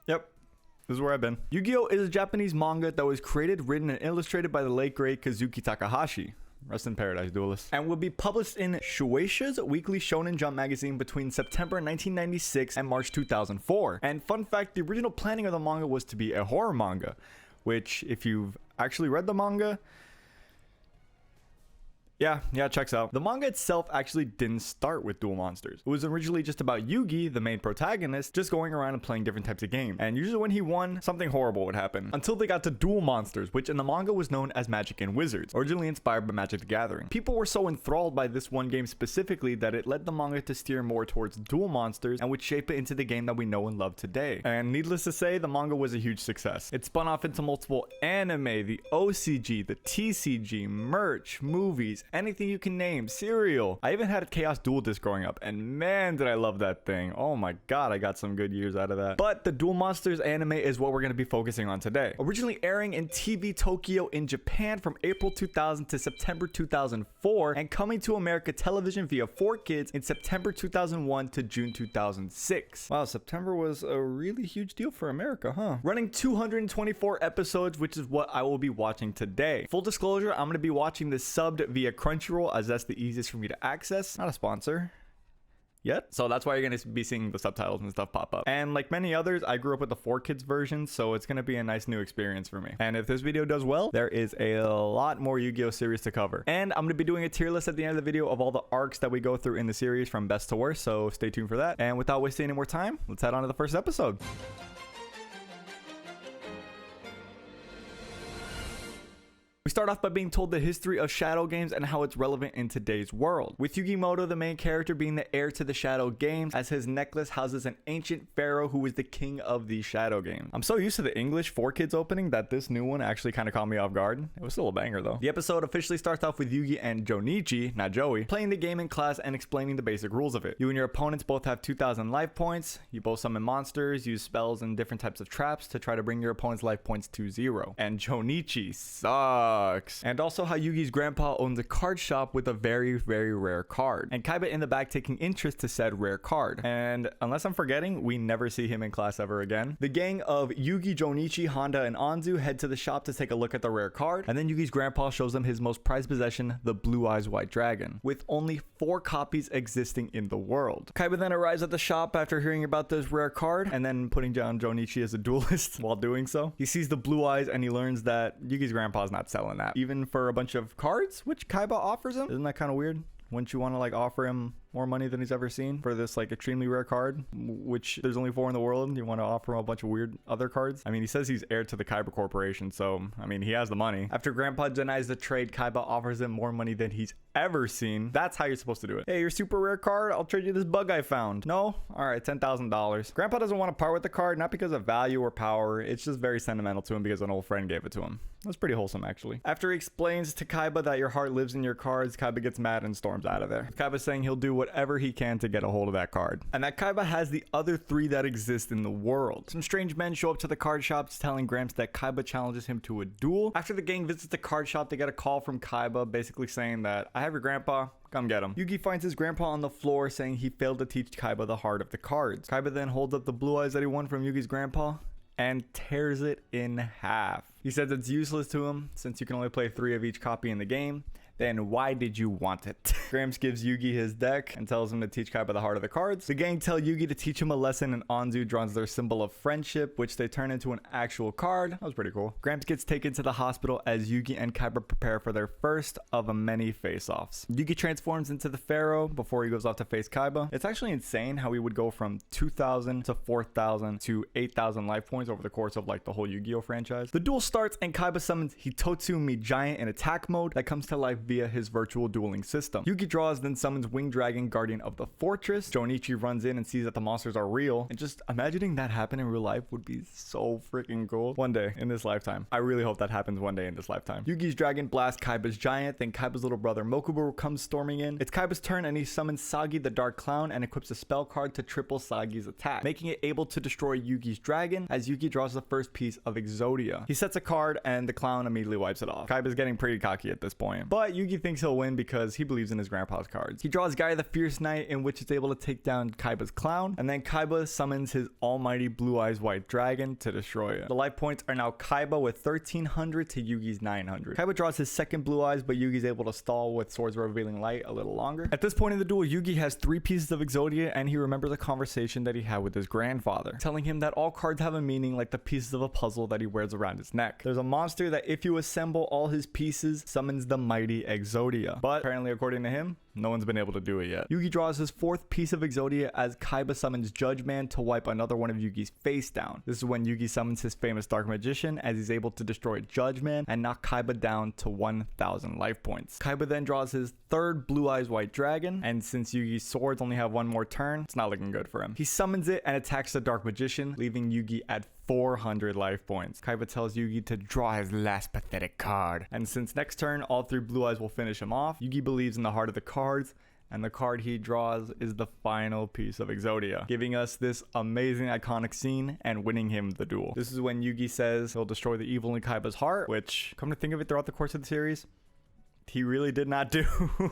Yep. This is where I've been. Yu-Gi-Oh! Is a Japanese manga that was created, written, and illustrated by the late great Kazuki Takahashi. Rest in paradise, Duelist. And will be published in Shueisha's Weekly Shonen Jump magazine between September 1996 and March 2004. And fun fact, the original planning of the manga was to be a horror manga, which, if you've actually read the manga, yeah, checks out. The manga itself actually didn't start with Duel Monsters. It was originally just about Yugi, the main protagonist, just going around and playing different types of games. And usually when he won, something horrible would happen. Until they got to Duel Monsters, which in the manga was known as Magic and Wizards, originally inspired by Magic the Gathering. People were so enthralled by this one game specifically that it led the manga to steer more towards Duel Monsters and would shape it into the game that we know and love today. And needless to say, the manga was a huge success. It spun off into multiple anime, the OCG, the TCG, merch, movies, anything you can name, cereal. I even had a Chaos Duel disc growing up, and man, did I love that thing. Oh my god, I got some good years out of that. But the Duel Monsters anime is what we're going to be focusing on today. Originally airing in TV Tokyo in Japan from April 2000 to September 2004, and coming to America television via 4Kids in September 2001 to June 2006. Wow, September was a really huge deal for America, huh? Running 224 episodes, which is what I will be watching today. Full disclosure, I'm going to be watching this subbed via Crunchyroll, as that's the easiest for me to access. Not a sponsor yet, so that's why you're going to be seeing the subtitles and stuff pop up. And like many others, I grew up with the 4Kids version, so it's going to be a nice new experience for me. And if this video does well, there is a lot more Yu-Gi-Oh series to cover. And I'm going to be doing a tier list at the end of the video of all the arcs that we go through in the series from best to worst, so stay tuned for that. And without wasting any more time, let's head on to the first episode. We start off by being told the history of Shadow games and how it's relevant in today's world, with Yugi Muto, the main character, being the heir to the Shadow games, as his necklace houses an ancient pharaoh who is the king of the Shadow games. I'm so used to the English 4Kids opening that this new one actually kind of caught me off guard. It was still a banger though. The episode officially starts off with Yugi and Jonichi, not Joey, playing the game in class and explaining the basic rules of it. You and your opponents both have 2,000 life points. You both summon monsters, use spells and different types of traps to try to bring your opponent's life points to 0. And Jonichi sucks. And also how Yugi's grandpa owns a card shop with a very, very rare card. And Kaiba in the back taking interest to said rare card. And unless I'm forgetting, we never see him in class ever again. The gang of Yugi, Jonichi, Honda, and Anzu head to the shop to take a look at the rare card. And then Yugi's grandpa shows them his most prized possession, the Blue Eyes White Dragon, with only 4 copies existing in the world. Kaiba then arrives at the shop after hearing about this rare card and then putting down Jonichi as a duelist while doing so. He sees the blue eyes and he learns that Yugi's grandpa's not selling that, even for a bunch of cards, which Kaiba offers him. Isn't that kind of weird? Wouldn't you want to like offer him more money than he's ever seen for this like extremely rare card, which there's only 4 in the world? You want to offer him a bunch of weird other cards? I mean, he says he's heir to the Kaiba Corporation, so I mean, he has the money. After Grandpa denies the trade, Kaiba offers him more money than he's ever seen. That's how you're supposed to do it. Hey, your super rare card, I'll trade you this bug I found. No? All right, $10,000. Grandpa doesn't want to part with the card, not because of value or power. It's just very sentimental to him because an old friend gave it to him. That's pretty wholesome, actually. After he explains to Kaiba that your heart lives in your cards, Kaiba gets mad and storms out of there. Kaiba's saying he'll do whatever he can to get a hold of that card, and that Kaiba has the other 3 that exist in the world. Some strange men show up to the card shops telling Gramps that Kaiba challenges him to a duel. After the gang visits the card shop, they get a call from Kaiba basically saying that, I have your grandpa, come get him. Yugi finds his grandpa on the floor saying he failed to teach Kaiba the heart of the cards. Kaiba then holds up the blue eyes that he won from Yugi's grandpa and tears it in half. He says it's useless to him since you can only play 3 of each copy in the game. Then why did you want it? Gramps gives Yugi his deck and tells him to teach Kaiba the heart of the cards. The gang tell Yugi to teach him a lesson, and Anzu draws their symbol of friendship, which they turn into an actual card. That was pretty cool. Gramps gets taken to the hospital as Yugi and Kaiba prepare for their first of a many face-offs. Yugi transforms into the Pharaoh before he goes off to face Kaiba. It's actually insane how he would go from 2,000 to 4,000 to 8,000 life points over the course of like the whole Yu-Gi-Oh franchise. The duel starts and Kaiba summons Hitotsu-Mi Giant in attack mode that comes to life via his virtual dueling system. Yugi draws, then summons Winged Dragon, Guardian of the Fortress. Jonichi runs in and sees that the monsters are real, and just imagining that happen in real life would be so freaking cool. One day in this lifetime. I really hope that happens one day in this lifetime. Yugi's dragon blasts Kaiba's giant, then Kaiba's little brother Mokuba comes storming in. It's Kaiba's turn and he summons Sagi the Dark Clown and equips a spell card to triple Sagi's attack, making it able to destroy Yugi's dragon as Yugi draws the first piece of Exodia. He sets a card and the clown immediately wipes it off. Kaiba's getting pretty cocky at this point, but But Yugi thinks he'll win because he believes in his grandpa's cards. He draws Gaia the Fierce Knight, in which it's able to take down Kaiba's clown, and then Kaiba summons his almighty Blue Eyes White Dragon to destroy it. The life points are now Kaiba with 1300 to Yugi's 900. Kaiba draws his second Blue Eyes, but Yugi's able to stall with Swords of Revealing Light a little longer. At this point in the duel, Yugi has 3 pieces of Exodia, and he remembers a conversation that he had with his grandfather, telling him that all cards have a meaning like the pieces of a puzzle that he wears around his neck. There's a monster that if you assemble all his pieces, summons the mighty Exodia. But apparently, according to him, no one's been able to do it yet. Yugi draws his 4th piece of Exodia as Kaiba summons Judge Man to wipe another one of Yugi's face down. This is when Yugi summons his famous Dark Magician, as he's able to destroy Judge Man and knock Kaiba down to 1000 life points. Kaiba then draws his 3rd Blue Eyes White Dragon, and since Yugi's swords only have 1 more turn, it's not looking good for him. He summons it and attacks the Dark Magician, leaving Yugi at 400 life points. Kaiba tells Yugi to draw his last pathetic card. And since next turn, all 3 Blue Eyes will finish him off, Yugi believes in the heart of the cards, and the card he draws is the final piece of Exodia, giving us this amazing iconic scene and winning him the duel. This is when Yugi says he'll destroy the evil in Kaiba's heart, which, come to think of it, throughout the course of the series, he really did not do.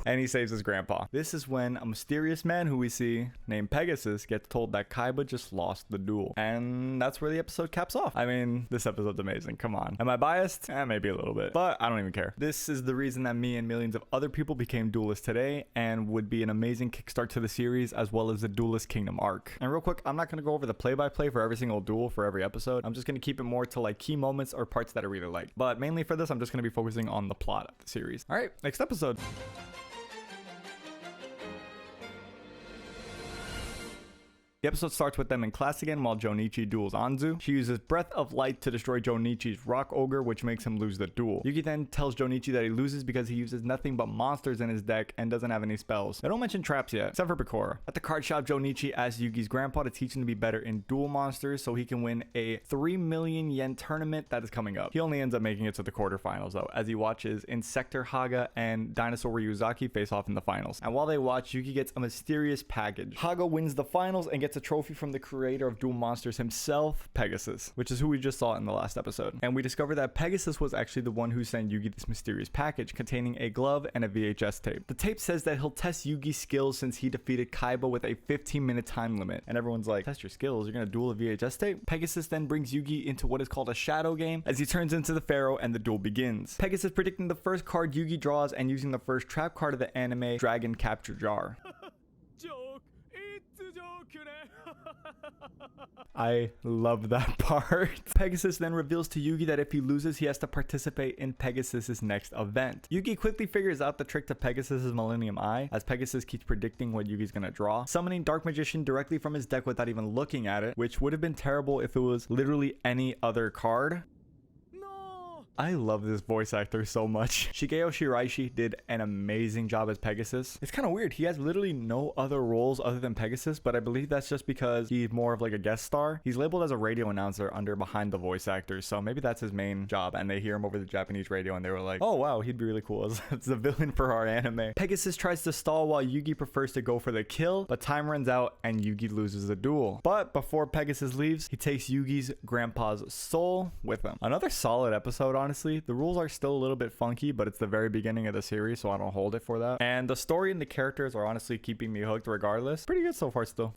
And he saves his grandpa. This is when a mysterious man who we see named Pegasus gets told that Kaiba just lost the duel. And that's where the episode caps off. I mean, this episode's amazing. Come on. Am I biased? Maybe a little bit. But I don't even care. This is the reason that me and millions of other people became duelists today and would be an amazing kickstart to the series as well as the Duelist Kingdom arc. And real quick, I'm not going to go over the play-by-play for every single duel for every episode. I'm just going to keep it more to like key moments or parts that I really like. But mainly for this, I'm just going to be focusing on the plot of the series. All right. Next episode. The episode starts with them in class again while Jonichi duels Anzu. She uses Breath of Light to destroy Jonichi's Rock Ogre, which makes him lose the duel. Yugi then tells Jonichi that he loses because he uses nothing but monsters in his deck and doesn't have any spells. They don't mention traps yet, except for Bakura. At the card shop, Jonichi asks Yugi's grandpa to teach him to be better in Duel Monsters so he can win a 3 million yen tournament that is coming up. He only ends up making it to the quarterfinals though, as he watches Insector Haga and Dinosaur Ryuzaki face off in the finals. And while they watch, Yugi gets a mysterious package. Haga wins the finals and gets a trophy from the creator of Duel Monsters himself, Pegasus, which is who we just saw in the last episode. And we discover that Pegasus was actually the one who sent Yugi this mysterious package containing a glove and a VHS tape. The tape says that he'll test Yugi's skills since he defeated Kaiba with a 15-minute time limit. And everyone's like, test your skills? You're gonna duel a VHS tape? Pegasus then brings Yugi into what is called a shadow game as he turns into the Pharaoh and the duel begins. Pegasus predicting the first card Yugi draws and using the first trap card of the anime, Dragon Capture Jar. I love that part. Pegasus then reveals to Yugi that if he loses, he has to participate in Pegasus's next event. Yugi quickly figures out the trick to Pegasus's Millennium Eye, as Pegasus keeps predicting what Yugi's gonna draw, summoning Dark Magician directly from his deck without even looking at it, which would have been terrible if it was literally any other card. I love this voice actor so much. Shigeo Shiraishi did an amazing job as Pegasus. It's kind of weird. He has literally no other roles other than Pegasus, but I believe that's just because he's more of like a guest star. He's labeled as a radio announcer under behind the voice actors, so maybe that's his main job, and they hear him over the Japanese radio and they were like, oh wow, he'd be really cool as the villain for our anime. Pegasus tries to stall while Yugi prefers to go for the kill, but time runs out and Yugi loses the duel. But before Pegasus leaves, he takes Yugi's grandpa's soul with him. Another solid episode, honestly. The rules are still a little bit funky, but it's the very beginning of the series, so I don't hold it for that. And the story and the characters are honestly keeping me hooked regardless. Pretty good so far still.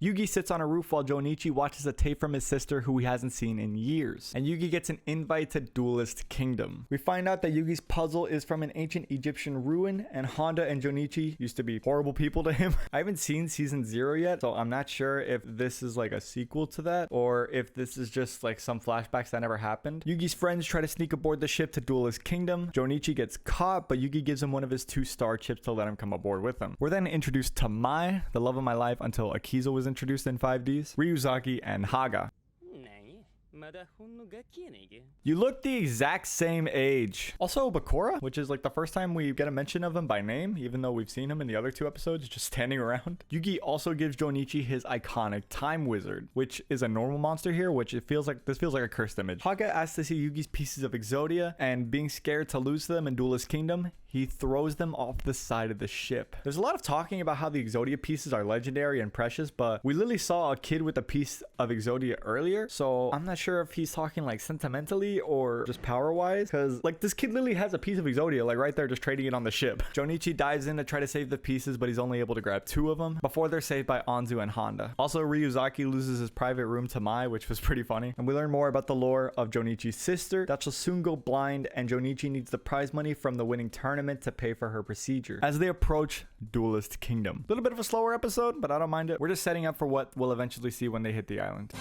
Yugi sits on a roof while Jonichi watches a tape from his sister who he hasn't seen in years. And Yugi gets an invite to Duelist Kingdom. We find out that Yugi's puzzle is from an ancient Egyptian ruin, and Honda and Jonichi used to be horrible people to him. I haven't seen season 0 yet, so I'm not sure if this is like a sequel to that, or if this is just like some flashbacks that never happened. Yugi's friends try to sneak aboard the ship to Duelist Kingdom. Jonichi gets caught, but Yugi gives him one of his 2 star chips to let him come aboard with him. We're then introduced to Mai, the love of my life until Akiza was introduced in 5Ds, Ryuzaki, and Haga. You look the exact same age. Also Bakura, which is like the first time we get a mention of him by name, even though we've seen him in the other 2 episodes just standing around. Yugi also gives Jonichi his iconic Time Wizard, which is a normal monster here, which feels like a cursed image. Haga asks to see Yugi's pieces of Exodia, and being scared to lose them in Duelist Kingdom, he throws them off the side of the ship. There's a lot of talking about how the Exodia pieces are legendary and precious, but we literally saw a kid with a piece of Exodia earlier, so I'm not sure sure if he's talking like sentimentally or just power wise, because like this kid literally has a piece of Exodia like right there just trading it on the ship. Jonichi dives in to try to save the pieces, but he's only able to grab 2 of them before they're saved by Anzu and Honda. Also, Ryuzaki loses his private room to Mai, which was pretty funny. And we learn more about the lore of Jonichi's sister that she'll soon go blind, and Jonichi needs the prize money from the winning tournament to pay for her procedure as they approach Duelist Kingdom. A little bit of a slower episode, but I don't mind it. We're just setting up for what we'll eventually see when they hit the island.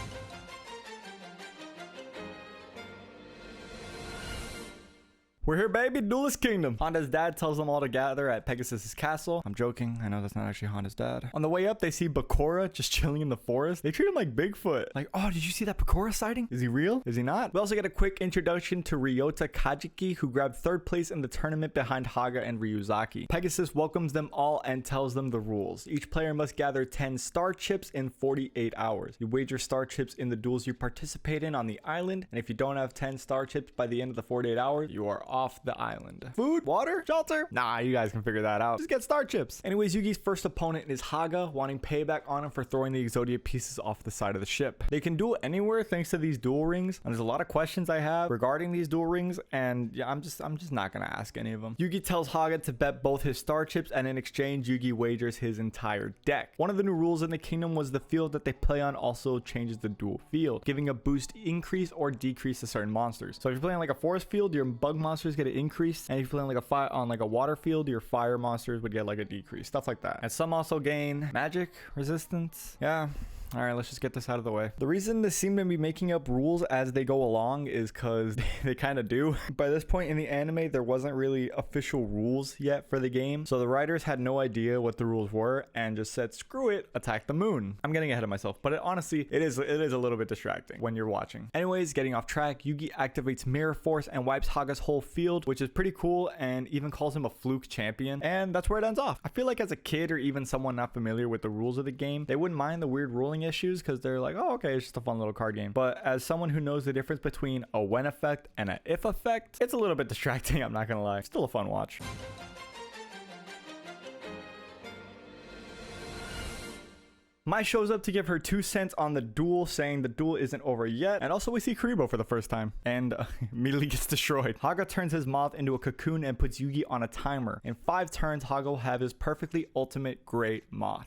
We're here, baby. Duelist Kingdom. Honda's dad tells them all to gather at Pegasus's castle. I'm joking. I know that's not actually Honda's dad. On the way up, they see Bakura just chilling in the forest. They treat him like Bigfoot. Like, oh, did you see that Bakura sighting? Is he real? Is he not? We also get a quick introduction to Ryota Kazuki, who grabbed 3rd place in the tournament behind Haga and Ryuzaki. Pegasus welcomes them all and tells them the rules. Each player must gather 10 star chips in 48 hours. You wager star chips in the duels you participate in on the island, and if you don't have 10 star chips by the end of the 48 hours, you are off the island. Food, water, shelter? Nah, you guys can figure that out. Just get star chips. Anyways, Yugi's first opponent is Haga, wanting payback on him for throwing the Exodia pieces off the side of the ship. They can duel anywhere thanks to these duel rings, and there's a lot of questions I have regarding these duel rings, and yeah, I'm just not gonna ask any of them. Yugi tells Haga to bet both his star chips, and in exchange, Yugi wagers his entire deck. One of the new rules in the kingdom was the field that they play on also changes the duel field, giving a boost increase or decrease to certain monsters. So if you're playing like a forest field, your bug monsters get an increase, and if you're playing like a water field, your fire monsters would get like a decrease, stuff like that. And some also gain magic resistance. Yeah. All right, let's just get this out of the way. The reason they seem to be making up rules as they go along is because they kind of do. By this point in the anime, there wasn't really official rules yet for the game. So the writers had no idea what the rules were and just said, screw it, attack the moon. I'm getting ahead of myself, but honestly, it is a little bit distracting when you're watching. Anyways, getting off track, Yugi activates Mirror Force and wipes Haga's whole field, which is pretty cool, and even calls him a fluke champion. And that's where it ends off. I feel like as a kid or even someone not familiar with the rules of the game, they wouldn't mind the weird ruling issues because they're like, oh, okay, it's just a fun little card game. But as someone who knows the difference between a when effect and a if effect, it's a little bit distracting, I'm not gonna lie. Still a fun watch. Mai shows up to give her 2 cents on the duel, saying the duel isn't over yet. And also we see Kuribo for the first time and immediately gets destroyed. Haga turns his moth into a cocoon and puts Yugi on a timer. In 5 turns, Haga will have his perfectly ultimate great moth.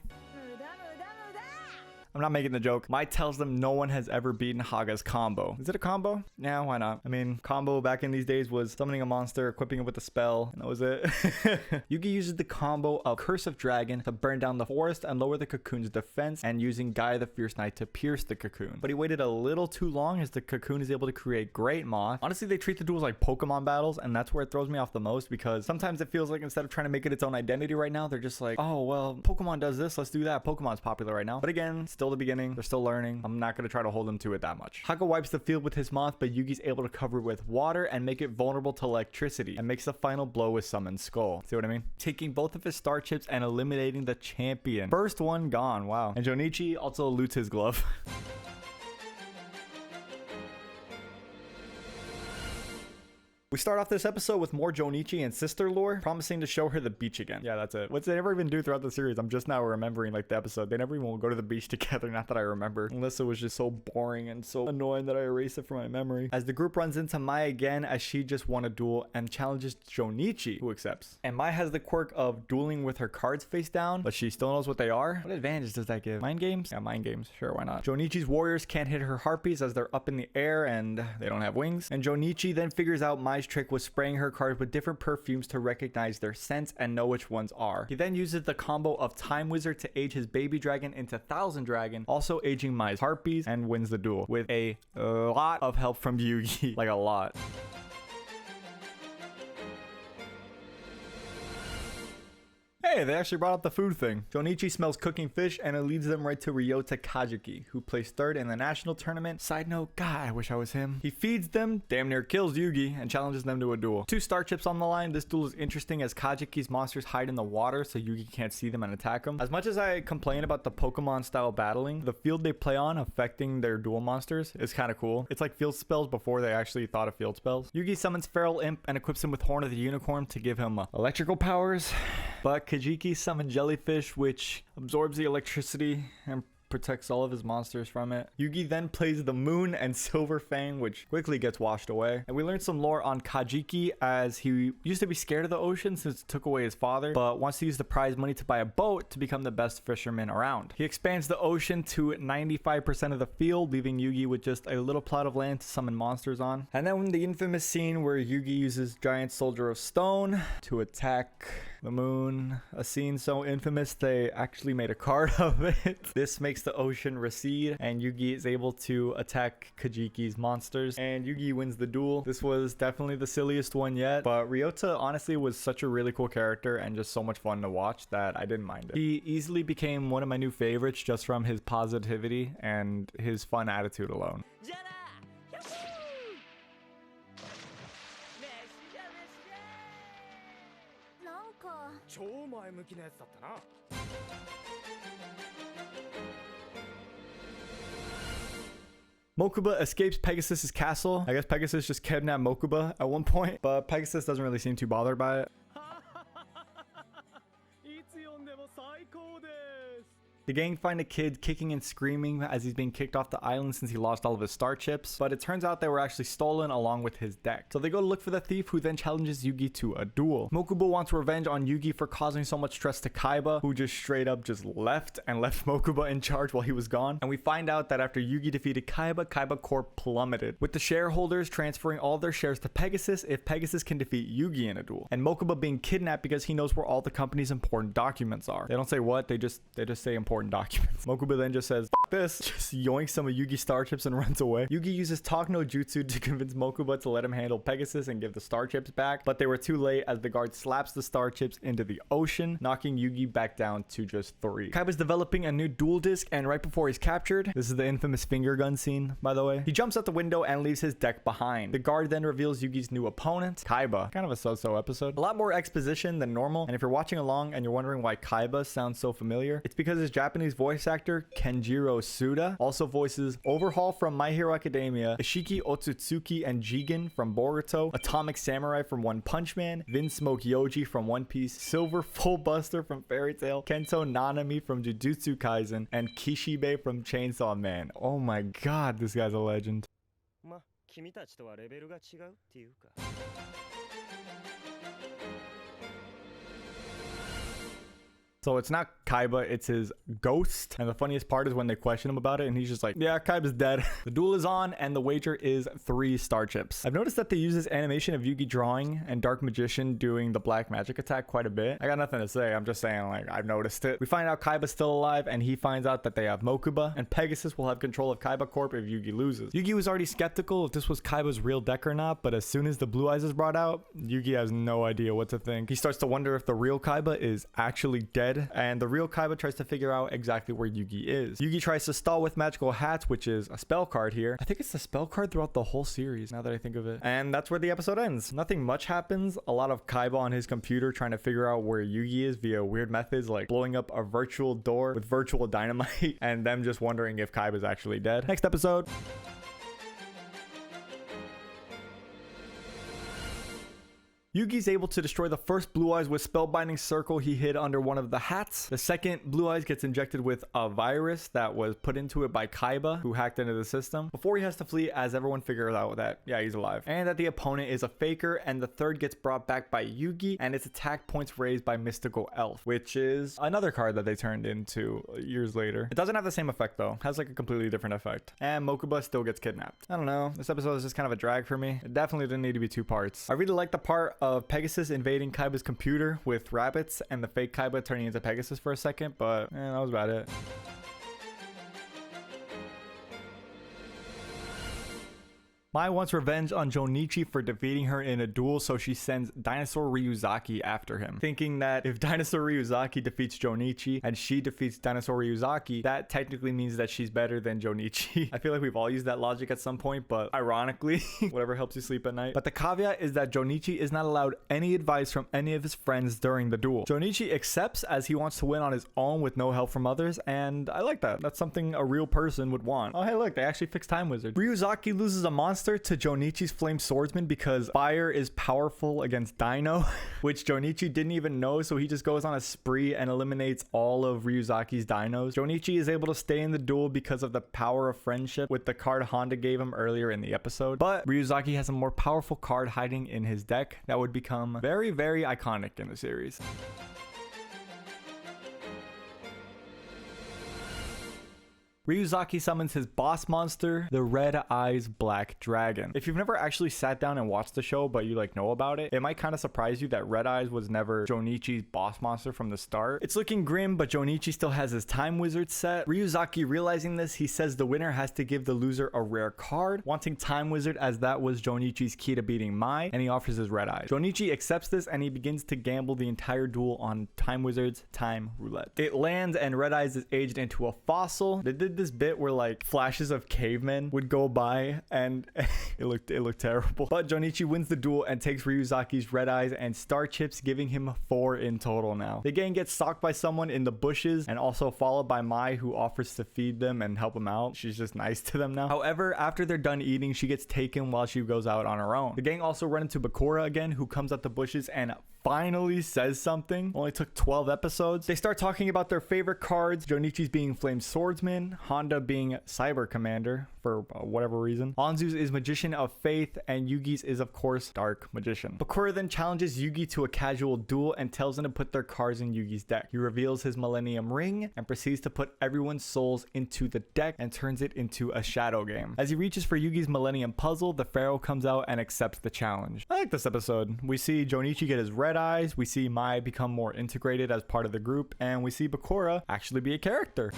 I'm not making the joke. Mai tells them no one has ever beaten Haga's combo. Is it a combo? Yeah, why not? I mean, combo back in these days was summoning a monster, equipping it with a spell, and that was it. Yugi uses the combo of Curse of Dragon to burn down the forest and lower the cocoon's defense, and using Gaia the Fierce Knight to pierce the cocoon. But he waited a little too long as the cocoon is able to create Great Moth. Honestly, they treat the duels like Pokemon battles, and that's where it throws me off the most, because sometimes it feels like instead of trying to make it its own identity right now, they're just like, oh, well, Pokemon does this, let's do that. Pokemon's popular right now. But again, still the beginning. They're still learning. I'm not going to try to hold them to it that much. Haga wipes the field with his moth, but Yugi's able to cover it with water and make it vulnerable to electricity, and makes the final blow with Summoned Skull. See what I mean? Taking both of his star chips and eliminating the champion. First one gone. Wow. And Jonichi also loots his glove. We start off this episode with more Jonichi and sister lore, promising to show her the beach again. Yeah, that's it. What they never even do throughout the series, I'm just now remembering like the episode. They never even go to the beach together, not that I remember. Unless it was just so boring and so annoying that I erased it from my memory. As the group runs into Mai again, as she just won a duel and challenges Jonichi, who accepts. And Mai has the quirk of dueling with her cards face down, but she still knows what they are. What advantage does that give? Mind games? Yeah, mind games. Sure, why not? Jonichi's warriors can't hit her harpies as they're up in the air and they don't have wings. And Jonichi then figures out Mai's trick was spraying her cards with different perfumes to recognize their scents and know which ones are. He then uses the combo of Time Wizard to age his baby dragon into Thousand Dragon, also aging Mai's harpies, and wins the duel with a lot of help from Yugi. Like a lot. Hey, they actually brought up the food thing. Jonichi smells cooking fish and it leads them right to Ryota Kazuki, who placed 3rd in the national tournament. Side note, God, I wish I was him. He feeds them, damn near kills Yugi, and challenges them to a duel. 2 star chips on the line. This duel is interesting as Kazuki's monsters hide in the water so Yugi can't see them and attack them. As much as I complain about the Pokemon style battling, the field they play on affecting their duel monsters is kind of cool. It's like field spells before they actually thought of field spells. Yugi summons Feral Imp and equips him with Horn of the Unicorn to give him electrical powers. But Kazuki summons Jellyfish, which absorbs the electricity and protects all of his monsters from it. Yugi then plays the Moon and Silver Fang, which quickly gets washed away. And we learn some lore on Kazuki, as he used to be scared of the ocean since it took away his father, but wants to use the prize money to buy a boat to become the best fisherman around. He expands the ocean to 95% of the field, leaving Yugi with just a little plot of land to summon monsters on. And then the infamous scene where Yugi uses Giant Soldier of Stone to attack the moon, a scene so infamous they actually made a card of it. This makes the ocean recede and Yugi is able to attack Kazuki's monsters, and Yugi wins the duel. This was definitely the silliest one yet, but Ryota honestly was such a really cool character and just so much fun to watch that I didn't mind it. He easily became one of my new favorites just from his positivity and his fun attitude alone. Mokuba escapes Pegasus's castle. I guess Pegasus just kidnapped Mokuba at one point, but Pegasus doesn't really seem too bothered by it. The gang find a kid kicking and screaming as he's being kicked off the island since he lost all of his star chips, but it turns out they were actually stolen along with his deck. So they go to look for the thief, who then challenges Yugi to a duel. Mokuba wants revenge on Yugi for causing so much stress to Kaiba, who just straight up just left Mokuba in charge while he was gone. And we find out that after Yugi defeated Kaiba, Kaiba Corp plummeted, with the shareholders transferring all their shares to Pegasus if Pegasus can defeat Yugi in a duel, and Mokuba being kidnapped because he knows where all the company's important documents are. They don't say what, they just say important documents. Mokuba then just says, "F this," just yoinks some of Yugi's star chips and runs away. Yugi uses Talk No Jutsu to convince Mokuba to let him handle Pegasus and give the star chips back, but they were too late as the guard slaps the star chips into the ocean, knocking Yugi back down to just 3. Kaiba's developing a new duel disc, and right before he's captured, this is the infamous finger gun scene, by the way, he jumps out the window and leaves his deck behind. The guard then reveals Yugi's new opponent, Kaiba. Kind of a so-so episode. A lot more exposition than normal, and if you're watching along and you're wondering why Kaiba sounds so familiar, it's because his Japanese voice actor Kenjiro Suda also voices Overhaul from My Hero Academia, Ishiki Otsutsuki and Jigen from Boruto, Atomic Samurai from One Punch Man, Vinsmoke Yoji from One Piece, Silver Fullbuster from Fairy Tail, Kento Nanami from Jujutsu Kaisen, and Kishibe from Chainsaw Man. Oh my god, this guy's a legend. So it's not Kaiba, it's his ghost. And the funniest part is when they question him about it and he's just like, yeah, Kaiba's dead. The duel is on and the wager is 3 star chips. I've noticed that they use this animation of Yugi drawing and Dark Magician doing the black magic attack quite a bit. I got nothing to say, I'm just saying, like, I've noticed it. We find out Kaiba's still alive and he finds out that they have Mokuba, and Pegasus will have control of Kaiba Corp if Yugi loses. Yugi was already skeptical if this was Kaiba's real deck or not, but as soon as the Blue Eyes is brought out, Yugi has no idea what to think. He starts to wonder if the real Kaiba is actually dead, and the real Kaiba tries to figure out exactly where Yugi is. Yugi tries to stall with Magical Hats, which is a spell card here. I think it's the spell card throughout the whole series, now that I think of it. And that's where the episode ends. Nothing much happens. A lot of Kaiba on his computer trying to figure out where Yugi is via weird methods like blowing up a virtual door with virtual dynamite and them just wondering if Kaiba's actually dead. Next episode. Yugi's able to destroy the first Blue Eyes with Spellbinding Circle he hid under one of the hats. The second Blue Eyes gets injected with a virus that was put into it by Kaiba, who hacked into the system, before he has to flee as everyone figures out that, yeah, he's alive. And that the opponent is a faker, and the third gets brought back by Yugi, and its attack points raised by Mystical Elf, which is another card that they turned into years later. It doesn't have the same effect though. It has like a completely different effect. And Mokuba still gets kidnapped. I don't know. This episode is just kind of a drag for me. It definitely didn't need to be 2 parts. I really like the part of Pegasus invading Kaiba's computer with rabbits and the fake Kaiba turning into Pegasus for a second, but that was about it. Mai wants revenge on Jonichi for defeating her in a duel, so she sends Dinosaur Ryuzaki after him, thinking that if Dinosaur Ryuzaki defeats Jonichi and she defeats Dinosaur Ryuzaki, that technically means that she's better than Jonichi. I feel like we've all used that logic at some point, but ironically, whatever helps you sleep at night. But the caveat is that Jonichi is not allowed any advice from any of his friends during the duel. Jonichi accepts as he wants to win on his own with no help from others, and I like that. That's something a real person would want. Oh, hey, look, they actually fixed Time Wizard. Ryuzaki loses a monster Monster to Jonichi's Flame Swordsman because fire is powerful against Dino, which Jonichi didn't even know, so he just goes on a spree and eliminates all of Ryuzaki's dinos. Jonichi is able to stay in the duel because of the power of friendship with the card Honda gave him earlier in the episode, but Ryuzaki has a more powerful card hiding in his deck that would become very, very iconic in the series. Ryuzaki summons his boss monster, the Red Eyes Black Dragon. If you've never actually sat down and watched the show, but you know about it, it might kind of surprise you that Red Eyes was never Jonichi's boss monster from the start. It's looking grim, but Jonichi still has his time wizard set. Ryuzaki realizing this, he says the winner has to give the loser a rare card, wanting time wizard as that was Jonichi's key to beating Mai, and he offers his Red Eyes. Jonichi accepts this and he begins to gamble the entire duel on time wizard's time roulette. It lands and Red Eyes is aged into a fossil. They did this bit where flashes of cavemen would go by and it looked terrible, but Jonichi wins the duel and takes Ryuzaki's Red Eyes and Star Chips, giving him 4 in total. Now the gang gets stalked by someone in the bushes and also followed by Mai, who offers to feed them and help them out. She's just nice to them now. However, after they're done eating, she gets taken while she goes out on her own. The gang also run into Bakura again, who comes out the bushes and finally says something. Only took 12 episodes. They start talking about their favorite cards, Jonichi's being Flame Swordsman, Honda being Cyber Commander for whatever reason, Anzu's is Magician of Faith, and Yugi's is of course Dark Magician. Bakura then challenges Yugi to a casual duel and tells him to put their cards in Yugi's deck. He reveals his Millennium Ring and proceeds to put everyone's souls into the deck and turns it into a shadow game. As he reaches for Yugi's Millennium Puzzle, the Pharaoh comes out and accepts the challenge. I like this episode. We see Jonichi get his Red Eyes, we see Mai become more integrated as part of the group, and we see Bakura actually be a character.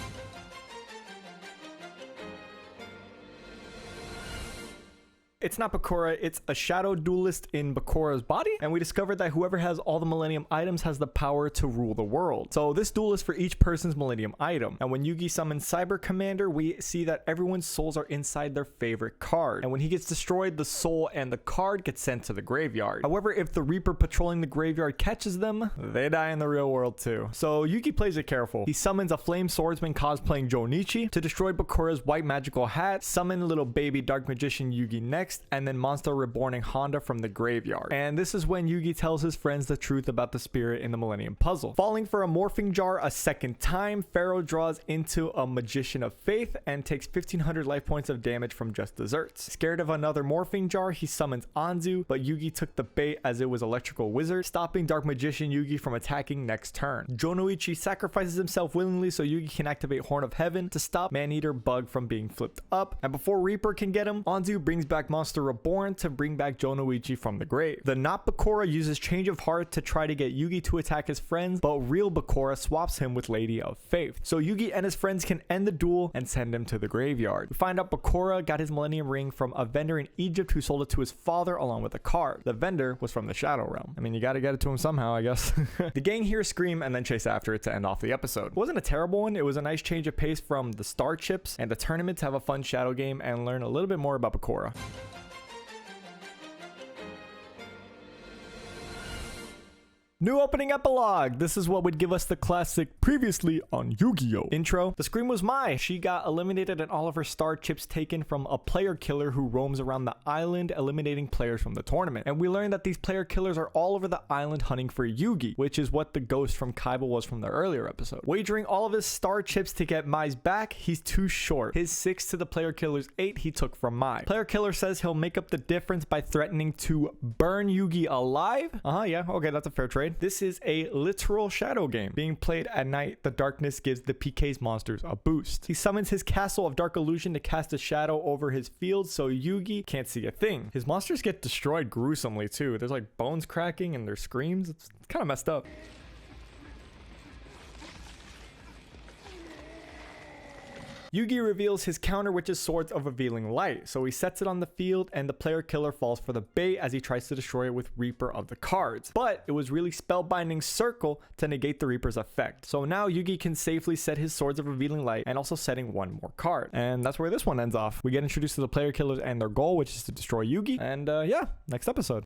It's not Bakura, it's a shadow duelist in Bakura's body, and we discovered that whoever has all the Millennium items has the power to rule the world. So this duel is for each person's Millennium item, and when Yugi summons Cyber Commander, we see that everyone's souls are inside their favorite card, and when he gets destroyed, the soul and the card get sent to the graveyard. However, if the Reaper patrolling the graveyard catches them, they die in the real world too. So Yugi plays it careful. He summons a Flame Swordsman cosplaying Jonichi to destroy Bakura's white magical hat, summon little baby Dark Magician Yugi next, and then Monster Reborning Honda from the graveyard. And this is when Yugi tells his friends the truth about the spirit in the Millennium Puzzle. Falling for a morphing jar a second time, Pharaoh draws into a Magician of Faith and takes 1500 life points of damage from just desserts. Scared of another morphing jar, he summons Anzu, but Yugi took the bait as it was Electrical Wizard, stopping Dark Magician Yugi from attacking next turn. Jonoichi sacrifices himself willingly so Yugi can activate Horn of Heaven to stop Maneater Bug from being flipped up, and before Reaper can get him, Anzu brings back Monster Reborn to bring back Jonoichi from the grave. The not Bakura uses Change of Heart to try to get Yugi to attack his friends, but real Bakura swaps him with Lady of Faith. So Yugi and his friends can end the duel and send him to the graveyard. We find out Bakura got his Millennium Ring from a vendor in Egypt who sold it to his father along with a card. The vendor was from the Shadow Realm. I mean, you gotta get it to him somehow, I guess. The gang here scream and then chase after it to end off the episode. It wasn't a terrible one. It was a nice change of pace from the Star Chips and the tournament to have a fun shadow game and learn a little bit more about Bakura. New opening epilogue. This is what would give us the classic previously on Yu-Gi-Oh! Intro. The scream was Mai. She got eliminated and all of her star chips taken from a player killer who roams around the island eliminating players from the tournament. And we learned that these player killers are all over the island hunting for Yugi, which is what the ghost from Kaiba was from the earlier episode. Wagering all of his star chips to get Mai's back, he's too short. His 6 to the player killer's 8 he took from Mai. Player killer says he'll make up the difference by threatening to burn Yugi alive. Yeah, okay, that's a fair trade. This is a literal shadow game. Being played at night, the darkness gives the PK's monsters a boost. He summons his Castle of Dark Illusion to cast a shadow over his field so Yugi can't see a thing. His monsters get destroyed gruesomely too. There's like bones cracking and their screams. It's kind of messed up. Yugi reveals his counter, which is Swords of Revealing Light, so he sets it on the field and the player killer falls for the bait as he tries to destroy it with Reaper of the cards. But it was really Spellbinding Circle to negate the Reaper's effect. So now Yugi can safely set his Swords of Revealing Light and also setting one more card. And that's where this one ends off. We get introduced to the player killers and their goal, which is to destroy Yugi. And yeah, next episode.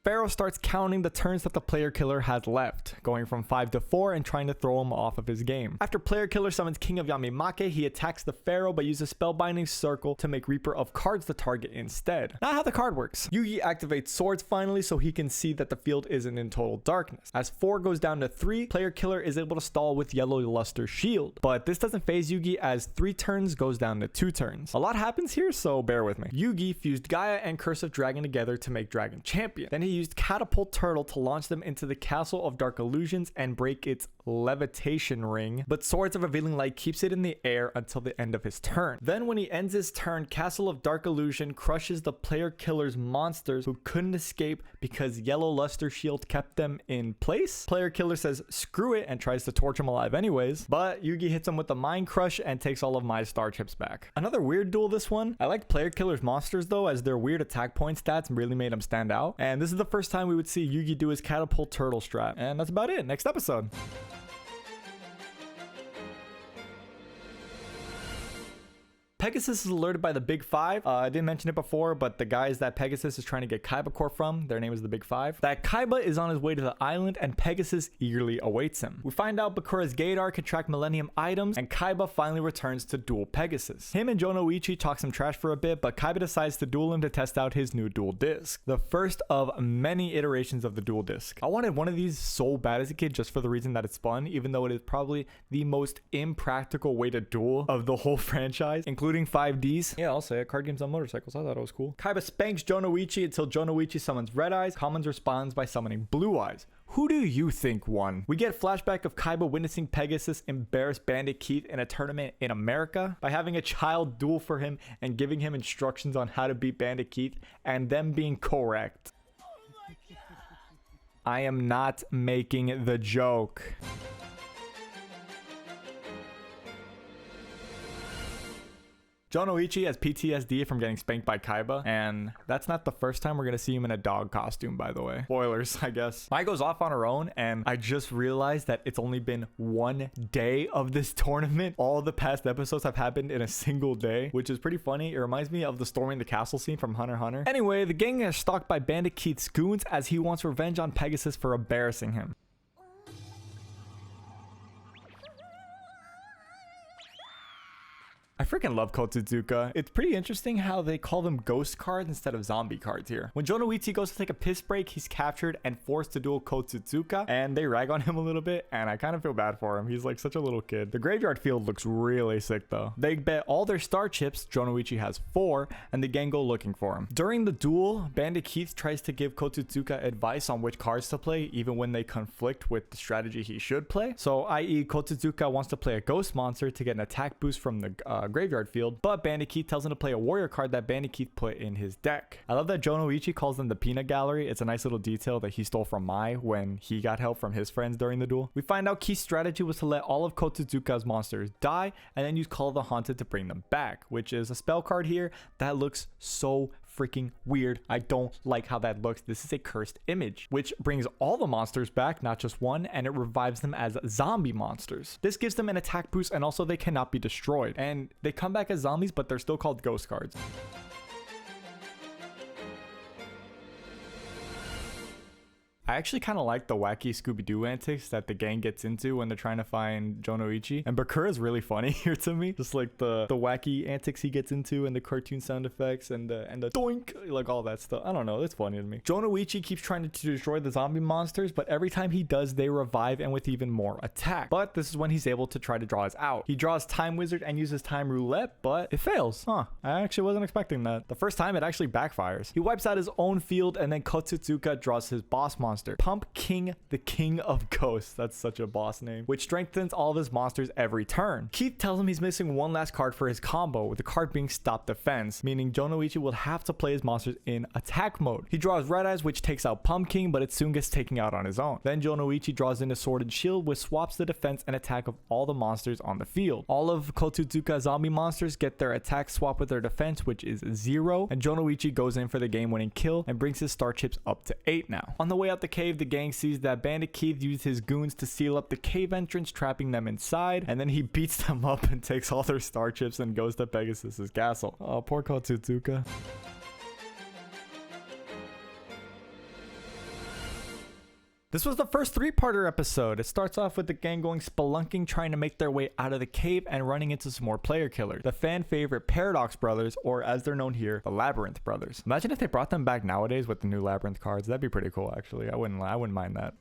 Pharaoh starts counting the turns that the player killer has left, going from 5 to 4 and trying to throw him off of his game. After player killer summons King of Yamimake, he attacks the Pharaoh but uses spellbinding circle to make Reaper of Cards the target instead. Not how the card works. Yugi activates swords finally so he can see that the field isn't in total darkness. As 4 goes down to 3, player killer is able to stall with yellow luster shield, but this doesn't phase Yugi as 3 turns goes down to 2 turns. A lot happens here, so bear with me. Yugi fused Gaia and Cursive Dragon together to make Dragon Champion. Then he used Catapult Turtle to launch them into the Castle of Dark Illusions and break its levitation ring, but Swords of Revealing Light keeps it in the air until the end of his turn. Then when he ends his turn, Castle of Dark Illusion crushes the player killer's monsters who couldn't escape because yellow luster shield kept them in place. Player killer says screw it and tries to torch him alive anyways, but Yugi hits him with the Mind Crush and takes all of my star chips back. Another weird duel this one. I liked player killer's monsters though, as their weird attack point stats really made him stand out, and this is the first time we would see Yugi do his Catapult Turtle strat. And that's about it. Next episode. Pegasus is alerted by the Big Five. I didn't mention it before, but the guys that Pegasus is trying to get Kaiba core from, their name is the Big Five, that Kaiba is on his way to the island and Pegasus eagerly awaits him. We find out Bakura's Gator can track Millennium items, and Kaiba finally returns to duel Pegasus. Him and Jonoichi talk some trash for a bit, but Kaiba decides to duel him to test out his new duel disc, the first of many iterations of the duel disc. I wanted one of these so bad as a kid just for the reason that it's fun, even though it is probably the most impractical way to duel of the whole franchise, including 5Ds. Yeah, I'll say it. Card games on motorcycles. I thought it was cool. Kaiba spanks Jonoichi until Jonoichi summons Red Eyes. Commons responds by summoning Blue Eyes. Who do you think won? We get flashback of Kaiba witnessing Pegasus embarrass Bandit Keith in a tournament in America by having a child duel for him and giving him instructions on how to beat Bandit Keith and them being correct. I am not making the joke. Jonoichi has PTSD from getting spanked by Kaiba, and that's not the first time we're gonna see him in a dog costume, by the way. Spoilers, I guess. Mai goes off on her own, and I just realized that it's only been 1 day of this tournament. All the past episodes have happened in a single day, which is pretty funny. It reminds me of the storming the castle scene from Hunter x Hunter. Anyway, the gang is stalked by Bandit Keith's goons as he wants revenge on Pegasus for embarrassing him. I freaking love Kotsuzuka. It's pretty interesting how they call them ghost cards instead of zombie cards here. When Jonoichi goes to take a piss break, he's captured and forced to duel Kotsuzuka, and they rag on him a little bit, and I kind of feel bad for him. He's like such a little kid. The graveyard field looks really sick though. They bet all their star chips, Jonoichi has 4, and the gang go looking for him. During the duel, Bandit Keith tries to give Kotsuzuka advice on which cards to play, even when they conflict with the strategy he should play. So, i.e. Kotsuzuka wants to play a ghost monster to get an attack boost from the graveyard field, but Bandit Keith tells him to play a warrior card that Bandit Keith put in his deck. I love that Jonoichi calls them the peanut gallery. It's a nice little detail that he stole from Mai when he got help from his friends during the duel. We find out Keith's strategy was to let all of Kotsuzuka's monsters die and then use Call of the Haunted to bring them back, which is a spell card here that looks so freaking weird. I don't like how that looks. This is a cursed image, which brings all the monsters back, not just one, and it revives them as zombie monsters. This gives them an attack boost, and also they cannot be destroyed. And they come back as zombies, but they're still called ghost cards. I actually kind of like the wacky Scooby-Doo antics that the gang gets into when they're trying to find Jonoichi. And Bakura is really funny here to me. Just like the wacky antics he gets into and the cartoon sound effects and the doink, like all that stuff. I don't know, it's funny to me. Jonoichi keeps trying to destroy the zombie monsters, but every time he does, they revive and with even more attack. But this is when he's able to try to draw his out. He draws Time Wizard and uses Time Roulette, but it fails. Huh, I actually wasn't expecting that. The first time it actually backfires. He wipes out his own field and then Kotsuzuka draws his boss monster. Pump King, the King of Ghosts. That's such a boss name. Which strengthens all of his monsters every turn. Keith tells him he's missing one last card for his combo, with the card being Stop Defense, meaning Jonoichi will have to play his monsters in attack mode. He draws Red Eyes, which takes out Pumpkin, but it soon gets taken out on his own. Then Jonoichi draws in a Sword and Shield, which swaps the defense and attack of all the monsters on the field. All of Kotsuzuka's zombie monsters get their attack swap with their defense, which is 0, and Jonoichi goes in for the game-winning kill and brings his star chips up to 8 now. On the way out the cave, the gang sees that Bandit Keith used his goons to seal up the cave entrance, trapping them inside, and then he beats them up and takes all their star chips and goes to Pegasus's castle. Oh, poor Kotsuzuka. This was the first three-parter episode. It starts off with the gang going spelunking, trying to make their way out of the cave and running into some more player killers. The fan favorite Paradox Brothers, or as they're known here, the Labyrinth Brothers. Imagine if they brought them back nowadays with the new Labyrinth cards. That'd be pretty cool, actually. I wouldn't mind that.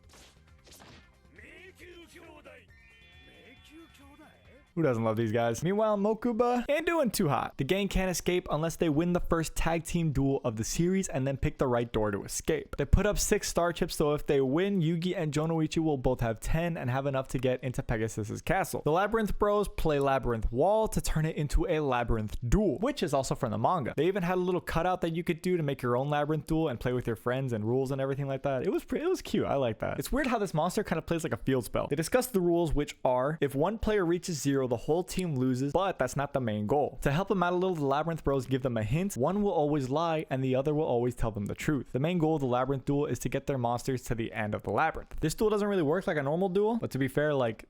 Who doesn't love these guys? Meanwhile, Mokuba ain't doing too hot. The gang can't escape unless they win the first tag team duel of the series and then pick the right door to escape. They put up 6 star chips, so if they win, Yugi and Jonoichi will both have 10 and have enough to get into Pegasus's castle. The Labyrinth Bros play Labyrinth Wall to turn it into a Labyrinth Duel, which is also from the manga. They even had a little cutout that you could do to make your own Labyrinth Duel and play with your friends and rules and everything like that. It was cute. I like that. It's weird how this monster kind of plays like a field spell. They discuss the rules, which are if one player reaches 0, the whole team loses, but that's not the main goal. To help them out a little, the Labyrinth Bros give them a hint. One will always lie and the other will always tell them the truth. The main goal of the Labyrinth Duel is to get their monsters to the end of the labyrinth. This duel doesn't really work like a normal duel, but to be fair, like,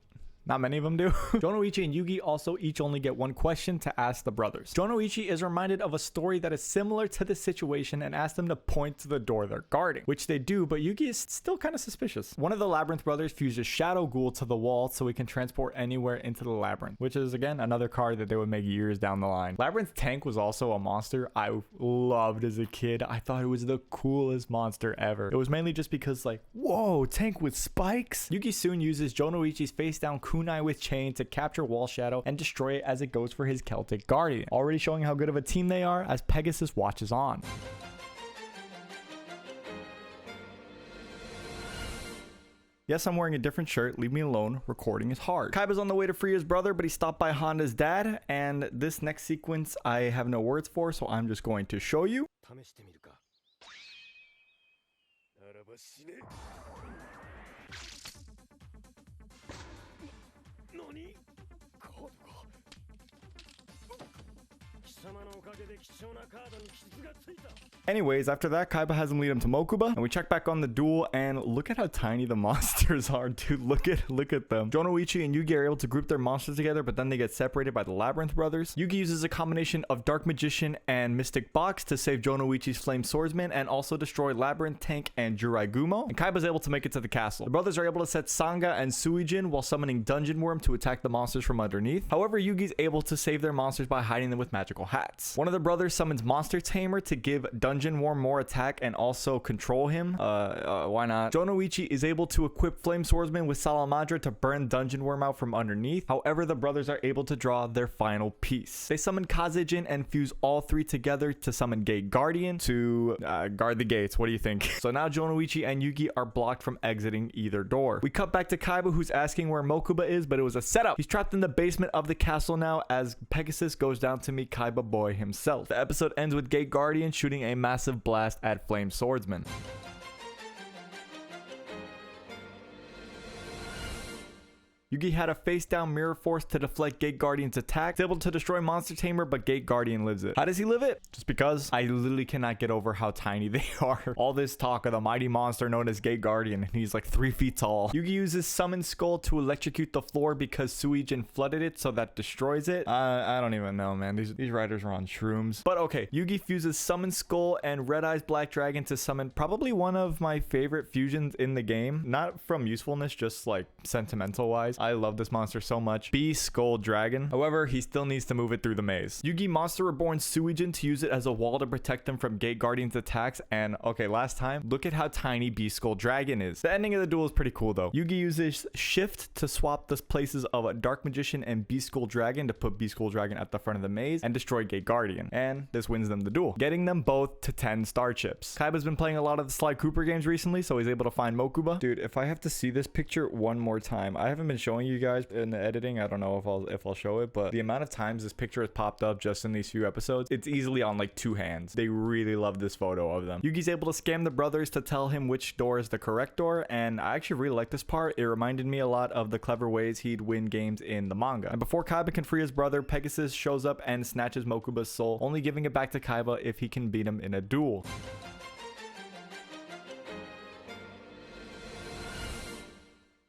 not many of them do. Jonoichi and Yugi also each only get one question to ask the brothers. Jonoichi is reminded of a story that is similar to this situation and asks them to point to the door they're guarding, which they do, but Yugi is still kind of suspicious. One of the Labyrinth brothers fuses Shadow Ghoul to the wall so he can transport anywhere into the labyrinth, which is again another card that they would make years down the line. Labyrinth Tank was also a monster I loved as a kid. I thought it was the coolest monster ever. It was mainly just because, like, whoa, tank with spikes? Yugi soon uses Jonoichi's face down kunai with chain to capture Wall Shadow and destroy it as it goes for his Celtic Guardian, already showing how good of a team they are as Pegasus watches on. Yes, I'm wearing a different shirt. Leave me alone. Recording is hard. Kaiba's on the way to free his brother, but he stopped by Honda's dad, and this next sequence I have no words for, so I'm just going to show you. Anyways, after that, Kaiba has him lead him to Mokuba, and we check back on the duel, and look at how tiny the monsters are, dude. Look at them. Jonoichi and Yugi are able to group their monsters together, but then they get separated by the Labyrinth brothers. Yugi uses a combination of Dark Magician and Mystic Box to save Jonoichi's Flame Swordsman and also destroy Labyrinth Tank and Jurai Gumo, and Kaiba's able to make it to the castle. The brothers are able to set Sanga and Suijin while summoning Dungeon Worm to attack the monsters from underneath. However, Yugi's able to save their monsters by hiding them with magical hats. One of the brothers summons Monster Tamer to give Dungeon Worm more attack and also control him. Why not? Jonoichi is able to equip Flame Swordsman with Salamadra to burn Dungeon Worm out from underneath. However, the brothers are able to draw their final piece. They summon Kazejin and fuse all 3 together to summon Gate Guardian to guard the gates. What do you think? So now Jonoichi and Yugi are blocked from exiting either door. We cut back to Kaiba, who's asking where Mokuba is, but it was a setup. He's trapped in the basement of the castle now as Pegasus goes down to meet Kaiba boy himself. The episode ends with Gate Guardian shooting a massive blast at Flame Swordsman. Yugi had a face-down mirror force to deflect Gate Guardian's attack. He's able to destroy Monster Tamer, but Gate Guardian lives it. How does he live it? Just because I literally cannot get over how tiny they are. All this talk of the mighty monster known as Gate Guardian, and he's like 3 feet tall. Yugi uses Summon Skull to electrocute the floor because Suijin flooded it, so that destroys it. I don't even know, man. These writers are on shrooms. But okay, Yugi fuses Summon Skull and Red Eyes Black Dragon to summon probably one of my favorite fusions in the game. Not from usefulness, just like sentimental wise. I love this monster so much. Beast Skull Dragon. However, he still needs to move it through the maze. Yugi Monster Reborn Suijin to use it as a wall to protect them from Gate Guardian's attacks. And okay, last time, look at how tiny Beast Skull Dragon is. The ending of the duel is pretty cool though. Yugi uses Shift to swap the places of a Dark Magician and Beast Skull Dragon to put Beast Skull Dragon at the front of the maze and destroy Gate Guardian. And this wins them the duel, getting them both to 10 star chips. Kaiba's been playing a lot of the Sly Cooper games recently, so he's able to find Mokuba. Dude, if I have to see this picture one more time, I haven't been showing you guys in the editing. I don't know if I'll show it, but the amount of times this picture has popped up just in these few episodes, it's easily on like 2 hands. They really love this photo of them. Yugi's able to scam the brothers to tell him which door is the correct door, and I actually really like this part. It reminded me a lot of the clever ways he'd win games in the manga. And before Kaiba can free his brother, Pegasus shows up and snatches Mokuba's soul, only giving it back to Kaiba if he can beat him in a duel.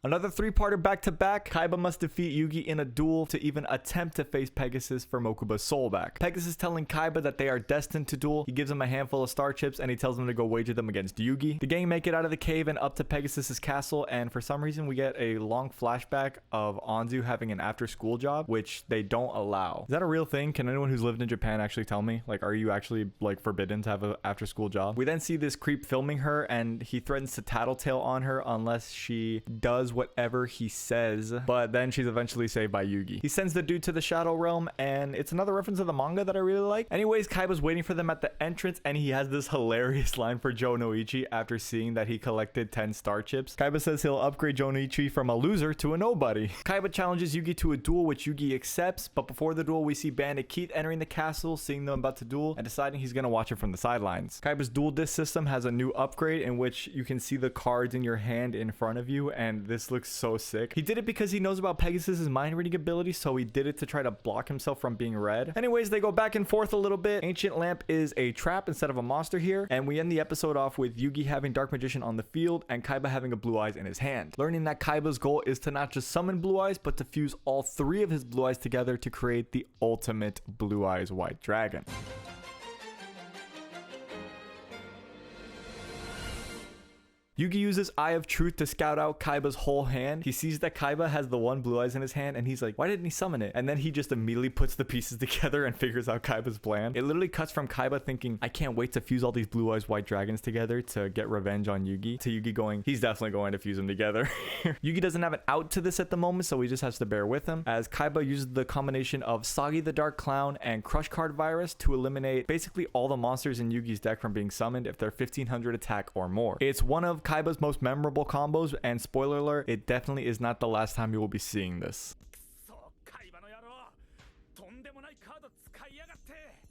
Another 3-parter back-to-back. Kaiba must defeat Yugi in a duel to even attempt to face Pegasus for Mokuba's soul back. Pegasus telling Kaiba that they are destined to duel. He gives him a handful of star chips and he tells him to go wager them against Yugi. The gang make it out of the cave and up to Pegasus's castle, and for some reason we get a long flashback of Anzu having an after-school job, which they don't allow. Is that a real thing? Can anyone who's lived in Japan actually tell me? Like, are you actually like forbidden to have an after-school job? We then see this creep filming her and he threatens to tattletale on her unless she does whatever he says, but then she's eventually saved by Yugi. He sends the dude to the Shadow Realm, and it's another reference to the manga that I really like. Anyways, Kaiba's waiting for them at the entrance and he has this hilarious line for Joe Noichi after seeing that he collected 10 star chips. Kaiba says he'll upgrade Joe Noichi from a loser to a nobody. Kaiba challenges Yugi to a duel, which Yugi accepts, but before the duel we see Bandit Keith entering the castle, seeing them about to duel and deciding he's gonna watch it from the sidelines. Kaiba's duel disc system has a new upgrade in which you can see the cards in your hand in front of you, and this looks so sick. He did it because he knows about Pegasus's mind reading ability, so he did it to try to block himself from being read. Anyways, they go back and forth a little bit. Ancient Lamp is a trap instead of a monster here, and we end the episode off with Yugi having Dark Magician on the field and Kaiba having a Blue Eyes in his hand. Learning that Kaiba's goal is to not just summon Blue Eyes, but to fuse all 3 of his Blue Eyes together to create the ultimate Blue Eyes White Dragon. Yugi uses Eye of Truth to scout out Kaiba's whole hand. He sees that Kaiba has the 1 Blue Eyes in his hand and he's like, why didn't he summon it? And then he just immediately puts the pieces together and figures out Kaiba's plan. It literally cuts from Kaiba thinking, I can't wait to fuse all these Blue Eyes White Dragons together to get revenge on Yugi, to Yugi going, he's definitely going to fuse them together. Yugi doesn't have an out to this at the moment, so he just has to bear with him, as Kaiba uses the combination of Soggy the Dark Clown and Crush Card Virus to eliminate basically all the monsters in Yugi's deck from being summoned if they're 1500 attack or more. It's one of Kaiba's most memorable combos, and spoiler alert, it definitely is not the last time you will be seeing this.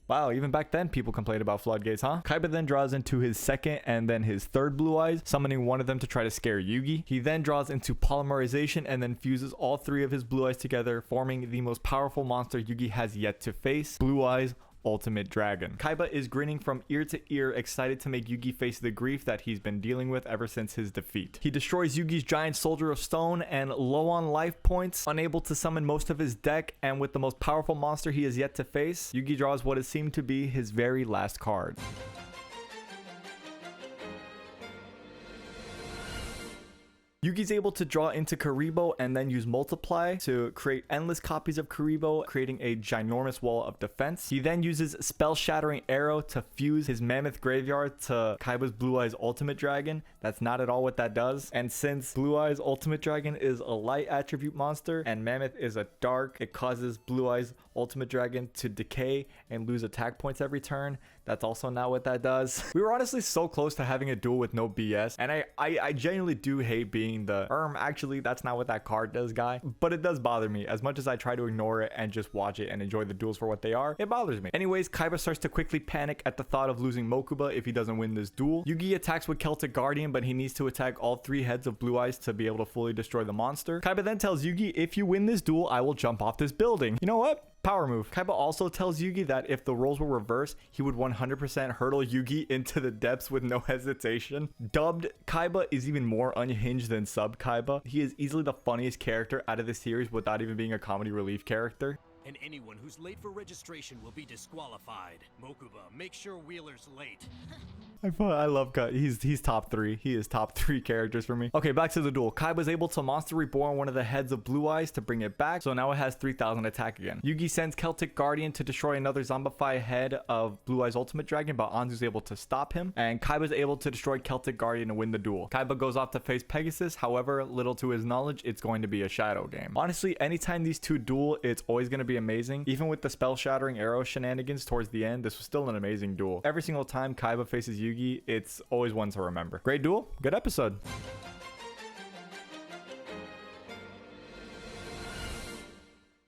Wow, even back then people complained about floodgates, huh? Kaiba then draws into his 2nd and then his 3rd Blue Eyes, summoning one of them to try to scare Yugi. He then draws into polymerization and then fuses all 3 of his Blue Eyes together, forming the most powerful monster Yugi has yet to face, Blue Eyes Ultimate Dragon. Kaiba is grinning from ear to ear, excited to make Yugi face the grief that he's been dealing with ever since his defeat. He destroys Yugi's giant soldier of stone, and low on life points, unable to summon most of his deck, and with the most powerful monster he has yet to face, Yugi draws what is seemed to be his very last card. Yugi's able to draw into Karibo and then use Multiply to create endless copies of Karibo, creating a ginormous wall of defense. He then uses Spell Shattering Arrow to fuse his Mammoth Graveyard to Kaiba's Blue Eyes Ultimate Dragon. That's not at all what that does. And since Blue Eyes Ultimate Dragon is a light attribute monster and Mammoth is a dark, it causes Blue Eyes Ultimate Dragon to decay and lose attack points every turn. That's also not what that does. We were honestly so close to having a duel with no BS, and I genuinely do hate being the actually that's not what that card does guy, but it does bother me. As much as I try to ignore it and just watch it and enjoy the duels for what they are, it bothers me. Anyways, Kaiba starts to quickly panic at the thought of losing Mokuba if he doesn't win this duel. Yugi attacks with Celtic Guardian, but he needs to attack all 3 heads of Blue Eyes to be able to fully destroy the monster. Kaiba then tells Yugi, if you win this duel, I will jump off this building. You know what? Power move. Kaiba also tells Yugi that if the roles were reversed, he would 100% hurdle Yugi into the depths with no hesitation. Dubbed Kaiba is even more unhinged than sub Kaiba. He is easily the funniest character out of the series without even being a comedy relief character. And anyone who's late for registration will be disqualified. Mokuba, make sure Wheeler's late. I love Kaiba. He's top 3. He is top 3 characters for me. Okay, back to the duel. Kaiba's able to Monster Reborn one of the heads of Blue Eyes to bring it back, so now it has 3000 attack again. Yugi sends Celtic Guardian to destroy another Zombify head of Blue Eyes Ultimate Dragon, but Anzu's able to stop him, and Kaiba's able to destroy Celtic Guardian and win the duel. Kaiba goes off to face Pegasus, however, little to his knowledge, it's going to be a shadow game. Honestly, anytime these two duel, it's always going to be amazing. Even with the Spell Shattering Arrow shenanigans towards the end, this was still an amazing duel. Every single time Kaiba faces Yugi, it's always one to remember. Great duel, good episode.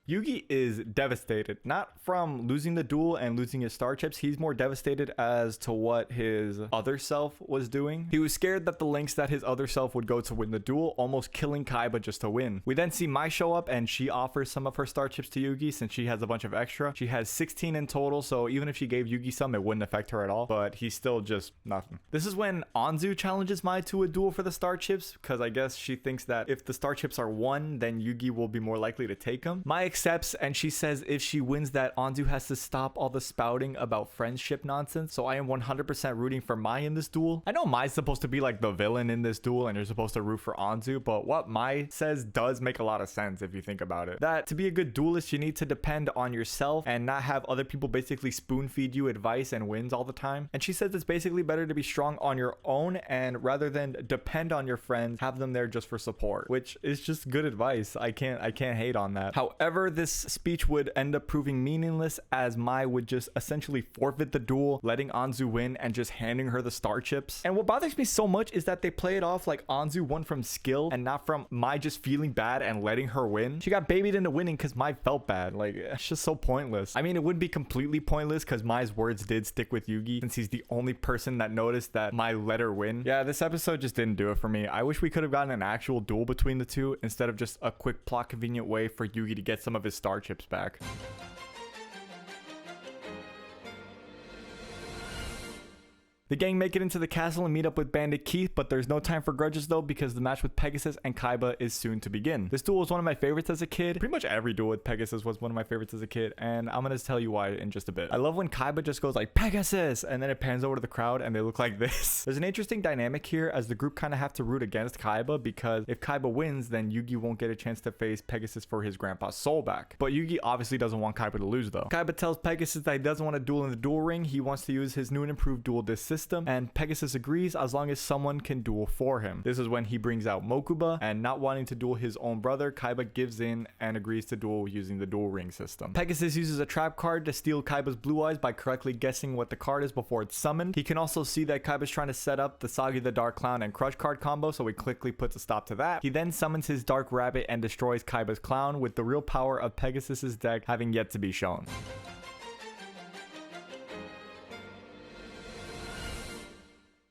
Yugi is devastated, not from losing the duel and losing his star chips. He's more devastated as to what his other self was doing. He was scared that the lengths that his other self would go to win the duel, almost killing Kaiba just to win. We then see Mai show up and she offers some of her star chips to Yugi since she has a bunch of extra. She has 16 in total, so even if she gave Yugi some, it wouldn't affect her at all, but he's still just nothing. This is when Anzu challenges Mai to a duel for the star chips, because I guess she thinks that if the star chips are won, then Yugi will be more likely to take them. Mai accepts and she says if she wins that Anzu has to stop all the spouting about friendship nonsense, so I am 100% rooting for Mai in this duel. I know Mai's supposed to be like the villain in this duel and you're supposed to root for Anzu, but what Mai says does make a lot of sense if you think about it. That to be a good duelist, you need to depend on yourself and not have other people basically spoon feed you advice and wins all the time. And she says it's basically better to be strong on your own and rather than depend on your friends, have them there just for support, which is just good advice. I can't hate on that. However, this speech would end up proving meaningless as Mai would just essentially forfeit the duel, letting Anzu win and just handing her the star chips. And what bothers me so much is that they play it off like Anzu won from skill and not from Mai just feeling bad and letting her win. She got babied into winning because Mai felt bad. Like, it's just so pointless. I mean, it wouldn't be completely pointless because Mai's words did stick with Yugi since he's the only person that noticed that Mai let her win. Yeah, this episode just didn't do it for me. I wish we could have gotten an actual duel between the two instead of just a quick plot convenient way for Yugi to get some of his star chips back. The gang make it into the castle and meet up with Bandit Keith, but there's no time for grudges though because the match with Pegasus and Kaiba is soon to begin. This duel was one of my favorites as a kid. Pretty much every duel with Pegasus was one of my favorites as a kid, and I'm gonna tell you why in just a bit. I love when Kaiba just goes like Pegasus and then it pans over to the crowd and they look like this. There's an interesting dynamic here as the group kind of have to root against Kaiba because if Kaiba wins, then Yugi won't get a chance to face Pegasus for his grandpa's soul back. But Yugi obviously doesn't want Kaiba to lose though. Kaiba tells Pegasus that he doesn't want to duel in the duel ring. He wants to use his new and improved duel disc system, and Pegasus agrees as long as someone can duel for him. This is when he brings out Mokuba, and not wanting to duel his own brother, Kaiba gives in and agrees to duel using the duel ring system. Pegasus uses a trap card to steal Kaiba's blue eyes by correctly guessing what the card is before it's summoned. He can also see that Kaiba's trying to set up the Sagi the Dark Clown and Crush card combo, so he quickly puts a stop to that. He then summons his Dark Rabbit and destroys Kaiba's clown, with the real power of Pegasus's deck having yet to be shown.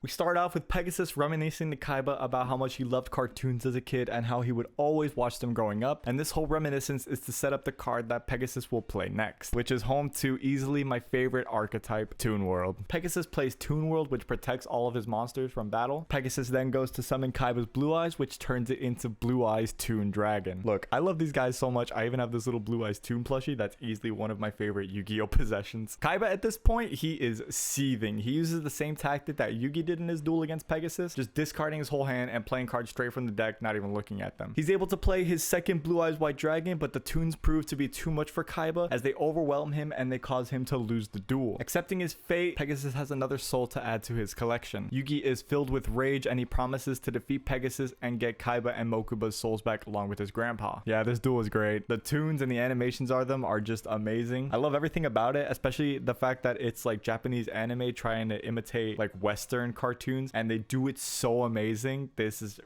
We start off with Pegasus reminiscing to Kaiba about how much he loved cartoons as a kid and how he would always watch them growing up, and this whole reminiscence is to set up the card that Pegasus will play next, which is home to easily my favorite archetype, Toon World. Pegasus plays Toon World, which protects all of his monsters from battle. Pegasus then goes to summon Kaiba's Blue Eyes, which turns it into Blue Eyes Toon Dragon. Look, I love these guys so much. I even have this little Blue Eyes Toon plushie that's easily one of my favorite Yu-Gi-Oh possessions. Kaiba at this point, he is seething. He uses the same tactic that Yugi did in his duel against Pegasus, just discarding his whole hand and playing cards straight from the deck, not even looking at them. He's able to play his second Blue Eyes White Dragon, but the toons prove to be too much for Kaiba as they overwhelm him and they cause him to lose the duel. Accepting his fate, Pegasus has another soul to add to his collection. Yugi is filled with rage and he promises to defeat Pegasus and get Kaiba and Mokuba's souls back along with his grandpa. Yeah, this duel is great. The toons and the animations are just amazing. I love everything about it, especially the fact that it's like Japanese anime trying to imitate like Western cartoons, and they do it so amazing. This is,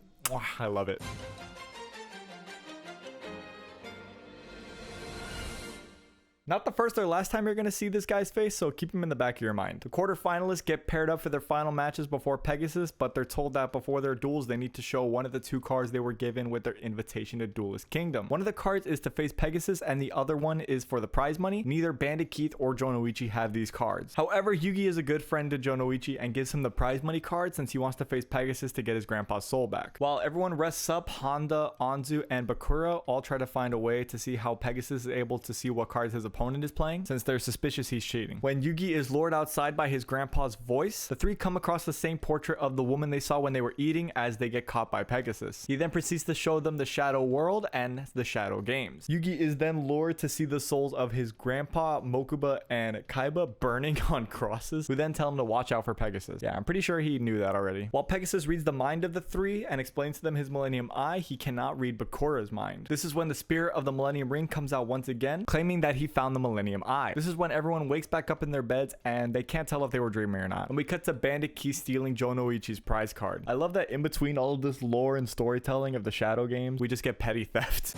I love it. Not the first or last time you're going to see this guy's face, so keep him in the back of your mind. The quarterfinalists get paired up for their final matches before Pegasus, but they're told that before their duels, they need to show one of the two cards they were given with their invitation to Duelist Kingdom. One of the cards is to face Pegasus, and the other one is for the prize money. Neither Bandit Keith or Jonoichi have these cards. However, Yugi is a good friend to Jonoichi and gives him the prize money card since he wants to face Pegasus to get his grandpa's soul back. While everyone rests up, Honda, Anzu, and Bakura all try to find a way to see how Pegasus is able to see what cards his opponent is playing, since they're suspicious he's cheating. When Yugi is lured outside by his grandpa's voice, the three come across the same portrait of the woman they saw when they were eating as they get caught by Pegasus. He then proceeds to show them the Shadow World and the Shadow Games. Yugi is then lured to see the souls of his grandpa, Mokuba, and Kaiba burning on crosses, who then tell him to watch out for Pegasus. Yeah, I'm pretty sure he knew that already. While Pegasus reads the mind of the three and explains to them his Millennium Eye, he cannot read Bakura's mind. This is when the spirit of the Millennium Ring comes out once again, claiming that he found the Millennium Eye. This is when everyone wakes back up in their beds and they can't tell if they were dreaming or not. And we cut to Bandit Keith stealing Jonoichi's prize card. I love that in between all of this lore and storytelling of the Shadow Games, we just get petty theft.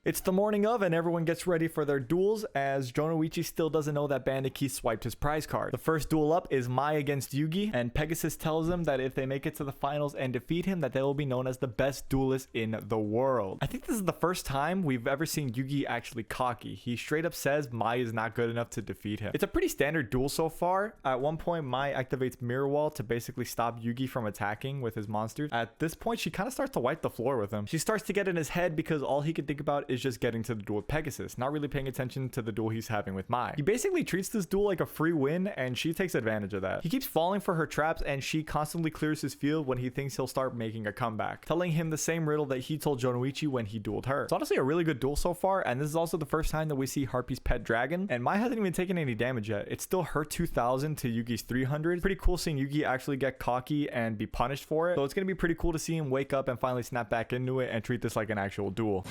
It's the morning of and everyone gets ready for their duels as Jonoichi still doesn't know that Bandit Keith swiped his prize card. The first duel up is Mai against Yugi, and Pegasus tells him that if they make it to the finals and defeat him, that they will be known as the best duelist in the world. I think this is the first time we've ever seen Yugi actually cocky. He straight up says Mai is not good enough to defeat him. It's a pretty standard duel so far. At one point, Mai activates Mirror Wall to basically stop Yugi from attacking with his monsters. At this point, she kind of starts to wipe the floor with him. She starts to get in his head because all he can think about is just getting to the duel with Pegasus, not really paying attention to the duel he's having with Mai. He basically treats this duel like a free win, and she takes advantage of that. He keeps falling for her traps, and she constantly clears his field when he thinks he'll start making a comeback, telling him the same riddle that he told Jonoichi when he dueled her. It's honestly a really good duel so far, and this is also the first time that we see Harpy's pet dragon, and Mai hasn't even taken any damage yet. It's still her 2000 to Yugi's 300. Pretty cool seeing Yugi actually get cocky and be punished for it, so it's gonna be pretty cool to see him wake up and finally snap back into it and treat this like an actual duel.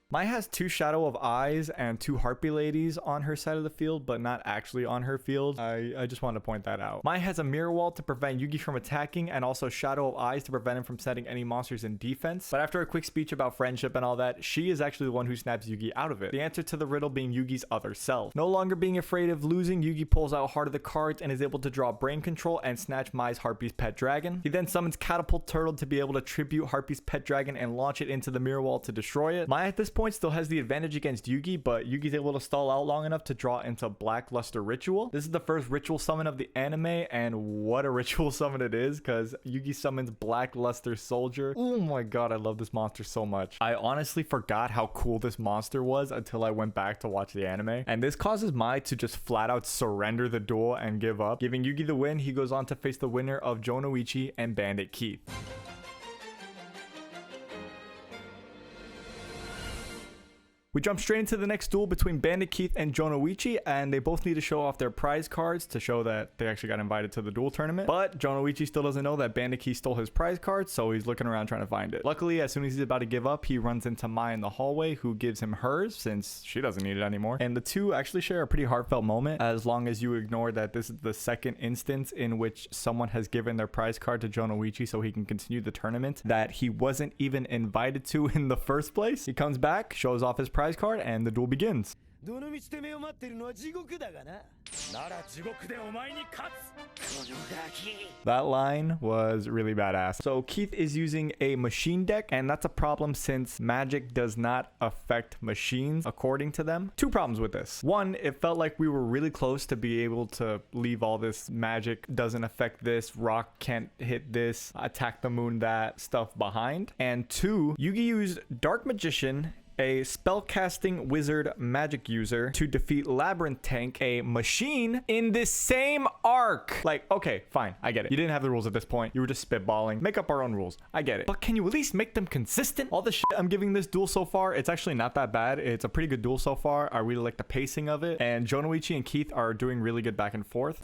Mai has 2 Shadow of Eyes and 2 Harpy Ladies on her side of the field, but not actually on her field. I just wanted to point that out. Mai has a Mirror Wall to prevent Yugi from attacking, and also Shadow of Eyes to prevent him from setting any monsters in defense. But after a quick speech about friendship and all that, she is actually the one who snaps Yugi out of it. The answer to the riddle being Yugi's other self. No longer being afraid of losing, Yugi pulls out Heart of the Cards and is able to draw Brain Control and snatch Mai's Harpy's pet dragon. He then summons Catapult Turtle to be able to tribute Harpy's pet dragon and launch it into the Mirror Wall to destroy it. Mai at this point still has the advantage against Yugi, but Yugi's able to stall out long enough to draw into Blackluster Ritual. This is the first ritual summon of the anime, and what a ritual summon it is, because Yugi summons Blackluster Soldier. Oh my god, I love this monster so much. I honestly forgot how cool this monster was until I went back to watch the anime, and this causes Mai to just flat out surrender the duel and give up. Giving Yugi the win, he goes on to face the winner of Jonoichi and Bandit Keith. We jump straight into the next duel between Bandit Keith and Jonoichi, and they both need to show off their prize cards to show that they actually got invited to the duel tournament. But Jonoichi still doesn't know that Bandit Keith stole his prize cards, so he's looking around trying to find it. Luckily, as soon as he's about to give up, he runs into Mai in the hallway, who gives him hers since she doesn't need it anymore. And the two actually share a pretty heartfelt moment, as long as you ignore that this is the second instance in which someone has given their prize card to Jonoichi so he can continue the tournament that he wasn't even invited to in the first place. He comes back, shows off his prize card, and the duel begins. That line was really badass. So Keith is using a machine deck, and that's a problem since magic does not affect machines according to them. 2 problems with this. 1, it felt like we were really close to be able to leave all this magic doesn't affect this, rock can't hit this, attack the moon that stuff behind. And 2, Yugi used Dark Magician, a spellcasting wizard magic user, to defeat Labyrinth Tank, a machine, in this same arc. Like, okay, fine, I get it. You didn't have the rules at this point. You were just spitballing. Make up our own rules. I get it. But can you at least make them consistent? All the shit I'm giving this duel so far, it's actually not that bad. It's a pretty good duel so far. I really like the pacing of it. And Jonoichi and Keith are doing really good back and forth.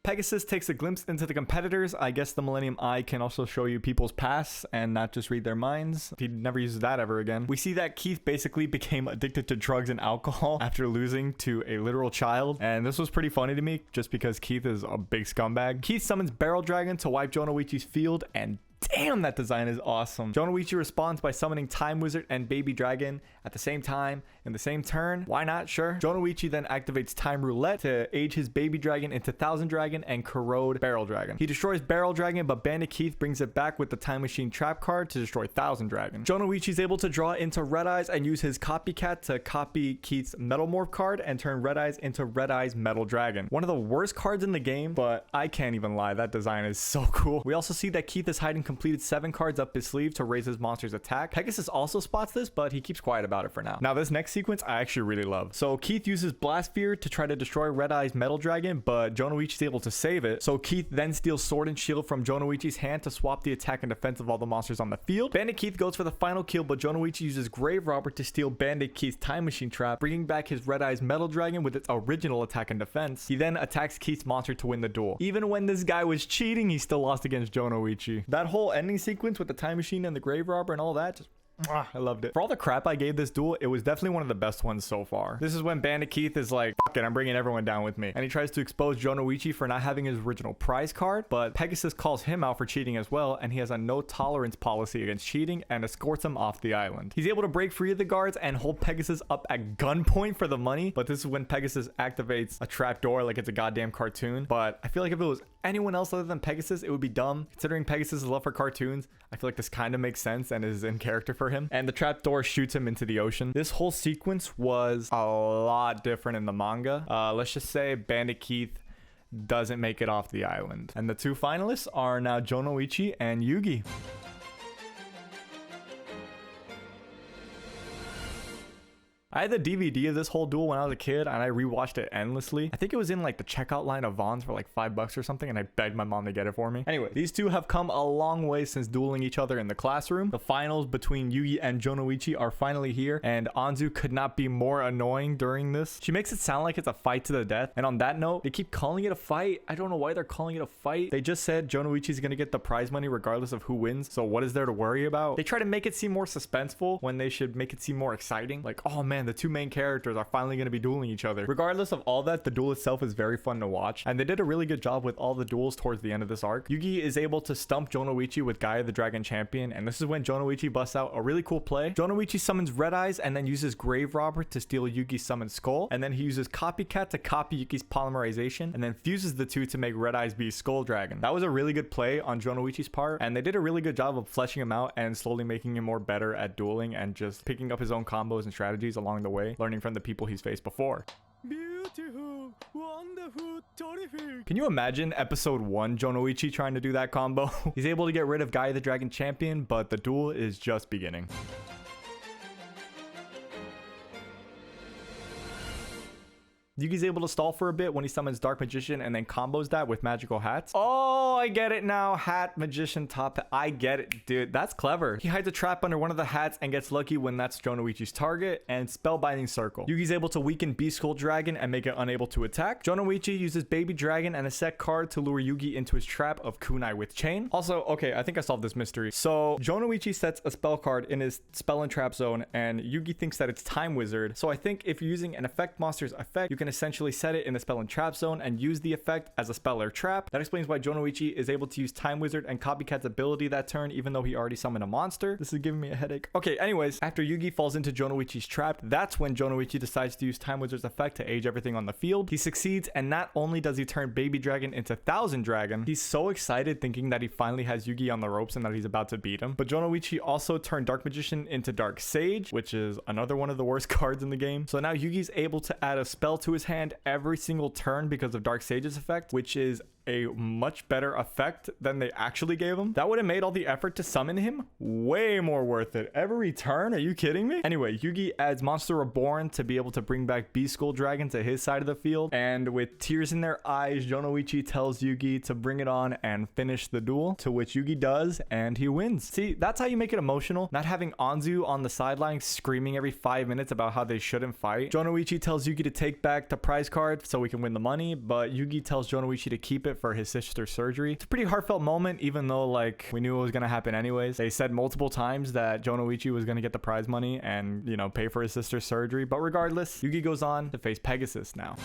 Pegasus takes a glimpse into the competitors. I guess the Millennium Eye can also show you people's pasts and not just read their minds. He never uses that ever again. We see that Keith basically became addicted to drugs and alcohol after losing to a literal child. And this was pretty funny to me just because Keith is a big scumbag. Keith summons Barrel Dragon to wipe Jonoichi's field, and damn, that design is awesome. Jonoichi responds by summoning Time Wizard and Baby Dragon at the same time in the same turn. Why not? Sure. Jonoichi then activates Time Roulette to age his Baby Dragon into Thousand Dragon and corrode Barrel Dragon. He destroys Barrel Dragon, but Bandit Keith brings it back with the Time Machine Trap card to destroy Thousand Dragon. Jonoichi's able to draw into Red Eyes and use his Copycat to copy Keith's Metal Morph card and turn Red Eyes into Red Eyes Metal Dragon. One of the worst cards in the game, but I can't even lie, that design is so cool. We also see that Keith is hiding completed 7 cards up his sleeve to raise his monster's attack. Pegasus also spots this, but he keeps quiet about it for now. Now, this next sequence I actually really love. So Keith uses Blast Sphere to try to destroy Red Eye's Metal Dragon, but Jonoichi's able to save it. So Keith then steals Sword and Shield from Jonoichi's hand to swap the attack and defense of all the monsters on the field. Bandit Keith goes for the final kill, but Jonoichi uses Grave Robber to steal Bandit Keith's Time Machine Trap, bringing back his Red Eye's Metal Dragon with its original attack and defense. He then attacks Keith's monster to win the duel. Even when this guy was cheating, he still lost against Jonoichi. That whole ending sequence with the Time Machine and the Grave Robber and all that, just I loved it. For all the crap I gave this duel, it was definitely one of the best ones so far. This is when Bandit Keith is like, fuck it, I'm bringing everyone down with me. And he tries to expose Jonoichi for not having his original prize card, but Pegasus calls him out for cheating as well, and he has a no tolerance policy against cheating and escorts him off the island. He's able to break free of the guards and hold Pegasus up at gunpoint for the money, but this is when Pegasus activates a trapdoor like it's a goddamn cartoon. But I feel like if it was anyone else other than Pegasus, it would be dumb. Considering Pegasus' love for cartoons, I feel like this kind of makes sense and is in character for him. And the trapdoor shoots him into the ocean. This whole sequence was a lot different in the manga. Let's just say Bandit Keith doesn't make it off the island. And the two finalists are now Jonoichi and Yugi. I had the DVD of this whole duel when I was a kid, and I rewatched it endlessly. I think it was in like the checkout line of Vaughn's for like $5 or something, and I begged my mom to get it for me. Anyway, these two have come a long way since dueling each other in the classroom. The finals between Yugi and Jonoichi are finally here, and Anzu could not be more annoying during this. She makes it sound like it's a fight to the death, and on that note, they keep calling it a fight. I don't know why they're calling it a fight. They just said Jonoichi's gonna get the prize money regardless of who wins, so what is there to worry about? They try to make it seem more suspenseful when they should make it seem more exciting. Like, oh man, the two main characters are finally going to be dueling each other. Regardless of all that, the duel itself is very fun to watch, and they did a really good job with all the duels towards the end of this arc. Yugi is able to stump Jonoichi with Gaia the Dragon Champion, and this is when Jonoichi busts out a really cool play. Jonoichi summons Red Eyes and then uses Grave Robber to steal Yugi's summoned skull, and then he uses Copycat to copy Yugi's polymerization, and then fuses the two to make Red Eyes be Skull Dragon. That was a really good play on Jonoichi's part, and they did a really good job of fleshing him out and slowly making him more better at dueling and just picking up his own combos and strategies along the way, learning from the people he's faced before. Beautiful, wonderful, terrific. Can you imagine episode 1 Jonoichi trying to do that combo? He's able to get rid of Gaia the Dragon Champion, but the duel is just beginning. Yugi's able to stall for a bit when he summons Dark Magician and then combos that with magical hats. Oh, I get it now. Hat, magician, top hat. I get it, dude. That's clever. He hides a trap under one of the hats and gets lucky when that's Jonoichi's target, and Spellbinding Circle. Yugi's able to weaken Beast Skull Dragon and make it unable to attack. Jonoichi uses Baby Dragon and a set card to lure Yugi into his trap of Kunai with Chain. Also, okay, I think I solved this mystery. So Jonoichi sets a spell card in his spell and trap zone, and Yugi thinks that it's Time Wizard. So I think if you're using an effect monster's effect, you can essentially set it in the spell and trap zone and use the effect as a spell or trap. That explains why Jonoichi is able to use Time Wizard and Copycat's ability that turn, even though he already summoned a monster. This is giving me a headache. Okay, anyways, after Yugi falls into Jonoichi's trap, that's when Jonoichi decides to use Time Wizard's effect to age everything on the field. He succeeds, and not only does he turn Baby Dragon into Thousand Dragon, he's so excited thinking that he finally has Yugi on the ropes and that he's about to beat him. But Jonoichi also turned Dark Magician into Dark Sage, which is another one of the worst cards in the game. So now Yugi's able to add a spell to his hand every single turn because of Dark Sage's effect, which is a much better effect than they actually gave him. That would have made all the effort to summon him way more worth it. Every turn? Are you kidding me? Anyway, Yugi adds Monster Reborn to be able to bring back Beast Skull Dragon to his side of the field, and with tears in their eyes, Jonoichi tells Yugi to bring it on and finish the duel, to which Yugi does, and he wins. See, that's how you make it emotional, not having Anzu on the sideline screaming every 5 minutes about how they shouldn't fight. Jonoichi tells Yugi to take back the prize card so we can win the money, but Yugi tells Jonoichi to keep it for his sister's surgery. It's a pretty heartfelt moment, even though like we knew it was gonna happen anyways. They said multiple times that Jonoichi was gonna get the prize money and, you know, pay for his sister's surgery, but regardless, Yugi goes on to face Pegasus now.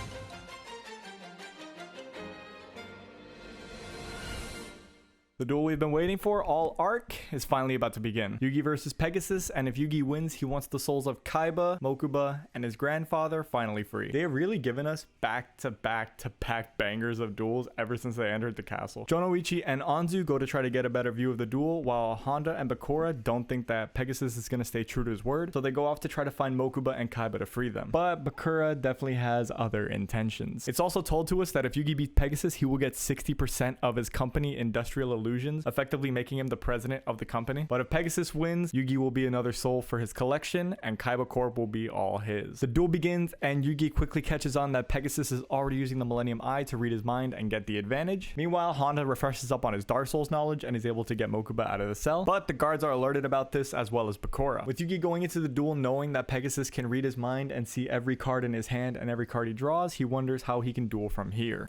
The duel we've been waiting for all arc is finally about to begin. Yugi versus Pegasus, and if Yugi wins, he wants the souls of Kaiba, Mokuba, and his grandfather finally free. They have really given us back-to-back-to-back bangers of duels ever since they entered the castle. Jonoichi and Anzu go to try to get a better view of the duel, while Honda and Bakura don't think that Pegasus is going to stay true to his word, so they go off to try to find Mokuba and Kaiba to free them. But Bakura definitely has other intentions. It's also told to us that if Yugi beats Pegasus, he will get 60% of his company, Industrial Illusions, effectively making him the president of the company. But if Pegasus wins, Yugi will be another soul for his collection, and Kaiba Corp will be all his. The duel begins, and Yugi quickly catches on that Pegasus is already using the Millennium Eye to read his mind and get the advantage. Meanwhile, Honda refreshes up on his Dark Souls knowledge and is able to get Mokuba out of the cell, but the guards are alerted about this, as well as Bakura. With Yugi going into the duel knowing that Pegasus can read his mind and see every card in his hand and every card he draws, he wonders how he can duel from here.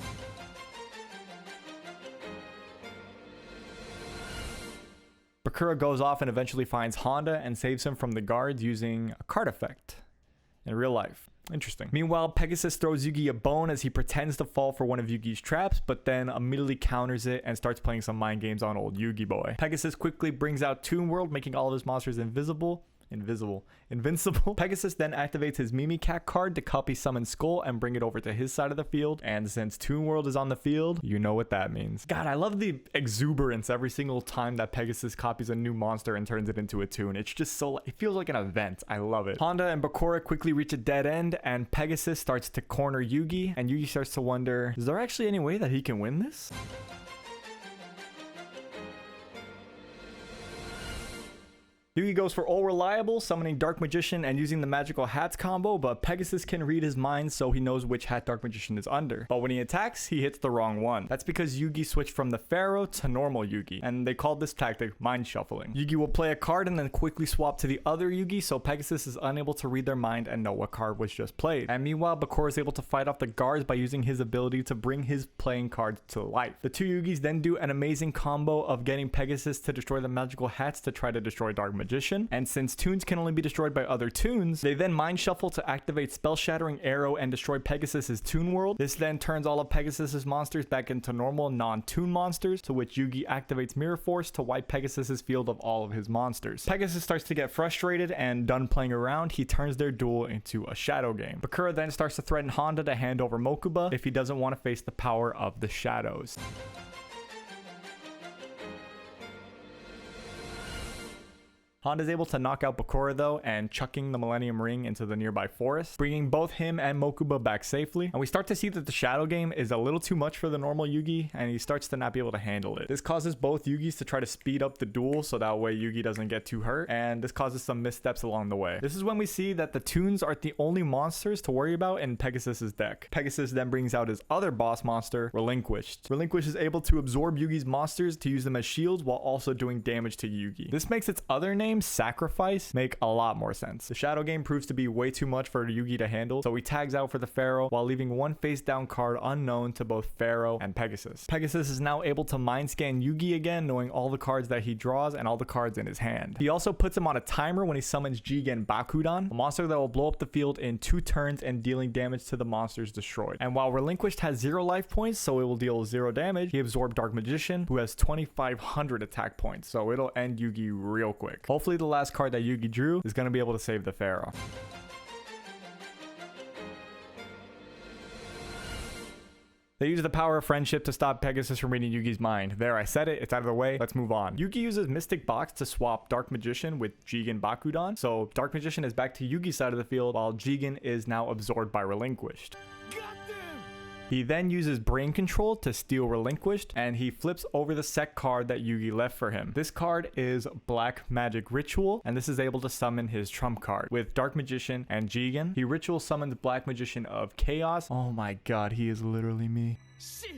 Bakura goes off and eventually finds Honda and saves him from the guards using a card effect in real life. Interesting. Meanwhile, Pegasus throws Yugi a bone as he pretends to fall for one of Yugi's traps, but then immediately counters it and starts playing some mind games on old Yugi boy. Pegasus quickly brings out Toon World, making all of his monsters invincible. Pegasus then activates his Mimicat card to copy Summon Skull and bring it over to his side of the field. And since Toon World is on the field, you know what that means. God, I love the exuberance every single time that Pegasus copies a new monster and turns it into a toon. It's just so, it feels like an event. I love it. Honda and Bakura quickly reach a dead end and Pegasus starts to corner Yugi, and Yugi starts to wonder, is there actually any way that he can win this? Yugi goes for All Reliable, summoning Dark Magician and using the magical hats combo, but Pegasus can read his mind so he knows which hat Dark Magician is under. But when he attacks, he hits the wrong one. That's because Yugi switched from the Pharaoh to normal Yugi, and they called this tactic mind shuffling. Yugi will play a card and then quickly swap to the other Yugi, so Pegasus is unable to read their mind and know what card was just played. And meanwhile, Bakura is able to fight off the guards by using his ability to bring his playing cards to life. The two Yugis then do an amazing combo of getting Pegasus to destroy the magical hats to try to destroy Dark Magician. And since toons can only be destroyed by other toons, they then mind shuffle to activate Spell Shattering Arrow and destroy Pegasus's Toon World. This then turns all of Pegasus's monsters back into normal non-toon monsters, to which Yugi activates Mirror Force to wipe Pegasus's field of all of his monsters. Pegasus starts to get frustrated and done playing around, he turns their duel into a shadow game. Bakura then starts to threaten Honda to hand over Mokuba if he doesn't want to face the power of the shadows. Honda is able to knock out Bakura though, and chucking the Millennium Ring into the nearby forest, bringing both him and Mokuba back safely. And we start to see that the Shadow Game is a little too much for the normal Yugi, and he starts to not be able to handle it. This causes both Yugis to try to speed up the duel so that way Yugi doesn't get too hurt, and this causes some missteps along the way. This is when we see that the toons aren't the only monsters to worry about in Pegasus's deck. Pegasus then brings out his other boss monster, Relinquished. Relinquished is able to absorb Yugi's monsters to use them as shields while also doing damage to Yugi. This makes its other name, Sacrifice, make a lot more sense. The Shadow Game proves to be way too much for Yugi to handle, so he tags out for the Pharaoh while leaving one face down card unknown to both Pharaoh and Pegasus. Pegasus is now able to mind scan Yugi again, knowing all the cards that he draws and all the cards in his hand. He also puts him on a timer when he summons Jigen Bakudan, a monster that will blow up the field in 2 turns and dealing damage to the monsters destroyed. And while Relinquished has 0 life points, so it will deal 0 damage, he absorbed Dark Magician, who has 2,500 attack points, so it'll end Yugi real quick. Hopefully the last card that Yugi drew is going to be able to save the Pharaoh. They use the power of friendship to stop Pegasus from reading Yugi's mind. There, I said it. It's out of the way. Let's move on. Yugi uses Mystic Box to swap Dark Magician with Jigen Bakudan. So Dark Magician is back to Yugi's side of the field, while Jigen is now absorbed by Relinquished. He then uses Brain Control to steal Relinquished, and he flips over the set card that Yugi left for him. This card is Black Magic Ritual, and this is able to summon his trump card. With Dark Magician and Jigen, he ritual summons Black Magician of Chaos. Oh my god, he is literally me. Shit.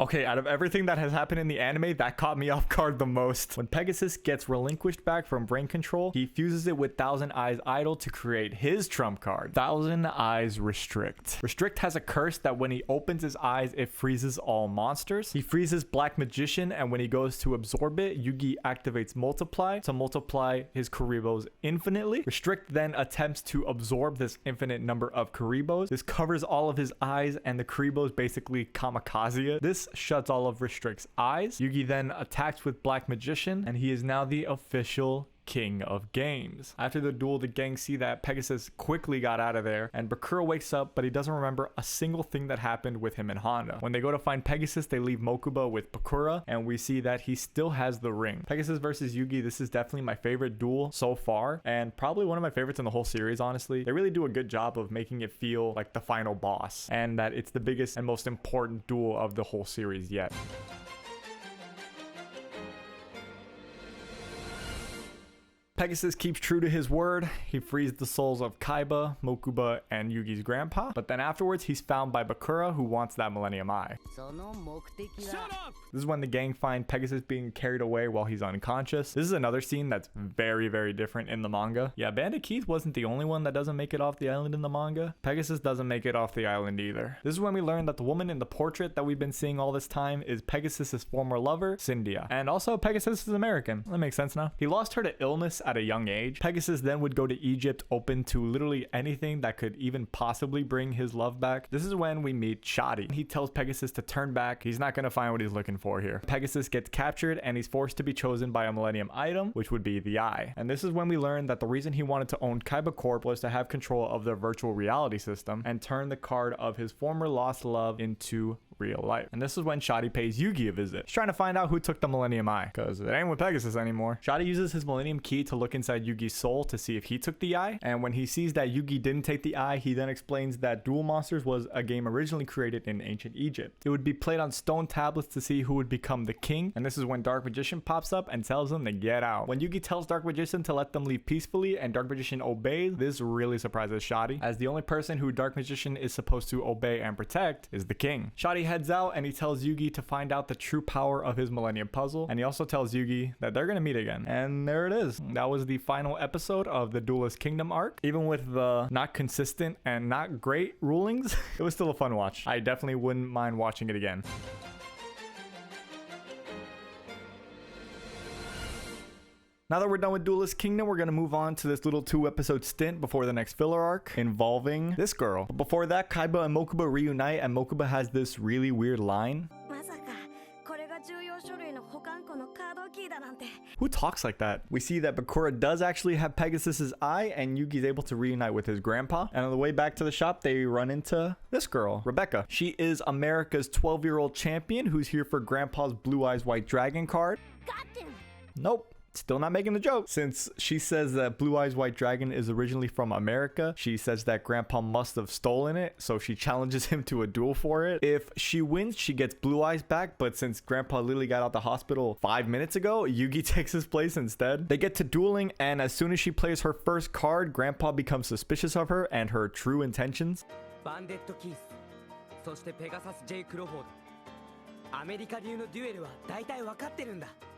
Okay, out of everything that has happened in the anime, that caught me off guard the most. When Pegasus gets Relinquished back from Brain Control, he fuses it with Thousand Eyes Idol to create his trump card, Thousand Eyes Restrict. Restrict has a curse that when he opens his eyes, it freezes all monsters. He freezes Black Magician, and when he goes to absorb it, Yugi activates Multiply to multiply his Karibos infinitely. Restrict then attempts to absorb this infinite number of Karibos. This covers all of his eyes, and the Karibos basically kamikaze it. This shuts all of Restrict's eyes. Yugi then attacks with Black Magician, and he is now the official king of games. After the duel, the gang see that Pegasus quickly got out of there, and Bakura wakes up, but he doesn't remember a single thing that happened with him and Honda. When they go to find Pegasus, they leave Mokuba with Bakura, and we see that he still has the ring. Pegasus versus Yugi, this is definitely my favorite duel so far, and probably one of my favorites in the whole series, honestly. They really do a good job of making it feel like the final boss, and that it's the biggest and most important duel of the whole series yet. Pegasus keeps true to his word. He frees the souls of Kaiba, Mokuba, and Yugi's grandpa, but then afterwards he's found by Bakura, who wants that Millennium Eye. Shut up! This is when the gang find Pegasus being carried away while he's unconscious. This is another scene that's very, very different in the manga. Yeah, Bandit Keith wasn't the only one that doesn't make it off the island in the manga. Pegasus doesn't make it off the island either. This is when we learn that the woman in the portrait that we've been seeing all this time is Pegasus's former lover, Cynthia. And also Pegasus is American. That makes sense now. He lost her to illness at a young age. Pegasus then would go to Egypt open to literally anything that could even possibly bring his love back. This is when we meet Shadi. He tells Pegasus to turn back. He's not going to find what he's looking for here. Pegasus gets captured and he's forced to be chosen by a Millennium item, which would be the eye. And this is when we learn that the reason he wanted to own Kaiba Corp was to have control of their virtual reality system and turn the card of his former lost love into real life. And this is when Shadi pays Yugi a visit. He's trying to find out who took the Millennium Eye, because it ain't with Pegasus anymore. Shadi uses his Millennium Key to look inside Yugi's soul to see if he took the eye, and when he sees that Yugi didn't take the eye, he then explains that Duel Monsters was a game originally created in ancient Egypt. It would be played on stone tablets to see who would become the king, and this is when Dark Magician pops up and tells him to get out. When Yugi tells Dark Magician to let them leave peacefully and Dark Magician obeys, this really surprises Shadi, as the only person who Dark Magician is supposed to obey and protect is the king. Shadi heads out and he tells Yugi to find out the true power of his Millennium Puzzle, and he also tells Yugi that they're gonna meet again. And there it is. That was the final episode of the Duelist Kingdom arc. Even with the not consistent and not great rulings, it was still a fun watch. I definitely wouldn't mind watching it again. Now that we're done with Duelist Kingdom, we're going to move on to this little 2-episode stint before the next filler arc involving this girl. But before that, Kaiba and Mokuba reunite, and Mokuba has this really weird line. Who talks like that? We see that Bakura does actually have Pegasus's eye, and Yugi's able to reunite with his grandpa. And on the way back to the shop, they run into this girl, Rebecca. She is America's 12-year-old champion who's here for Grandpa's Blue Eyes White Dragon card. Nope. Still not making the joke. Since she says that Blue Eyes White Dragon is originally from America, she says that Grandpa must have stolen it, so she challenges him to a duel for it. If she wins, she gets Blue Eyes back, but since Grandpa literally got out the hospital 5 minutes ago, Yugi takes his place instead. They get to dueling, and as soon as she plays her first card, Grandpa becomes suspicious of her and her true intentions.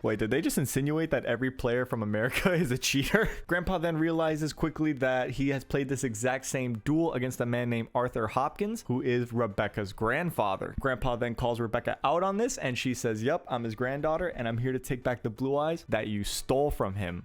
Wait, did they just insinuate that every player from America is a cheater? Grandpa then realizes quickly that he has played this exact same duel against a man named Arthur Hopkins, who is Rebecca's grandfather. Grandpa then calls Rebecca out on this, and she says, "Yep, I'm his granddaughter, and I'm here to take back the blue eyes that you stole from him."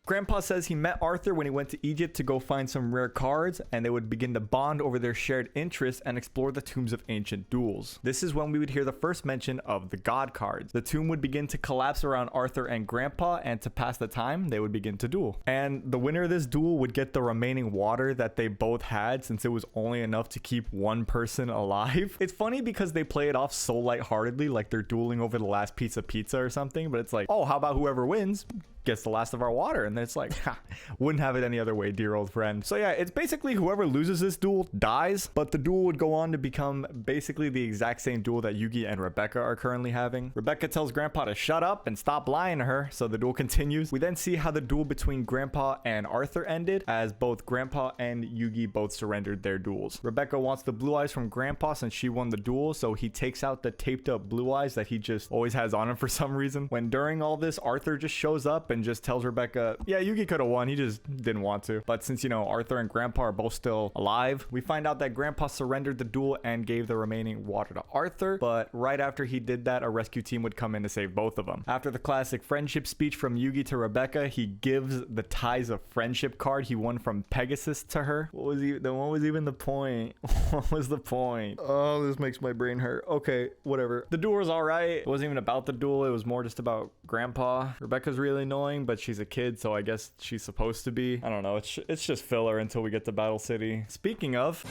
Grandpa says he met Arthur when he went to Egypt to go find some rare cards, and they would begin to bond over their shared interests and explore the tombs of ancient duels. This is when we would hear the first mention of the god cards. The tomb would begin to collapse around Arthur and Grandpa, and to pass the time, they would begin to duel. And the winner of this duel would get the remaining water that they both had, since it was only enough to keep one person alive. It's funny because they play it off so lightheartedly, like they're dueling over the last piece of pizza or something, but it's like, oh, how about whoever wins gets the last of our water? And then it's like, ha, wouldn't have it any other way, dear old friend. So yeah, it's basically whoever loses this duel dies, but the duel would go on to become basically the exact same duel that Yugi and Rebecca are currently having. Rebecca tells Grandpa to shut up and stop lying to her, so the duel continues. We then see how the duel between Grandpa and Arthur ended, as both Grandpa and Yugi both surrendered their duels. Rebecca wants the blue eyes from Grandpa since she won the duel, so he takes out the taped up blue eyes that he just always has on him for some reason. When during all this, Arthur just shows up and just tells Rebecca, yeah, Yugi could have won, he just didn't want to. But since, you know, Arthur and Grandpa are both still alive, we find out that Grandpa surrendered the duel and gave the remaining water to Arthur, but right after he did that, a rescue team would come in to save both of them. After the classic friendship speech from Yugi to Rebecca, he gives the Ties of Friendship card he won from Pegasus to her. What was even the point? What was the point? Oh, this makes my brain hurt. Okay, whatever. The duel was alright. It wasn't even about the duel, it was more just about Grandpa. Rebecca's really annoying, but she's a kid, so I guess she's supposed to be. I don't know, it's just filler until we get to Battle City. Speaking of,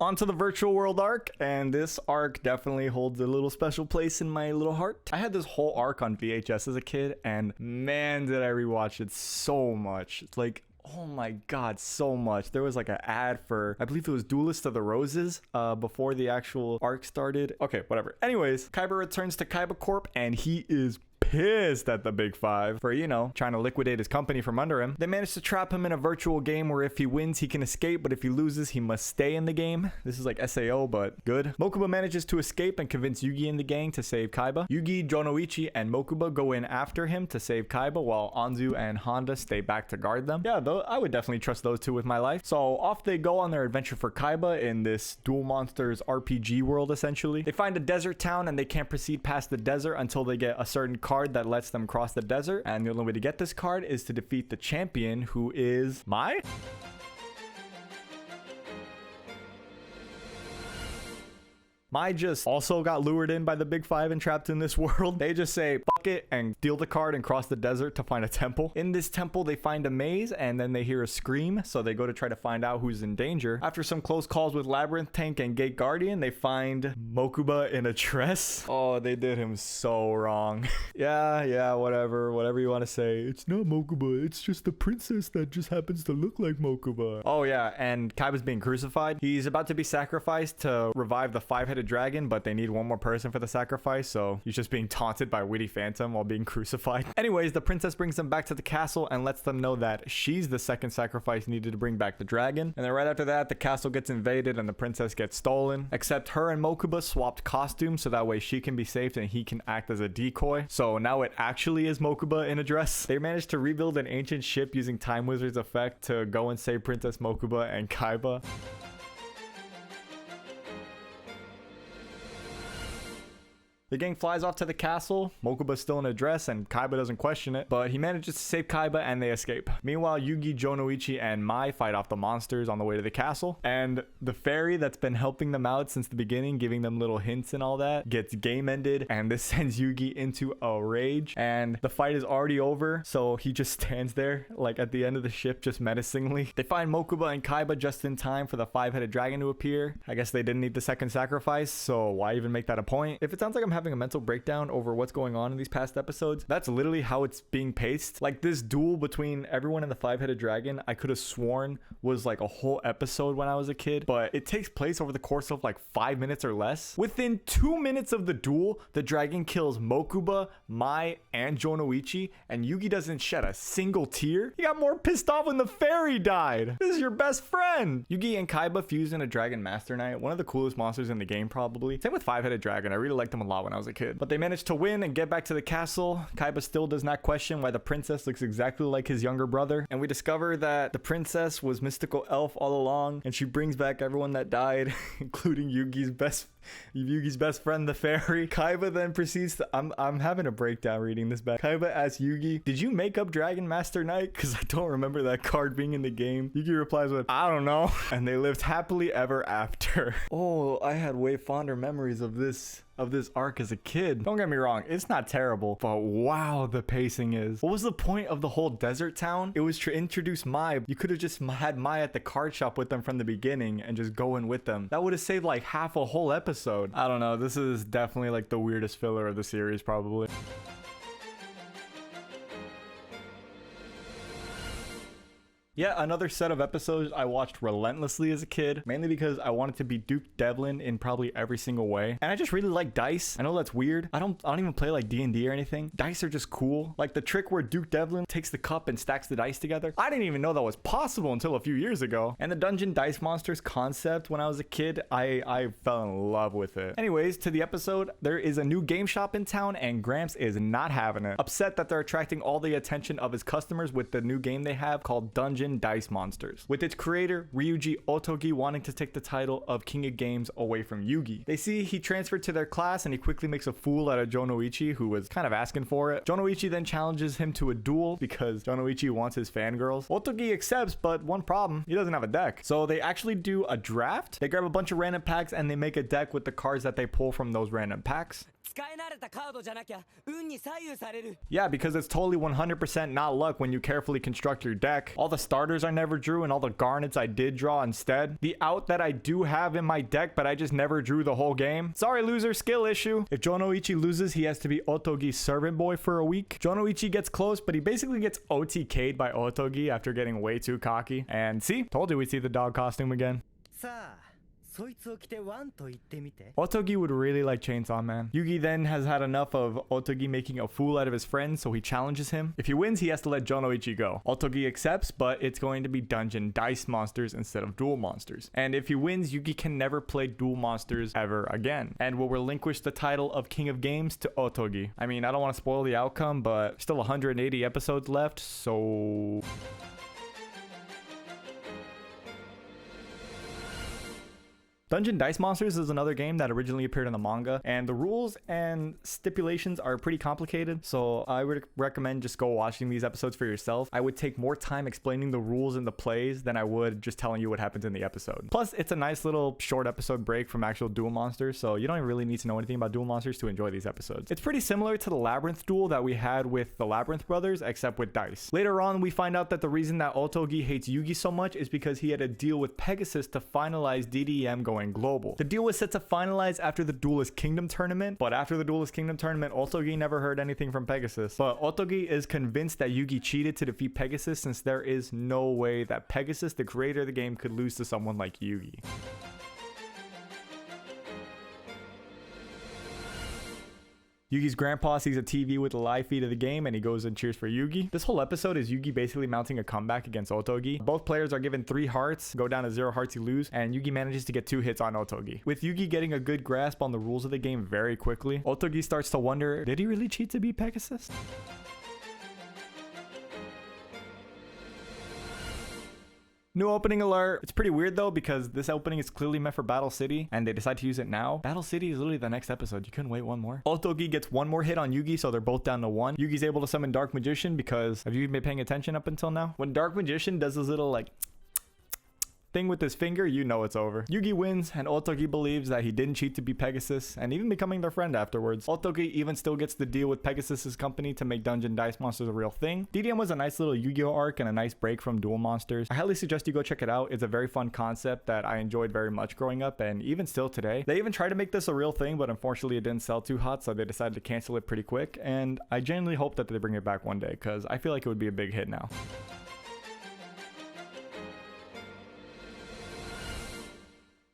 onto the virtual world arc, and this arc definitely holds a little special place in my little heart. I had this whole arc on VHS as a kid, and man, did I rewatch it so much. It's like, Oh my god, so much. There was like an ad for, I believe it was Duelist of the Roses before the actual arc started. Okay, whatever. Anyways, Kaiba returns to Kaiba Corp and he is pissed at the Big Five for, you know, trying to liquidate his company from under him. They managed to trap him in a virtual game where if he wins, he can escape, but if he loses, he must stay in the game. This is like SAO, but good. Mokuba manages to escape and convince Yugi and the gang to save Kaiba. Yugi, Jonoichi, and Mokuba go in after him to save Kaiba, while Anzu and Honda stay back to guard them. Yeah, though I would definitely trust those two with my life. So off they go on their adventure for Kaiba in this Duel Monsters RPG world, essentially. They find a desert town and they can't proceed past the desert until they get a certain card that lets them cross the desert, and the only way to get this card is to defeat the champion, who is Mai. Mai just also got lured in by the Big Five and trapped in this world. They just say, fuck it, and steal the card and cross the desert to find a temple. In this temple, they find a maze, and then they hear a scream, so they go to try to find out who's in danger. After some close calls with Labyrinth Tank and Gate Guardian, they find Mokuba in a dress. Oh, they did him so wrong. Yeah, whatever you want to say. It's not Mokuba, it's just the princess that just happens to look like Mokuba. Oh yeah, and Kaiba's being crucified. He's about to be sacrificed to revive the five-headed dragon, but they need one more person for the sacrifice, so he's just being taunted by Witty Phantom while being crucified. Anyways, the princess brings them back to the castle and lets them know that she's the second sacrifice needed to bring back the dragon. And then right after that, the castle gets invaded and the princess gets stolen, except her and Mokuba swapped costumes so that way she can be saved and he can act as a decoy. So now it actually is Mokuba in a dress. They managed to rebuild an ancient ship using Time Wizard's effect to go and save Princess Mokuba and Kaiba. The gang flies off to the castle. Mokuba's still in a dress and Kaiba doesn't question it, but he manages to save Kaiba and they escape. Meanwhile, Yugi, Jonoichi, and Mai fight off the monsters on the way to the castle, and the fairy that's been helping them out since the beginning, giving them little hints and all that, gets game ended, and this sends Yugi into a rage, and the fight is already over, so he just stands there like at the end of the ship just menacingly. They find Mokuba and Kaiba just in time for the five-headed dragon to appear. I guess they didn't need the second sacrifice, so why even make that a point? If it sounds like I'm having a mental breakdown over what's going on in these past episodes, that's literally how it's being paced. Like this duel between everyone and the five-headed dragon, I could have sworn was like a whole episode when I was a kid, but it takes place over the course of like 5 minutes or less. Within 2 minutes of the duel, the dragon kills Mokuba, Mai, and Jonoichi, and Yugi doesn't shed a single tear. He got more pissed off when the fairy died. This is your best friend. Yugi and Kaiba fused in a Dragon Master Knight, one of the coolest monsters in the game probably. Same with five-headed dragon. I really liked them a lot when I was a kid. But they managed to win and get back to the castle. Kaiba still does not question why the princess looks exactly like his younger brother. And we discover that the princess was Mystical Elf all along, and she brings back everyone that died, including Yugi's best friend, the fairy. Kaiba then proceeds to, I'm having a breakdown reading this back. Kaiba asks Yugi, did you make up Dragon Master Knight? Because I don't remember that card being in the game. Yugi replies with, I don't know. And they lived happily ever after. Oh, I had way fonder memories of this arc as a kid. Don't get me wrong, it's not terrible, but wow, the pacing is. What was the point of the whole desert town? It was to introduce Mai. You could have just had Mai at the card shop with them from the beginning and just go in with them. That would have saved like half a whole episode. I don't know, this is definitely like the weirdest filler of the series probably. Yet another set of episodes I watched relentlessly as a kid, mainly because I wanted to be Duke Devlin in probably every single way. And I just really like dice. I know that's weird. I don't even play like D&D or anything. Dice are just cool. Like the trick where Duke Devlin takes the cup and stacks the dice together. I didn't even know that was possible until a few years ago. And the Dungeon Dice Monsters concept when I was a kid, I fell in love with it. Anyways, to the episode, there is a new game shop in town and Gramps is not having it. Upset that they're attracting all the attention of his customers with the new game they have called Dungeon Dice Monsters, with its creator Ryuji Otogi wanting to take the title of King of Games away from Yugi. They see he transferred to their class and he quickly makes a fool out of Jonoichi, who was kind of asking for it. Jonoichi then challenges him to a duel because Jonoichi wants his fangirls. Otogi accepts, but one problem, he doesn't have a deck. So they actually do a draft. They grab a bunch of random packs and they make a deck with the cards that they pull from those random packs. Yeah, because it's totally 100% not luck when you carefully construct your deck. All the starters I never drew and all the garnets I did draw instead. The out that I do have in my deck, but I just never drew the whole game. Sorry, loser, skill issue. If Jonoichi loses, he has to be Otogi's servant boy for a week. Jonoichi gets close, but he basically gets OTK'd by Otogi after getting way too cocky. And see, told you we'd see the dog costume again. Otogi would really like Chainsaw Man. Yugi then has had enough of Otogi making a fool out of his friend, so he challenges him. If he wins, he has to let Jonoichi go. Otogi accepts, but it's going to be Dungeon Dice Monsters instead of Duel Monsters. And if he wins, Yugi can never play Duel Monsters ever again, and will relinquish the title of King of Games to Otogi. I mean, I don't want to spoil the outcome, but still 180 episodes left, so... Dungeon Dice Monsters is another game that originally appeared in the manga, and the rules and stipulations are pretty complicated, so I would recommend just go watching these episodes for yourself. I would take more time explaining the rules and the plays than I would just telling you what happens in the episode. Plus, it's a nice little short episode break from actual Duel Monsters, so you don't really need to know anything about Duel Monsters to enjoy these episodes. It's pretty similar to the Labyrinth duel that we had with the Labyrinth brothers, except with dice. Later on, we find out that the reason that Otogi hates Yugi so much is because he had a deal with Pegasus to finalize DDM going global. The deal was set to finalize after the Duelist Kingdom tournament, but after the Duelist Kingdom tournament, Otogi never heard anything from Pegasus. But Otogi is convinced that Yugi cheated to defeat Pegasus, since there is no way that Pegasus, the creator of the game, could lose to someone like Yugi. Yugi's grandpa sees a TV with a live feed of the game, and he goes and cheers for Yugi. This whole episode is Yugi basically mounting a comeback against Otogi. Both players are given 3 hearts, go down to 0 hearts, you lose, and Yugi manages to get 2 hits on Otogi. With Yugi getting a good grasp on the rules of the game very quickly, Otogi starts to wonder, did he really cheat to beat Pegasus? New opening alert. It's pretty weird though, because this opening is clearly meant for Battle City and they decide to use it now. Battle City is literally the next episode. You couldn't wait one more. Otogi gets 1 more hit on Yugi, so they're both down to 1. Yugi's able to summon Dark Magician, because have you been paying attention up until now? When Dark Magician does this little like thing with his finger, you know it's over. Yugi wins, and Otogi believes that he didn't cheat to beat Pegasus, and even becoming their friend afterwards. Otogi even still gets the deal with Pegasus's company to make Dungeon Dice Monsters a real thing. DDM was a nice little Yu-Gi-Oh arc and a nice break from Duel Monsters. I highly suggest you go check it out. It's a very fun concept that I enjoyed very much growing up, and even still today. They even tried to make this a real thing, but unfortunately it didn't sell too hot, so they decided to cancel it pretty quick, and I genuinely hope that they bring it back one day, because I feel like it would be a big hit now.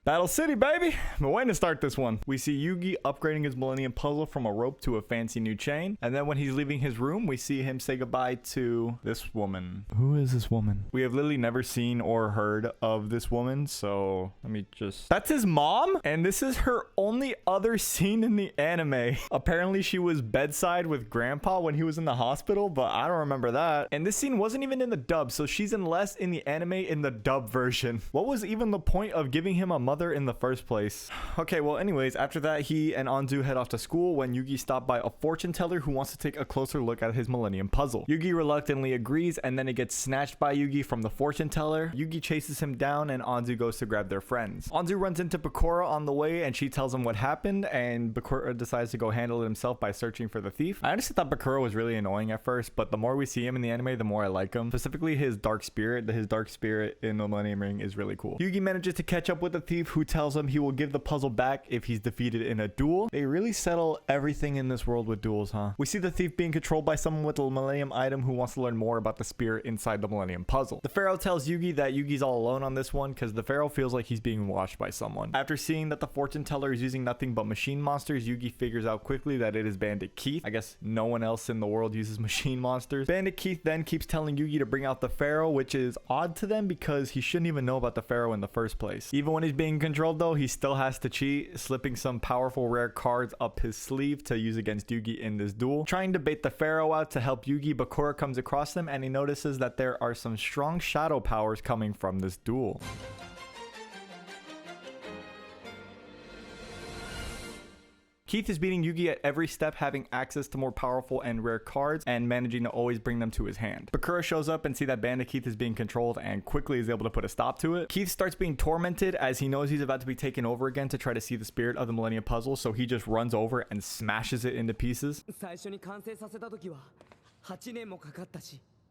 Battle City, baby! I'm waiting to start this one. We see Yugi upgrading his Millennium Puzzle from a rope to a fancy new chain. And then when he's leaving his room, we see him say goodbye to this woman. Who is this woman? We have literally never seen or heard of this woman, so let me just... That's his mom? And this is her only other scene in the anime. Apparently she was bedside with Grandpa when he was in the hospital, but I don't remember that. And this scene wasn't even in the dub, so she's less in the anime in the dub version. What was even the point of giving him a mother in the first place? Okay, well anyways, after that he and Anzu head off to school when Yugi stopped by a fortune teller who wants to take a closer look at his Millennium Puzzle. Yugi reluctantly agrees, and then it gets snatched by Yugi from the fortune teller. Yugi chases him down, and Anzu goes to grab their friends. Anzu runs into Bakura on the way, and she tells him what happened, and Bakura decides to go handle it himself by searching for the thief. I honestly thought Bakura was really annoying at first, but the more we see him in the anime, the more I like him. Specifically his dark spirit. His dark spirit in the Millennium Ring is really cool. Yugi manages to catch up with the thief, who tells him he will give the puzzle back if he's defeated in a duel. They really settle everything in this world with duels, huh? We see the thief being controlled by someone with a Millennium item who wants to learn more about the spirit inside the Millennium Puzzle. The Pharaoh tells Yugi that Yugi's all alone on this one, because the Pharaoh feels like he's being watched by someone. After seeing that the fortune teller is using nothing but machine monsters, Yugi figures out quickly that it is Bandit Keith. I guess no one else in the world uses machine monsters. Bandit Keith then keeps telling Yugi to bring out the Pharaoh, which is odd to them because he shouldn't even know about the Pharaoh in the first place. Even when he's being controlled though, he still has to cheat, slipping some powerful rare cards up his sleeve to use against Yugi in this duel. Trying to bait the Pharaoh out to help Yugi, Bakura comes across them, and he notices that there are some strong shadow powers coming from this duel. Keith is beating Yugi at every step, having access to more powerful and rare cards and managing to always bring them to his hand. Bakura shows up and see that Bandit Keith is being controlled and quickly is able to put a stop to it. Keith starts being tormented as he knows he's about to be taken over again to try to see the spirit of the Millennium Puzzle, so he just runs over and smashes it into pieces.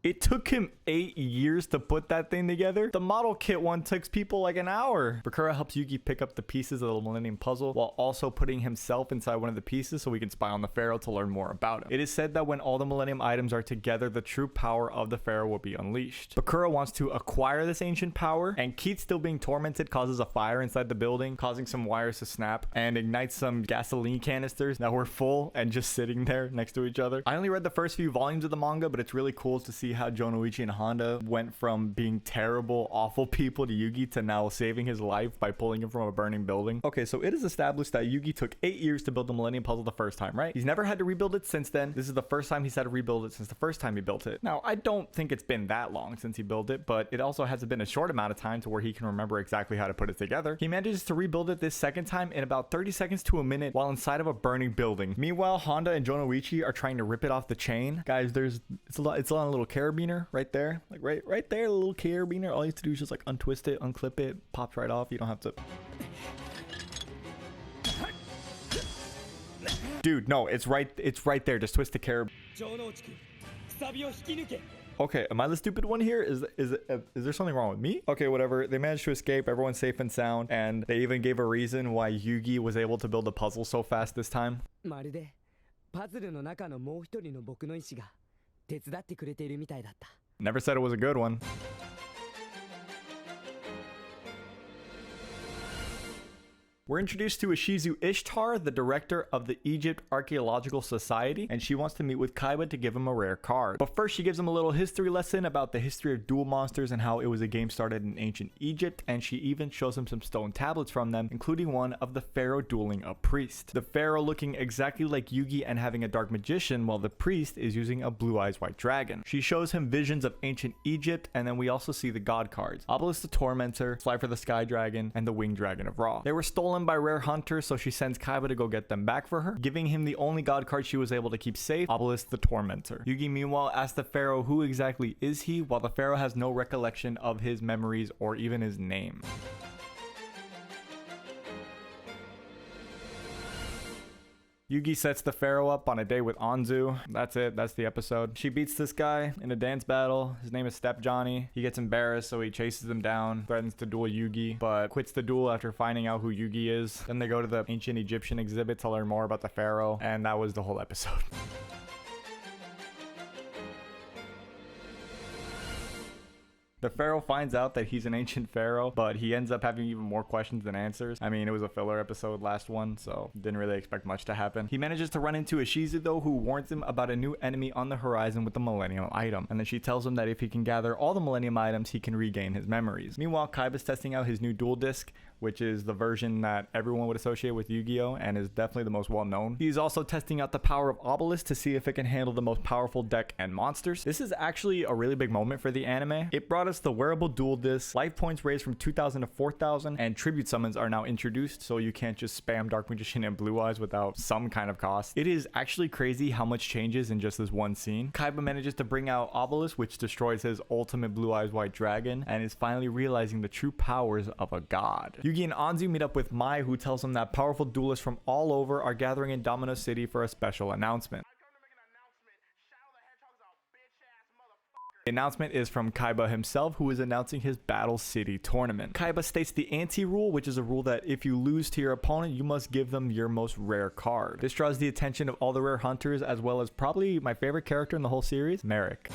It took him 8 years to put that thing together. The model kit one takes people like an hour. Bakura helps Yugi pick up the pieces of the Millennium Puzzle while also putting himself inside one of the pieces so we can spy on the Pharaoh to learn more about him. It is said that when all the Millennium items are together, the true power of the Pharaoh will be unleashed. Bakura wants to acquire this ancient power, and Keith, still being tormented, causes a fire inside the building, causing some wires to snap and ignites some gasoline canisters that were full and just sitting there next to each other. I only read the first few volumes of the manga, but it's really cool to see how Jonoichi and Honda went from being terrible, awful people to Yugi to now saving his life by pulling him from a burning building. Okay, so it is established that Yugi took 8 years to build the Millennium Puzzle the first time, right? He's never had to rebuild it since then. This is the first time he's had to rebuild it since the first time he built it. Now, I don't think it's been that long since he built it, but it also hasn't been a short amount of time to where he can remember exactly how to put it together. He manages to rebuild it this second time in about 30 seconds to a minute while inside of a burning building. Meanwhile, Honda and Jonoichi are trying to rip it off the chain. Guys, it's on a little carabiner right there, like right there, a little carabiner. All you have to do is just like untwist it, unclip it, pops right off. You don't have to. Dude, no, it's right there. Just twist the carabiner. Okay, am I the stupid one here? Is there something wrong with me? Okay, whatever. They managed to escape. Everyone's safe and sound, and they even gave a reason why Yugi was able to build a puzzle so fast this time. Never said it was a good one. We're introduced to Ishizu Ishtar, the director of the Egypt Archaeological Society, and she wants to meet with Kaiba to give him a rare card. But first, she gives him a little history lesson about the history of Duel Monsters and how it was a game started in ancient Egypt, and she even shows him some stone tablets from them, including one of the Pharaoh dueling a priest. The Pharaoh looking exactly like Yugi and having a dark magician, while the priest is using a blue eyes white dragon. She shows him visions of ancient Egypt, and then we also see the god cards: Obelisk the Tormentor, Fly for the Sky Dragon, and the Winged Dragon of Ra. They were stolen by rare hunters, so she sends Kaiba to go get them back for her, giving him the only god card she was able to keep safe, Obelisk the Tormentor. Yugi meanwhile asks the Pharaoh who exactly is he, while the Pharaoh has no recollection of his memories or even his name. Yugi sets the Pharaoh up on a day with Anzu. That's it. That's the episode. She beats this guy in a dance battle. His name is Step Johnny. He gets embarrassed, so he chases him down, threatens to duel Yugi, but quits the duel after finding out who Yugi is. Then they go to the ancient Egyptian exhibit to learn more about the Pharaoh, and that was the whole episode. The Pharaoh finds out that he's an ancient Pharaoh, but he ends up having even more questions than answers. I mean, it was a filler episode, last one, so didn't really expect much to happen. He manages to run into Ishizu though, who warns him about a new enemy on the horizon with the Millennium item. And then she tells him that if he can gather all the Millennium items, he can regain his memories. Meanwhile, Kaiba's testing out his new duel disc, which is the version that everyone would associate with Yu-Gi-Oh! And is definitely the most well-known. He's also testing out the power of Obelisk to see if it can handle the most powerful deck and monsters. This is actually a really big moment for the anime. It brought us the wearable duel disc, life points raised from 2,000 to 4,000, and tribute summons are now introduced, so you can't just spam Dark Magician and Blue Eyes without some kind of cost. It is actually crazy how much changes in just this one scene. Kaiba manages to bring out Obelisk, which destroys his ultimate Blue Eyes White Dragon, and is finally realizing the true powers of a god. Yugi and Anzu meet up with Mai, who tells him that powerful duelists from all over are gathering in Domino City for a special announcement. The announcement is from Kaiba himself, who is announcing his Battle City tournament. Kaiba states the anti-rule, which is a rule that if you lose to your opponent, you must give them your most rare card. This draws the attention of all the rare hunters, as well as probably my favorite character in the whole series, Merrick.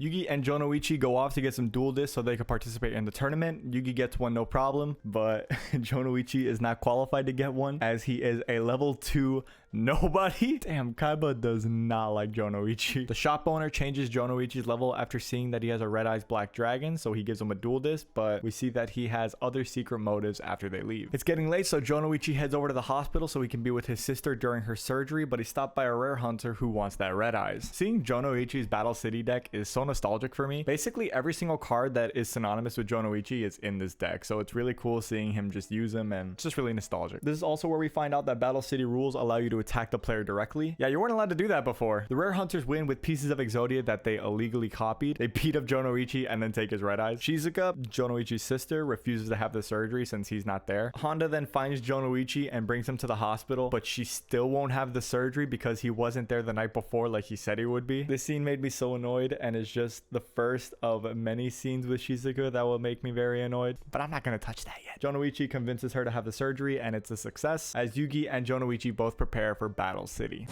Yugi and Jonoichi go off to get some duel discs so they can participate in the tournament. Yugi gets one no problem, but Jonoichi is not qualified to get one as he is a level 2 Nobody? Damn, Kaiba does not like Jonoichi. The shop owner changes Jonoichi's level after seeing that he has a red eyes black dragon, so he gives him a duel disc, but we see that he has other secret motives after they leave. It's getting late, so Jonoichi heads over to the hospital so he can be with his sister during her surgery, but he's stopped by a rare hunter who wants that red eyes. Seeing Jonoichi's Battle City deck is so nostalgic for me. Basically, every single card that is synonymous with Jonoichi is in this deck, so it's really cool seeing him just use them, and it's just really nostalgic. This is also where we find out that Battle City rules allow you to attack the player directly. Yeah, you weren't allowed to do that before. The rare hunters win with pieces of Exodia that they illegally copied. They beat up Jonoichi and then take his red eyes. Shizuka, Jonoichi's sister, refuses to have the surgery since he's not there. Honda then finds Jonoichi and brings him to the hospital, but she still won't have the surgery because he wasn't there the night before like he said he would be. This scene made me so annoyed, and it's just the first of many scenes with Shizuka that will make me very annoyed, but I'm not gonna touch that yet. Jonoichi convinces her to have the surgery, and it's a success as Yugi and Jonoichi both prepare for Battle City.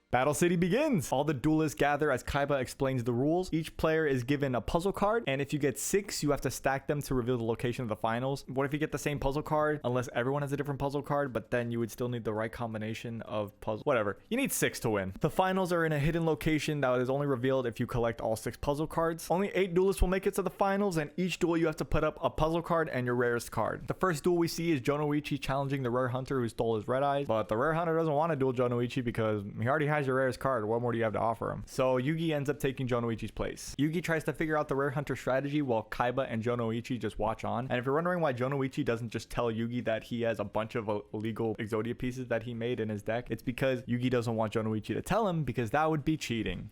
Battle City begins! All the duelists gather as Kaiba explains the rules. Each player is given a puzzle card, and if you get 6, you have to stack them to reveal the location of the finals. What if you get the same puzzle card, unless everyone has a different puzzle card, but then you would still need the right combination of puzzle. Whatever. You need 6 to win. The finals are in a hidden location that is only revealed if you collect all 6 puzzle cards. Only 8 duelists will make it to the finals, and each duel you have to put up a puzzle card and your rarest card. The first duel we see is Jonoichi challenging the rare hunter who stole his red eyes, but the rare hunter doesn't want to duel Jonoichi because he already has your rarest card. What more do you have to offer him? So Yugi ends up taking Jonoichi's place. Yugi tries to figure out the rare hunter strategy while Kaiba and Jonoichi just watch on. And if you're wondering why Jonoichi doesn't just tell Yugi that he has a bunch of illegal Exodia pieces that he made in his deck, it's because Yugi doesn't want Jonoichi to tell him, because that would be cheating.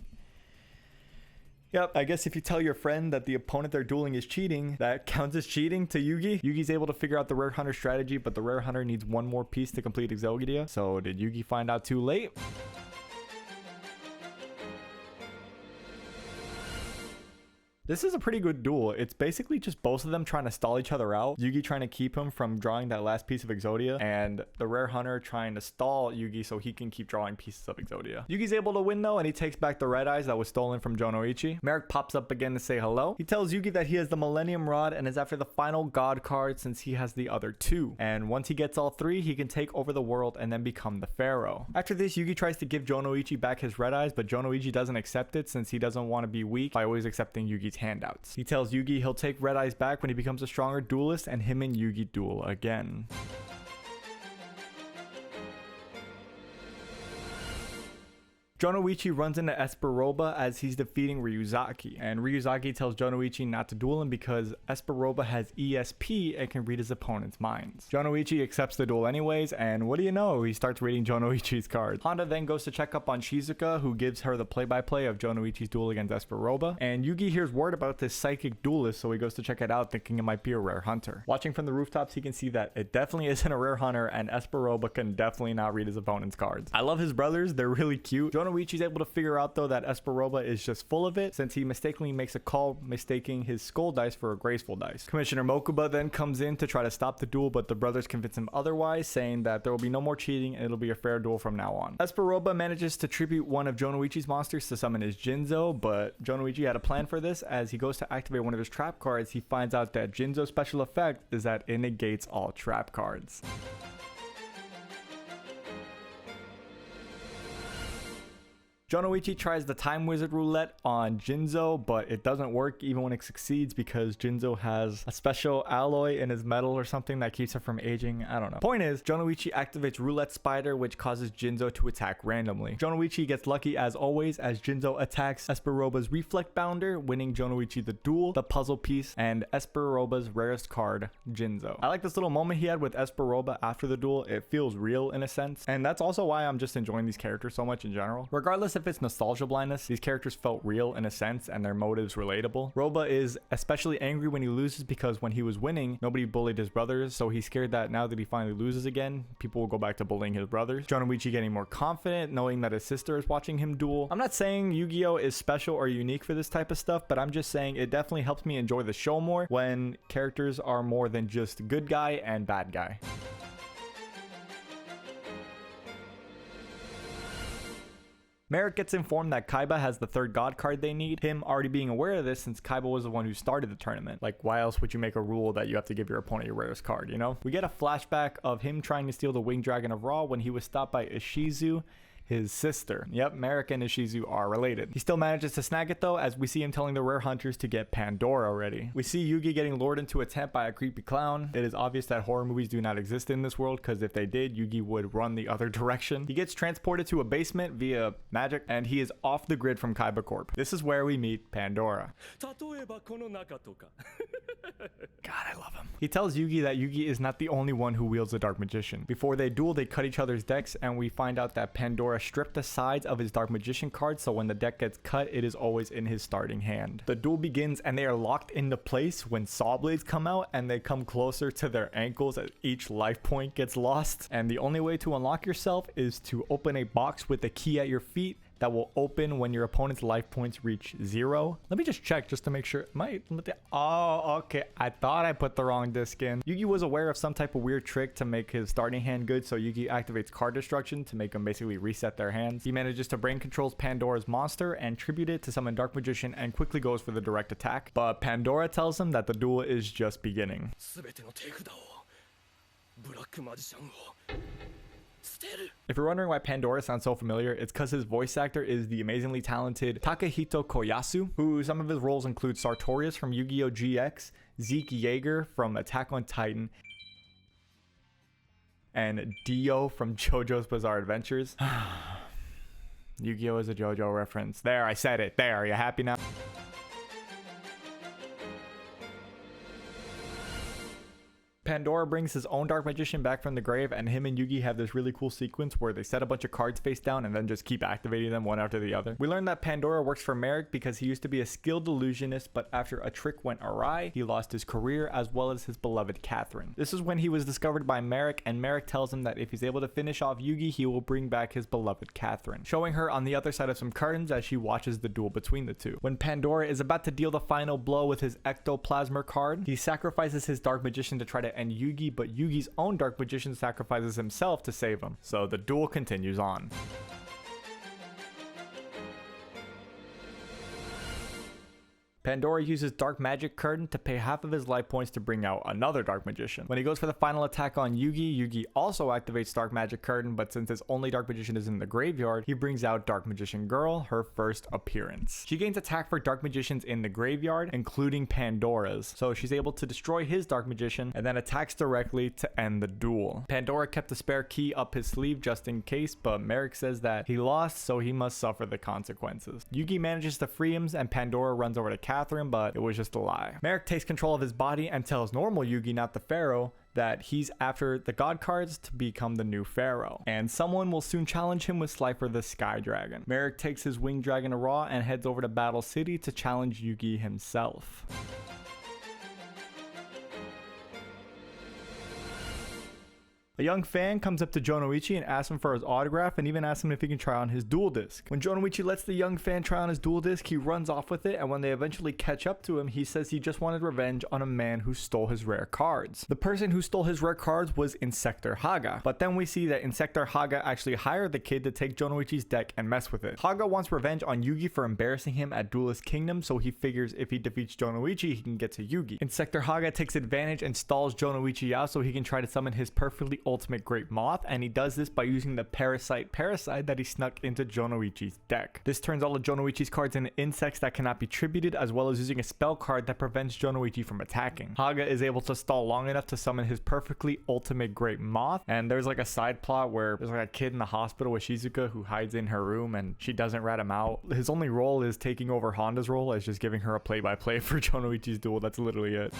Yep, I guess if you tell your friend that the opponent they're dueling is cheating, that counts as cheating to Yugi. Yugi's able to figure out the rare hunter strategy, but the rare hunter needs one more piece to complete Exodia. So did Yugi find out too late? This is a pretty good duel. It's basically just both of them trying to stall each other out. Yugi trying to keep him from drawing that last piece of Exodia, and the rare hunter trying to stall Yugi so he can keep drawing pieces of Exodia. Yugi's able to win though, and he takes back the red eyes that was stolen from Jonoichi. Merrick pops up again to say hello. He tells Yugi that he has the Millennium Rod and is after the final god card since he has the other 2. And once he gets all 3, he can take over the world and then become the Pharaoh. After this, Yugi tries to give Jonoichi back his red eyes, but Jonoichi doesn't accept it since he doesn't want to be weak by always accepting Yugi's handouts. He tells Yugi he'll take red eyes back when he becomes a stronger duelist, and him and Yugi duel again. Jonoichi runs into Esperoba as he's defeating Ryuzaki, and Ryuzaki tells Jonoichi not to duel him because Esperoba has ESP and can read his opponent's minds. Jonoichi accepts the duel anyways, and what do you know, he starts reading Jonoichi's cards. Honda then goes to check up on Shizuka, who gives her the play-by-play of Jonoichi's duel against Esperoba, and Yugi hears word about this psychic duelist, so he goes to check it out thinking it might be a rare hunter. Watching from the rooftops, he can see that it definitely isn't a rare hunter, and Esperoba can definitely not read his opponent's cards. I love his brothers, they're really cute. Jonoichi's able to figure out though that Esperoba is just full of it since he mistakenly makes a call mistaking his skull dice for a graceful dice. Commissioner Mokuba then comes in to try to stop the duel, but the brothers convince him otherwise, saying that there will be no more cheating and it'll be a fair duel from now on. Esperoba manages to tribute one of Jonoichi's monsters to summon his Jinzo, but Jonoichi had a plan for this. As he goes to activate one of his trap cards, he finds out that Jinzo's special effect is that it negates all trap cards. Jonoichi tries the Time Wizard Roulette on Jinzo, but it doesn't work even when it succeeds because Jinzo has a special alloy in his metal or something that keeps it from aging. I don't know. Point is, Jonoichi activates Roulette Spider, which causes Jinzo to attack randomly. Jonoichi gets lucky as always as Jinzo attacks Esperoba's Reflect Bounder, winning Jonoichi the duel, the puzzle piece, and Esperoba's rarest card, Jinzo. I like this little moment he had with Esperoba after the duel. It feels real in a sense, and that's also why I'm just enjoying these characters so much in general. Regardless if it's nostalgia blindness, these characters felt real in a sense and their motives relatable. Roba is especially angry when he loses because when he was winning, nobody bullied his brothers, so he's scared that now that he finally loses again, people will go back to bullying his brothers. Jonoichi getting more confident, knowing that his sister is watching him duel. I'm not saying Yu-Gi-Oh is special or unique for this type of stuff, but I'm just saying it definitely helps me enjoy the show more when characters are more than just good guy and bad guy. Merrick gets informed that Kaiba has the third god card they need, him already being aware of this since Kaiba was the one who started the tournament. Like, why else would you make a rule that you have to give your opponent your rarest card, you know? We get a flashback of him trying to steal the Winged Dragon of Ra when he was stopped by Ishizu, his sister. Yep, Merrick and Ishizu are related. He still manages to snag it though, as we see him telling the rare hunters to get Pandora ready. We see Yugi getting lured into a tent by a creepy clown. It is obvious that horror movies do not exist in this world, because if they did, Yugi would run the other direction. He gets transported to a basement via magic, and he is off the grid from Kaiba Corp. This is where we meet Pandora. God, I love him. He tells Yugi that Yugi is not the only one who wields the Dark Magician. Before they duel, they cut each other's decks, and we find out that Pandora stripped the sides of his Dark Magician card, so when the deck gets cut, it is always in his starting hand. The duel begins, and they are locked into place when saw blades come out, and they come closer to their ankles as each life point gets lost. And the only way to unlock yourself is to open a box with a key at your feet that will open when your opponent's life points reach 0. Let me just check just to make sure. Oh, okay. I thought I put the wrong disc in. Yugi was aware of some type of weird trick to make his starting hand good, so Yugi activates card destruction to make them basically reset their hands. He manages to brain controls Pandora's monster and tribute it to summon Dark Magician and quickly goes for the direct attack. But Pandora tells him that the duel is just beginning. If you're wondering why Pandora sounds so familiar, it's because his voice actor is the amazingly talented Takahito Koyasu, who some of his roles include Sartorius from Yu-Gi-Oh! GX, Zeke Yeager from Attack on Titan, and Dio from JoJo's Bizarre Adventures. Yu-Gi-Oh! Is a JoJo reference. There, I said it. There, are you happy now? Pandora brings his own Dark Magician back from the grave, and him and Yugi have this really cool sequence where they set a bunch of cards face down and then just keep activating them one after the other. We learn that Pandora works for Merrick because he used to be a skilled illusionist, but after a trick went awry, he lost his career as well as his beloved Catherine. This is when he was discovered by Merrick, and Merrick tells him that if he's able to finish off Yugi, he will bring back his beloved Catherine, showing her on the other side of some curtains as she watches the duel between the two. When Pandora is about to deal the final blow with his Ectoplasmer card, he sacrifices his Dark Magician to try to end Yugi, but Yugi's own Dark Magician sacrifices himself to save him. So the duel continues on. Pandora uses Dark Magic Curtain to pay half of his life points to bring out another Dark Magician. When he goes for the final attack on Yugi, Yugi also activates Dark Magic Curtain, but since his only Dark Magician is in the graveyard, he brings out Dark Magician Girl, her first appearance. She gains attack for Dark Magicians in the graveyard, including Pandora's, so she's able to destroy his Dark Magician and then attacks directly to end the duel. Pandora kept a spare key up his sleeve just in case, but Merrick says that he lost, so he must suffer the consequences. Yugi manages to free him, and Pandora runs over to Catherine, but it was just a lie. Merrick takes control of his body and tells normal Yugi, not the Pharaoh, that he's after the god cards to become the new Pharaoh, and someone will soon challenge him with Slifer the Sky Dragon. Merrick takes his Winged Dragon of Ra and heads over to Battle City to challenge Yugi himself. A young fan comes up to Jonoichi and asks him for his autograph and even asks him if he can try on his duel disc. When Jonoichi lets the young fan try on his duel disc, he runs off with it, and when they eventually catch up to him, he says he just wanted revenge on a man who stole his rare cards. The person who stole his rare cards was Insector Haga, but then we see that Insector Haga actually hired the kid to take Jonoichi's deck and mess with it. Haga wants revenge on Yugi for embarrassing him at Duelist Kingdom, so he figures if he defeats Jonoichi, he can get to Yugi. Insector Haga takes advantage and stalls Jonoichi out so he can try to summon his perfectly ultimate Great Moth, and he does this by using the Parasite that he snuck into Jonoichi's deck. This turns all of Jonoichi's cards into insects that cannot be tributed, as well as using a spell card that prevents Jonoichi from attacking. Haga is able to stall long enough to summon his perfectly ultimate Great Moth, and there's like a side plot where there's like a kid in the hospital with Shizuka who hides in her room and she doesn't rat him out. His only role is taking over Honda's role as just giving her a play-by-play for Jonoichi's duel. That's literally it.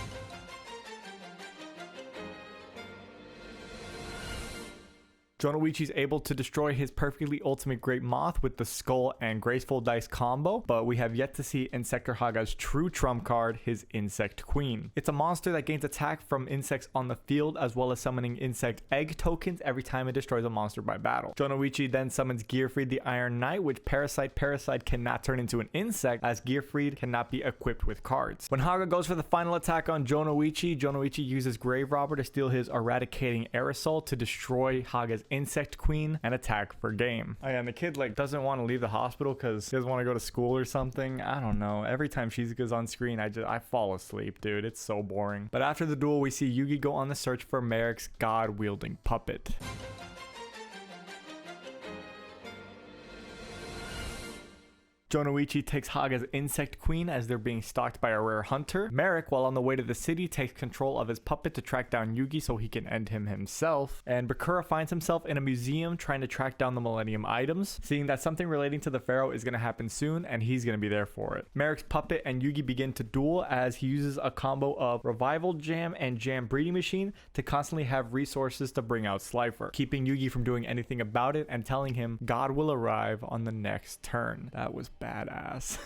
Jonoichi's able to destroy his perfectly ultimate Great Moth with the Skull and Graceful Dice combo, but we have yet to see Insector Haga's true trump card, his Insect Queen. It's a monster that gains attack from insects on the field, as well as summoning insect egg tokens every time it destroys a monster by battle. Jonoichi then summons Gearfried the Iron Knight, which Parasite cannot turn into an insect, as Gearfried cannot be equipped with cards. When Haga goes for the final attack on Jonoichi, Jonoichi uses Grave Robber to steal his Eradicating Aerosol to destroy Haga's Insect Queen and attack for game. Oh yeah, and the kid like doesn't want to leave the hospital because he doesn't want to go to school or something. I don't know. Every time Shizuka's on screen, I fall asleep, dude. It's so boring. But after the duel, we see Yugi go on the search for Merrick's god-wielding puppet. Jonoichi takes Haga's Insect Queen as they're being stalked by a rare hunter. Merrick, while on the way to the city, takes control of his puppet to track down Yugi so he can end him himself. And Bakura finds himself in a museum trying to track down the Millennium items, seeing that something relating to the Pharaoh is going to happen soon and he's going to be there for it. Merrick's puppet and Yugi begin to duel as he uses a combo of Revival Jam and Jam Breeding Machine to constantly have resources to bring out Slifer, keeping Yugi from doing anything about it and telling him God will arrive on the next turn. That was badass.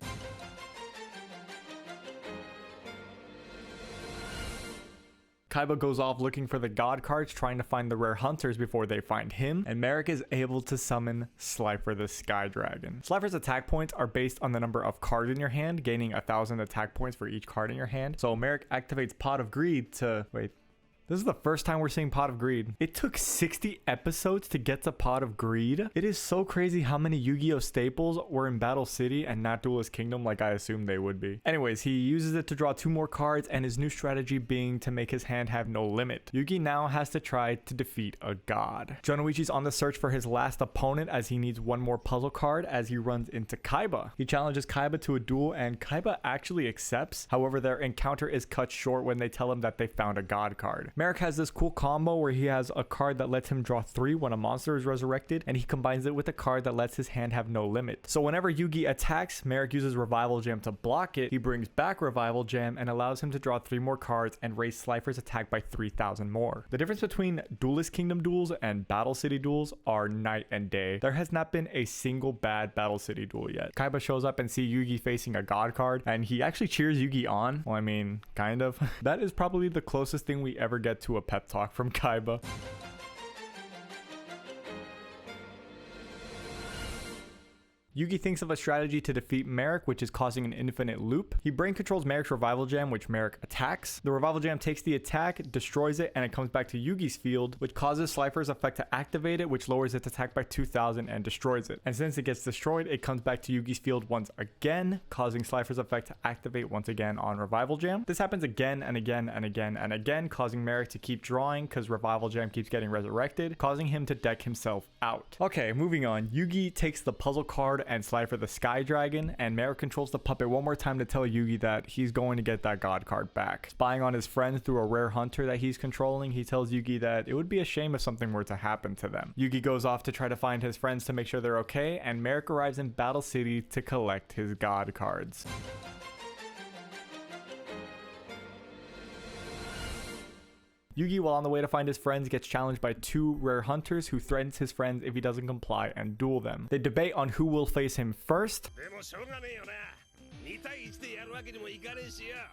Kaiba goes off looking for the god cards, trying to find the rare hunters before they find him, and Merrick is able to summon Slifer the Sky Dragon. Slifer's attack points are based on the number of cards in your hand, gaining 1,000 attack points for each card in your hand. So Merrick activates Pot of Greed to... wait. This is the first time we're seeing Pot of Greed. It took 60 episodes to get to Pot of Greed. It is so crazy how many Yu-Gi-Oh staples were in Battle City and not Duelist Kingdom like I assumed they would be. Anyways, he uses it to draw 2 more cards, and his new strategy being to make his hand have no limit. Yugi now has to try to defeat a god. Jonoichi's on the search for his last opponent as he needs 1 more puzzle card as he runs into Kaiba. He challenges Kaiba to a duel and Kaiba actually accepts. However, their encounter is cut short when they tell him that they found a god card. Merrick has this cool combo where he has a card that lets him draw 3 when a monster is resurrected, and he combines it with a card that lets his hand have no limit. So whenever Yugi attacks, Merrick uses Revival Jam to block it. He brings back Revival Jam and allows him to draw 3 more cards and raise Slifer's attack by 3,000 more. The difference between Duelist Kingdom duels and Battle City duels are night and day. There has not been a single bad Battle City duel yet. Kaiba shows up and sees Yugi facing a god card, and he actually cheers Yugi on. Well, I mean, kind of. That is probably the closest thing we ever get to a pep talk from Kaiba. Yugi thinks of a strategy to defeat Merrick, which is causing an infinite loop. He brain controls Merrick's Revival Jam, which Merrick attacks. The Revival Jam takes the attack, destroys it, and it comes back to Yugi's field, which causes Slifer's effect to activate it, which lowers its attack by 2,000 and destroys it. And since it gets destroyed, it comes back to Yugi's field once again, causing Slifer's effect to activate once again on Revival Jam. This happens again and again and again and again, causing Merrick to keep drawing because Revival Jam keeps getting resurrected, causing him to deck himself out. Okay, moving on. Yugi takes the puzzle card and Slifer the Sky Dragon, and Merrick controls the puppet one more time to tell Yugi that he's going to get that god card back. Spying on his friends through a rare hunter that he's controlling, he tells Yugi that it would be a shame if something were to happen to them. Yugi goes off to try to find his friends to make sure they're okay, and Merrick arrives in Battle City to collect his god cards. Yugi, while on the way to find his friends, gets challenged by 2 rare hunters who threatens his friends if he doesn't comply and duel them. They debate on who will face him first.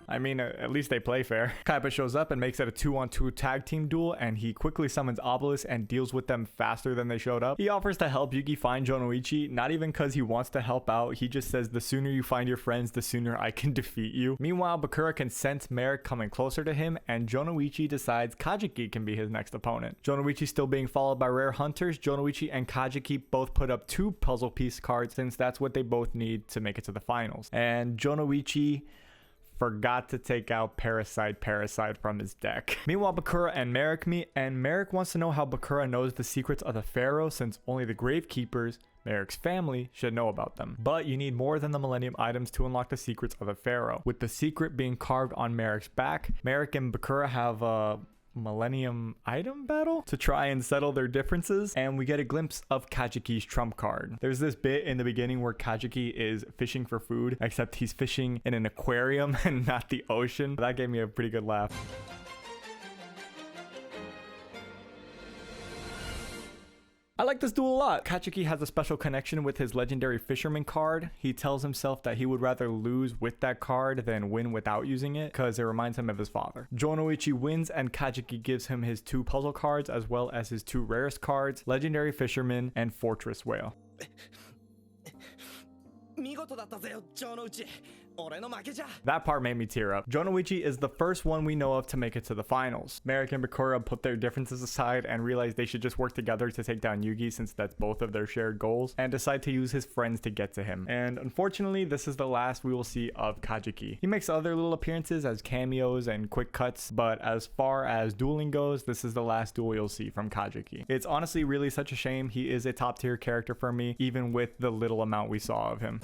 I mean, at least they play fair. Kaiba shows up and makes it a 2-on-2 tag team duel, and he quickly summons Obelisk and deals with them faster than they showed up. He offers to help Yugi find Jonoichi, not even because he wants to help out. He just says, the sooner you find your friends, the sooner I can defeat you. Meanwhile, Bakura can sense Merrick coming closer to him, and Jonoichi decides Kazuki can be his next opponent. Jonoichi still being followed by rare hunters, Jonoichi and Kazuki both put up 2 puzzle piece cards since that's what they both need to make it to the finals. And Jonoichi forgot to take out Parasite from his deck. Meanwhile, Bakura and Merrick meet, and Merrick wants to know how Bakura knows the secrets of the Pharaoh, since only the Gravekeepers, Merrick's family, should know about them. But you need more than the Millennium items to unlock the secrets of the Pharaoh. With the secret being carved on Merrick's back, Merrick and Bakura have a Millennium item battle to try and settle their differences, and we get a glimpse of Kazuki's trump card. There's this bit in the beginning where Kazuki is fishing for food, except he's fishing in an aquarium and not the ocean. That gave me a pretty good laugh. I like this duel a lot. Kazuki has a special connection with his legendary fisherman card. He tells himself that he would rather lose with that card than win without using it because it reminds him of his father. Jonoichi wins, and Kazuki gives him his 2 puzzle cards as well as his 2 rarest cards, Legendary Fisherman and Fortress Whale. That part made me tear up. Jonoichi is the first one we know of to make it to the finals. Merrick and Bakura put their differences aside and realized they should just work together to take down Yugi, since that's both of their shared goals, and decide to use his friends to get to him. And unfortunately, this is the last we will see of Kazuki. He makes other little appearances as cameos and quick cuts, but as far as dueling goes, this is the last duel you'll see from Kazuki. It's honestly really such a shame. He is a top tier character for me, even with the little amount we saw of him.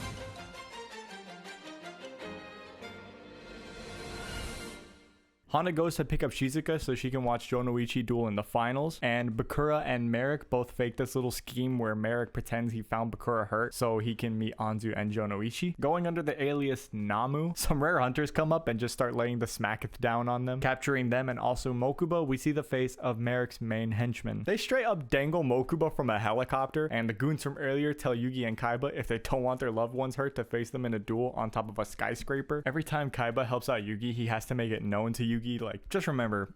Honda goes to pick up Shizuka so she can watch Jonoichi duel in the finals, and Bakura and Merrick both fake this little scheme where Merrick pretends he found Bakura hurt so he can meet Anzu and Jonoichi. Going under the alias Namu, some rare hunters come up and just start laying the smacketh down on them. Capturing them and also Mokuba, we see the face of Merrick's main henchman. They straight up dangle Mokuba from a helicopter, and the goons from earlier tell Yugi and Kaiba if they don't want their loved ones hurt to face them in a duel on top of a skyscraper. Every time Kaiba helps out Yugi, he has to make it known to Yugi, like, just remember,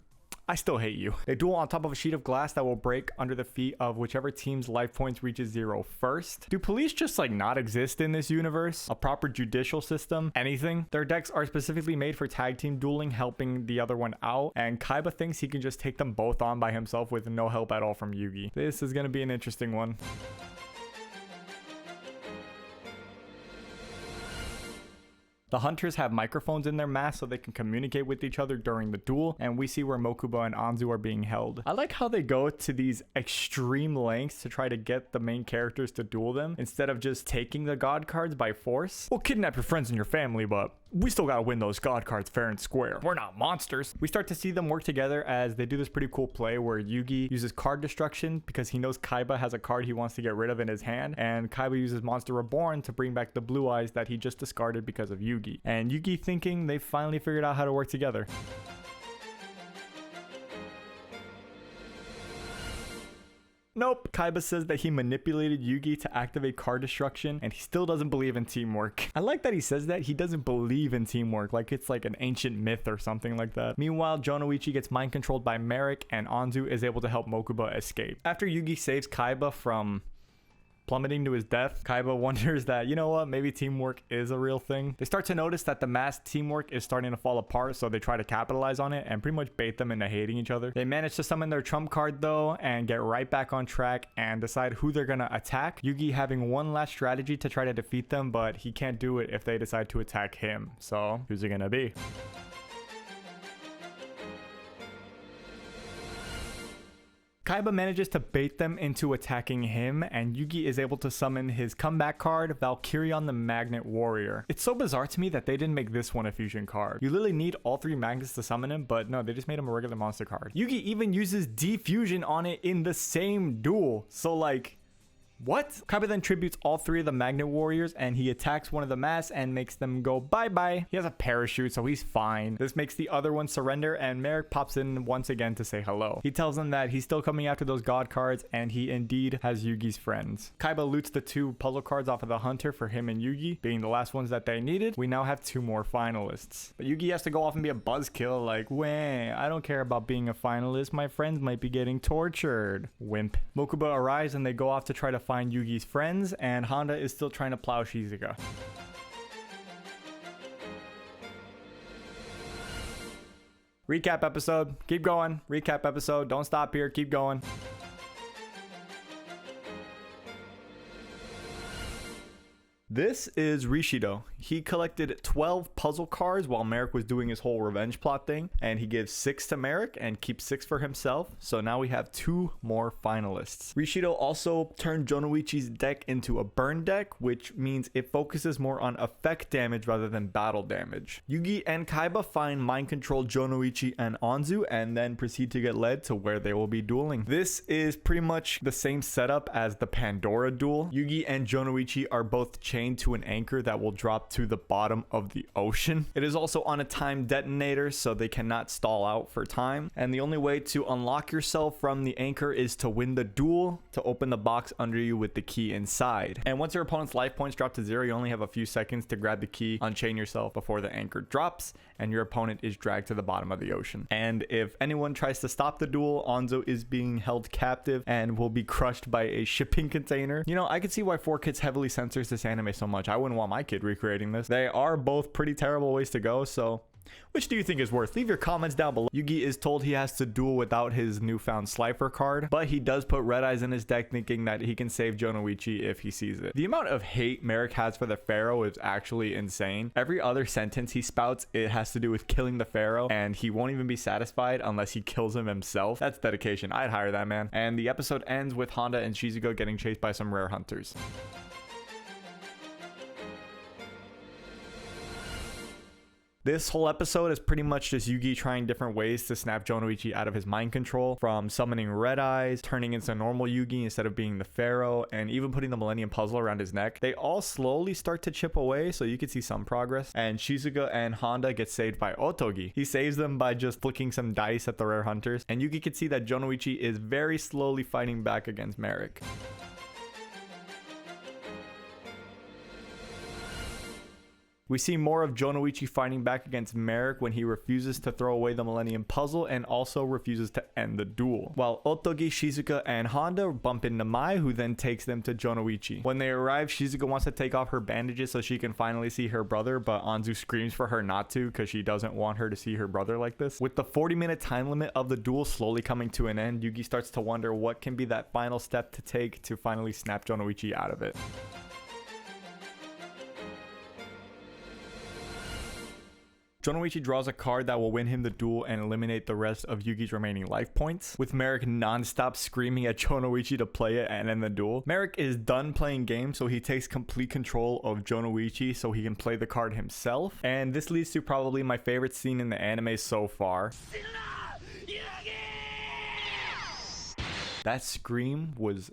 I still hate you. They duel on top of a sheet of glass that will break under the feet of whichever team's life points reaches 0 first. Do police just like not exist in this universe? A proper judicial system? Anything? Their decks are specifically made for tag team dueling, helping the other one out, and Kaiba thinks he can just take them both on by himself with no help at all from Yugi. This is gonna be an interesting one. The hunters have microphones in their masks so they can communicate with each other during the duel, and we see where Mokuba and Anzu are being held. I like how they go to these extreme lengths to try to get the main characters to duel them instead of just taking the god cards by force. We'll kidnap your friends and your family, but we still gotta win those god cards fair and square. We're not monsters. We start to see them work together as they do this pretty cool play where Yugi uses card destruction because he knows Kaiba has a card he wants to get rid of in his hand, and Kaiba uses Monster Reborn to bring back the blue eyes that he just discarded because of Yugi. And Yugi thinking they finally figured out how to work together. Nope. Kaiba says that he manipulated Yugi to activate card destruction, and he still doesn't believe in teamwork. I like that he says that. He doesn't believe in teamwork, like it's like an ancient myth or something like that. Meanwhile, Jonoichi gets mind controlled by Merrick, and Anzu is able to help Mokuba escape. After Yugi saves Kaiba from plummeting to his death, Kaiba wonders that, you know what, maybe teamwork is a real thing. They start to notice that the mass teamwork is starting to fall apart, so they try to capitalize on it and pretty much bait them into hating each other. They manage to summon their trump card though and get right back on track and decide who they're gonna attack. Yugi having one last strategy to try to defeat them, but he can't do it if they decide to attack him. So who's it gonna be? Kaiba manages to bait them into attacking him, and Yugi is able to summon his comeback card, Valkyrion the Magnet Warrior. It's so bizarre to me that they didn't make this one a fusion card. You literally need all 3 magnets to summon him, but no, they just made him a regular monster card. Yugi even uses defusion on it in the same duel, so like, what? Kaiba then tributes all 3 of the Magnet Warriors, and he attacks one of the masks and makes them go bye-bye. He has a parachute, so he's fine. This makes the other one surrender, and Merrick pops in once again to say hello. He tells them that he's still coming after those god cards, and he indeed has Yugi's friends. Kaiba loots the 2 puzzle cards off of the hunter for him and Yugi, being the last ones that they needed. We now have 2 more finalists. But Yugi has to go off and be a buzzkill, like, wah, I don't care about being a finalist. My friends might be getting tortured. Wimp. Mokuba arrives, and they go off to try to find Yugi's friends, and Honda is still trying to plow Shizuka. Recap episode. Keep going. Recap episode. Don't stop here. Keep going. This is Rishido. He collected 12 puzzle cards while Merrick was doing his whole revenge plot thing, and he gives 6 to Merrick and keeps 6 for himself. So now we have 2 more finalists. Rishido also turned Jonoichi's deck into a burn deck, which means it focuses more on effect damage rather than battle damage. Yugi and Kaiba find mind control Jonoichi and Anzu and then proceed to get led to where they will be dueling. This is pretty much the same setup as the Pandora duel. Yugi and Jonoichi are both chained to an anchor that will drop to the bottom of the ocean. It is also on a time detonator, so they cannot stall out for time. And the only way to unlock yourself from the anchor is to win the duel, to open the box under you with the key inside. And once your opponent's life points drop to 0, you only have a few seconds to grab the key, unchain yourself before the anchor drops, and your opponent is dragged to the bottom of the ocean. And if anyone tries to stop the duel, Anzo is being held captive and will be crushed by a shipping container. You know, I could see why 4Kids heavily censors this anime so much. I wouldn't want my kid recreating expecting this. They are both pretty terrible ways to go, so which do you think is worse? Leave your comments down below. Yugi is told he has to duel without his newfound Slifer card, but he does put red eyes in his deck thinking that he can save Jonoichi if he sees it. The amount of hate Merrick has for the Pharaoh is actually insane. Every other sentence he spouts, it has to do with killing the Pharaoh, and he won't even be satisfied unless he kills him himself. That's dedication. I'd hire that man. And the episode ends with Honda and Shizuka getting chased by some rare hunters. This whole episode is pretty much just Yugi trying different ways to snap Jonoichi out of his mind control, from summoning red eyes, turning into normal Yugi instead of being the Pharaoh, and even putting the Millennium Puzzle around his neck. They all slowly start to chip away, so you can see some progress. And Shizuka and Honda get saved by Otogi. He saves them by just flicking some dice at the rare hunters, and Yugi can see that Jonoichi is very slowly fighting back against Merrick. We see more of Jonoichi fighting back against Merrick when he refuses to throw away the Millennium Puzzle and also refuses to end the duel. While Otogi, Shizuka, and Honda bump into Mai, who then takes them to Jonoichi. When they arrive, Shizuka wants to take off her bandages so she can finally see her brother, but Anzu screams for her not to because she doesn't want her to see her brother like this. With the 40-minute time limit of the duel slowly coming to an end, Yugi starts to wonder what can be that final step to take to finally snap Jonoichi out of it. Jonoichi draws a card that will win him the duel and eliminate the rest of Yugi's remaining life points, with Merrick non-stop screaming at Jonoichi to play it and end the duel. Merrick is done playing games, so he takes complete control of Jonoichi so he can play the card himself, and this leads to probably my favorite scene in the anime so far. That scream was...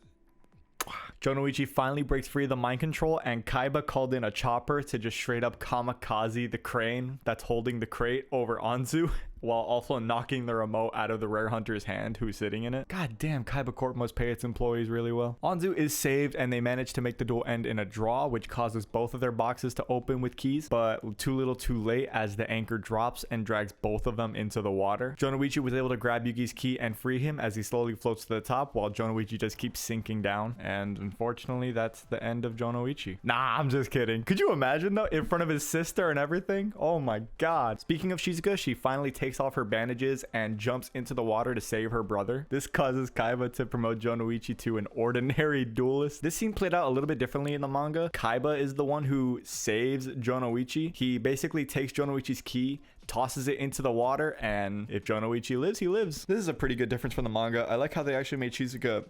Jonoichi finally breaks free of the mind control, and Kaiba called in a chopper to just straight up kamikaze the crane that's holding the crate over Anzu, while also knocking the remote out of the rare hunter's hand who's sitting in it. God damn, Kaiba Corp must pay its employees really well. Anzu is saved, and they manage to make the duel end in a draw, which causes both of their boxes to open with keys, but too little too late as the anchor drops and drags both of them into the water. Jonoichi was able to grab Yugi's key and free him as he slowly floats to the top, while Jonoichi just keeps sinking down, and unfortunately that's the end of Jonoichi. Nah, I'm just kidding. Could you imagine though, in front of his sister and everything? Oh my god. Speaking of Shizuka, she finally takes off her bandages and jumps into the water to save her brother. This causes Kaiba to promote Jonoichi to an ordinary duelist. This scene played out a little bit differently in the manga. Kaiba is the one who saves Jonoichi. He basically takes Jonoichi's key, tosses it into the water, and if Jonoichi lives, he lives. This is a pretty good difference from the manga. I like how they actually made Shizuka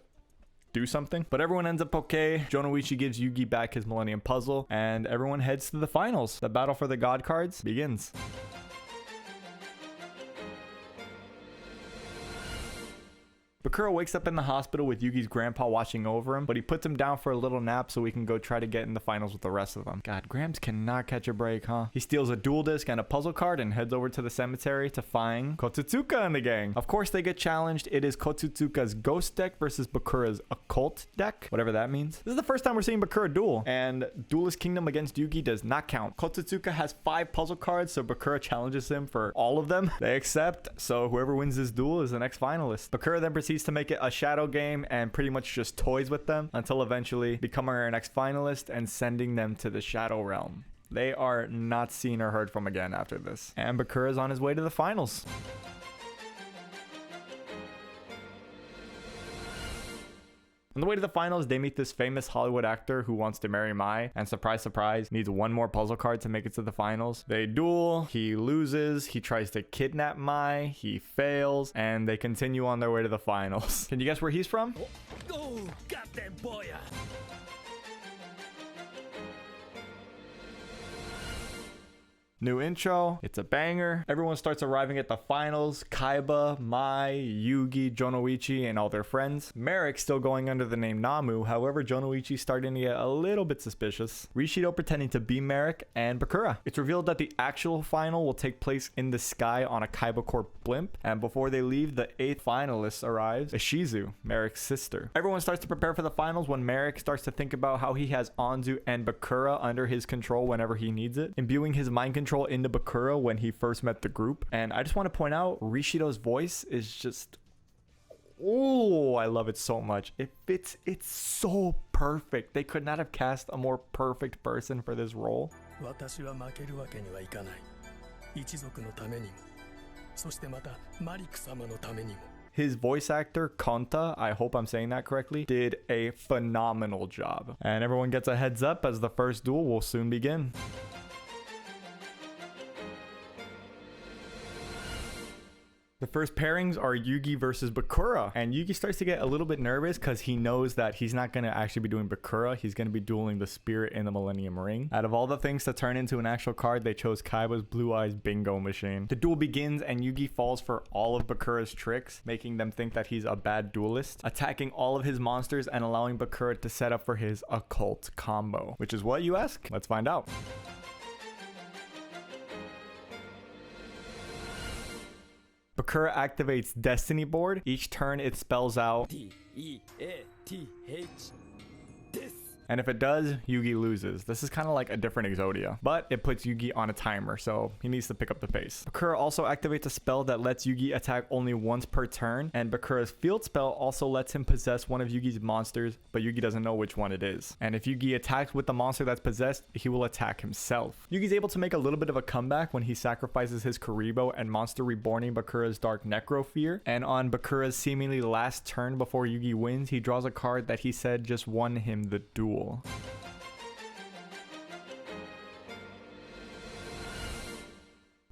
do something, but everyone ends up okay. Jonoichi gives Yugi back his Millennium Puzzle, and everyone heads to the finals. The battle for the god cards begins. Bakura wakes up in the hospital with Yugi's grandpa watching over him, but he puts him down for a little nap so he can go try to get in the finals with the rest of them. God, Grams cannot catch a break, huh? He steals a duel disc and a puzzle card and heads over to the cemetery to find Kotsutsuka and the gang. Of course, they get challenged. It is Kotsutsuka's ghost deck versus Bakura's occult deck, whatever that means. This is the first time we're seeing Bakura duel, and Duelist Kingdom against Yugi does not count. Kotsutsuka has 5 puzzle cards, so Bakura challenges him for all of them. They accept, so whoever wins this duel is the next finalist. Bakura then proceeds to make it a shadow game and pretty much just toys with them until eventually becoming our next finalist and sending them to the shadow realm. They are not seen or heard from again after this, and Bakura is on his way to the finals. On the way to the finals, they meet this famous Hollywood actor who wants to marry Mai, and surprise, surprise, needs one more puzzle card to make it to the finals. They duel, he loses, he tries to kidnap Mai, he fails, and they continue on their way to the finals. Can you guess where he's from? Oh, goddamn boy! New intro, it's a banger. Everyone starts arriving at the finals. Kaiba, Mai, Yugi, Jonoichi, and all their friends. Merrick still going under the name Namu, however Jonoichi's starting to get a little bit suspicious. Rishido pretending to be Merrick, and Bakura. It's revealed that the actual final will take place in the sky on a Kaiba Corp blimp, and before they leave, the 8th finalist arrives, Ishizu, Merrick's sister. Everyone starts to prepare for the finals when Merrick starts to think about how he has Anzu and Bakura under his control whenever he needs it, imbuing his mind control into Bakura when he first met the group. And I just want to point out, Rishido's voice is just, oh, I love it so much. It fits, it's so perfect. They could not have cast a more perfect person for this role. 私は負けるわけにはいかない。一族のためにも、そしてまたマリク様のためにも。 His voice actor, Konta, I hope I'm saying that correctly, did a phenomenal job. And everyone gets a heads up as the first duel will soon begin. The first pairings are Yugi versus Bakura, and Yugi starts to get a little bit nervous because he knows that he's not going to actually be doing Bakura. He's going to be dueling the spirit in the Millennium Ring. Out of all the things to turn into an actual card, they chose Kaiba's Blue Eyes Bingo Machine. The duel begins and Yugi falls for all of Bakura's tricks, making them think that he's a bad duelist, attacking all of his monsters and allowing Bakura to set up for his occult combo. Which is what, you ask? Let's find out. Bakura activates Destiny Board. Each turn it spells out D-E-A-T-H. and if it does, Yugi loses. This is kind of like a different Exodia, but it puts Yugi on a timer, so he needs to pick up the pace. Bakura also activates a spell that lets Yugi attack only once per turn, and Bakura's field spell also lets him possess one of Yugi's monsters, but Yugi doesn't know which one it is. And if Yugi attacks with the monster that's possessed, he will attack himself. Yugi's able to make a little bit of a comeback when he sacrifices his Kuribo and monster reborning Bakura's Dark Necrofear, and on Bakura's seemingly last turn before Yugi wins, he draws a card that he said just won him the duel.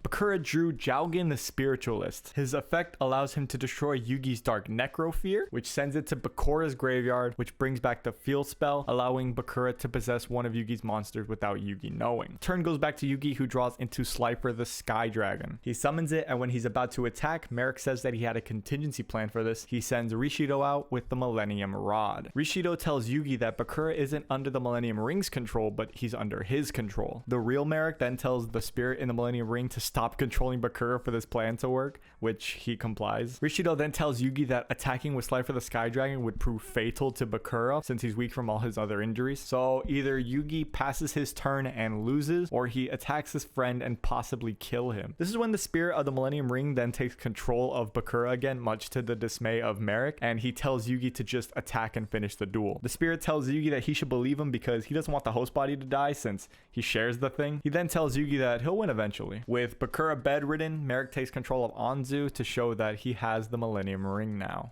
Bakura drew Jowgen the Spiritualist. His effect allows him to destroy Yugi's Dark Necrofear, which sends it to Bakura's graveyard, which brings back the field spell, allowing Bakura to possess one of Yugi's monsters without Yugi knowing. Turn goes back to Yugi, who draws into Slifer the Sky Dragon. He summons it, and when he's about to attack, Merrick says that he had a contingency plan for this. He sends Rishido out with the Millennium Rod. Rishido tells Yugi that Bakura isn't under the Millennium Ring's control, but he's under his control. The real Merrick then tells the spirit in the Millennium Ring to stop controlling Bakura for this plan to work, which he complies. Rishido then tells Yugi that attacking with Slifer the Sky Dragon would prove fatal to Bakura since he's weak from all his other injuries. So either Yugi passes his turn and loses, or he attacks his friend and possibly kill him. This is when the spirit of the Millennium Ring then takes control of Bakura again, much to the dismay of Merrick, and he tells Yugi to just attack and finish the duel. The spirit tells Yugi that he should believe him because he doesn't want the host body to die since he shares the thing. He then tells Yugi that he'll win eventually. With Bakura bedridden, Merrick takes control of Anzu to show that he has the Millennium Ring now.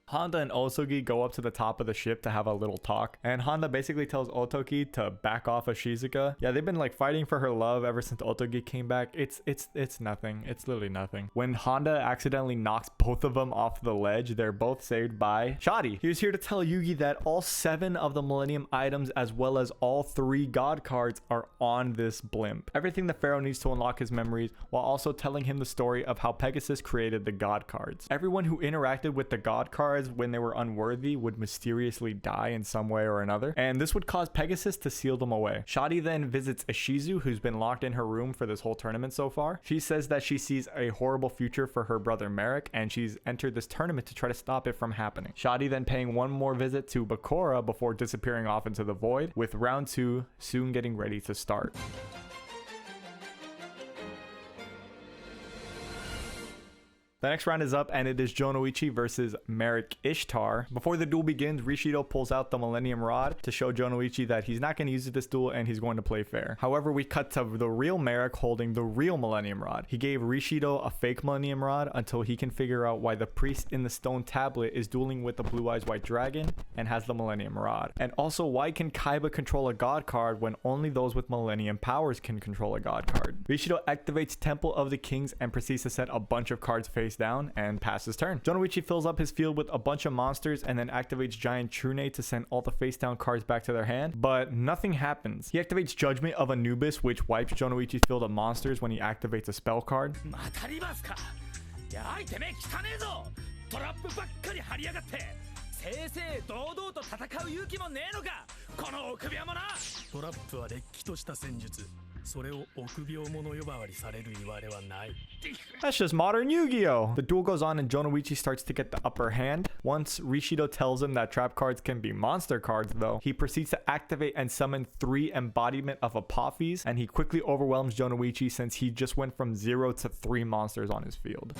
Honda and Osogi go up to the top of the ship to have a little talk, and Honda basically tells Otogi to back off of Shizuka. Yeah, they've been like fighting for her love ever since Otogi came back. It's nothing. It's literally nothing. When Honda accidentally knocks both of them off the ledge, they're both saved by Shadi. He was here to tell Yugi that all 7 of the Millennium items as well as all 3 God cards are on this blimp. Everything the Pharaoh needs to unlock his memories, while also telling him the story of how Pegasus created the God cards. Everyone who interacted with the God cards when they were unworthy would mysteriously die in some way or another, and this would cause Pegasus to seal them away. Shadi then visits Ishizu, who's been locked in her room for this whole tournament so far. She says that she sees a horrible future for her brother Merrick, and she's entered this tournament to try to stop it from happening. Shadi then paying one more visit to Bakura before disappearing off into the void, with round 2 soon getting ready to start. The next round is up, and it is Jonoichi versus Merrick Ishtar. Before the duel begins, Rishido pulls out the Millennium Rod to show Jonoichi that he's not going to use this duel and he's going to play fair. However, we cut to the real Merrick holding the real Millennium Rod. He gave Rishido a fake Millennium Rod until he can figure out why the priest in the stone tablet is dueling with the Blue Eyes White Dragon and has the Millennium Rod. And also, why can Kaiba control a God card when only those with Millennium powers can control a God card? Rishido activates Temple of the Kings and proceeds to set a bunch of cards face down and pass his turn. Jonoichi fills up his field with a bunch of monsters and then activates Giant Trune to send all the face down cards back to their hand, but nothing happens. He activates Judgment of Anubis, which wipes Jonoichi's field of monsters when he activates a spell card. That's just modern Yu-Gi-Oh! The duel goes on and Jonoichi starts to get the upper hand. Once Rishido tells him that trap cards can be monster cards though, he proceeds to activate and summon 3 Embodiment of Apophis, and he quickly overwhelms Jonoichi since he just went from 0 to 3 monsters on his field.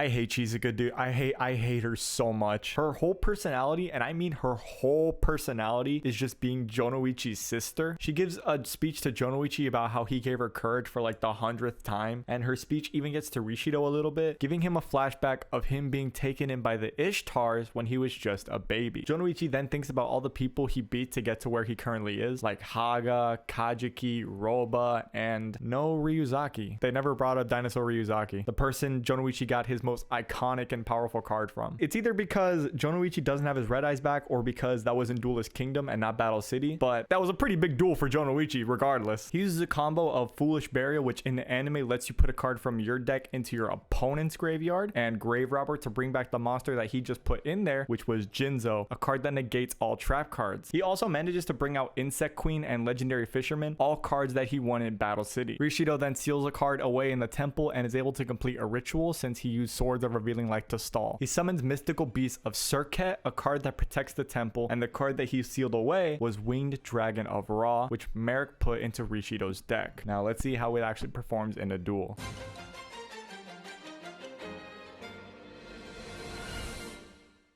I hate Chizuka, dude. I hate her so much. Her whole personality, and I mean her whole personality, is just being Jonoichi's sister. She gives a speech to Jonoichi about how he gave her courage for like the 100th time, and her speech even gets to Rishido a little bit, giving him a flashback of him being taken in by the Ishtars when he was just a baby. Jonoichi then thinks about all the people he beat to get to where he currently is, like Haga, Kajuki, Roba, and no Ryuzaki. They never brought up Dinosaur Ryuzaki, the person Jonoichi got his most iconic and powerful card from. It's either because Jonoichi doesn't have his red eyes back or because that was in Duelist Kingdom and not Battle City, but that was a pretty big duel for Jonoichi regardless. He uses a combo of Foolish Burial, which in the anime lets you put a card from your deck into your opponent's graveyard, and Grave Robber to bring back the monster that he just put in there, which was Jinzo, a card that negates all trap cards. He also manages to bring out Insect Queen and Legendary Fisherman, all cards that he won in Battle City. Rishido then seals a card away in the temple and is able to complete a ritual since he used Swords of Revealing Light to stall. He summons Mystical Beast of Surket, a card that protects the temple, and the card that he sealed away was Winged Dragon of Ra, which Merrick put into Rishido's deck. Now let's see how it actually performs in a duel.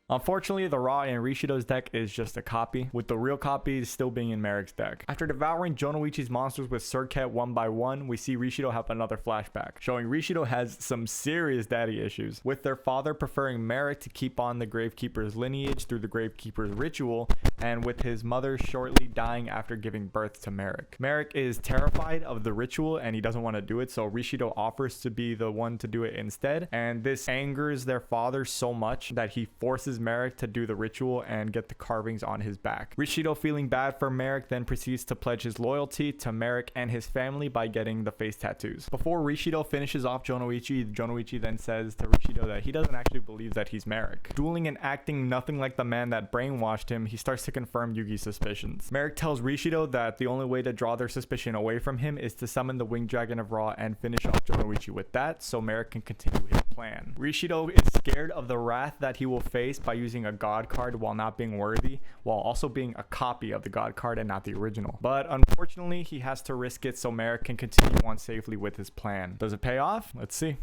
Unfortunately, the Ra in Rishido's deck is just a copy, with the real copy still being in Merrick's deck. After devouring Jonoichi's monsters with Surket one by one, we see Rishido have another flashback, showing Rishido has some serious daddy issues, with their father preferring Merrick to keep on the Gravekeeper's lineage through the Gravekeeper's ritual, and with his mother shortly dying after giving birth to Merrick. Merrick is terrified of the ritual and he doesn't want to do it, so Rishido offers to be the one to do it instead, and this angers their father so much that he forces Merrick to do the ritual and get the carvings on his back. Rishido, feeling bad for Merrick, then proceeds to pledge his loyalty to Merrick and his family by getting the face tattoos. Before Rishido finishes off Jonoichi, Jonoichi then says to Rishido that he doesn't actually believe that he's Merrick. Dueling and acting nothing like the man that brainwashed him, he starts to confirm Yugi's suspicions. Merrick tells Rishido that the only way to draw their suspicion away from him is to summon the Winged Dragon of Ra and finish off Jonoichi with that, so Merrick can continue his plan. Rishido is scared of the wrath that he will face by using a god card while not being worthy, while also being a copy of the god card and not the original. But unfortunately, he has to risk it so Merrick can continue on safely with his plan. Does it pay off? Let's see.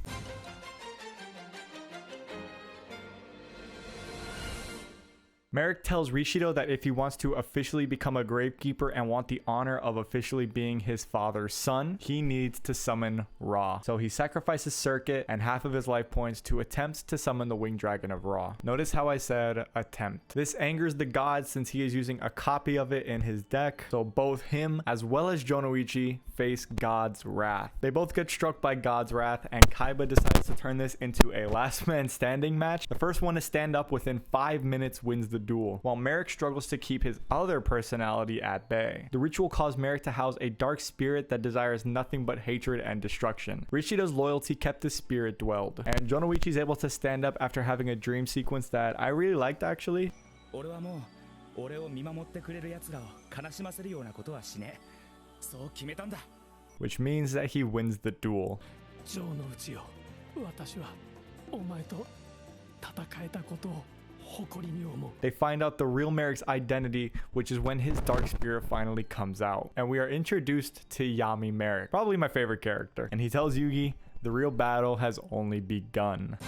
Merrick tells Rishido that if he wants to officially become a Gravekeeper and want the honor of officially being his father's son, he needs to summon Ra. So he sacrifices Circuit and half of his life points to attempt to summon the Winged Dragon of Ra. Notice how I said attempt. This angers the gods since he is using a copy of it in his deck, so both him as well as Jonoichi face God's wrath. They both get struck by God's wrath, and Kaiba decides to turn this into a last man standing match. The first one to stand up within 5 minutes wins the duel, while Merrick struggles to keep his other personality at bay. The ritual caused Merrick to house a dark spirit that desires nothing but hatred and destruction. Rishido's loyalty kept his spirit dwelled, and Jonoichi is able to stand up after having a dream sequence that I really liked actually. Which means that he wins the duel. They find out the real Merrick's identity, which is when his dark spirit finally comes out. And we are introduced to Yami Merrick, probably my favorite character. And he tells Yugi, the real battle has only begun.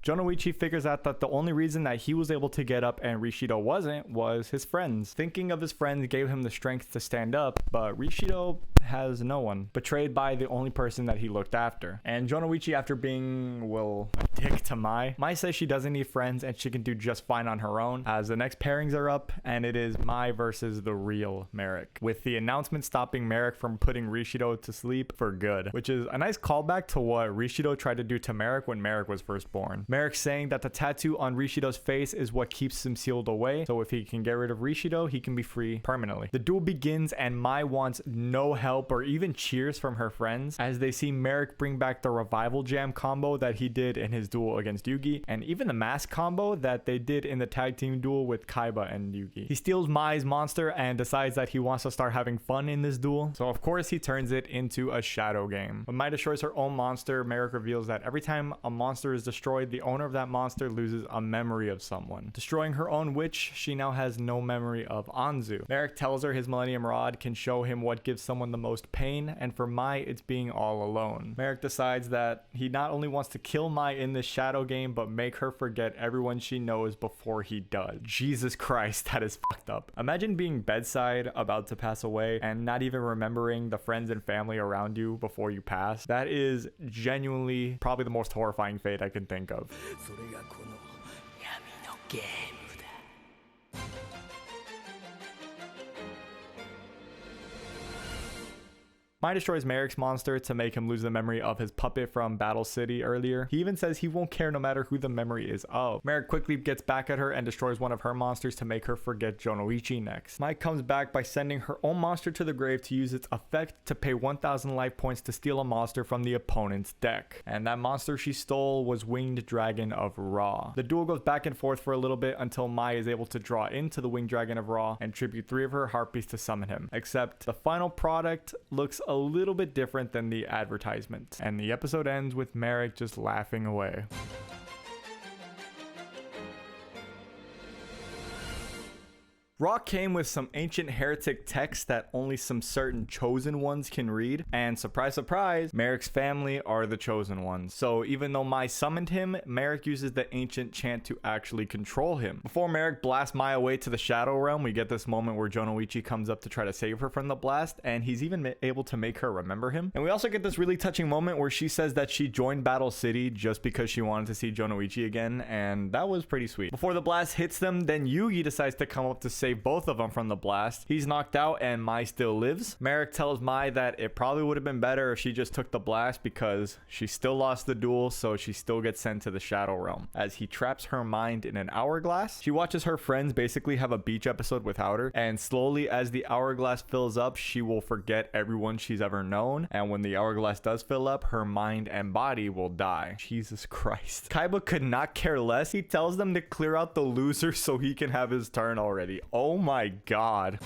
Jonoichi figures out that the only reason that he was able to get up and Rishido wasn't was his friends. Thinking of his friends gave him the strength to stand up, but Rishido has no one, betrayed by the only person that he looked after. And Jonoichi, after being, well, a dick to Mai says she doesn't need friends and she can do just fine on her own, as the next pairings are up and it is Mai versus the real Merrick, with the announcement stopping Merrick from putting Rishido to sleep for good, which is a nice callback to what Rishido tried to do to Merrick when Merrick was first born. Merrick saying that the tattoo on Rishido's face is what keeps him sealed away, so if he can get rid of Rishido, he can be free permanently. The duel begins and Mai wants no help or even cheers from her friends as they see Merrick bring back the revival jam combo that he did in his duel against Yugi, and even the mask combo that they did in the tag team duel with Kaiba and Yugi. He steals Mai's monster and decides that he wants to start having fun in this duel, so of course he turns it into a shadow game. When Mai destroys her own monster, Merrick reveals that every time a monster is destroyed, the owner of that monster loses a memory of someone. Destroying her own witch, she now has no memory of Anzu. Merrick tells her his Millennium Rod can show him what gives someone the most pain, and for Mai, it's being all alone. Merrick decides that he not only wants to kill Mai in this shadow game, but make her forget everyone she knows before he does. Jesus Christ, that is fucked up. Imagine being bedside, about to pass away, and not even remembering the friends and family around you before you pass. That is genuinely probably the most horrifying fate I can think of. それがこの闇のゲームだ。 Mai destroys Merrick's monster to make him lose the memory of his puppet from Battle City earlier. He even says he won't care no matter who the memory is of. Merrick quickly gets back at her and destroys one of her monsters to make her forget Jonoichi next. Mai comes back by sending her own monster to the grave to use its effect to pay 1,000 life points to steal a monster from the opponent's deck. And that monster she stole was Winged Dragon of Ra. The duel goes back and forth for a little bit until Mai is able to draw into the Winged Dragon of Ra and tribute 3 of her heartbeats to summon him. Except the final product looks a little bit different than the advertisement, and the episode ends with Merrick just laughing away. Ra came with some ancient heretic texts that only some certain chosen ones can read, and surprise surprise, Merrick's family are the chosen ones. So even though Mai summoned him, Merrick uses the ancient chant to actually control him. Before Merrick blasts Mai away to the Shadow Realm, we get this moment where Jonoichi comes up to try to save her from the blast, and he's even able to make her remember him. And we also get this really touching moment where she says that she joined Battle City just because she wanted to see Jonoichi again, and that was pretty sweet. Before the blast hits them, then Yugi decides to come up to save both of them from the blast. He's knocked out and Mai still lives. Merrick tells Mai that it probably would have been better if she just took the blast because she still lost the duel, so she still gets sent to the Shadow Realm. As he traps her mind in an hourglass, she watches her friends basically have a beach episode without her, and slowly as the hourglass fills up, she will forget everyone she's ever known, and when the hourglass does fill up, her mind and body will die. Jesus Christ. Kaiba could not care less. He tells them to clear out the loser so he can have his turn already. Oh my God.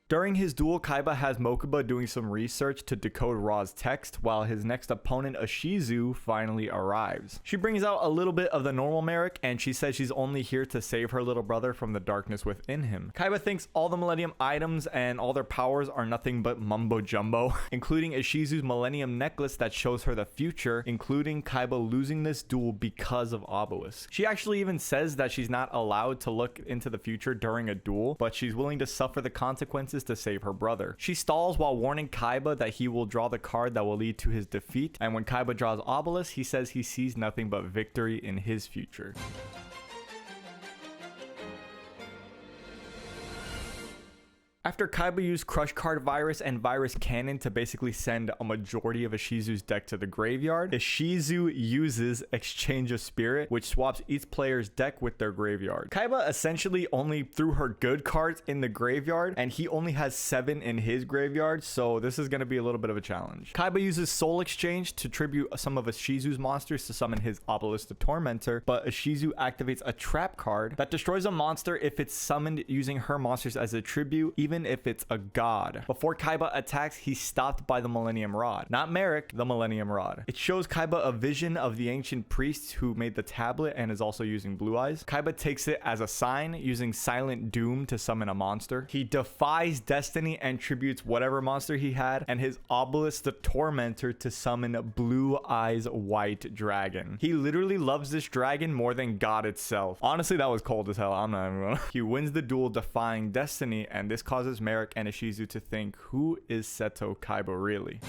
During his duel, Kaiba has Mokuba doing some research to decode Ra's text, while his next opponent, Ashizu, finally arrives. She brings out a little bit of the normal Merrick, and she says she's only here to save her little brother from the darkness within him. Kaiba thinks all the Millennium items and all their powers are nothing but mumbo jumbo, including Ashizu's Millennium necklace that shows her the future, including Kaiba losing this duel because of Obelisk. She actually even says that she's not allowed to look into the future during a duel, but she's willing to suffer the consequences to save her brother. She stalls while warning Kaiba that he will draw the card that will lead to his defeat, and when Kaiba draws Obelisk, he says he sees nothing but victory in his future. After Kaiba used Crush Card Virus and Virus Cannon to basically send a majority of Ashizu's deck to the graveyard, Ashizu uses Exchange of Spirit, which swaps each player's deck with their graveyard. Kaiba essentially only threw her good cards in the graveyard, and he only has 7 in his graveyard, so this is going to be a little bit of a challenge. Kaiba uses Soul Exchange to tribute some of Ashizu's monsters to summon his Obelisk the Tormentor, but Ashizu activates a trap card that destroys a monster if it's summoned using her monsters as a tribute, even if it's a god. Before Kaiba attacks, he's stopped by the Millennium Rod. Not Merrick, the Millennium Rod. It shows Kaiba a vision of the ancient priest who made the tablet and is also using blue eyes. Kaiba takes it as a sign, using Silent Doom to summon a monster. He defies destiny and tributes whatever monster he had, and his Obelisk the Tormentor to summon Blue Eyes White Dragon. He literally loves this dragon more than God itself. Honestly, that was cold as hell. I'm not even gonna. He wins the duel defying destiny, and this causes Merrick and Ashizu to think, who is Seto Kaiba really?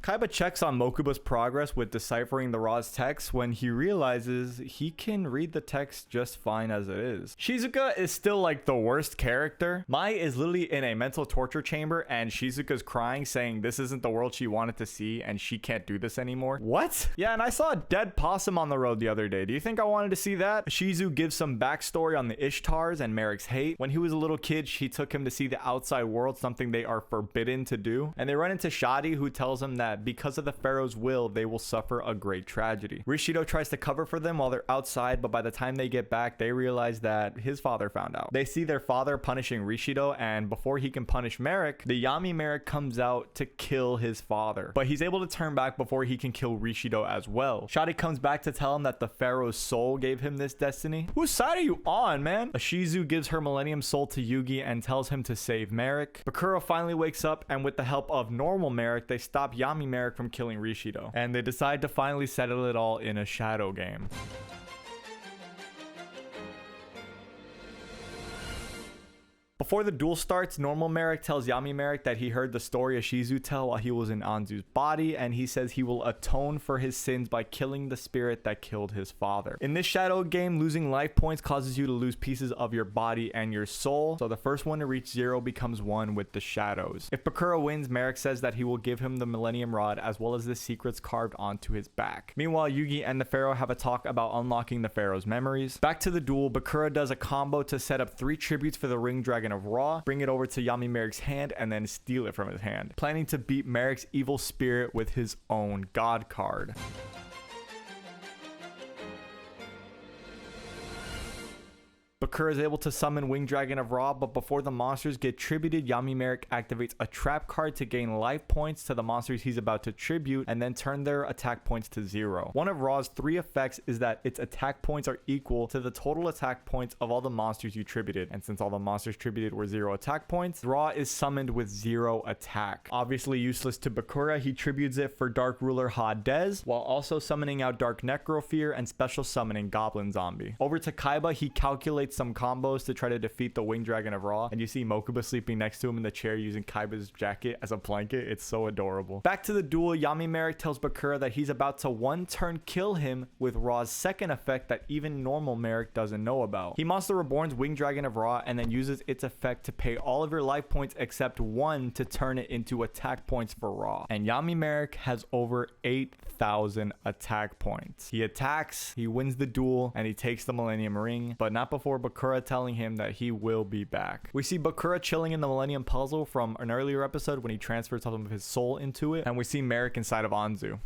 Kaiba checks on Mokuba's progress with deciphering the Ra's text when he realizes he can read the text just fine as it is. Shizuka is still like the worst character. Mai is literally in a mental torture chamber and Shizuka's crying, saying this isn't the world she wanted to see and she can't do this anymore. What? Yeah, and I saw a dead possum on the road the other day. Do you think I wanted to see that? Shizu gives some backstory on the Ishtars and Merrick's hate. When he was a little kid, she took him to see the outside world, something they are forbidden to do. And they run into Shadi, who tells him that that because of the Pharaoh's will, they will suffer a great tragedy. Rishido tries to cover for them while they're outside, but by the time they get back, they realize that his father found out. They see their father punishing Rishido, and before he can punish Merrick, the Yami Merrick comes out to kill his father. But he's able to turn back before he can kill Rishido as well. Shadi comes back to tell him that the Pharaoh's soul gave him this destiny. Whose side are you on, man? Ashizu gives her Millennium Soul to Yugi and tells him to save Merrick. Bakura finally wakes up, and with the help of normal Merrick, they stop Yami Merrick from killing Rishido. And they decide to finally settle it all in a shadow game. Before the duel starts, normal Merrick tells Yami Merrick that he heard the story Ashizu tell while he was in Anzu's body, and he says he will atone for his sins by killing the spirit that killed his father. In this shadow game, losing life points causes you to lose pieces of your body and your soul, so the first one to reach 0 becomes 1 with the shadows. If Bakura wins, Merrick says that he will give him the Millennium Rod as well as the secrets carved onto his back. Meanwhile, Yugi and the Pharaoh have a talk about unlocking the Pharaoh's memories. Back to the duel, Bakura does a combo to set up 3 tributes for the Ring Dragon of Ra, bring it over to Yami Merrick's hand, and then steal it from his hand, planning to beat Merrick's evil spirit with his own god card. Bakura is able to summon Wing Dragon of Ra, but before the monsters get tributed, Yami Merrick activates a trap card to gain life points to the monsters he's about to tribute and then turn their attack points to 0. One of Ra's 3 effects is that its attack points are equal to the total attack points of all the monsters you tributed, and since all the monsters tributed were 0 attack points, Ra is summoned with 0 attack. Obviously useless to Bakura, he tributes it for Dark Ruler Hades, while also summoning out Dark Necrofear and special summoning Goblin Zombie. Over to Kaiba, he calculates some combos to try to defeat the Wing Dragon of Ra, and you see Mokuba sleeping next to him in the chair using Kaiba's jacket as a blanket. It's so adorable. Back to the duel, Yami Merrick tells Bakura that he's about to one-turn kill him with Ra's second effect that even normal Merrick doesn't know about. He Monster Reborn's Wing Dragon of Ra and then uses its effect to pay all of your life points except 1 to turn it into attack points for Ra. And Yami Merrick has over 8,000 attack points. He attacks, he wins the duel, and he takes the Millennium Ring, but not before Bakura telling him that he will be back. We see Bakura chilling in the Millennium Puzzle from an earlier episode when he transfers some of his soul into it, and we see Merrick inside of Anzu.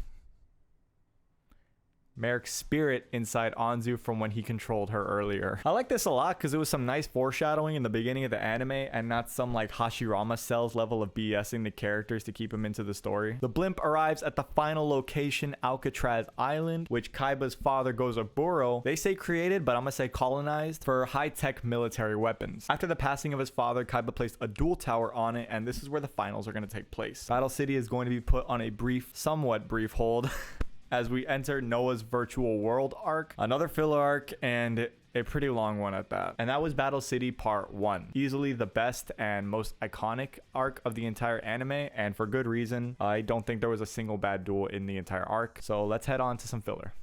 Merrick's spirit inside Anzu from when he controlled her earlier. I like this a lot because it was some nice foreshadowing in the beginning of the anime and not some like Hashirama Cells level of BSing the characters to keep him into the story. The blimp arrives at the final location, Alcatraz Island, which Kaiba's father Gozaburo, they say created, but I'm gonna say colonized for high-tech military weapons. After the passing of his father, Kaiba placed a duel tower on it, and this is where the finals are going to take place. Battle City is going to be put on a somewhat brief hold as we enter Noah's virtual world arc, another filler arc, and a pretty long one at that. And that was Battle City Part 1. Easily the best and most iconic arc of the entire anime, and for good reason. I don't think there was a single bad duel in the entire arc. So let's head on to some filler.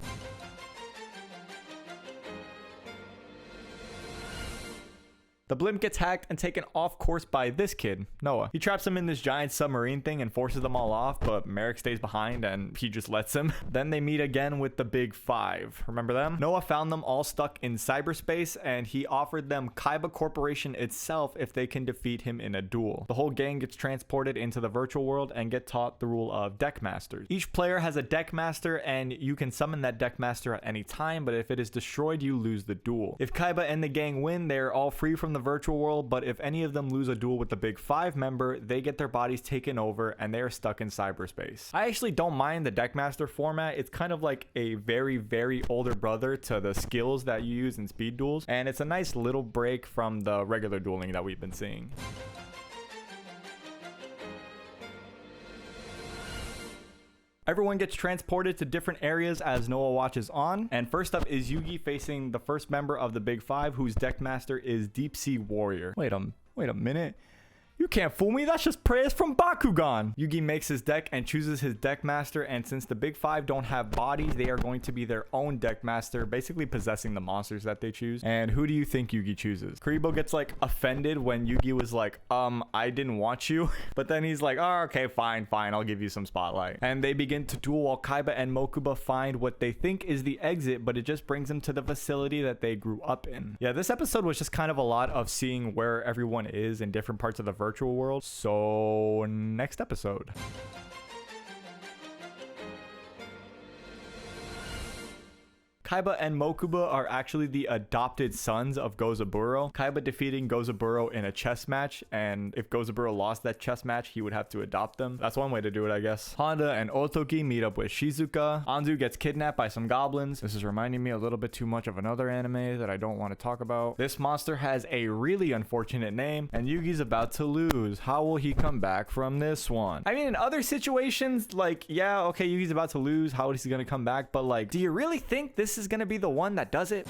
The blimp gets hacked and taken off course by this kid, Noah. He traps them in this giant submarine thing and forces them all off, but Merrick stays behind and he just lets him. Then they meet again with the Big Five. Remember them? Noah found them all stuck in cyberspace and he offered them Kaiba Corporation itself if they can defeat him in a duel. The whole gang gets transported into the virtual world and get taught the rule of deck masters. Each player has a deck master and you can summon that deck master at any time, but if it is destroyed, you lose the duel. If Kaiba and the gang win, they're all free from the virtual world, but if any of them lose a duel with the Big Five member, they get their bodies taken over and they are stuck in cyberspace. I actually don't mind the deckmaster format. It's kind of like a very, very older brother to the skills that you use in speed duels, and it's a nice little break from the regular dueling that we've been seeing. Everyone gets transported to different areas as Noah watches on. And first up is Yugi facing the first member of the Big Five, whose deck master is Deep Sea Warrior. Wait a minute. You can't fool me, that's just prayers from Bakugan. Yugi makes his deck and chooses his deck master, and since the Big Five don't have bodies, they are going to be their own deck master, basically possessing the monsters that they choose. And who do you think Yugi chooses? Kuribo gets like offended when Yugi was like, I didn't want you. But then he's like, oh, okay, fine, I'll give you some spotlight. And they begin to duel while Kaiba and Mokuba find what they think is the exit, but it just brings them to the facility that they grew up in. Yeah, this episode was just kind of a lot of seeing where everyone is in different parts of the virtual world. So next episode. Kaiba and Mokuba are actually the adopted sons of Gozaburo. Kaiba defeating Gozaburo in a chess match, and if Gozaburo lost that chess match, he would have to adopt them. That's one way to do it, I guess. Honda and Otogi meet up with Shizuka. Anzu gets kidnapped by some goblins. This is reminding me a little bit too much of another anime that I don't want to talk about. This monster has a really unfortunate name, and Yugi's about to lose. How will he come back from this one? I mean, in other situations, like, yeah, okay, Yugi's about to lose. How is he going to come back? But like, do you really think this is going to be the one that does it?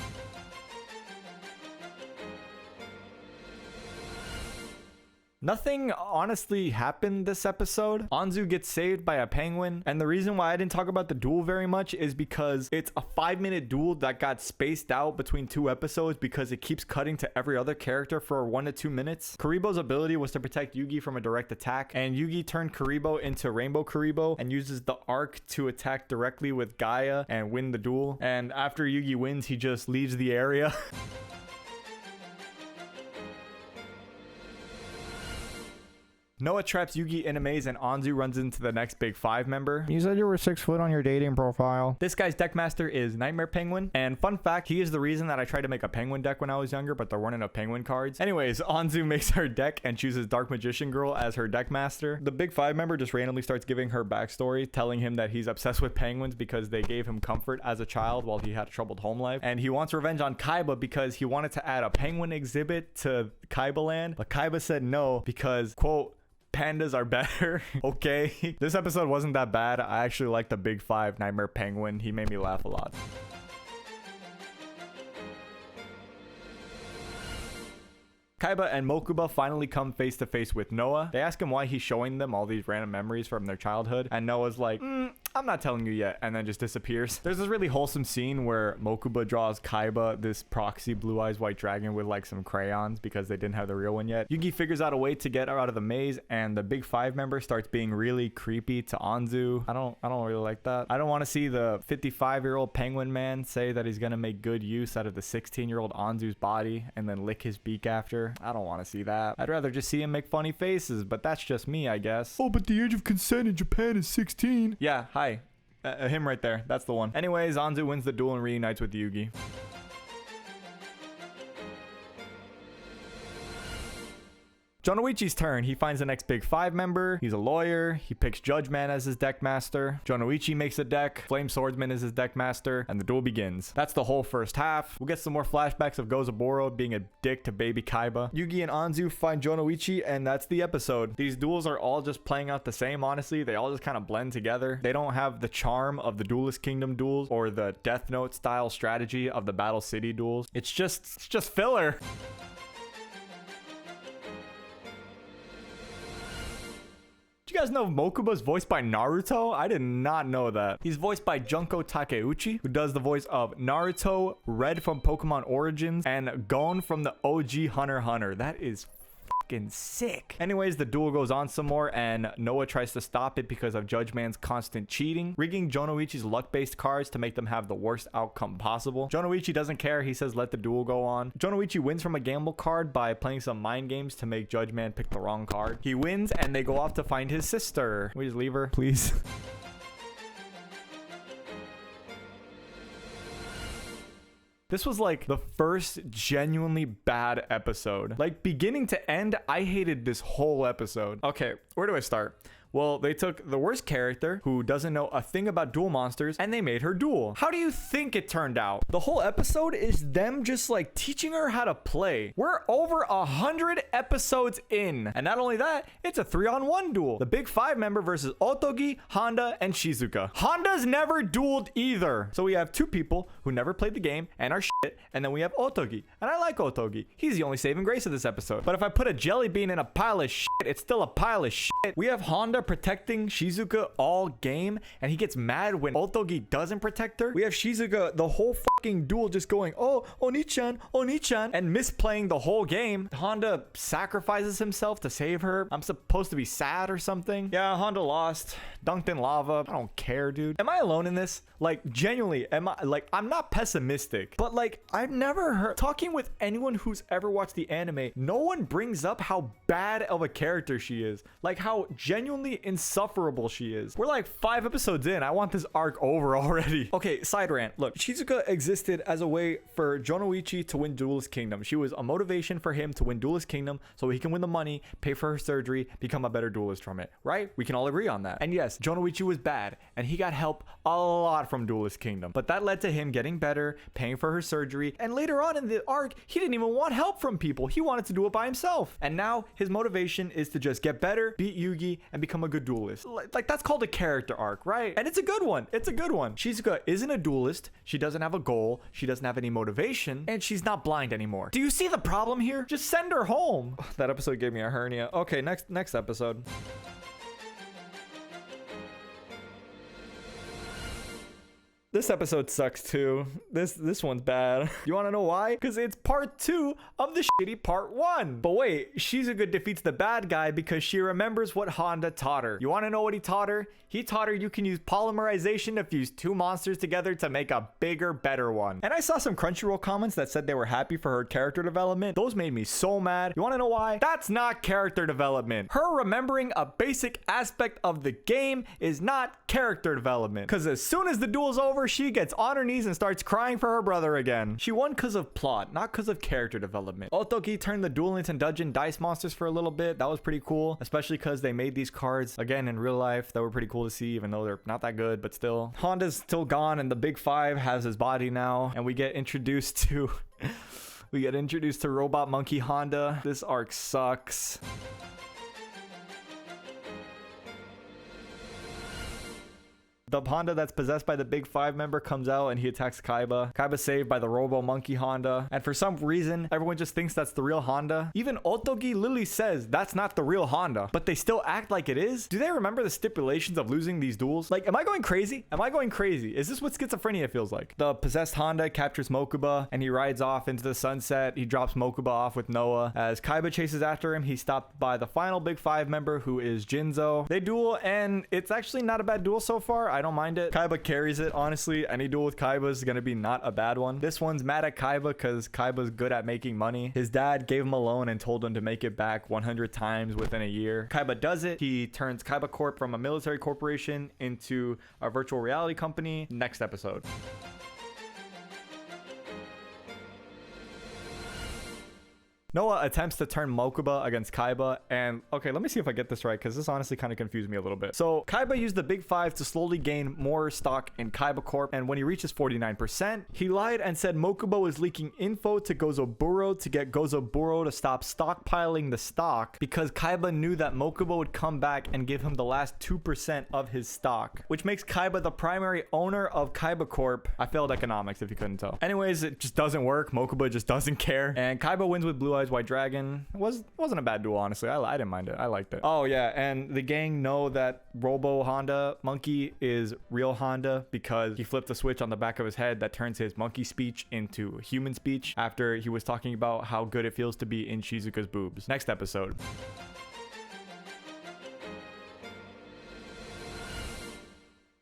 Nothing honestly happened this episode. Anzu gets saved by a penguin, and the reason why I didn't talk about the duel very much is because it's a 5-minute duel that got spaced out between 2 episodes because it keeps cutting to every other character for 1 to 2 minutes. Karibo's ability was to protect Yugi from a direct attack, and Yugi turned Karibo into Rainbow Karibo and uses the arc to attack directly with Gaia and win the duel. And after Yugi wins, he just leaves the area. Noah traps Yugi in a maze, and Anzu runs into the next big 5 member. You said you were 6 foot on your dating profile. This guy's deck master is Nightmare Penguin, and fun fact, he is the reason that I tried to make a penguin deck when I was younger, but there weren't enough penguin cards. Anyways, Anzu makes her deck and chooses Dark Magician Girl as her deck master. The big 5 member just randomly starts giving her backstory, telling him that he's obsessed with penguins because they gave him comfort as a child while he had a troubled home life, and he wants revenge on Kaiba because he wanted to add a penguin exhibit to Kaiba Land, but Kaiba said no because, quote, pandas are better. Okay. This episode wasn't that bad. I actually like the big 5 Nightmare Penguin. He made me laugh a lot. Kaiba and Mokuba finally come face to face with Noah. They ask him why he's showing them all these random memories from their childhood, and Noah's like, I'm not telling you yet, and then just disappears. There's this really wholesome scene where Mokuba draws Kaiba this proxy blue eyes white dragon with like some crayons because they didn't have the real one yet. Yugi figures out a way to get her out of the maze, and the big 5 member starts being really creepy to Anzu. I don't really like that. I don't want to see the 55-year-old penguin man say that he's gonna make good use out of the 16-year-old Anzu's body and then lick his beak after. I don't want to see that. I'd rather just see him make funny faces, but that's just me, I guess. Oh, but the age of consent in Japan is 16. Yeah, hi. Him right there. That's the one. Anyways, Anzu wins the duel and reunites with Yugi. Jonoichi's turn. He finds the next big 5 member. He's a lawyer. He picks Judge Man as his deck master. Jonoichi makes a deck. Flame Swordsman is his deck master. And the duel begins. That's the whole first half. We'll get some more flashbacks of Gozaburo being a dick to baby Kaiba. Yugi and Anzu find Jonoichi, and that's the episode. These duels are all just playing out the same, honestly. They all just kind of blend together. They don't have the charm of the Duelist Kingdom duels or the Death Note style strategy of the Battle City duels. It's just filler. Do you guys know Mokuba's voiced by Naruto? I did not know that. He's voiced by Junko Takeuchi, who does the voice of Naruto, Red from Pokemon Origins, and Gon from the OG Hunter x Hunter. That is fucking sick. Anyways, the duel goes on some more, and Noah tries to stop it because of Judge Man's constant cheating, rigging Jonoichi's luck-based cards to make them have the worst outcome possible. Jonoichi doesn't care. He says let the duel go on. Jonoichi wins from a gamble card by playing some mind games to make Judge Man pick the wrong card. He wins, and they go off to find his sister. Can we just leave her, please? This was like the first genuinely bad episode. Like beginning to end, I hated this whole episode. Okay, where do I start? Well, they took the worst character who doesn't know a thing about Duel Monsters and they made her duel. How do you think it turned out? The whole episode is them just like teaching her how to play. We're over 100 episodes in. And not only that, it's a 3-on-1 duel. The big 5 member versus Otogi, Honda, and Shizuka. Honda's never dueled either. So we have 2 people who never played the game and are shit. And then we have Otogi. And I like Otogi. He's the only saving grace of this episode. But if I put a jelly bean in a pile of shit, it's still a pile of shit. We have Honda protecting Shizuka all game, and he gets mad when Otogi doesn't protect her. We have Shizuka the whole fucking duel just going, oh, Oni-chan, Oni-chan, and misplaying the whole game. Honda sacrifices himself to save her. I'm supposed to be sad or something. Yeah, Honda lost, dunked in lava. I don't care, dude. Am I alone in this? Like, genuinely, I'm not pessimistic, but like, I've never heard, talking with anyone who's ever watched the anime, no one brings up how bad of a character she is. Like, how genuinely insufferable she is. We're like 5 episodes in. I want this arc over already. Okay, side rant. Look, Shizuka exists existed as a way for Jonoichi to win Duelist Kingdom. She was a motivation for him to win Duelist Kingdom so he can win the money, pay for her surgery, become a better duelist from it, right? We can all agree on that. And yes, Jonoichi was bad and he got help a lot from Duelist Kingdom, but that led to him getting better, paying for her surgery, and later on in the arc, he didn't even want help from people. He wanted to do it by himself. And now his motivation is to just get better, beat Yugi, and become a good duelist. Like that's called a character arc, right? And it's a good one. It's a good one. Shizuka isn't a duelist. She doesn't have a goal. She doesn't have any motivation, and she's not blind anymore. Do you see the problem here? Just send her home. That episode gave me a hernia. Okay, next episode. This episode sucks too. This one's bad. You want to know why? Because it's part 2 of the shitty part 1. But wait, Shizuka defeats the bad guy because she remembers what Honda taught her. You want to know what he taught her? He taught her you can use polymerization to fuse 2 monsters together to make a bigger, better one. And I saw some Crunchyroll comments that said they were happy for her character development. Those made me so mad. You want to know why? That's not character development. Her remembering a basic aspect of the game is not character development. Because as soon as the duel's over, she gets on her knees and starts crying for her brother again. She won because of plot, not because of character development. Otogi turned the Duelist and Dungeon dice monsters for a little bit. That was pretty cool, especially because they made these cards again in real life that were pretty cool to see, even though they're not that good, but still. Honda's still gone and the Big Five has his body now, and we get introduced to Robot Monkey Honda. This arc sucks. The Honda that's possessed by the Big Five member comes out and he attacks Kaiba. Kaiba's saved by the Robo Monkey Honda. And for some reason, everyone just thinks that's the real Honda. Even Otogi literally says that's not the real Honda, but they still act like it is. Do they remember the stipulations of losing these duels? Like, am I going crazy? Am I going crazy? Is this what schizophrenia feels like? The possessed Honda captures Mokuba and he rides off into the sunset. He drops Mokuba off with Noah. As Kaiba chases after him, he's stopped by the final Big Five member, who is Jinzo. They duel and it's actually not a bad duel so far. I don't mind it. Kaiba carries it, honestly. Any duel with Kaiba is gonna be not a bad one. This one's mad at Kaiba because Kaiba's good at making money. His dad gave him a loan and told him to make it back 100 times within a year. Kaiba does it. He turns Kaiba Corp from a military corporation into a virtual reality company. Next episode. Noah attempts to turn Mokuba against Kaiba, and okay, let me see if I get this right because this honestly kind of confused me a little bit. So Kaiba used the Big Five to slowly gain more stock in Kaiba Corp, and when he reaches 49%, he lied and said Mokuba was leaking info to Gozoburo to get Gozoburo to stop stockpiling the stock because Kaiba knew that Mokuba would come back and give him the last 2% of his stock, which makes Kaiba the primary owner of Kaiba Corp. I failed economics if you couldn't tell. Anyways, it just doesn't work. Mokuba just doesn't care, and Kaiba wins with Blue Eyes White Dragon. Wasn't a bad duel, honestly. I didn't mind it. I liked it. Oh yeah, and the gang know that Robo Honda Monkey is real Honda because he flipped a switch on the back of his head that turns his monkey speech into human speech after he was talking about how good it feels to be in Shizuka's boobs. Next episode.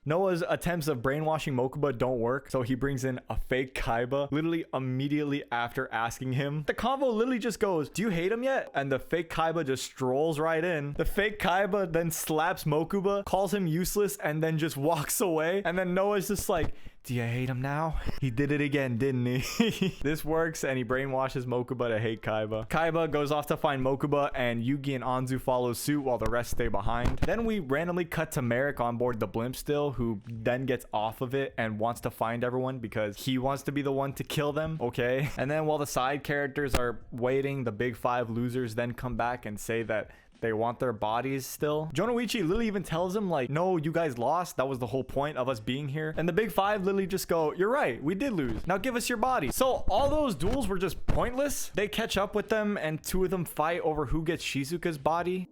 Noah's attempts of brainwashing Mokuba don't work, so he brings in a fake Kaiba literally immediately after asking him. The convo literally just goes, "Do you hate him yet?" And the fake Kaiba just strolls right in. The fake Kaiba then slaps Mokuba, calls him useless, and then just walks away. And then Noah's just like, "Do you hate him now?" He did it again, didn't he? This works, and he brainwashes Mokuba to hate Kaiba. Kaiba goes off to find Mokuba, and Yugi and Anzu follow suit while the rest stay behind. Then we randomly cut to Merrick on board the blimp still, who then gets off of it and wants to find everyone because he wants to be the one to kill them, okay? And then while the side characters are waiting, the Big Five losers then come back and say that they want their bodies still. Jonoichi literally even tells him like, "No, you guys lost. That was the whole point of us being here." And the Big Five literally just go, "You're right. We did lose. Now give us your body." So all those duels were just pointless. They catch up with them and two of them fight over who gets Shizuka's body.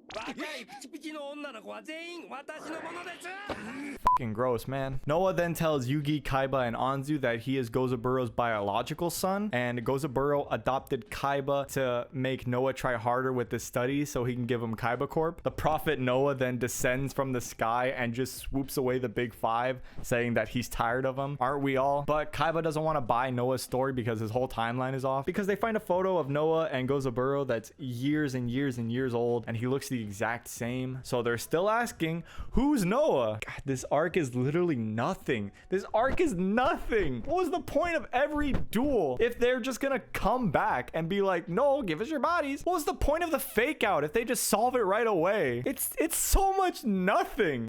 Fucking gross, man. Noah then tells Yugi, Kaiba, and Anzu that he is Gozaburo's biological son, and Gozaburo adopted Kaiba to make Noah try harder with his studies so he can give him from Kaiba Corp. The prophet Noah then descends from the sky and just swoops away the big five, saying that he's tired of them. Aren't we all? But Kaiba doesn't want to buy Noah's story because his whole timeline is off, because they find a photo of Noah and Gozaburo that's years and years and years old, and he looks the exact same. So they're still asking, who's Noah? God, this arc is literally nothing. This arc is nothing. What was the point of every duel if they're just gonna come back and be like, no, give us your bodies? What was the point of the fake out if they just solve it right away? It's so much nothing.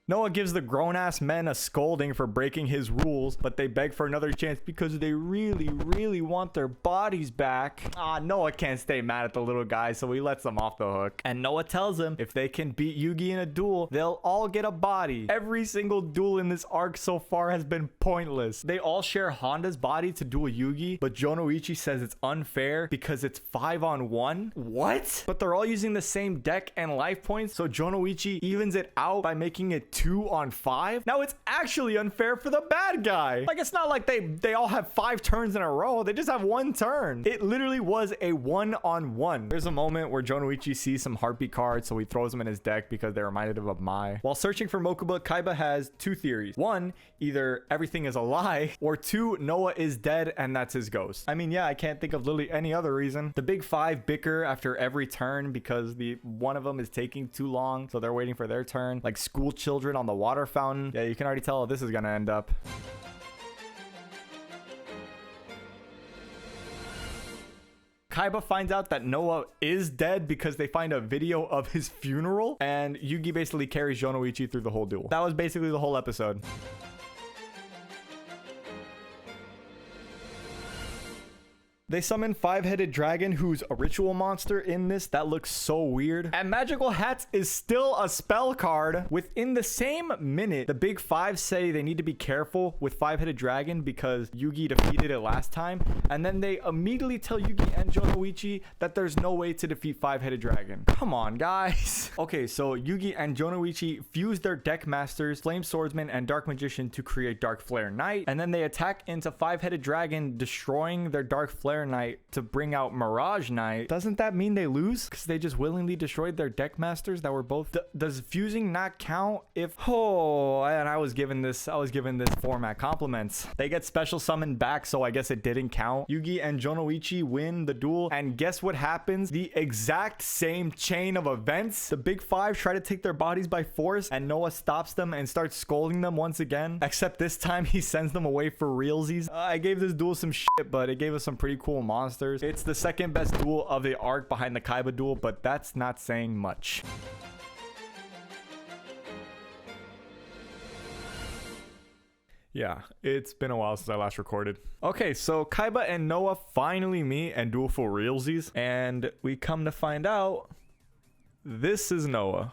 Noah gives the grown-ass men a scolding for breaking his rules, but they beg for another chance because they really, really want their bodies back. Noah can't stay mad at the little guy, so he lets them off the hook. And Noah tells him if they can beat Yugi in a duel, they'll all get a body. Every single duel in this arc so far has been pointless. They all share Honda's body to duel Yugi, but Jonoichi says it's unfair because it's 5-on-1. What? But they're all using the same deck and life points, so Jonoichi evens it out by making it 2-on-5. Now it's actually unfair for the bad guy. Like, it's not like they all have 5 turns in a row. They just have 1 turn. It literally was a 1-on-1. There's a moment where Jonoichi sees some heartbeat cards, so he throws them in his deck because they reminded him of Mai. While searching for Mokuba, Kaiba has 2 theories. 1, either everything is a lie, or 2, Noah is dead and that's his ghost. I mean, yeah, I can't think of literally any other reason. The big 5 bicker after every turn because one of them is taking too long, so they're waiting for their turn. Like school children on the water fountain. Yeah, you can already tell how this is gonna end up. Kaiba finds out that Noah is dead because they find a video of his funeral, and Yugi basically carries Jonoichi through the whole duel. That was basically the whole episode. They summon 5-headed dragon, who's a ritual monster in this. That looks so weird. And Magical Hats is still a spell card. Within the same minute, the big 5 say they need to be careful with 5-headed dragon because Yugi defeated it last time. And then they immediately tell Yugi and Jonoichi that there's no way to defeat 5-headed dragon. Come on, guys. Okay, so Yugi and Jonoichi fuse their deck masters, Flame Swordsman and Dark Magician, to create Dark Flare Knight. And then they attack into 5-headed dragon, destroying their Dark Flare Knight to bring out Mirage Knight. Doesn't that mean they lose because they just willingly destroyed their deck masters that were both does fusing not count if and I was given this format compliments. They get special summoned back, so I guess it didn't count. Yugi and Jonoichi win the duel, and guess what happens? The exact same chain of events. The big 5 try to take their bodies by force, and Noah stops them and starts scolding them once again, except this time he sends them away for realsies. I gave this duel some shit, but it gave us some pretty cool monsters. It's the second best duel of the arc behind the Kaiba duel, but that's not saying much. Yeah, it's been a while since I last recorded. Okay, so Kaiba and Noah finally meet and duel for realsies, and we come to find out this is Noah.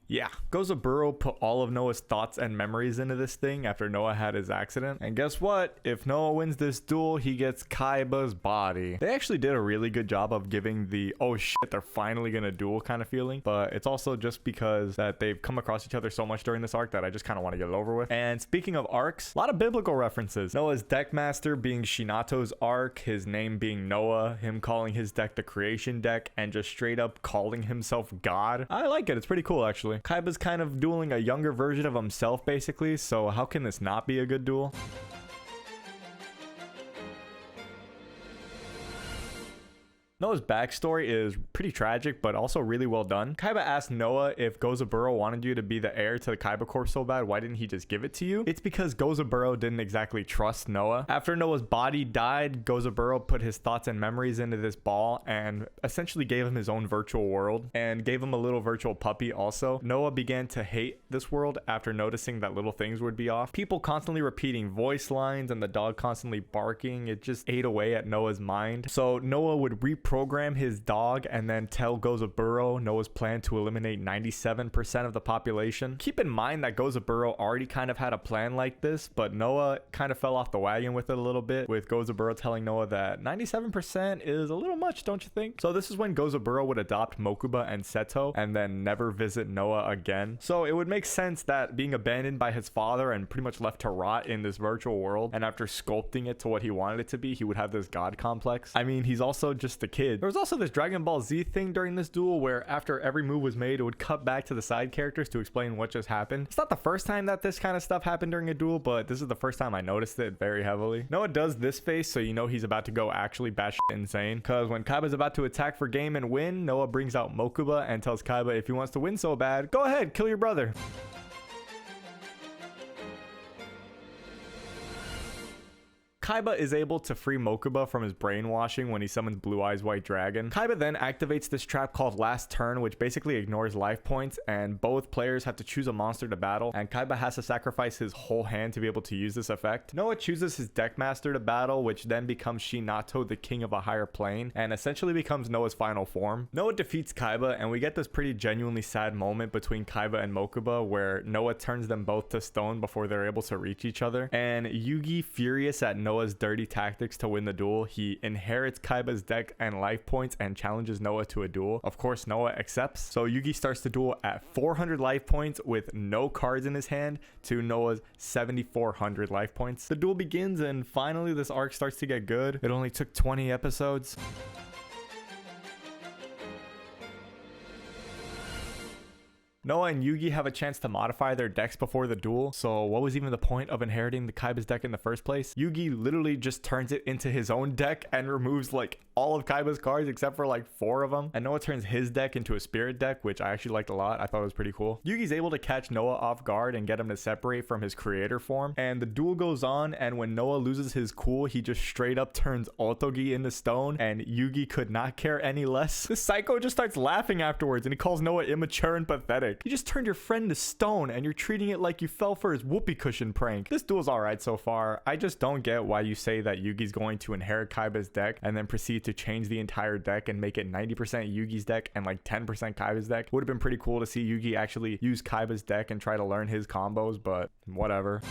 Yeah, Gozaburo put all of Noah's thoughts and memories into this thing after Noah had his accident. And guess what? If Noah wins this duel, he gets Kaiba's body. They actually did a really good job of giving the, oh shit, they're finally gonna duel kind of feeling. But it's also just because that they've come across each other so much during this arc that I just kind of want to get it over with. And speaking of arcs, a lot of biblical references. Noah's deckmaster being Shinato's arc, his name being Noah, him calling his deck the creation deck, and just straight up calling himself God. I like it. It's pretty cool, actually. Kaiba's kind of dueling a younger version of himself, basically, so how can this not be a good duel? Noah's backstory is pretty tragic, but also really well done. Kaiba asked Noah if Gozaburo wanted you to be the heir to the Kaiba Corp so bad, why didn't he just give it to you? It's because Gozaburo didn't exactly trust Noah. After Noah's body died, Gozaburo put his thoughts and memories into this ball and essentially gave him his own virtual world and gave him a little virtual puppy also. Noah began to hate this world after noticing that little things would be off. People constantly repeating voice lines and the dog constantly barking. It just ate away at Noah's mind. So Noah would reprogram program his dog and then tell Gozaburo Noah's plan to eliminate 97% of the population. Keep in mind that Gozaburo already kind of had a plan like this, but Noah kind of fell off the wagon with it a little bit, with Gozaburo telling Noah that 97% is a little much, don't you think? So this is when Gozaburo would adopt Mokuba and Seto and then never visit Noah again. So it would make sense that being abandoned by his father and pretty much left to rot in this virtual world, and after sculpting it to what he wanted it to be, he would have this god complex. I mean, he's also just a kid. There was also this Dragon Ball Z thing during this duel where after every move was made, it would cut back to the side characters to explain what just happened. It's not the first time that this kind of stuff happened during a duel, but this is the first time I noticed it very heavily. Noah does this face so you know he's about to go actually batshit insane, because when Kaiba's about to attack for game and win, Noah brings out Mokuba and tells Kaiba if he wants to win so bad, go ahead, kill your brother. Kaiba is able to free Mokuba from his brainwashing when he summons Blue Eyes White Dragon. Kaiba then activates this trap called Last Turn, which basically ignores life points, and both players have to choose a monster to battle, and Kaiba has to sacrifice his whole hand to be able to use this effect. Noah chooses his Deckmaster to battle, which then becomes Shinato, the king of a higher plane, and essentially becomes Noah's final form. Noah defeats Kaiba, and we get this pretty genuinely sad moment between Kaiba and Mokuba where Noah turns them both to stone before they're able to reach each other, and Yugi, furious at Noah's dirty tactics to win the duel, he inherits Kaiba's deck and life points and challenges Noah to a duel. Of course, Noah accepts, so Yugi starts the duel at 400 life points with no cards in his hand to Noah's 7,400 life points. The duel begins, and finally this arc starts to get good. It only took 20 episodes. Noah and Yugi have a chance to modify their decks before the duel, so what was even the point of inheriting the Kaiba's deck in the first place? Yugi literally just turns it into his own deck and removes like all of Kaiba's cards except for like 4 of them, and Noah turns his deck into a spirit deck, which I actually liked a lot. I thought it was pretty cool. Yugi's able to catch Noah off guard and get him to separate from his creator form, and the duel goes on, and when Noah loses his cool, he just straight up turns Otogi into stone, and Yugi could not care any less. This psycho just starts laughing afterwards, and he calls Noah immature and pathetic. You just turned your friend to stone and you're treating it like you fell for his whoopee cushion prank. This duel's alright so far. I just don't get why you say that Yugi's going to inherit Kaiba's deck and then proceed to change the entire deck and make it 90% Yugi's deck and like 10% Kaiba's deck. Would have been pretty cool to see Yugi actually use Kaiba's deck and try to learn his combos, but whatever.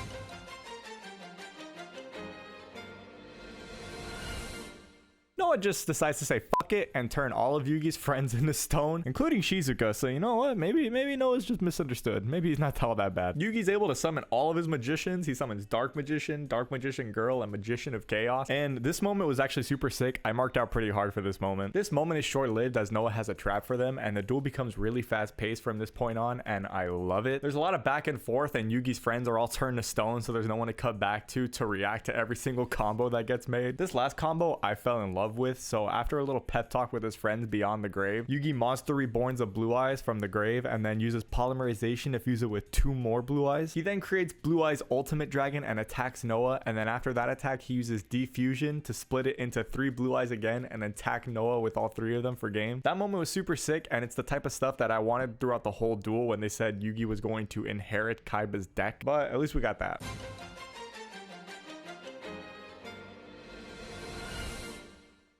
Noah just decides to say fuck it and turn all of Yugi's friends into stone, including Shizuka. So you know what? Maybe Noah's just misunderstood. Maybe he's not all that bad. Yugi's able to summon all of his magicians. He summons Dark Magician Girl, and Magician of Chaos. And this moment was actually super sick. I marked out pretty hard for this moment. This moment is short-lived as Noah has a trap for them, and the duel becomes really fast-paced from this point on, and I love it. There's a lot of back and forth, and Yugi's friends are all turned to stone, so there's no one to cut back to react to every single combo that gets made. This last combo I fell in love with, so after a little pep talk with his friends beyond the grave, Yugi Monster Reborns a Blue Eyes from the grave and then uses polymerization to fuse it with 2 more Blue Eyes. He then creates Blue Eyes Ultimate Dragon and attacks Noah, and then after that attack he uses Defusion to split it into 3 Blue Eyes again and attack Noah with all 3 of them for game. That moment was super sick, and it's the type of stuff that I wanted throughout the whole duel when they said Yugi was going to inherit Kaiba's deck, but at least we got that.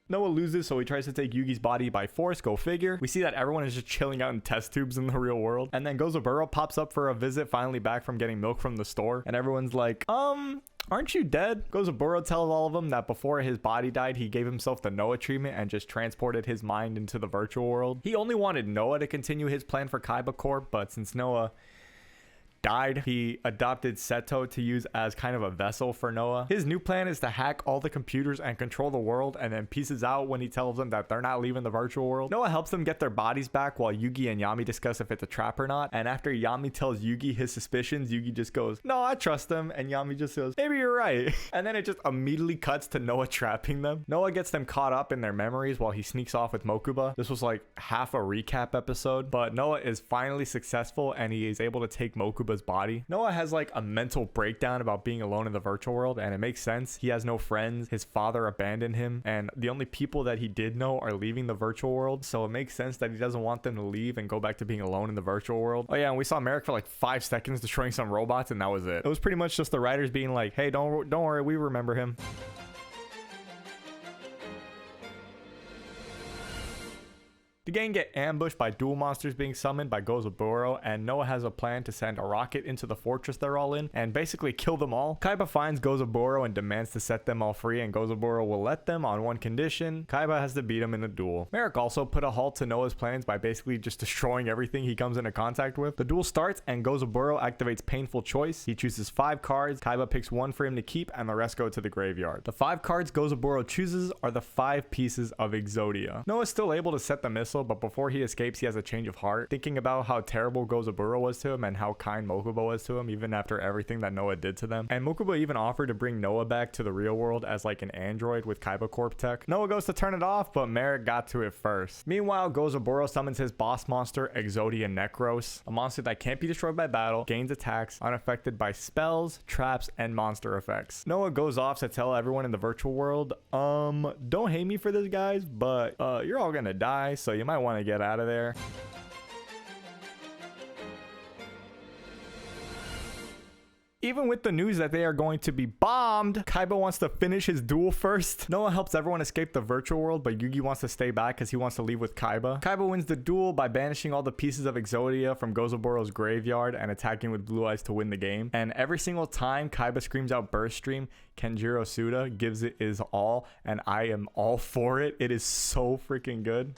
Noah loses, so he tries to take Yugi's body by force, go figure. We see that everyone is just chilling out in test tubes in the real world, and then Gozaburo pops up for a visit, finally back from getting milk from the store, and everyone's like, aren't you dead? Gozaburo tells all of them that before his body died, he gave himself the Noah treatment and just transported his mind into the virtual world. He only wanted Noah to continue his plan for Kaiba Corp, but since Noah died, he adopted Seto to use as kind of a vessel for Noah. His new plan is to hack all the computers and control the world, and then pieces out when he tells them that they're not leaving the virtual world. Noah helps them get their bodies back while Yugi and Yami discuss if it's a trap or not, and after Yami tells Yugi his suspicions, Yugi just goes, no, I trust him, and Yami just goes, maybe you're right. And then it just immediately cuts to Noah trapping them. Noah gets them caught up in their memories while he sneaks off with Mokuba. This was like half a recap episode, but Noah is finally successful and he is able to take Mokuba's body. Noah has like a mental breakdown about being alone in the virtual world, and it makes sense. He has no friends. His father abandoned him, and the only people that he did know are leaving the virtual world, so it makes sense that he doesn't want them to leave and go back to being alone in the virtual world. Oh yeah, and we saw Merrick for like 5 seconds destroying some robots, and that was it. It was pretty much just the writers being like, hey, don't worry, we remember him. gang get ambushed by duel monsters being summoned by Gozoburo, and Noah has a plan to send a rocket into the fortress they're all in and basically kill them all. Kaiba finds Gozoburo and demands to set them all free, and Gozoburo will let them on one condition: Kaiba has to beat him in a duel. Merrick also put a halt to Noah's plans by basically just destroying everything he comes into contact with. The duel starts and Gozoburo activates Painful Choice. He chooses 5 cards. Kaiba picks 1 for him to keep and the rest go to the graveyard. The 5 cards Gozoburo chooses are the 5 pieces of Exodia. Noah's still able to set the missile, but before he escapes he has a change of heart, thinking about how terrible Gozoburo was to him and how kind Mokuba was to him even after everything that Noah did to them. And Mokuba even offered to bring Noah back to the real world as like an android with Kaiba Corp tech. Noah goes to turn it off, but Merrick got to it first. Meanwhile, Gozoburo summons his boss monster Exodia Necros, a monster that can't be destroyed by battle, gains attacks, unaffected by spells, traps, and monster effects. Noah goes off to tell everyone in the virtual world, don't hate me for this, guys, but you're all gonna die, so you might want to get out of there. Even with the news that they are going to be bombed, Kaiba wants to finish his duel first. Noah helps everyone escape the virtual world, but Yugi wants to stay back because he wants to leave with Kaiba. Kaiba wins the duel by banishing all the pieces of Exodia from Gozoburo's graveyard and attacking with Blue Eyes to win the game. And every single time Kaiba screams out Burst Stream, Kenjiro Suda gives it his all, and I am all for it. It is so freaking good.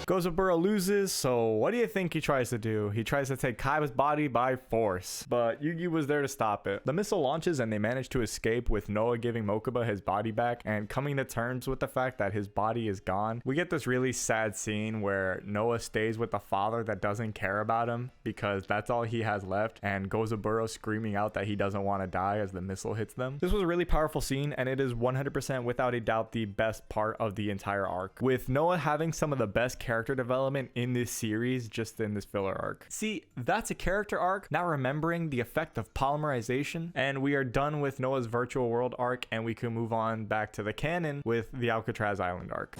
Gozoburo loses, so what do you think he tries to do? He tries to take Kaiba's body by force, but Yugi was there to stop it. The missile launches and they manage to escape, with Noah giving Mokuba his body back and coming to terms with the fact that his body is gone. We get this really sad scene where Noah stays with the father that doesn't care about him because that's all he has left, and Gozoburo screaming out that he doesn't want to die as the missile hits them. This was a really powerful scene, and it is 100% without a doubt the best part of the entire arc, with Noah having some of the best character development in this series just in this filler arc. See, that's a character arc, now remembering the effect of polymerization, and we are done with Noah's virtual world arc, and we can move on back to the canon with the Alcatraz Island arc.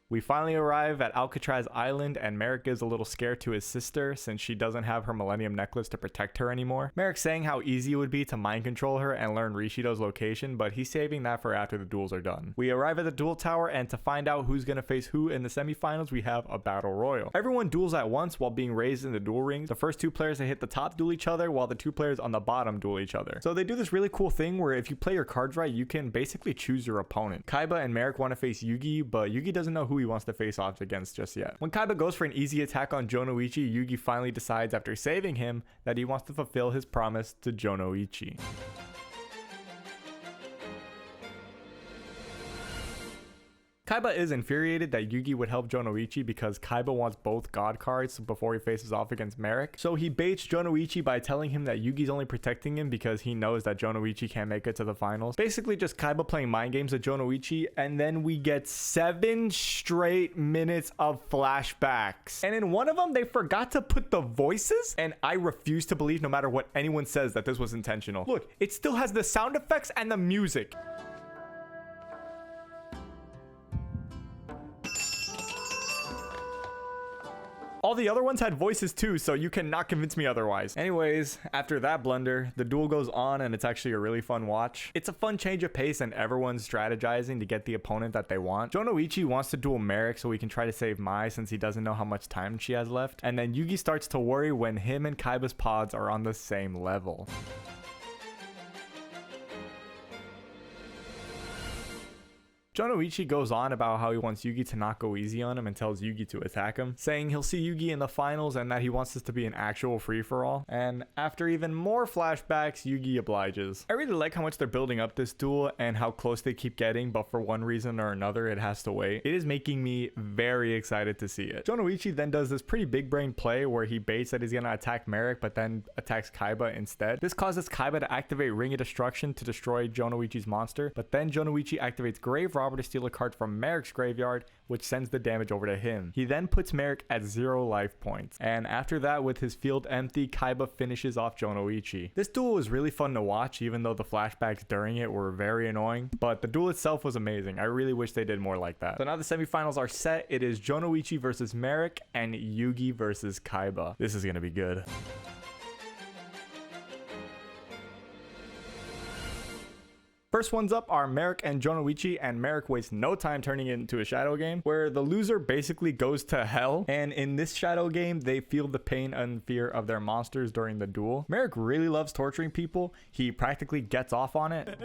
We finally arrive at Alcatraz Island, and Merrick is a little scared to his sister since she doesn't have her Millennium Necklace to protect her anymore. Merrick's saying how easy it would be to mind control her and learn Rishido's location, but he's saving that for after the duels are done. We arrive at the duel tower, and to find out who's gonna face who in the semifinals, we have a battle royal. Everyone duels at once while being raised in the duel rings. The first 2 players that hit the top duel each other, while the 2 players on the bottom duel each other. So they do this really cool thing where if you play your cards right, you can basically choose your opponent. Kaiba and Merrick want to face Yugi, but Yugi doesn't know who he wants to face off against just yet. When Kaiba goes for an easy attack on Jonoichi, Yugi finally decides after saving him that he wants to fulfill his promise to Jonoichi. Kaiba is infuriated that Yugi would help Jonoichi because Kaiba wants both god cards before he faces off against Merrick. So he baits Jonoichi by telling him that Yugi's only protecting him because he knows that Jonoichi can't make it to the finals. Basically just Kaiba playing mind games with Jonoichi, and then we get 7 straight minutes of flashbacks. And in one of them, they forgot to put the voices, and I refuse to believe, no matter what anyone says, that this was intentional. Look, it still has the sound effects and the music. All the other ones had voices too, so you cannot convince me otherwise. Anyways, after that blunder, the duel goes on, and it's actually a really fun watch. It's a fun change of pace, and everyone's strategizing to get the opponent that they want. Jonoichi wants to duel Merrick so he can try to save Mai since he doesn't know how much time she has left. And then Yugi starts to worry when him and Kaiba's pods are on the same level. Jonoichi goes on about how he wants Yugi to not go easy on him and tells Yugi to attack him, saying he'll see Yugi in the finals and that he wants this to be an actual free-for-all. And after even more flashbacks, Yugi obliges. I really like how much they're building up this duel and how close they keep getting, but for one reason or another it has to wait. It is making me very excited to see it. Jonoichi then does this pretty big brain play where he baits that he's gonna attack Merrick but then attacks Kaiba instead. This causes Kaiba to activate Ring of Destruction to destroy Jonoichi's monster, but then Jonoichi activates Grave Robber to steal a card from Merrick's graveyard, which sends the damage over to him. He then puts Merrick at 0 life points, and after that, with his field empty, Kaiba finishes off Jonoichi. This duel was really fun to watch, even though the flashbacks during it were very annoying, but the duel itself was amazing. I really wish they did more like that. So now the semifinals are set. It is Jonoichi versus Merrick and Yugi versus Kaiba. This is gonna be good. First ones up are Merrick and Jonoichi, and Merrick wastes no time turning it into a shadow game where the loser basically goes to hell, and in this shadow game they feel the pain and fear of their monsters during the duel. Merrick really loves torturing people. He practically gets off on it.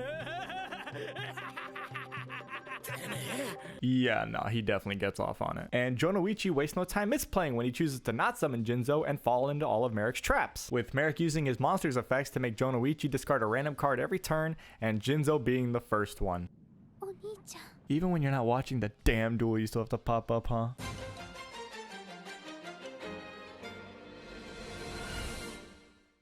Yeah, no, he definitely gets off on it. And Jonoichi wastes no time misplaying when he chooses to not summon Jinzo and fall into all of Merrick's traps, with Merrick using his monster's effects to make Jonoichi discard a random card every turn, and Jinzo being the first one. Even when you're not watching the damn duel, you still have to pop up, huh?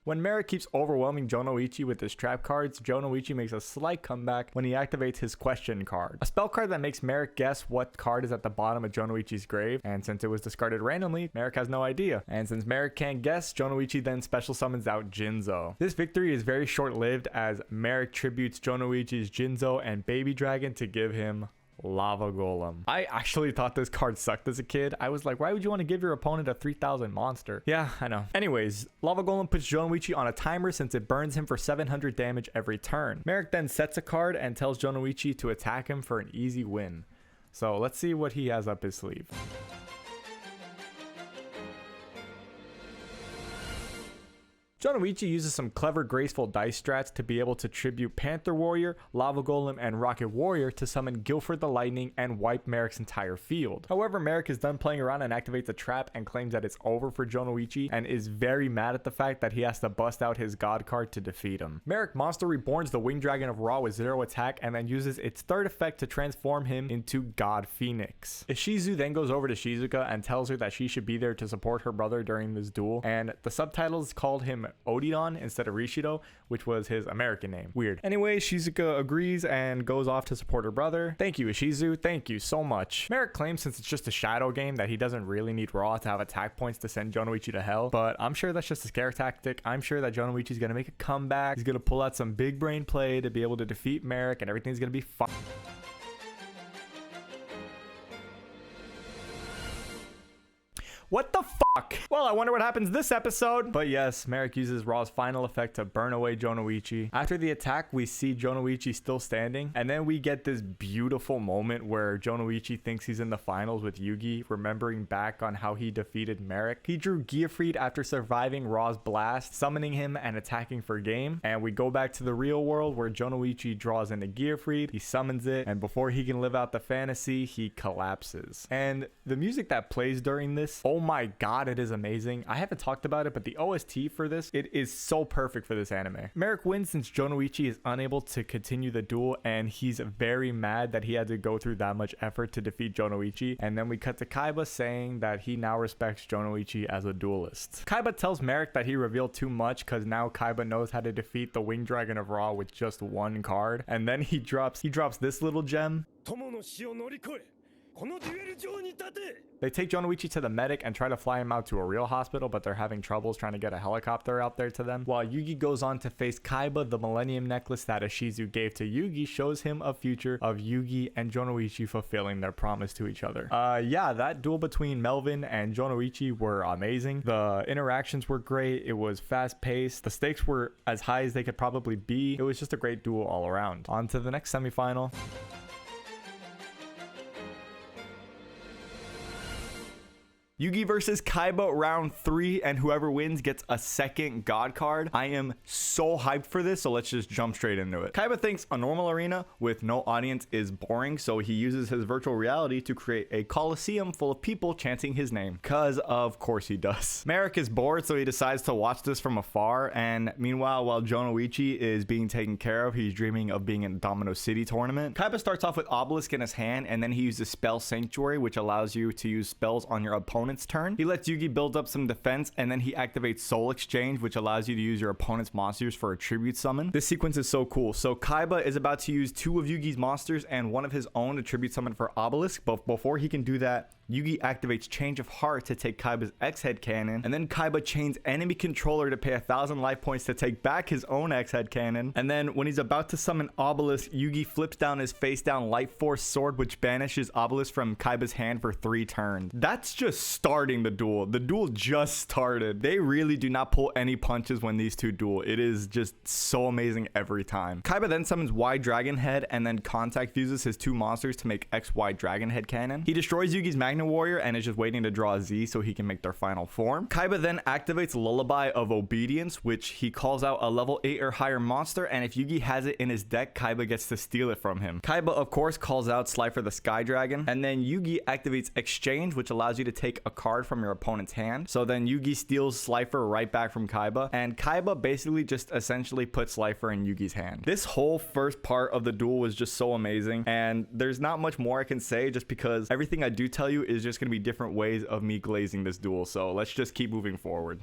When Merrick keeps overwhelming Jonoichi with his trap cards, Jonoichi makes a slight comeback when he activates his question card, a spell card that makes Merrick guess what card is at the bottom of Jonoichi's grave, and since it was discarded randomly, Merrick has no idea. And since Merrick can't guess, Jonoichi then special summons out Jinzo. This victory is very short-lived as Merrick tributes Jonoichi's Jinzo and Baby Dragon to give him Lava Golem. I actually thought this card sucked as a kid. I was like, why would you want to give your opponent a 3000 monster? Yeah, I know. Anyways, Lava Golem puts Jonoichi on a timer since it burns him for 700 damage every turn. Merrick then sets a card and tells Jonoichi to attack him for an easy win. So let's see what he has up his sleeve. Jonoichi uses some clever, graceful dice strats to be able to tribute Panther Warrior, Lava Golem, and Rocket Warrior to summon Guilford the Lightning and wipe Merrick's entire field. However, Merrick is done playing around and activates a trap and claims that it's over for Jonoichi and is very mad at the fact that he has to bust out his god card to defeat him. Merrick Monster Reborns the Winged Dragon of Ra with 0 attack and then uses its third effect to transform him into God Phoenix. Ishizu then goes over to Shizuka and tells her that she should be there to support her brother during this duel, and the subtitles called him Odidon instead of Rishido, which was his American name. Weird. Anyway, Shizuka agrees and goes off to support her brother. Thank you, Ishizu. Thank you so much. Merrick claims since it's just a shadow game that he doesn't really need Raw to have attack points to send Jonoichi to hell, but I'm sure that's just a scare tactic. I'm sure that Jonoichi's gonna make a comeback. He's gonna pull out some big brain play to be able to defeat Merrick and everything's gonna be fine. What the fuck? Well, I wonder what happens this episode. But yes, Merrick uses Ra's final effect to burn away Jonoichi. After the attack, we see Jonoichi still standing. And then we get this beautiful moment where Jonoichi thinks he's in the finals with Yugi, remembering back on how he defeated Merrick. He drew Giafried after surviving Ra's blast, summoning him and attacking for game. And we go back to the real world where Jonoichi draws into Giafried. He summons it. And before he can live out the fantasy, he collapses. And the music that plays during this, oh my god, it is amazing. I haven't talked about it, but the OST for this, it is so perfect for this anime. Merrick wins since Jonoichi is unable to continue the duel, and he's very mad that he had to go through that much effort to defeat Jonoichi. And then we cut to Kaiba saying that he now respects Jonoichi as a duelist. Kaiba tells Merrick that he revealed too much because now Kaiba knows how to defeat the Winged Dragon of Ra with just one card. And then he drops this little gem. They take Jonoichi to the medic and try to fly him out to a real hospital, but they're having troubles trying to get a helicopter out there to them. While Yugi goes on to face Kaiba, the Millennium Necklace that Ishizu gave to Yugi shows him a future of Yugi and Jonoichi fulfilling their promise to each other. Yeah, that duel between Melvin and Jonoichi were amazing. The interactions were great. It was fast paced. The stakes were as high as they could probably be. It was just a great duel all around. On to the next semifinal. Yugi versus Kaiba round 3, and whoever wins gets a second god card. I am so hyped for this, so let's just jump straight into it. Kaiba thinks a normal arena with no audience is boring, so he uses his virtual reality to create a coliseum full of people chanting his name, cause of course he does. Merrick is bored, so he decides to watch this from afar, and meanwhile, while Jonoichi is being taken care of, he's dreaming of being in a Domino City tournament. Kaiba starts off with Obelisk in his hand, and then he uses Spell Sanctuary, which allows you to use spells on your opponent's turn. He lets Yugi build up some defense, and then he activates Soul Exchange, which allows you to use your opponent's monsters for a tribute summon. This sequence is so cool. So Kaiba is about to use 2 of Yugi's monsters and 1 of his own to tribute summon for Obelisk, but before he can do that, Yugi activates Change of Heart to take Kaiba's X-Head Cannon, and then Kaiba chains enemy controller to pay 1,000 life points to take back his own X-Head Cannon. And then when he's about to summon Obelisk, Yugi flips down his face down Light Force Sword, which banishes Obelisk from Kaiba's hand for 3 turns. That's just starting the duel. The duel just started. They really do not pull any punches when these two duel. It is just so amazing every time. Kaiba then summons Y Dragon Head and then contact fuses his two monsters to make XY Dragon Head canon. He destroys Yugi's Magna Warrior and is just waiting to draw a Z so he can make their final form. Kaiba then activates Lullaby of Obedience, which he calls out a level 8 or higher monster, and if Yugi has it in his deck, Kaiba gets to steal it from him. Kaiba of course calls out Slifer the Sky Dragon, and then Yugi activates Exchange, which allows you to take a card from your opponent's hand. So then Yugi steals Slifer right back from Kaiba, and Kaiba basically just essentially puts Slifer in Yugi's hand. This whole first part of the duel was just so amazing, and there's not much more I can say just because everything I do tell you is just going to be different ways of me glazing this duel. So let's just keep moving forward.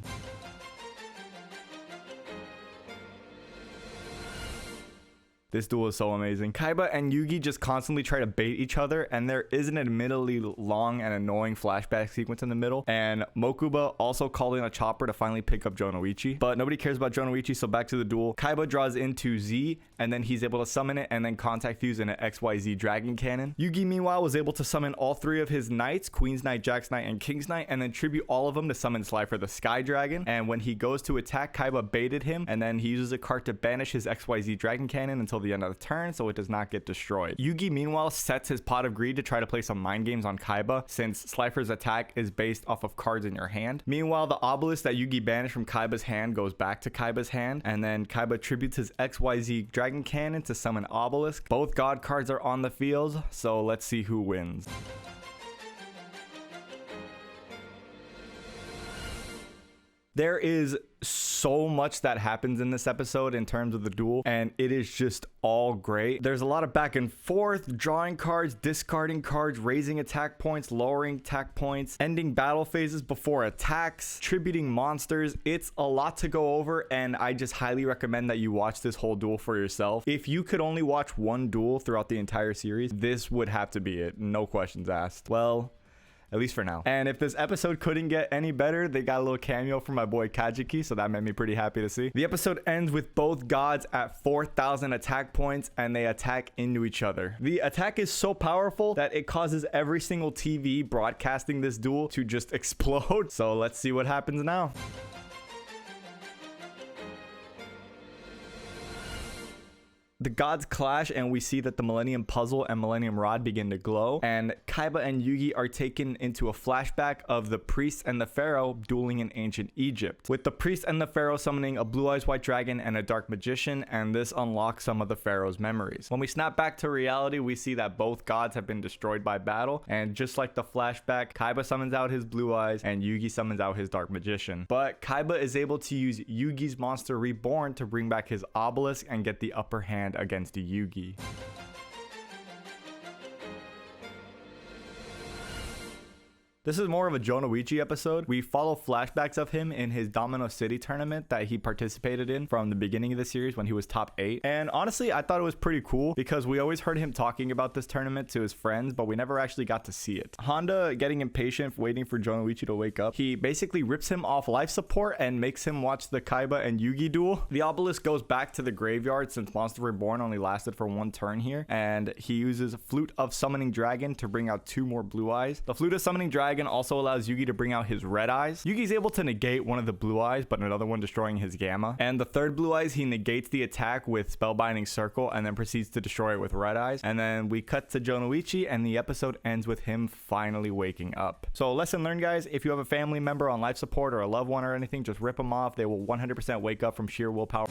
This duel is so amazing. Kaiba and Yugi just constantly try to bait each other, and there is an admittedly long and annoying flashback sequence in the middle, and Mokuba also called in a chopper to finally pick up Jonoichi. But nobody cares about Jonoichi, so back to the duel. Kaiba draws into Z, and then he's able to summon it and then contact fuse in an XYZ Dragon Cannon. Yugi meanwhile was able to summon all three of his knights, Queen's Knight, Jack's Knight, and King's Knight, and then tribute all of them to summon Slifer the Sky Dragon. And when he goes to attack, Kaiba baited him, and then he uses a card to banish his XYZ Dragon Cannon until the end of the turn so it does not get destroyed. Yugi meanwhile sets his Pot of Greed to try to play some mind games on Kaiba, since Slifer's attack is based off of cards in your hand. Meanwhile, the obelisk that Yugi banished from Kaiba's hand goes back to Kaiba's hand, and then Kaiba tributes his XYZ Dragon Cannon to summon Obelisk. Both god cards are on the field, so let's see who wins. There is so much that happens in this episode in terms of the duel, and it is just all great. There's a lot of back and forth, drawing cards, discarding cards, raising attack points, lowering attack points, ending battle phases before attacks, tributing monsters. It's a lot to go over, and I just highly recommend that you watch this whole duel for yourself. If you could only watch one duel throughout the entire series, this would have to be it. No questions asked. Well, at least for now. And if this episode couldn't get any better, they got a little cameo from my boy Kazuki, so that made me pretty happy to see. The episode ends with both gods at 4,000 attack points, and they attack into each other. The attack is so powerful that it causes every single TV broadcasting this duel to just explode. So let's see what happens now. The gods clash, and we see that the Millennium Puzzle and Millennium Rod begin to glow, and Kaiba and Yugi are taken into a flashback of the priest and the pharaoh dueling in ancient Egypt, with the priest and the pharaoh summoning a blue eyes white dragon and a dark magician, and this unlocks some of the pharaoh's memories. When we snap back to reality, we see that both gods have been destroyed by battle, and just like the flashback, Kaiba summons out his blue eyes and Yugi summons out his dark magician. But Kaiba is able to use Yugi's monster reborn to bring back his obelisk and get the upper hand against Yugi. This is more of a Jonoichi episode. We follow flashbacks of him in his Domino City tournament that he participated in from the beginning of the series when he was top 8. And honestly, I thought it was pretty cool because we always heard him talking about this tournament to his friends, but we never actually got to see it. Honda getting impatient waiting for Jonoichi to wake up. He basically rips him off life support and makes him watch the Kaiba and Yugi duel. The obelisk goes back to the graveyard since Monster Reborn only lasted for one turn here, and he uses Flute of Summoning Dragon to bring out 2 more blue eyes. The Flute of Summoning Dragon also allows Yugi to bring out his red eyes. Yugi's able to negate one of the blue eyes, but another one destroying his gamma. And the third blue eyes, he negates the attack with Spellbinding Circle and then proceeds to destroy it with red eyes. And then we cut to Jonoichi, and the episode ends with him finally waking up. So lesson learned, guys, if you have a family member on life support or a loved one or anything, just rip them off. They will 100% wake up from sheer willpower.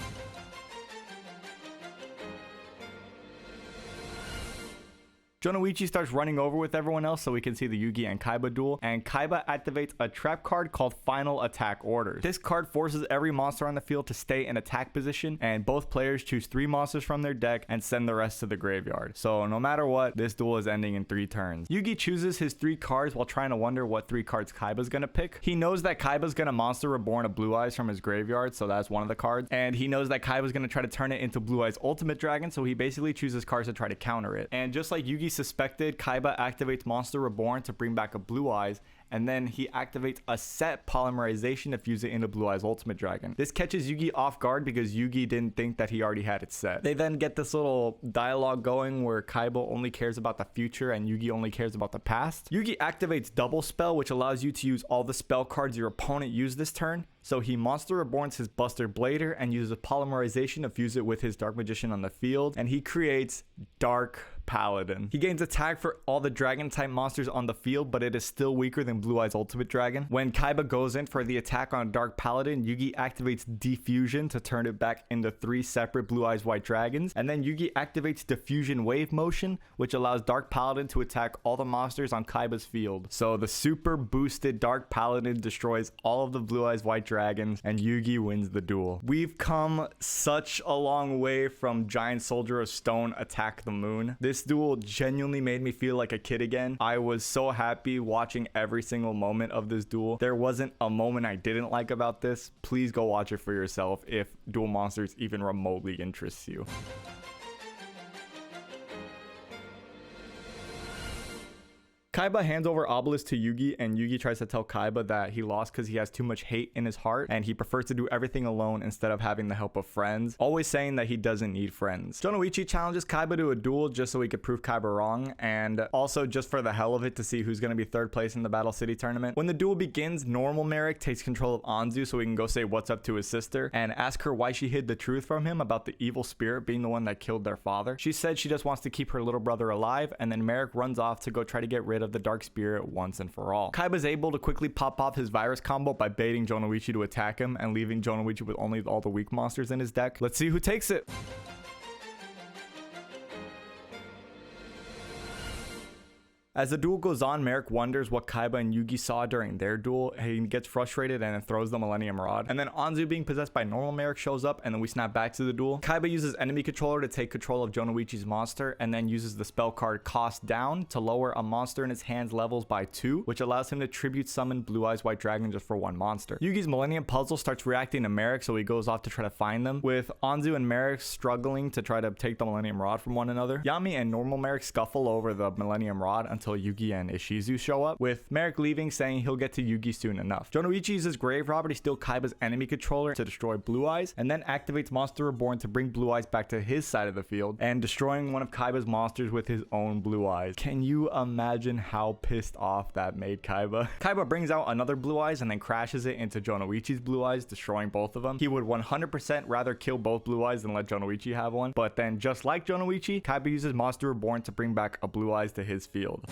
Jonoichi starts running over with everyone else so we can see the Yugi and Kaiba duel, and Kaiba activates a trap card called Final Attack Orders. This card forces every monster on the field to stay in attack position, and both players choose 3 monsters from their deck and send the rest to the graveyard. So no matter what, this duel is ending in 3 turns. Yugi chooses his 3 cards while trying to wonder what 3 cards Kaiba's gonna pick. He knows that Kaiba's gonna Monster Reborn a Blue Eyes from his graveyard, so that's one of the cards, and he knows that Kaiba's gonna try to turn it into Blue Eyes Ultimate Dragon, so he basically chooses cards to try to counter it. And just like Yugi suspected, Kaiba activates Monster Reborn to bring back a Blue Eyes, and then he activates a set polymerization to fuse it into Blue Eyes Ultimate Dragon. This catches Yugi off guard because Yugi didn't think that he already had it set. They then get this little dialogue going where Kaiba only cares about the future and Yugi only cares about the past. Yugi activates Double Spell, which allows you to use all the spell cards your opponent used this turn. So he Monster Reborns his Buster Blader and uses polymerization to fuse it with his Dark Magician on the field, and he creates Dark Paladin. He gains attack for all the dragon type monsters on the field, but it is still weaker than Blue Eyes Ultimate Dragon. When Kaiba goes in for the attack on Dark Paladin, Yugi activates Diffusion to turn it back into 3 separate Blue Eyes White Dragons, and then Yugi activates Diffusion Wave Motion, which allows Dark Paladin to attack all the monsters on Kaiba's field. So the super boosted Dark Paladin destroys all of the Blue Eyes White Dragons, and Yugi wins the duel. We've come such a long way from Giant Soldier of Stone Attack the Moon. This duel genuinely made me feel like a kid again. I was so happy watching every single moment of this duel. There wasn't a moment I didn't like about this. Please go watch it for yourself if Duel Monsters even remotely interests you. Kaiba hands over Obelisk to Yugi, and Yugi tries to tell Kaiba that he lost because he has too much hate in his heart and he prefers to do everything alone instead of having the help of friends, always saying that he doesn't need friends. Jonoichi challenges Kaiba to a duel just so he could prove Kaiba wrong, and also just for the hell of it to see who's going to be third place in the Battle City tournament. When the duel begins, Normal Merrick takes control of Anzu so he can go say what's up to his sister and ask her why she hid the truth from him about the evil spirit being the one that killed their father. She said she just wants to keep her little brother alive, and then Merrick runs off to go try to get rid of the dark spirit once and for all. Kaiba's able to quickly pop off his virus combo by baiting Jonoichi to attack him and leaving Jonoichi with only all the weak monsters in his deck. Let's see who takes it. As the duel goes on, Merrick wonders what Kaiba and Yugi saw during their duel. He gets frustrated and throws the Millennium Rod. And then Anzu, being possessed by Normal Merrick, shows up, and then we snap back to the duel. Kaiba uses enemy controller to take control of Jonoichi's monster, and then uses the spell card Cost Down to lower a monster in his hand's levels by 2, which allows him to tribute summon Blue Eyes White Dragon just for 1 monster. Yugi's Millennium Puzzle starts reacting to Merrick, so he goes off to try to find them, with Anzu and Merrick struggling to try to take the Millennium Rod from one another. Yami and Normal Merrick scuffle over the Millennium Rod until Yugi and Ishizu show up, with Merrick leaving, saying he'll get to Yugi soon enough. Jonoichi uses Grave Robber to steal Kaiba's enemy controller to destroy Blue Eyes, and then activates Monster Reborn to bring Blue Eyes back to his side of the field, and destroying one of Kaiba's monsters with his own Blue Eyes. Can you imagine how pissed off that made Kaiba? Kaiba brings out another Blue Eyes and then crashes it into Jonoichi's Blue Eyes, destroying both of them. He would 100% rather kill both Blue Eyes than let Jonoichi have one, but then just like Jonoichi, Kaiba uses Monster Reborn to bring back a Blue Eyes to his field.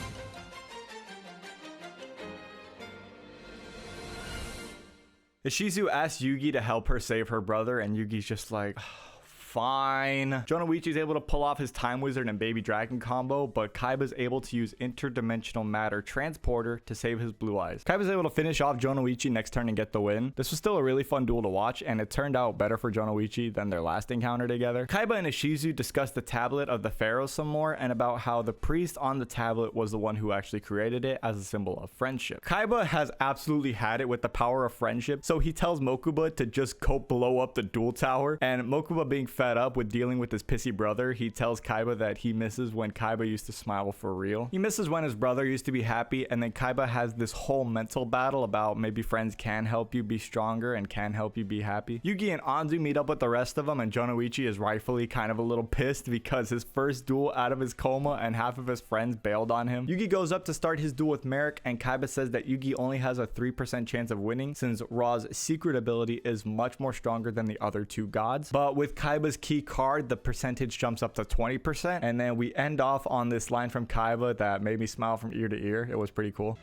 Ishizu asks Yugi to help her save her brother, and Yugi's just like, fine. Jonoichi's able to pull off his Time Wizard and Baby Dragon combo, but Kaiba's able to use Interdimensional Matter Transporter to save his Blue Eyes. Kaiba's able to finish off Jonoichi next turn and get the win. This was still a really fun duel to watch, and it turned out better for Jonoichi than their last encounter together. Kaiba and Ishizu discussed the tablet of the Pharaoh some more, and about how the priest on the tablet was the one who actually created it as a symbol of friendship. Kaiba has absolutely had it with the power of friendship, so he tells Mokuba to just go blow up the duel tower, and Mokuba, being fed up with dealing with his pissy brother, he tells Kaiba that he misses when Kaiba used to smile for real. He misses when his brother used to be happy, and then Kaiba has this whole mental battle about maybe friends can help you be stronger and can help you be happy. Yugi and Anzu meet up with the rest of them, and Jonoichi is rightfully kind of a little pissed because his first duel out of his coma and half of his friends bailed on him. Yugi goes up to start his duel with Merrick, and Kaiba says that Yugi only has a 3% chance of winning since Ra's secret ability is much more stronger than the other 2 gods. But with Kaiba's key card, the percentage jumps up to 20%, and then we end off on this line from Kaiba that made me smile from ear to ear. It was pretty cool.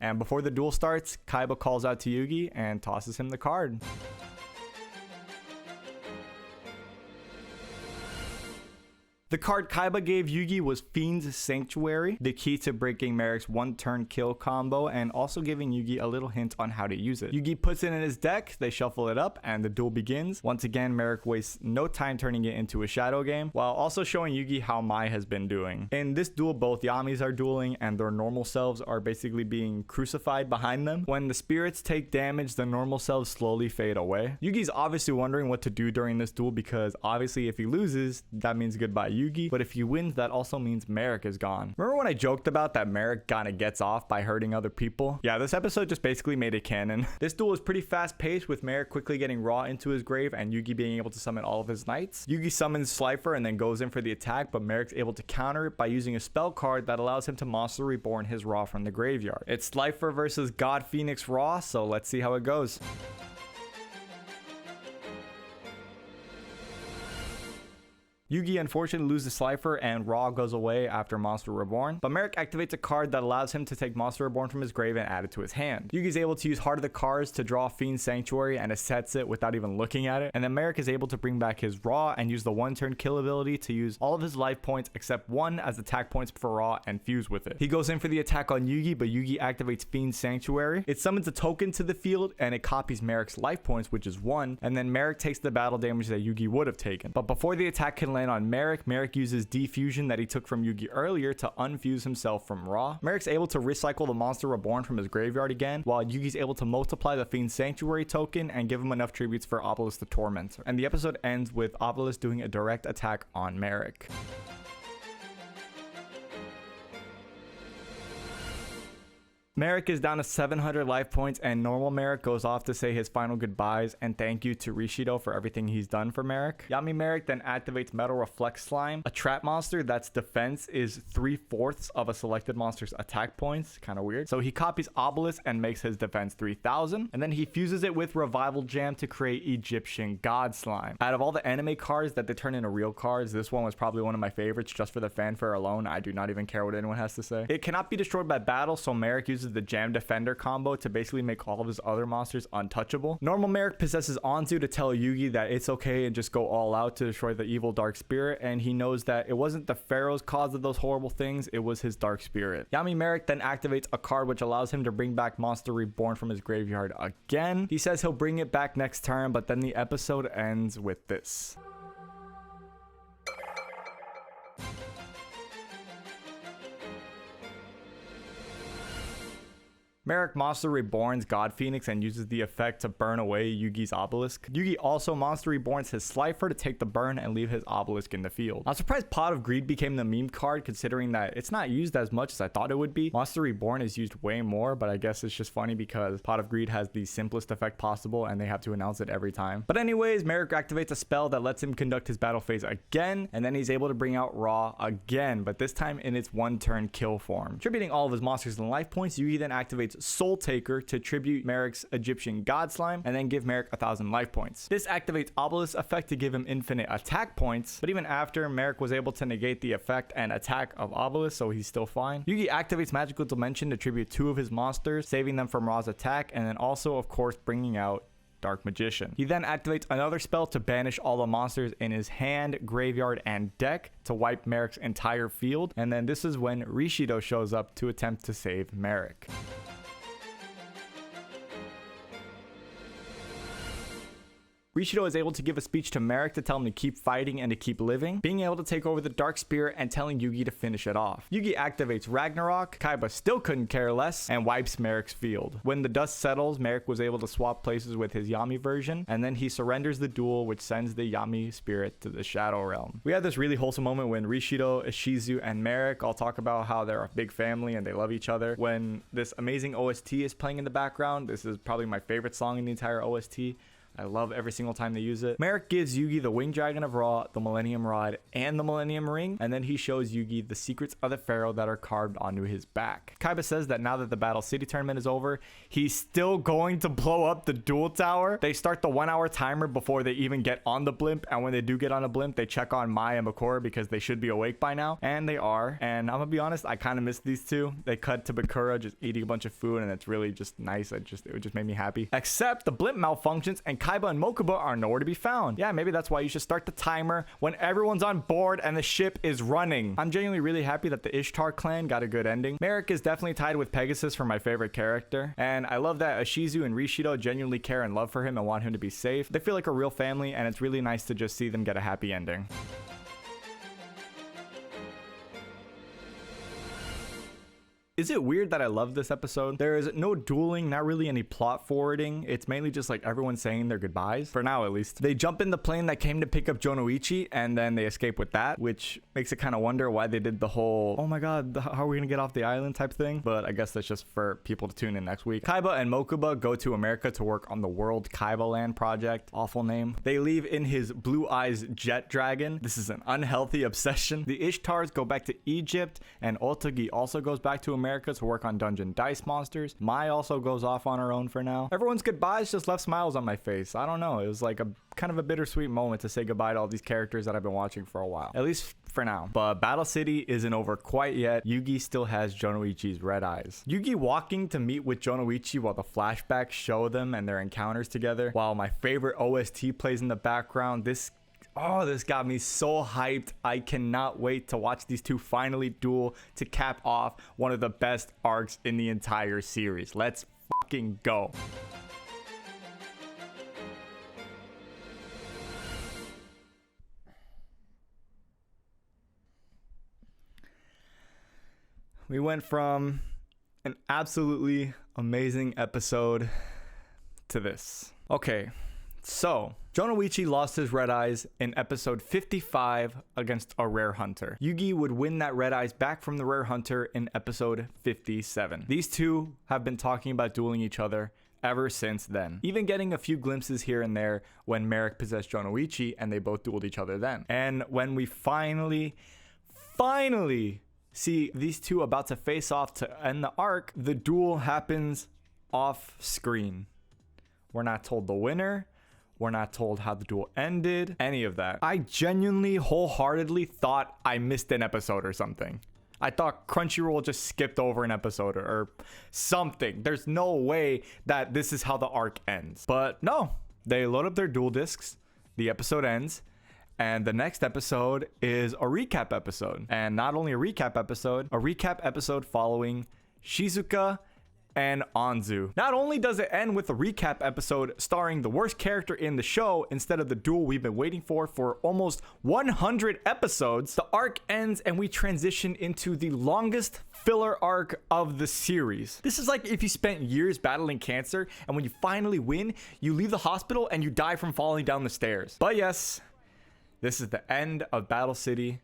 And before the duel starts, Kaiba calls out to Yugi and tosses him the card. The card Kaiba gave Yugi was Fiend's Sanctuary, the key to breaking Merrick's 1-turn kill combo, and also giving Yugi a little hint on how to use it. Yugi puts it in his deck, they shuffle it up, and the duel begins. Once again, Merrick wastes no time turning it into a shadow game, while also showing Yugi how Mai has been doing. In this duel, both Yamis are dueling, and their normal selves are basically being crucified behind them. When the spirits take damage, the normal selves slowly fade away. Yugi's obviously wondering what to do during this duel because obviously if he loses, that means goodbye Yugi. Yugi, but if he wins, that also means Merrick is gone. Remember when I joked about that Merrick kinda gets off by hurting other people? Yeah, this episode just basically made it canon. This duel is pretty fast paced, with Merrick quickly getting Raw into his grave and Yugi being able to summon all of his knights. Yugi summons Slifer and then goes in for the attack, but Merrick's able to counter it by using a spell card that allows him to Monster Reborn his Raw from the graveyard. It's Slifer versus God Phoenix Raw, so let's see how it goes. Yugi unfortunately loses Slifer and Raw goes away after Monster Reborn, but Merrick activates a card that allows him to take Monster Reborn from his grave and add it to his hand. Yugi's able to use Heart of the Cards to draw Fiend Sanctuary and assets it without even looking at it, and then Merrick is able to bring back his Raw and use the one-turn kill ability to use all of his life points except one as attack points for Raw and fuse with it. He goes in for the attack on Yugi, but Yugi activates Fiend Sanctuary. It summons a token to the field and it copies Merrick's life points, which is 1, and then Merrick takes the battle damage that Yugi would have taken. But before the attack can land on Merrick uses defusion that he took from Yugi earlier to unfuse himself from Raw. Merrick's able to recycle the Monster Reborn from his graveyard again, while Yugi's able to multiply the Fiend Sanctuary token and give him enough tributes for Obelisk the Tormentor. And the episode ends with Obelisk doing a direct attack on Merrick. Merrick is down to 700 life points, and normal Merrick goes off to say his final goodbyes and thank you to Rishido for everything he's done for Merrick. Yami Merrick then activates Metal Reflex Slime, a trap monster that's defense is 3/4 of a selected monster's attack points. Kind of weird. So he copies Obelisk and makes his defense 3000, and then he fuses it with Revival Jam to create Egyptian God Slime. Out of all the anime cards that they turn into real cards, this one was probably one of my favorites just for the fanfare alone. I do not even care what anyone has to say. It cannot be destroyed by battle, so Merrick uses the Jam Defender combo to basically make all of his other monsters untouchable. Normal Merrick possesses Anzu to tell Yugi that it's okay and just go all out to destroy the evil dark spirit, and he knows that it wasn't the Pharaoh's cause of those horrible things, it was his dark spirit. Yami Merrick then activates a card which allows him to bring back Monster Reborn from his graveyard again. He says he'll bring it back next turn, but then the episode ends with this. Merrick Monster Reborns God Phoenix and uses the effect to burn away Yugi's Obelisk. Yugi also Monster Reborns his Slifer to take the burn and leave his Obelisk in the field. I'm surprised Pot of Greed became the meme card, considering that it's not used as much as I thought it would be. Monster Reborn is used way more, but I guess it's just funny because Pot of Greed has the simplest effect possible and they have to announce it every time. But anyways, Merrick activates a spell that lets him conduct his battle phase again, and then he's able to bring out Raw again, but this time in its one-turn kill form. Tributing all of his monsters and life points, Yugi then activates Soul Taker to tribute Merrick's Egyptian God Slime and then give Merrick 1000 life points. This activates Obelisk's effect to give him infinite attack points, but even after, Merrick was able to negate the effect and attack of Obelisk, so he's still fine. Yugi activates Magical Dimension to tribute 2 of his monsters, saving them from Ra's attack, and then also of course bringing out Dark Magician. He then activates another spell to banish all the monsters in his hand, graveyard, and deck to wipe Merrick's entire field, and then this is when Rishido shows up to attempt to save Merrick. Rishido is able to give a speech to Merrick to tell him to keep fighting and to keep living, being able to take over the Dark Spirit and telling Yugi to finish it off. Yugi activates Ragnarok, Kaiba still couldn't care less, and wipes Merrick's field. When the dust settles, Merrick was able to swap places with his Yami version, and then he surrenders the duel, which sends the Yami spirit to the Shadow Realm. We had this really wholesome moment when Rishido, Ishizu, and Merrick all talk about how they're a big family and they love each other. When this amazing OST is playing in the background, this is probably my favorite song in the entire OST. I love every single time they use it. Merrick gives Yugi the Winged Dragon of Ra, the Millennium Rod, and the Millennium Ring, and then he shows Yugi the secrets of the Pharaoh that are carved onto his back. Kaiba says that now that the Battle City tournament is over, he's still going to blow up the Duel Tower. They start the 1 hour timer before they even get on the blimp, and when they do get on a blimp, they check on Mai and Bakura because they should be awake by now, and they are. And I'm gonna be honest, I kind of miss these two. They cut to Bakura just eating a bunch of food, and it's really just nice. It just made me happy. Except the blimp malfunctions, and Kaiba and Mokuba are nowhere to be found. Yeah, maybe that's why you should start the timer when everyone's on board and the ship is running. I'm genuinely really happy that the Ishtar clan got a good ending. Merrick is definitely tied with Pegasus for my favorite character, and I love that Ishizu and Rishido genuinely care and love for him and want him to be safe. They feel like a real family, and it's really nice to just see them get a happy ending. Is it weird that I love this episode? There is no dueling, not really any plot forwarding. It's mainly just like everyone saying their goodbyes, for now at least. They jump in the plane that came to pick up Jonoichi, and then they escape with that, which makes it kind of wonder why they did the whole, oh my god, how are we gonna get off the island type thing? But I guess that's just for people to tune in next week. Kaiba and Mokuba go to America to work on the World Kaiba Land project. Awful name. They leave in his Blue Eyes jet dragon. This is an unhealthy obsession. The Ishtars go back to Egypt, and Otogi also goes back to America to work on Dungeon Dice Monsters. Mai also goes off on her own for now. Everyone's goodbyes just left smiles on my face. I don't know. It was like a kind of a bittersweet moment to say goodbye to all these characters that I've been watching for a while. At least for now. But Battle City isn't over quite yet. Yugi still has Jonoichi's red eyes. Yugi walking to meet with Jonoichi while the flashbacks show them and their encounters together, while my favorite OST plays in the background. This got me so hyped. I cannot wait to watch these two finally duel to cap off one of the best arcs in the entire series. Let's fucking go. We went from an absolutely amazing episode to this. Okay, so Jonoichi lost his red eyes in episode 55 against a rare hunter. Yugi would win that red eyes back from the rare hunter in episode 57. These two have been talking about dueling each other ever since then, even getting a few glimpses here and there when Merrick possessed Jonoichi and they both dueled each other then. And when we finally see these two about to face off to end the arc, the duel happens off screen. We're not told the winner. We're not told how the duel ended, any of that. I genuinely, wholeheartedly thought I missed an episode or something. I thought Crunchyroll just skipped over an episode or something. There's no way that this is how the arc ends. But no, they load up their duel discs, the episode ends, and the next episode is a recap episode. And not only a recap episode following Shizuka and Anzu. Not only does it end with a recap episode starring the worst character in the show instead of the duel we've been waiting for almost 100 episodes, the arc ends and we transition into the longest filler arc of the series. This is like if you spent years battling cancer and when you finally win, you leave the hospital and you die from falling down the stairs. But yes, this is the end of Battle City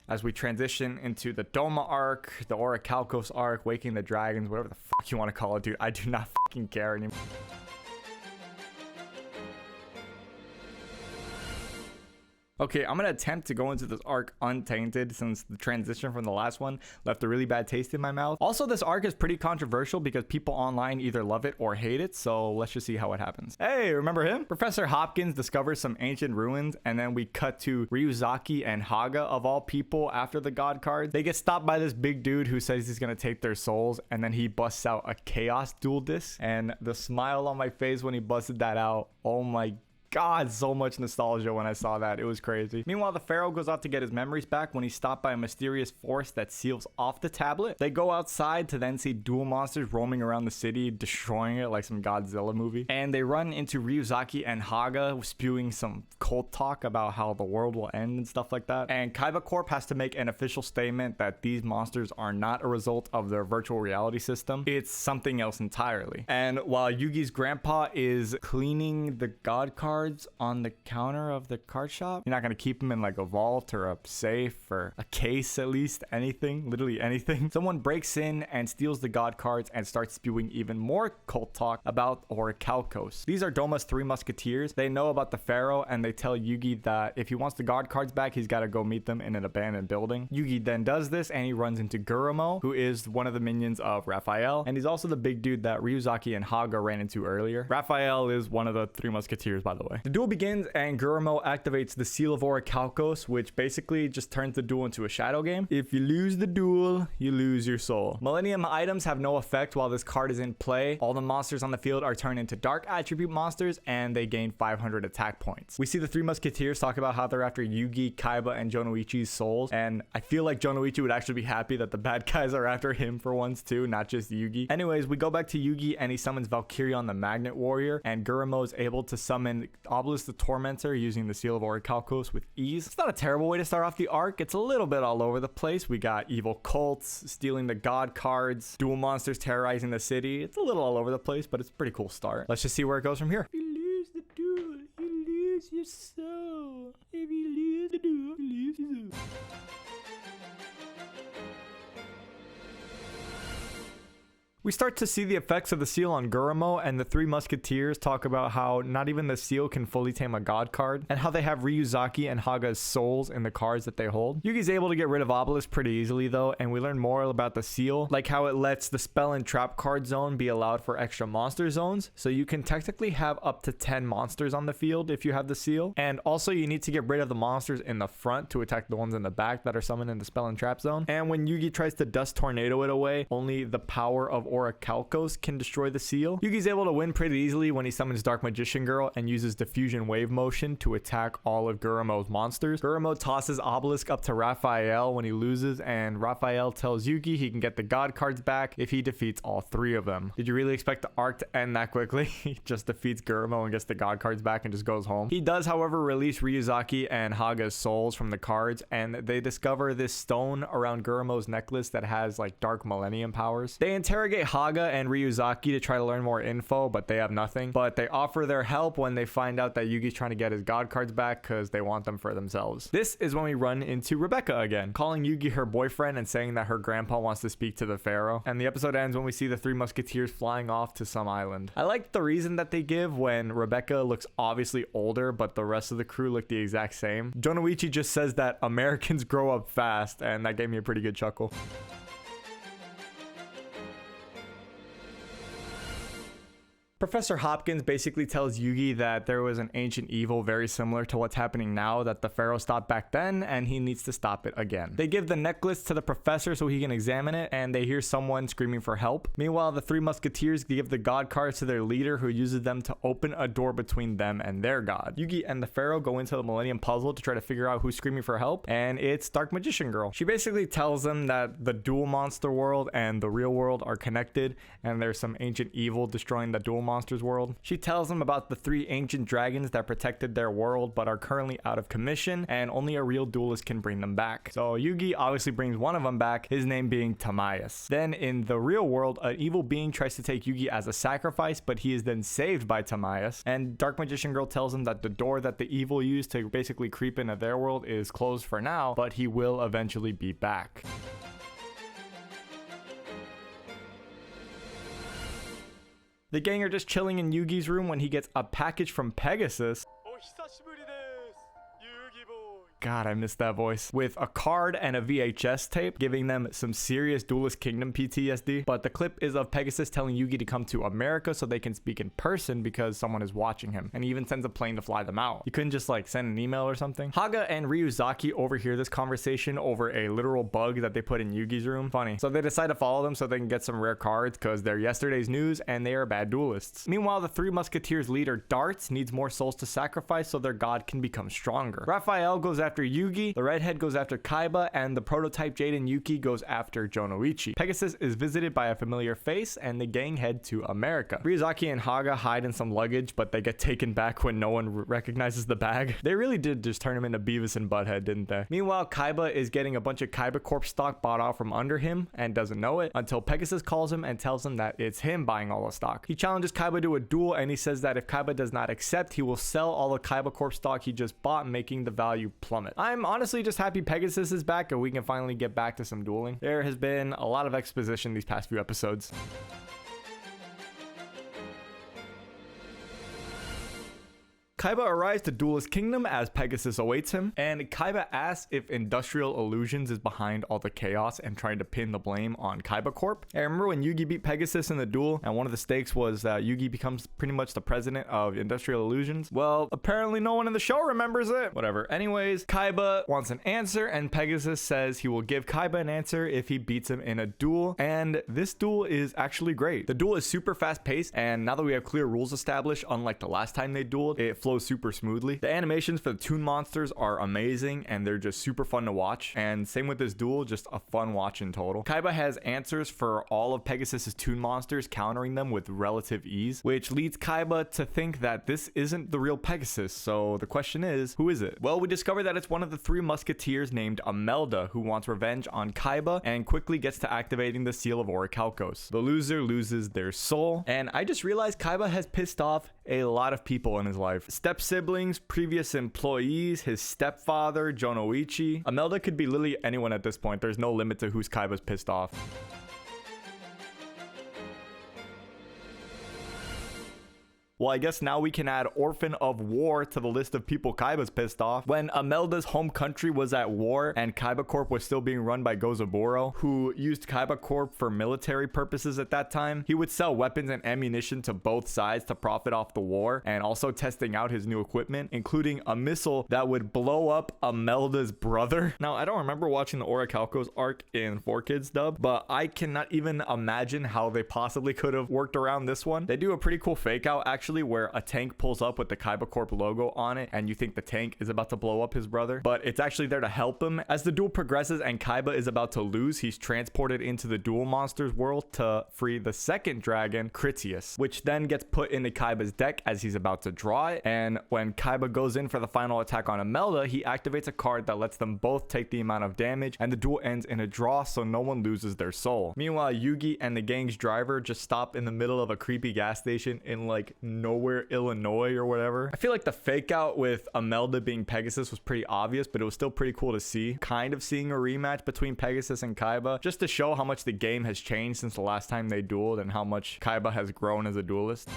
as we transition into the Doma arc, the Orichalcos arc, Waking the Dragons, whatever the fuck you want to call it, dude. I do not fucking care anymore. Okay, I'm gonna attempt to go into this arc untainted since the transition from the last one left a really bad taste in my mouth. Also, this arc is pretty controversial because people online either love it or hate it, so let's just see how it happens. Hey, remember him? Professor Hopkins discovers some ancient ruins, and then we cut to Ryuzaki and Haga, of all people, after the god cards. They get stopped by this big dude who says he's gonna take their souls, and then he busts out a Chaos Duel disc, and the smile on my face when he busted that out, oh my god, so much nostalgia when I saw that. It was crazy. Meanwhile, the Pharaoh goes out to get his memories back when he's stopped by a mysterious force that seals off the tablet. They go outside to then see Duel Monsters roaming around the city, destroying it like some Godzilla movie. And they run into Ryuzaki and Haga, spewing some cult talk about how the world will end and stuff like that. And Kaiba Corp has to make an official statement that these monsters are not a result of their virtual reality system. It's something else entirely. And while Yugi's grandpa is cleaning the god cards on the counter of the card shop, you're not going to keep them in like a vault or a safe or a case, at least anything, literally anything. Someone breaks in and steals the god cards and starts spewing even more cult talk about Orichalcos. These are Doma's three musketeers. They know about the Pharaoh and they tell Yugi that if he wants the god cards back, he's got to go meet them in an abandoned building. Yugi then does this and he runs into Gurumo, who is one of the minions of Raphael, and he's also the big dude that Ryuzaki and Haga ran into earlier. Raphael is one of the three musketeers, by the way. The duel begins and Gurumo activates the Seal of Orichalcos, which basically just turns the duel into a shadow game. If you lose the duel, you lose your soul. Millennium items have no effect while this card is in play. All the monsters on the field are turned into dark attribute monsters and they gain 500 attack points. We see the three musketeers talk about how they're after Yugi, Kaiba, and Jonoichi's souls, and I feel like Jonoichi would actually be happy that the bad guys are after him for once too, not just Yugi. Anyways, we go back to Yugi and he summons Valkyrion the Magnet Warrior, and Gurumo is able to summon Obelisk the Tormentor using the Seal of Orichalcos with ease. It's not a terrible way to start off the arc. It's a little bit all over the place. We got evil cults stealing the god cards, duel monsters terrorizing the city. It's a little all over the place, but it's a pretty cool start. Let's just see where it goes from here. If you lose the duel, you lose your soul. If you lose the duel, you lose your soul. We start to see the effects of the seal on Gurumo, and the three musketeers talk about how not even the seal can fully tame a god card, and how they have Ryuzaki and Haga's souls in the cards that they hold. Yugi's able to get rid of Obelisk pretty easily though, and we learn more about the seal, like how it lets the spell and trap card zone be allowed for extra monster zones, so you can technically have up to 10 monsters on the field if you have the seal, and also you need to get rid of the monsters in the front to attack the ones in the back that are summoned in the spell and trap zone. And when Yugi tries to dust tornado it away, only the power of Orichalcos can destroy the seal. Yugi's able to win pretty easily when he summons Dark Magician Girl and uses diffusion wave motion to attack all of Gurumo's monsters. Gurumo tosses Obelisk up to Raphael when he loses, and Raphael tells Yugi he can get the god cards back if he defeats all three of them. Did you really expect the arc to end that quickly? He just defeats Gurumo and gets the god cards back and just goes home. He does, however, release Ryuzaki and Haga's souls from the cards, and they discover this stone around Gurumo's necklace that has like Dark Millennium powers. They interrogate Haga and Ryuzaki to try to learn more info, but they have nothing. But they offer their help when they find out that Yugi's trying to get his god cards back because they want them for themselves. This is when we run into Rebecca again, calling Yugi her boyfriend and saying that her grandpa wants to speak to the Pharaoh. And the episode ends when we see the three musketeers flying off to some island. I like the reason that they give when Rebecca looks obviously older, but the rest of the crew look the exact same. Jonoichi just says that Americans grow up fast, and that gave me a pretty good chuckle. Professor Hopkins basically tells Yugi that there was an ancient evil very similar to what's happening now that the Pharaoh stopped back then, and he needs to stop it again. They give the necklace to the professor so he can examine it, and they hear someone screaming for help. Meanwhile, the three musketeers give the god cards to their leader, who uses them to open a door between them and their god. Yugi and the Pharaoh go into the Millennium Puzzle to try to figure out who's screaming for help, and it's Dark Magician Girl. She basically tells them that the Duel Monster world and the real world are connected, and there's some ancient evil destroying the Duel Monsters world. She tells them about the three ancient dragons that protected their world but are currently out of commission, and only a real duelist can bring them back. So Yugi obviously brings one of them back, his name being Timaeus. Then in the real world, an evil being tries to take Yugi as a sacrifice, but he is then saved by Timaeus, and Dark Magician Girl tells him that the door that the evil used to basically creep into their world is closed for now, but he will eventually be back. The gang are just chilling in Yugi's room when he gets a package from Pegasus. God, I missed that voice. With a card and a VHS tape, giving them some serious Duelist Kingdom PTSD. But the clip is of Pegasus telling Yugi to come to America so they can speak in person because someone is watching him. And he even sends a plane to fly them out. You couldn't just like send an email or something. Haga and Ryuzaki overhear this conversation over a literal bug that they put in Yugi's room. Funny. So they decide to follow them so they can get some rare cards because they're yesterday's news and they are bad duelists. Meanwhile, the three musketeers leader Darts needs more souls to sacrifice so their god can become stronger. Raphael goes after Yugi, the redhead goes after Kaiba, and the prototype Jaden Yuki goes after Jonoichi. Pegasus is visited by a familiar face, and the gang head to America. Ryuzaki and Haga hide in some luggage, but they get taken back when no one recognizes the bag. They really did just turn him into Beavis and Butthead, didn't they? Meanwhile, Kaiba is getting a bunch of Kaiba Corp stock bought out from under him and doesn't know it until Pegasus calls him and tells him that it's him buying all the stock. He challenges Kaiba to a duel, and he says that if Kaiba does not accept, he will sell all the Kaiba Corp stock he just bought, making the value plummet. I'm honestly just happy Pegasus is back and we can finally get back to some dueling. There has been a lot of exposition these past few episodes. Kaiba arrives to Duelist Kingdom as Pegasus awaits him, and Kaiba asks if Industrial Illusions is behind all the chaos and trying to pin the blame on Kaiba Corp. I remember when Yugi beat Pegasus in the duel, and one of the stakes was that Yugi becomes pretty much the president of Industrial Illusions. Well, apparently no one in the show remembers it. Whatever. Anyways, Kaiba wants an answer, and Pegasus says he will give Kaiba an answer if he beats him in a duel, and this duel is actually great. The duel is super fast paced, and now that we have clear rules established, unlike the last time they dueled, it flows flows super smoothly. The animations for the Toon Monsters are amazing and they're just super fun to watch. And same with this duel, just a fun watch in total. Kaiba has answers for all of Pegasus's Toon Monsters, countering them with relative ease, which leads Kaiba to think that this isn't the real Pegasus. So the question is, who is it? Well, we discover that it's one of the three musketeers named Imelda who wants revenge on Kaiba and quickly gets to activating the seal of Orichalcos. The loser loses their soul. And I just realized Kaiba has pissed off a lot of people in his life. Step siblings, previous employees, his stepfather, Jonoichi. Imelda could be literally anyone at this point. There's no limit to who's Kaiba's pissed off. Well, I guess now we can add Orphan of War to the list of people Kaiba's pissed off. When Imelda's home country was at war and Kaiba Corp was still being run by Gozaburo, who used Kaiba Corp for military purposes at that time, he would sell weapons and ammunition to both sides to profit off the war, and also testing out his new equipment, including a missile that would blow up Imelda's brother. Now, I don't remember watching the Orichalcos arc in 4Kids dub, but I cannot even imagine how they possibly could have worked around this one. They do a pretty cool fake out, actually, where a tank pulls up with the Kaiba Corp logo on it and you think the tank is about to blow up his brother, but it's actually there to help him. As the duel progresses and Kaiba is about to lose, he's transported into the Duel Monsters world to free the second dragon, Critias, which then gets put into Kaiba's deck as he's about to draw it. And when Kaiba goes in for the final attack on Imelda, he activates a card that lets them both take the amount of damage, and the duel ends in a draw, so no one loses their soul. Meanwhile, Yugi and the gang's driver just stop in the middle of a creepy gas station in like nowhere, Illinois or whatever. I feel like the fake out with Imelda being Pegasus was pretty obvious, but it was still pretty cool to see. Kind of seeing a rematch between Pegasus and Kaiba, just to show how much the game has changed since the last time they dueled and how much Kaiba has grown as a duelist.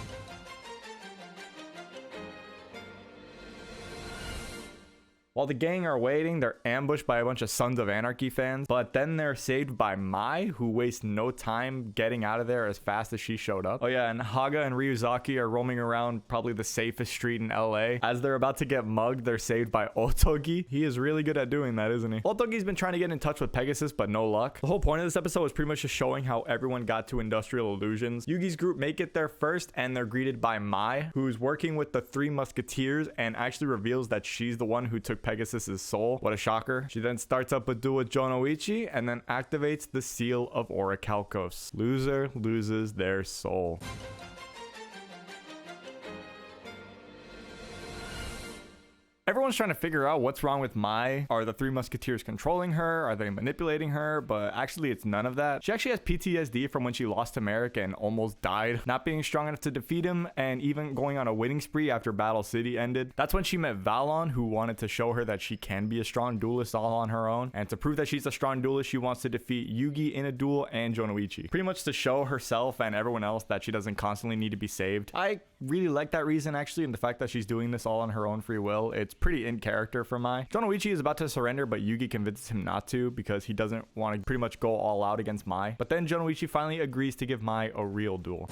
While the gang are waiting, they're ambushed by a bunch of Sons of Anarchy fans, but then they're saved by Mai, who wastes no time getting out of there as fast as she showed up. Oh yeah, and Haga and Ryuzaki are roaming around probably the safest street in LA. As they're about to get mugged, they're saved by Otogi. He is really good at doing that, isn't he? Otogi's been trying to get in touch with Pegasus, but no luck. The whole point of this episode was pretty much just showing how everyone got to Industrial Illusions. Yugi's group make it there first, and they're greeted by Mai, who's working with the three musketeers and actually reveals that she's the one who took Pegasus's soul. What a shocker. She then starts up a duel with Jonoichi and then activates the seal of Orichalcos. Loser loses their soul. Everyone's trying to figure out what's wrong with Mai. Are the three musketeers controlling her? Are they manipulating her? But actually, it's none of that. She actually has PTSD from when she lost to Merrick and almost died, not being strong enough to defeat him, and even going on a winning spree after Battle City ended. That's when she met Valon, who wanted to show her that she can be a strong duelist all on her own. And to prove that she's a strong duelist, she wants to defeat Yugi in a duel and Jonoichi. Pretty much to show herself and everyone else that she doesn't constantly need to be saved. I really like that reason, actually, and the fact that she's doing this all on her own free will. It's pretty in character for Mai. Jonoichi is about to surrender, but Yugi convinces him not to because he doesn't want to pretty much go all out against Mai. But then Jonoichi finally agrees to give Mai a real duel.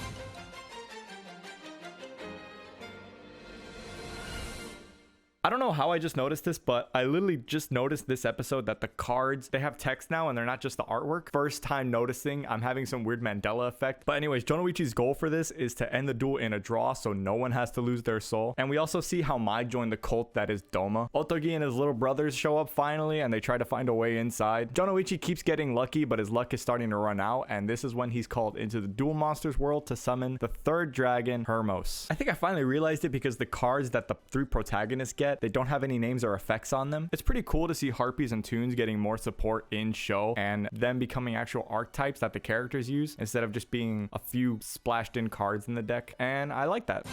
I don't know how I just noticed this, but I literally just noticed this episode that the cards, they have text now and they're not just the artwork. First time noticing. I'm having some weird Mandela effect. But anyways, Jonoichi's goal for this is to end the duel in a draw so no one has to lose their soul. And we also see how Mai joined the cult that is Doma. Otogi and his little brothers show up finally and they try to find a way inside. Jonoichi keeps getting lucky, but his luck is starting to run out. And this is when he's called into the Duel Monsters world to summon the third dragon, Hermos. I think I finally realized it because the cards that the three protagonists get, they don't have any names or effects on them. It's pretty cool to see Harpies and Toons getting more support in show and them becoming actual archetypes that the characters use instead of just being a few splashed in cards in the deck. And I like that.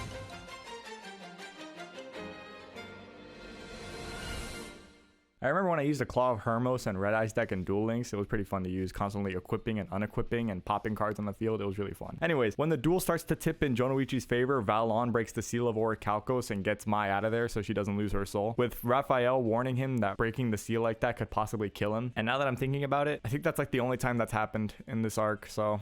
I remember when I used the Claw of Hermos and Red Eyes deck in Duel Links, it was pretty fun to use, constantly equipping and unequipping and popping cards on the field. It was really fun. Anyways, when the duel starts to tip in Jonoichi's favor, Valon breaks the seal of Orichalcos and gets Mai out of there so she doesn't lose her soul, with Raphael warning him that breaking the seal like that could possibly kill him. And now that I'm thinking about it, I think that's like the only time that's happened in this arc, so...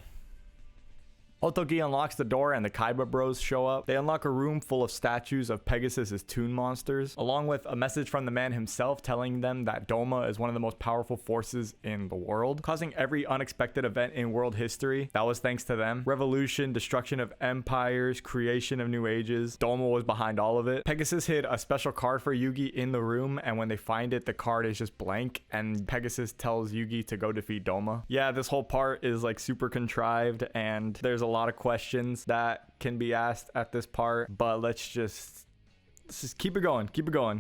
Hotoki unlocks the door and the Kaiba bros show up. They unlock a room full of statues of Pegasus's toon monsters, along with a message from the man himself telling them that Doma is one of the most powerful forces in the world, causing every unexpected event in world history. That was thanks to them. Revolution, destruction of empires, creation of new ages. Doma was behind all of it. Pegasus hid a special card for Yugi in the room, and when they find it, the card is just blank, and Pegasus tells Yugi to go defeat Doma. Yeah, this whole part is like super contrived, and there's a lot of questions that can be asked at this part, but let's just keep it going,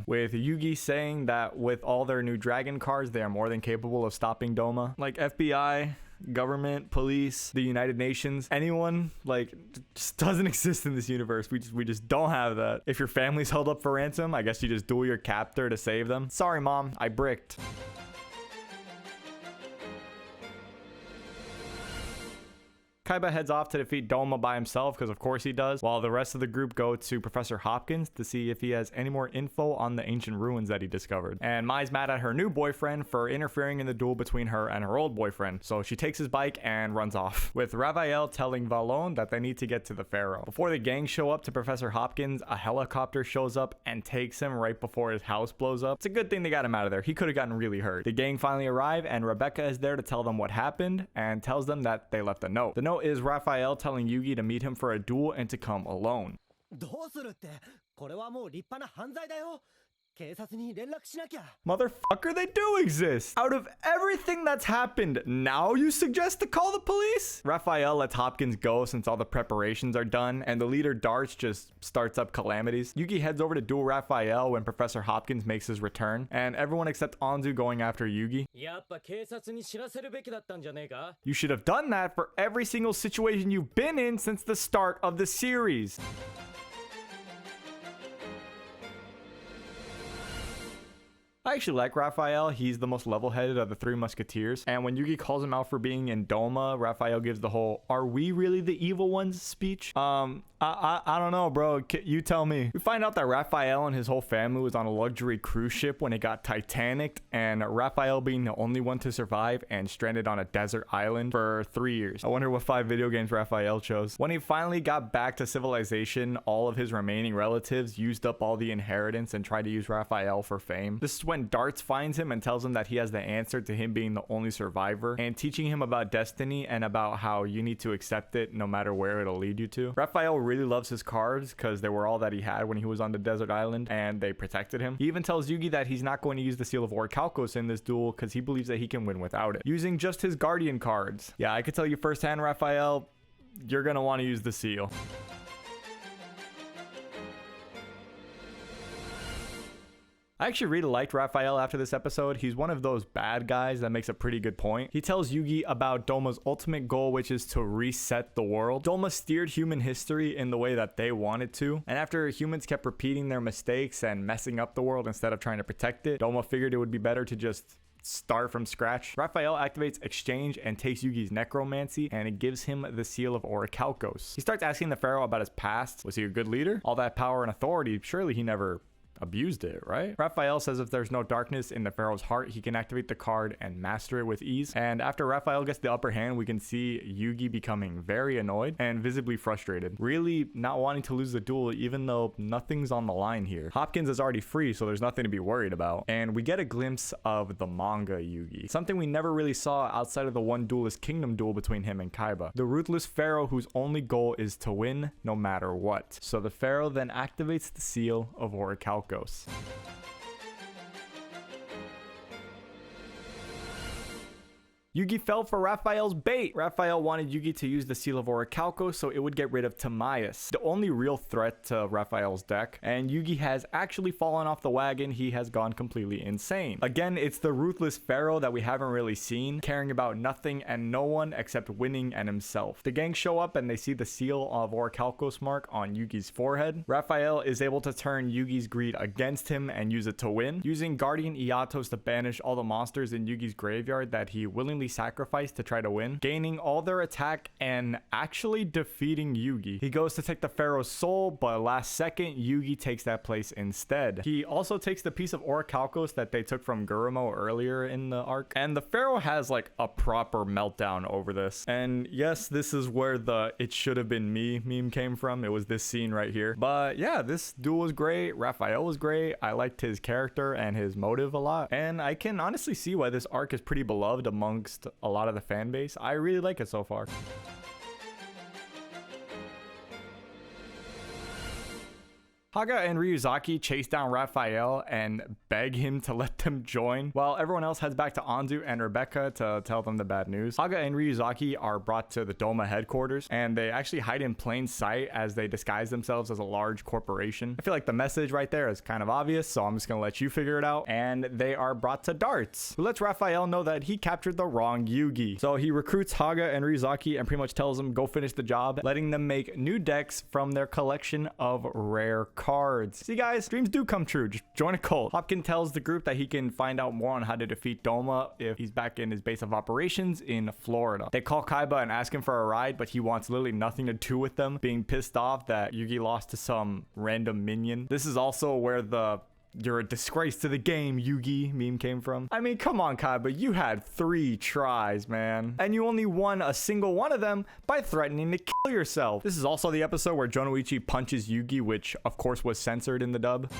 with Yugi saying that with all their new dragon cards, they are more than capable of stopping Doma. Like FBI, government, police, the United Nations, anyone, like, just doesn't exist in this universe. We just don't have that. If your family's held up for ransom, I guess you just duel your captor to save them. Sorry, mom, I bricked. Kaiba heads off to defeat Doma by himself, because of course he does, while the rest of the group go to Professor Hopkins to see if he has any more info on the ancient ruins that he discovered. And Mai's mad at her new boyfriend for interfering in the duel between her and her old boyfriend, so she takes his bike and runs off, with Raphael telling Valon that they need to get to the Pharaoh. Before the gang show up to Professor Hopkins, a helicopter shows up and takes him right before his house blows up. It's a good thing they got him out of there. He could have gotten really hurt. The gang finally arrive, and Rebecca is there to tell them what happened and tells them that they left a note. The note is Raphael telling Yugi to meet him for a duel and to come alone. どうするって、これはもう立派な犯罪だよ。警察に連絡しなきゃ。 Motherfucker, they do exist. Out of everything that's happened, now you suggest to call the police? Raphael lets Hopkins go since all the preparations are done, and the leader Darts just starts up calamities. Yugi heads over to duel Raphael when Professor Hopkins makes his return, and everyone except Anzu going after Yugi. やっぱ警察に知らせるべきだったんじゃねえか。 You should have done that for every single situation you've been in since the start of the series. I actually like Raphael. He's the most level-headed of the three musketeers. And when Yugi calls him out for being in Doma, Raphael gives the whole, "Are we really the evil ones?" speech. I don't know, bro. You tell me. We find out that Raphael and his whole family was on a luxury cruise ship when it got Titanicked, and Raphael being the only one to survive and stranded on a desert island for 3 years. I wonder what 5 video games Raphael chose. When he finally got back to civilization, all of his remaining relatives used up all the inheritance and tried to use Raphael for fame. This is when Darts finds him and tells him that he has the answer to him being the only survivor, and teaching him about destiny and about how you need to accept it no matter where it'll lead you to. Raphael really loves his cards because they were all that he had when he was on the desert island, and they protected him. He even tells Yugi that he's not going to use the Seal of Orichalcos in this duel because he believes that he can win without it, using just his guardian cards. Yeah, I could tell you firsthand, Raphael, you're gonna want to use the seal. I actually really liked Raphael after this episode. He's one of those bad guys that makes a pretty good point. He tells Yugi about Doma's ultimate goal, which is to reset the world. Doma steered human history in the way that they wanted to, and after humans kept repeating their mistakes and messing up the world instead of trying to protect it, Doma figured it would be better to just start from scratch. Raphael activates Exchange and takes Yugi's necromancy, and it gives him the Seal of Orichalcos. He starts asking the Pharaoh about his past. Was he a good leader? All that power and authority, surely he never abused it, right? Raphael says if there's no darkness in the Pharaoh's heart, he can activate the card and master it with ease. And after Raphael gets the upper hand, we can see Yugi becoming very annoyed and visibly frustrated, really not wanting to lose the duel even though nothing's on the line here. Hopkins is already free, so there's nothing to be worried about. And we get a glimpse of the manga Yugi, something we never really saw outside of the one Duelist Kingdom duel between him and Kaiba. The ruthless Pharaoh whose only goal is to win no matter what. So the Pharaoh then activates the Seal of Orichalcos. Yugi fell for Raphael's bait. Raphael wanted Yugi to use the Seal of Orichalcos so it would get rid of Timaeus, the only real threat to Raphael's deck, and Yugi has actually fallen off the wagon. He has gone completely insane. Again, it's the ruthless Pharaoh that we haven't really seen, caring about nothing and no one except winning and himself. The gang show up and they see the Seal of Orichalcos mark on Yugi's forehead. Raphael is able to turn Yugi's greed against him and use it to win, using Guardian Iatos to banish all the monsters in Yugi's graveyard that he willingly blindly sacrifice to try to win, gaining all their attack and actually defeating Yugi. He goes to take the Pharaoh's soul, but last second, Yugi takes that place instead. He also takes the piece of orichalcos that they took from Gurumo earlier in the arc, and the Pharaoh has like a proper meltdown over this. And yes, this is where the "it should have been me" meme came from. It was this scene right here. But yeah, this duel was great. Raphael was great. I liked his character and his motive a lot, and I can honestly see why this arc is pretty beloved amongst a lot of the fan base. I really like it so far. Haga and Ryuzaki chase down Raphael and beg him to let them join, while everyone else heads back to Anzu and Rebecca to tell them the bad news. Haga and Ryuzaki are brought to the Doma headquarters, and they actually hide in plain sight as they disguise themselves as a large corporation. I feel like the message right there is kind of obvious, so I'm just gonna let you figure it out. And they are brought to Darts, who lets Raphael know that he captured the wrong Yugi. So he recruits Haga and Ryuzaki and pretty much tells them go finish the job, letting them make new decks from their collection of rare cards. See guys, dreams do come true. Just join a cult. Hopkins tells the group that he can find out more on how to defeat Doma if he's back in his base of operations in Florida. They call Kaiba and ask him for a ride, but he wants literally nothing to do with them, being pissed off that Yugi lost to some random minion. This is also where the "you're a disgrace to the game, Yugi" meme came from. I mean, come on, Kaiba, you had 3 tries, man. And you only won a single one of them by threatening to kill yourself. This is also the episode where Jonoichi punches Yugi, which of course was censored in the dub.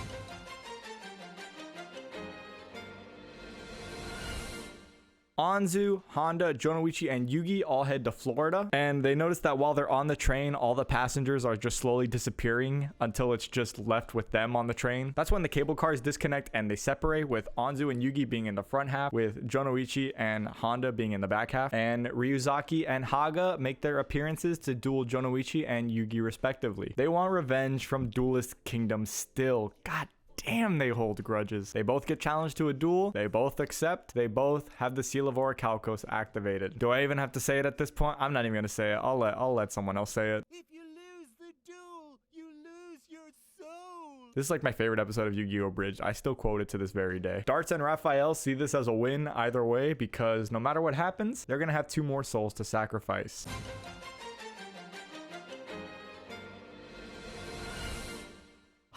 Anzu, Honda, Jonoichi, and Yugi all head to Florida, and they notice that while they're on the train, all the passengers are just slowly disappearing until it's just left with them on the train. That's when the cable cars disconnect and they separate, with Anzu and Yugi being in the front half, with Jonoichi and Honda being in the back half, and Ryuzaki and Haga make their appearances to duel Jonoichi and Yugi respectively. They want revenge from Duelist Kingdom still. God damn, they hold grudges. They both get challenged to a duel. They both accept. They both have the Seal of Orichalcos activated. Do I even have to say it at this point? I'm not even gonna say it. I'll let someone else say it. If you lose the duel, you lose your soul. This is like my favorite episode of Yu-Gi-Oh! Bridge. I still quote it to this very day. Darts and Raphael see this as a win either way, because no matter what happens, they're gonna have 2 more souls to sacrifice.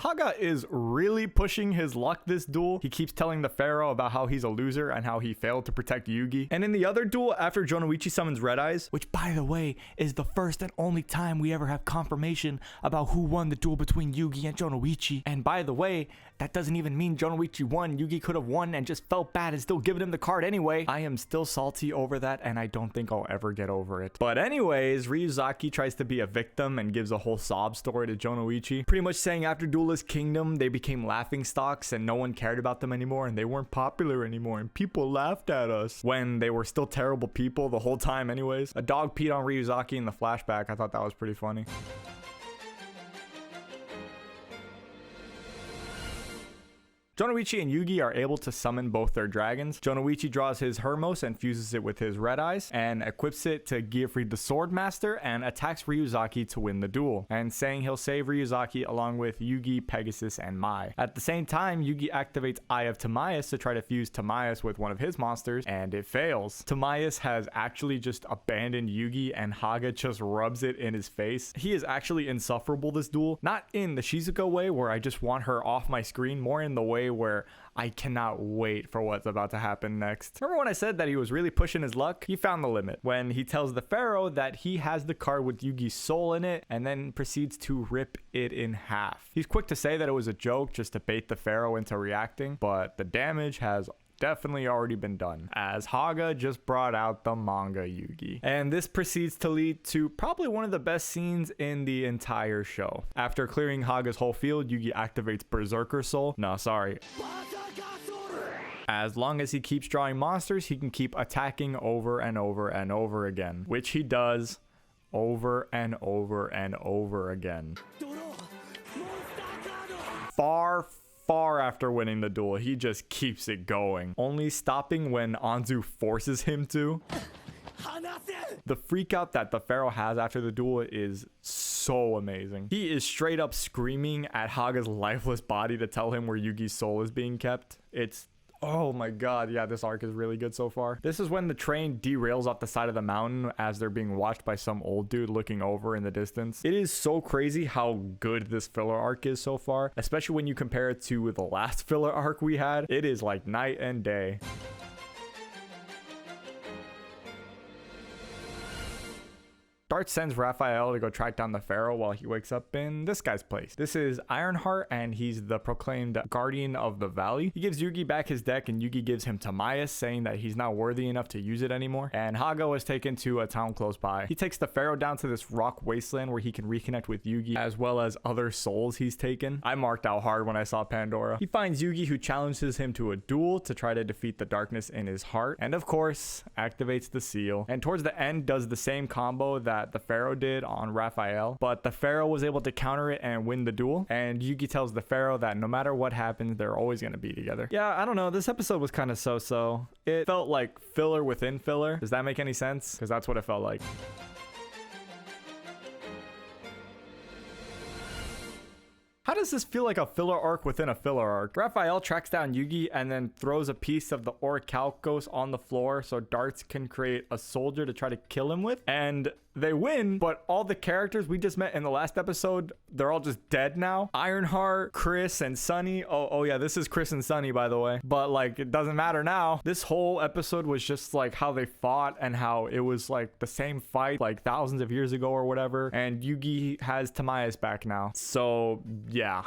Haga is really pushing his luck this duel. He keeps telling the Pharaoh about how he's a loser and how he failed to protect Yugi. And in the other duel, after Jonoichi summons Red Eyes, which by the way is the first and only time we ever have confirmation about who won the duel between Yugi and Jonoichi. And by the way, that doesn't even mean Jonoichi won. Yugi could have won and just felt bad and still given him the card anyway. I am still salty over that, and I don't think I'll ever get over it. But anyways, Ryuzaki tries to be a victim and gives a whole sob story to Jonoichi, pretty much saying after Duelist Kingdom, they became laughing stocks and no one cared about them anymore, and they weren't popular anymore, and people laughed at us when they were still terrible people the whole time anyways. A dog peed on Ryuzaki in the flashback. I thought that was pretty funny. Jonoichi and Yugi are able to summon both their dragons. Jonoichi draws his Hermos and fuses it with his Red Eyes and equips it to Giofrid the Swordmaster and attacks Ryuzaki to win the duel, and saying he'll save Ryuzaki along with Yugi, Pegasus, and Mai. At the same time, Yugi activates Eye of Timaeus to try to fuse Timaeus with one of his monsters, and it fails. Timaeus has actually just abandoned Yugi, and Haga just rubs it in his face. He is actually insufferable this duel, not in the Shizuka way where I just want her off my screen, more in the way where I cannot wait for what's about to happen next. Remember when I said that he was really pushing his luck? He found the limit when he tells the Pharaoh that he has the card with Yugi's soul in it, and then proceeds to rip it in half. He's quick to say that it was a joke just to bait the Pharaoh into reacting, but the damage has definitely already been done, as Haga just brought out the manga Yugi. And this proceeds to lead to probably one of the best scenes in the entire show. After clearing Haga's whole field, Yugi activates Berserker Soul. No, sorry. As long as he keeps drawing monsters, he can keep attacking over and over and over again, which he does over and over and over again. Far after winning the duel, he just keeps it going, only stopping when Anzu forces him to. The freak out that the Pharaoh has after the duel is so amazing. He is straight up screaming at Haga's lifeless body to tell him where Yugi's soul is being kept. It's Oh my god, yeah, this arc is really good so far. This is when the train derails off the side of the mountain as they're being watched by some old dude looking over in the distance. It is so crazy how good this filler arc is so far, especially when you compare it to the last filler arc we had. It is like night and day. Dart sends Raphael to go track down the Pharaoh while he wakes up in this guy's place. This is Ironheart, and he's the proclaimed guardian of the valley. He gives Yugi back his deck, and Yugi gives him Tamias, saying that he's not worthy enough to use it anymore. And Hago is taken to a town close by. He takes the Pharaoh down to this rock wasteland where he can reconnect with Yugi, as well as other souls he's taken. I marked out hard when I saw Pandora. He finds Yugi, who challenges him to a duel to try to defeat the darkness in his heart, and of course, activates the seal. And towards the end, does the same combo that the Pharaoh did on Raphael, but the Pharaoh was able to counter it and win the duel. And Yugi tells the Pharaoh that no matter what happens, they're always going to be together. Yeah, I don't know. This episode was kind of so-so. It felt like filler within filler. Does that make any sense? Because that's what it felt like. How does this feel like a filler arc within a filler arc? Raphael tracks down Yugi and then throws a piece of the Orichalcos on the floor so Darts can create a soldier to try to kill him with. And they win, but all the characters we just met in the last episode, they're all just dead now. Ironheart, Chris, and Sunny. Oh yeah, this is Chris and Sunny, by the way. But like, it doesn't matter now. This whole episode was just like how they fought and how it was like the same fight like thousands of years ago or whatever. And Yugi has Tamias back now. So yeah.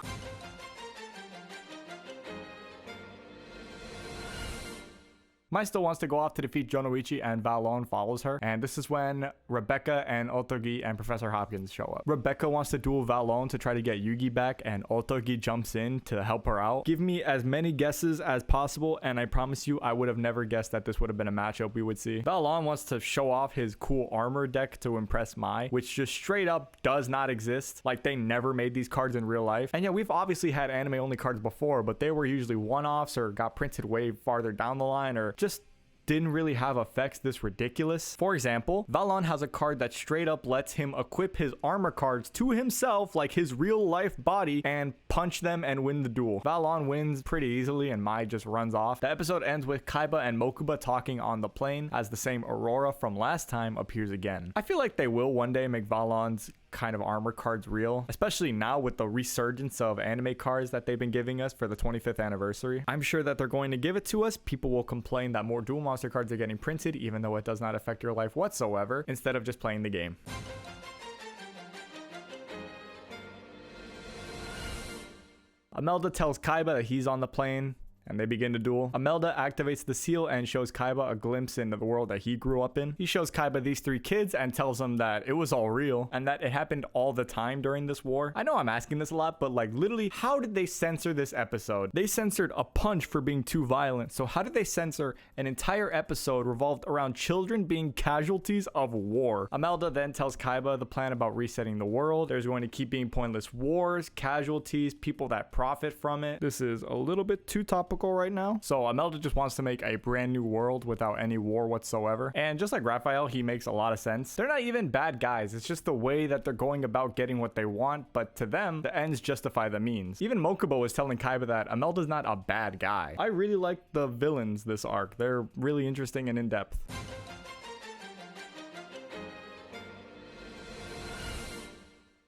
Mai still wants to go off to defeat Jonoichi, and Valon follows her. And this is when Rebecca and Otogi and Professor Hopkins show up. Rebecca wants to duel Valon to try to get Yugi back, and Otogi jumps in to help her out. Give me as many guesses as possible, and I promise you I would have never guessed that this would have been a matchup we would see. Valon wants to show off his cool armor deck to impress Mai, which just straight up does not exist. Like, they never made these cards in real life. And yeah, we've obviously had anime only cards before, but they were usually one-offs or got printed way farther down the line, or just didn't really have effects this ridiculous. For example, Valon has a card that straight up lets him equip his armor cards to himself like his real life body and punch them and win the duel. Valon wins pretty easily and Mai just runs off. The episode ends with Kaiba and Mokuba talking on the plane as the same Aurora from last time appears again. I feel like they will one day make Valon's kind of armor cards real, especially now with the resurgence of anime cards that they've been giving us for the 25th anniversary. I'm sure that they're going to give it to us. People will complain that more Duel Monster cards are getting printed, even though it does not affect your life whatsoever, instead of just playing the game. Imelda tells Kaiba that he's on the plane, and they begin to duel. Imelda activates the seal and shows Kaiba a glimpse into the world that he grew up in. He shows Kaiba these 3 kids and tells him that it was all real and that it happened all the time during this war. I know I'm asking this a lot, but like literally, how did they censor this episode? They censored a punch for being too violent. So how did they censor an entire episode revolved around children being casualties of war? Imelda then tells Kaiba the plan about resetting the world. There's going to keep being pointless wars, casualties, people that profit from it. This is a little bit too topical right now. So Imelda just wants to make a brand new world without any war whatsoever. And just like Raphael, he makes a lot of sense. They're not even bad guys. It's just the way that they're going about getting what they want. But to them, the ends justify the means. Even Mokuba was telling Kaiba that Imelda's not a bad guy. I really like the villains this arc. They're really interesting and in-depth.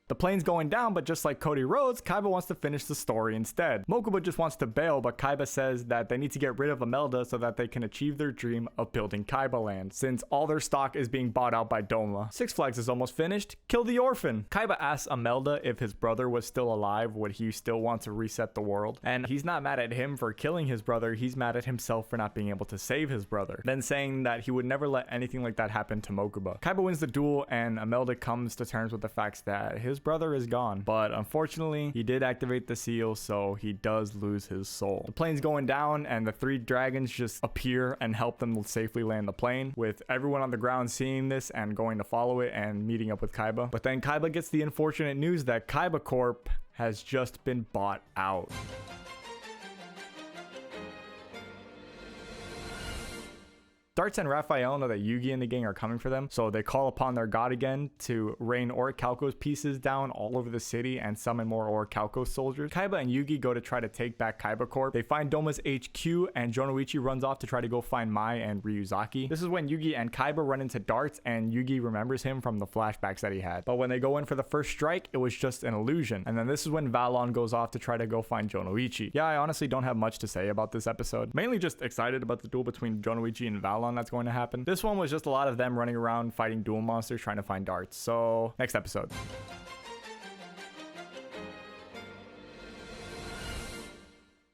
The plane's going down, but just like Cody Rhodes, Kaiba wants to finish the story instead. Mokuba just wants to bail, but Kaiba says that they need to get rid of Imelda so that they can achieve their dream of building Kaiba Land, since all their stock is being bought out by Doma. Six Flags is almost finished. Kill the orphan. Kaiba asks Imelda if his brother was still alive, would he still want to reset the world? And he's not mad at him for killing his brother, he's mad at himself for not being able to save his brother, then saying that he would never let anything like that happen to Mokuba. Kaiba wins the duel, and Imelda comes to terms with the facts that his brother is gone, but unfortunately he did activate the seal, so he does lose his soul. The plane's going down and the 3 dragons just appear and help them safely land the plane, with everyone on the ground seeing this and going to follow it and meeting up with Kaiba. But then Kaiba gets the unfortunate news that Kaiba Corp has just been bought out. Darts and Raphael know that Yugi and the gang are coming for them, so they call upon their god again to rain Orichalco's pieces down all over the city and summon more Orichalco soldiers. Kaiba and Yugi go to try to take back Kaiba Corp. They find Doma's HQ, and Jonoichi runs off to try to go find Mai and Ryuzaki. This is when Yugi and Kaiba run into Darts, and Yugi remembers him from the flashbacks that he had. But when they go in for the first strike, it was just an illusion. And then this is when Valon goes off to try to go find Jonoichi. Yeah, I honestly don't have much to say about this episode. Mainly just excited about the duel between Jonoichi and Valon that's going to happen. This one was just a lot of them running around fighting duel monsters trying to find Darts. So next episode.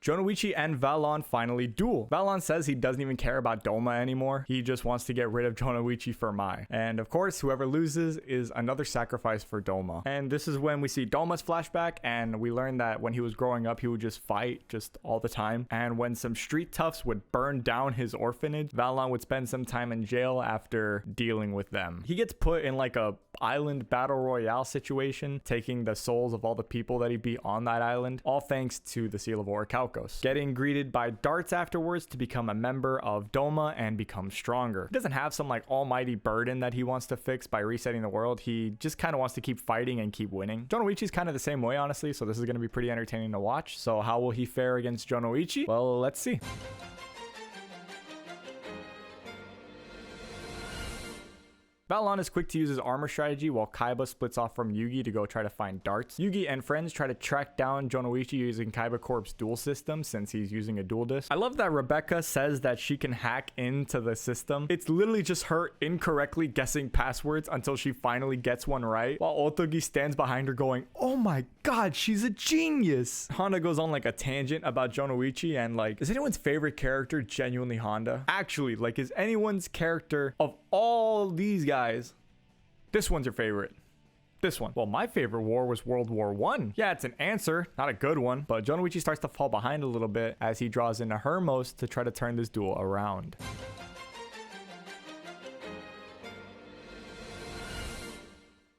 Jonoichi and Valon finally duel. Valon says he doesn't even care about Doma anymore. He just wants to get rid of Jonoichi for Mai. And of course, whoever loses is another sacrifice for Doma. And this is when we see Doma's flashback, and we learn that when he was growing up, he would just fight just all the time. And when some street toughs would burn down his orphanage, Valon would spend some time in jail after dealing with them. He gets put in like a island battle royale situation, taking the souls of all the people that he beat on that island, all thanks to the Seal of Orichalcos. Getting greeted by Darts afterwards to become a member of Doma and become stronger. He doesn't have some like almighty burden that he wants to fix by resetting the world. He just kind of wants to keep fighting and keep winning. Jonoichi's kind of the same way, honestly, so this is going to be pretty entertaining to watch. So how will he fare against Jonoichi? Well, let's see. Valon is quick to use his armor strategy while Kaiba splits off from Yugi to go try to find Darts. Yugi and friends try to track down Jonoichi using Kaiba Corp's duel system since he's using a duel disc. I love that Rebecca says that she can hack into the system. It's literally just her incorrectly guessing passwords until she finally gets one right, while Otogi stands behind her going, "Oh my god, she's a genius!" Honda goes on like a tangent about Jonoichi and like, is anyone's favorite character genuinely Honda? Actually, like, is anyone's character of all these guys, this one's your favorite? This one. Well, my favorite war was World War I. Yeah, it's an answer, not a good one, but Jonoichi starts to fall behind a little bit as he draws into Hermos to try to turn this duel around.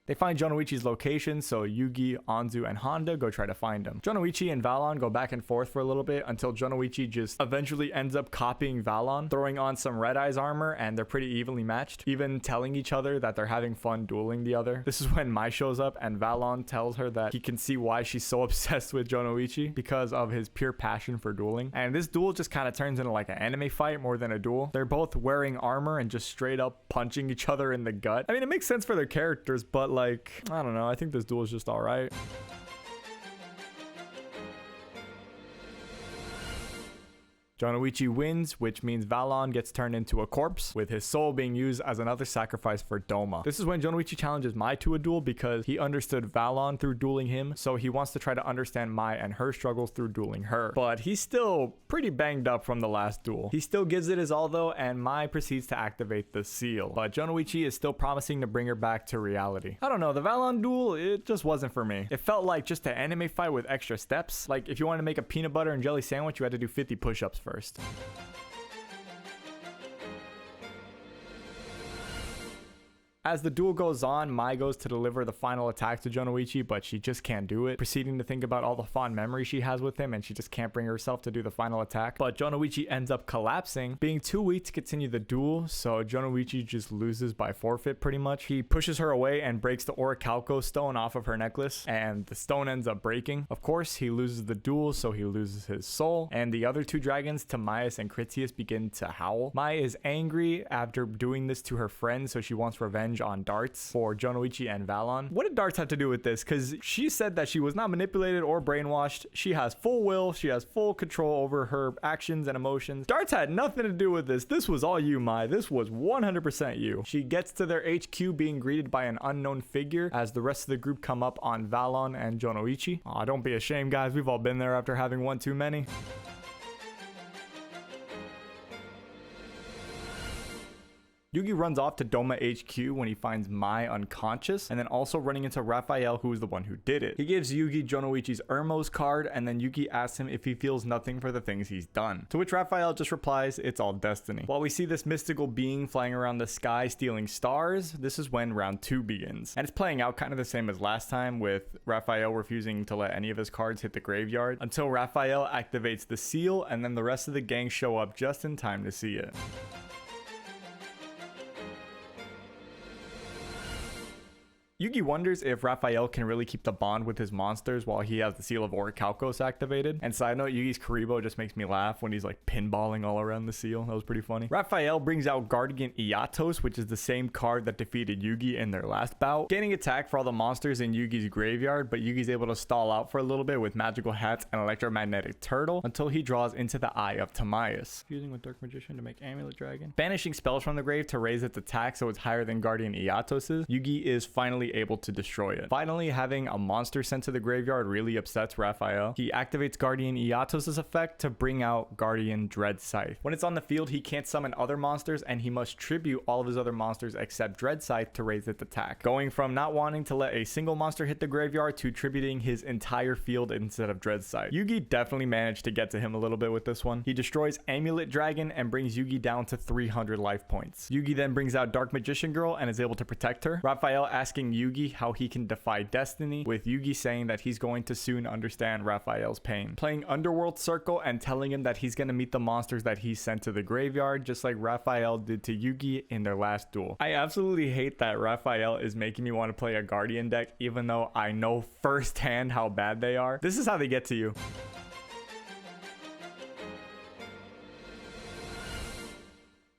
They find Jonoichi's location, so Yugi, Anzu, and Honda go try to find him. Jonoichi and Valon go back and forth for a little bit until Jonoichi just eventually ends up copying Valon, throwing on some Red Eyes armor, and they're pretty evenly matched, even telling each other that they're having fun dueling the other. This is when Mai shows up, and Valon tells her that he can see why she's so obsessed with Jonoichi because of his pure passion for dueling. And this duel just kind of turns into like an anime fight more than a duel. They're both wearing armor and just straight up punching each other in the gut. I mean, it makes sense for their characters, but like, I don't know, I think this duel is just all right. Jonoichi wins, which means Valon gets turned into a corpse, with his soul being used as another sacrifice for Doma. This is when Jonoichi challenges Mai to a duel because he understood Valon through dueling him, so he wants to try to understand Mai and her struggles through dueling her. But he's still pretty banged up from the last duel. He still gives it his all though, and Mai proceeds to activate the seal. But Jonoichi is still promising to bring her back to reality. I don't know, the Valon duel, it just wasn't for me. It felt like just an anime fight with extra steps. Like if you wanted to make a peanut butter and jelly sandwich, you had to do 50 push-ups first. As the duel goes on, Mai goes to deliver the final attack to Jonoichi, but she just can't do it, proceeding to think about all the fond memories she has with him, and she just can't bring herself to do the final attack. But Jonoichi ends up collapsing, being too weak to continue the duel, so Jonoichi just loses by forfeit pretty much. He pushes her away and breaks the Orichalco stone off of her necklace, and the stone ends up breaking. Of course, he loses the duel, so he loses his soul, and the other two dragons, Timaeus and Critias, begin to howl. Mai is angry after doing this to her friend, so she wants revenge on Darts for Jonoichi and Valon. What did Darts have to do with this? Because she said that she was not manipulated or brainwashed. She has full will. She has full control over her actions and emotions. Darts had nothing to do with this. This was all you, Mai. This was 100% you. She gets to their HQ being greeted by an unknown figure as the rest of the group come up on Valon and Jonoichi. Aw, don't be ashamed, guys. We've all been there after having one too many. Yugi runs off to Doma HQ when he finds Mai unconscious, and then also running into Raphael, who is the one who did it. He gives Yugi Jonoichi's Hermos card, and then Yugi asks him if he feels nothing for the things he's done. To which Raphael just replies, "It's all destiny." While we see this mystical being flying around the sky stealing stars, this is when round 2 begins. And it's playing out kind of the same as last time, with Raphael refusing to let any of his cards hit the graveyard, until Raphael activates the seal, and then the rest of the gang show up just in time to see it. Yugi wonders if Raphael can really keep the bond with his monsters while he has the seal of Orichalcos activated. And side note, Yugi's Karibo just makes me laugh when he's like pinballing all around the seal. That was pretty funny. Raphael brings out Guardian Iatos, which is the same card that defeated Yugi in their last bout, gaining attack for all the monsters in Yugi's graveyard, but Yugi's able to stall out for a little bit with magical hats and electromagnetic turtle until he draws into the Eye of Timaeus, fusing with Dark Magician to make Amulet Dragon, banishing spells from the grave to raise its attack so it's higher than Guardian Iatos's. Yugi is finally able to destroy it. Finally, having a monster sent to the graveyard really upsets Raphael. He activates Guardian Iatos's effect to bring out Guardian Dread Scythe. When it's on the field, he can't summon other monsters and he must tribute all of his other monsters except Dread Scythe to raise its attack, going from not wanting to let a single monster hit the graveyard to tributing his entire field instead of Dread Scythe. Yugi definitely managed to get to him a little bit with this one. He destroys Amulet Dragon and brings Yugi down to 300 life points. Yugi then brings out Dark Magician Girl and is able to protect her. Raphael asking Yugi how he can defy destiny, with Yugi saying that he's going to soon understand Raphael's pain. Playing Underworld Circle and telling him that he's going to meet the monsters that he sent to the graveyard, just like Raphael did to Yugi in their last duel. I absolutely hate that Raphael is making me want to play a Guardian deck, even though I know firsthand how bad they are. This is how they get to you.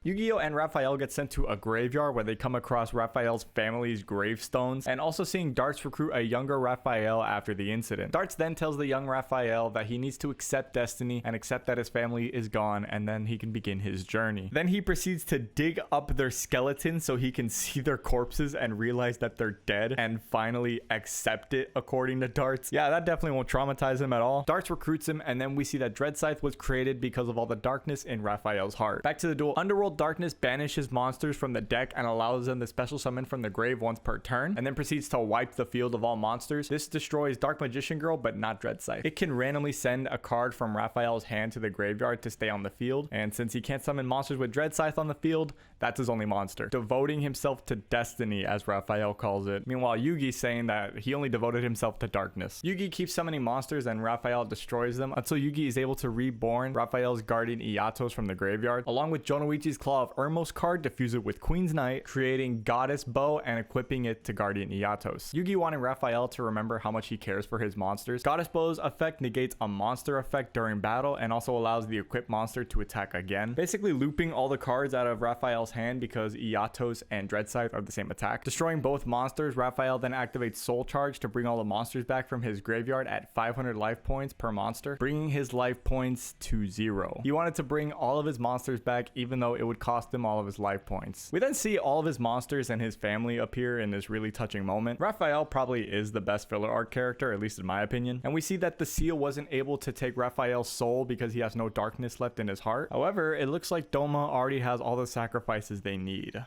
Yugioh and Raphael get sent to a graveyard where they come across Raphael's family's gravestones, and also seeing Darts recruit a younger Raphael after the incident. Darts then tells the young Raphael that he needs to accept destiny and accept that his family is gone, and then he can begin his journey. Then he proceeds to dig up their skeletons so he can see their corpses and realize that they're dead and finally accept it, according to Darts. Yeah, that definitely won't traumatize him at all. Darts recruits him, and then we see that Dread Scythe was created because of all the darkness in Raphael's heart. Back to the duel. Underworld Darkness banishes monsters from the deck and allows them to special summon from the grave once per turn, and then proceeds to wipe the field of all monsters. This destroys Dark Magician Girl, but not Dread Scythe. It can randomly send a card from Raphael's hand to the graveyard to stay on the field, and since he can't summon monsters with Dread Scythe on the field, that's his only monster, devoting himself to destiny, as Raphael calls it. Meanwhile, Yugi saying that he only devoted himself to darkness. Yugi keeps summoning monsters and Raphael destroys them until Yugi is able to reborn Raphael's Guardian Iatos from the graveyard, along with Jonoichi's Claw of Ermos card to fuse it with Queen's Knight, creating Goddess Bow and equipping it to Guardian Iatos. Yugi wanting Raphael to remember how much he cares for his monsters. Goddess Bow's effect negates a monster effect during battle and also allows the equipped monster to attack again, basically looping all the cards out of Raphael's hand because Iatos and Dread Scythe are the same attack. Destroying both monsters, Raphael then activates Soul Charge to bring all the monsters back from his graveyard at 500 life points per monster, bringing his life points to 0. He wanted to bring all of his monsters back even though it would cost him all of his life points. We then see all of his monsters and his family appear in this really touching moment. Raphael probably is the best filler arc character, at least in my opinion, and we see that the seal wasn't able to take Raphael's soul because he has no darkness left in his heart. However, it looks like Doma already has all the sacrifices they need.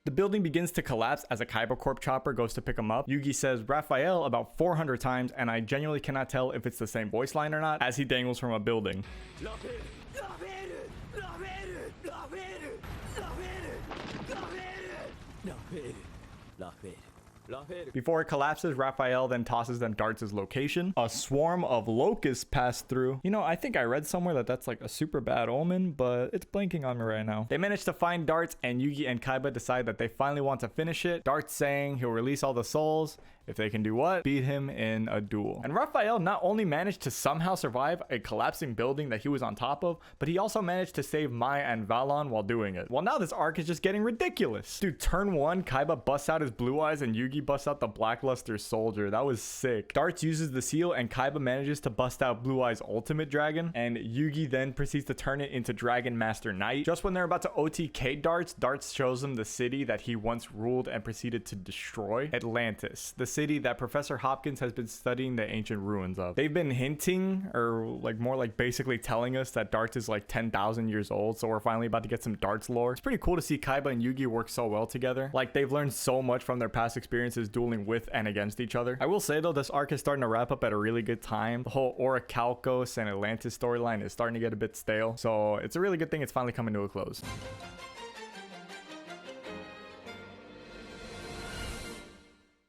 The building begins to collapse as a Kaiba Corp chopper goes to pick him up. Yugi says Raphael about 400 times, and I genuinely cannot tell if it's the same voice line or not, as he dangles from a building. Before it collapses, Raphael then tosses them Darts' location. A swarm of locusts pass through. You know, I think I read somewhere that that's like a super bad omen, but it's blanking on me right now. They manage to find Darts, and Yugi and Kaiba decide that they finally want to finish it. Darts saying he'll release all the souls if they can do what? Beat him in a duel. And Raphael not only managed to somehow survive a collapsing building that he was on top of, but he also managed to save Mai and Valon while doing it. Well, now this arc is just getting ridiculous. Dude, turn 1, Kaiba busts out his blue eyes and Yugi busts out the Blackluster Soldier. That was sick. Darts uses the seal and Kaiba manages to bust out Blue Eye's Ultimate Dragon, and Yugi then proceeds to turn it into Dragon Master Knight. Just when they're about to OTK Darts, Darts shows them the city that he once ruled and proceeded to destroy, Atlantis, the city that Professor Hopkins has been studying the ancient ruins of. They've been hinting, or like more like basically telling us that Darts is like 10,000 years old, so we're finally about to get some Darts lore. It's pretty cool to see Kaiba and Yugi work so well together. Like, they've learned so much from their past experiences dueling with and against each other. I will say though, this arc is starting to wrap up at a really good time. The whole Orichalcos and Atlantis storyline is starting to get a bit stale, so it's a really good thing it's finally coming to a close.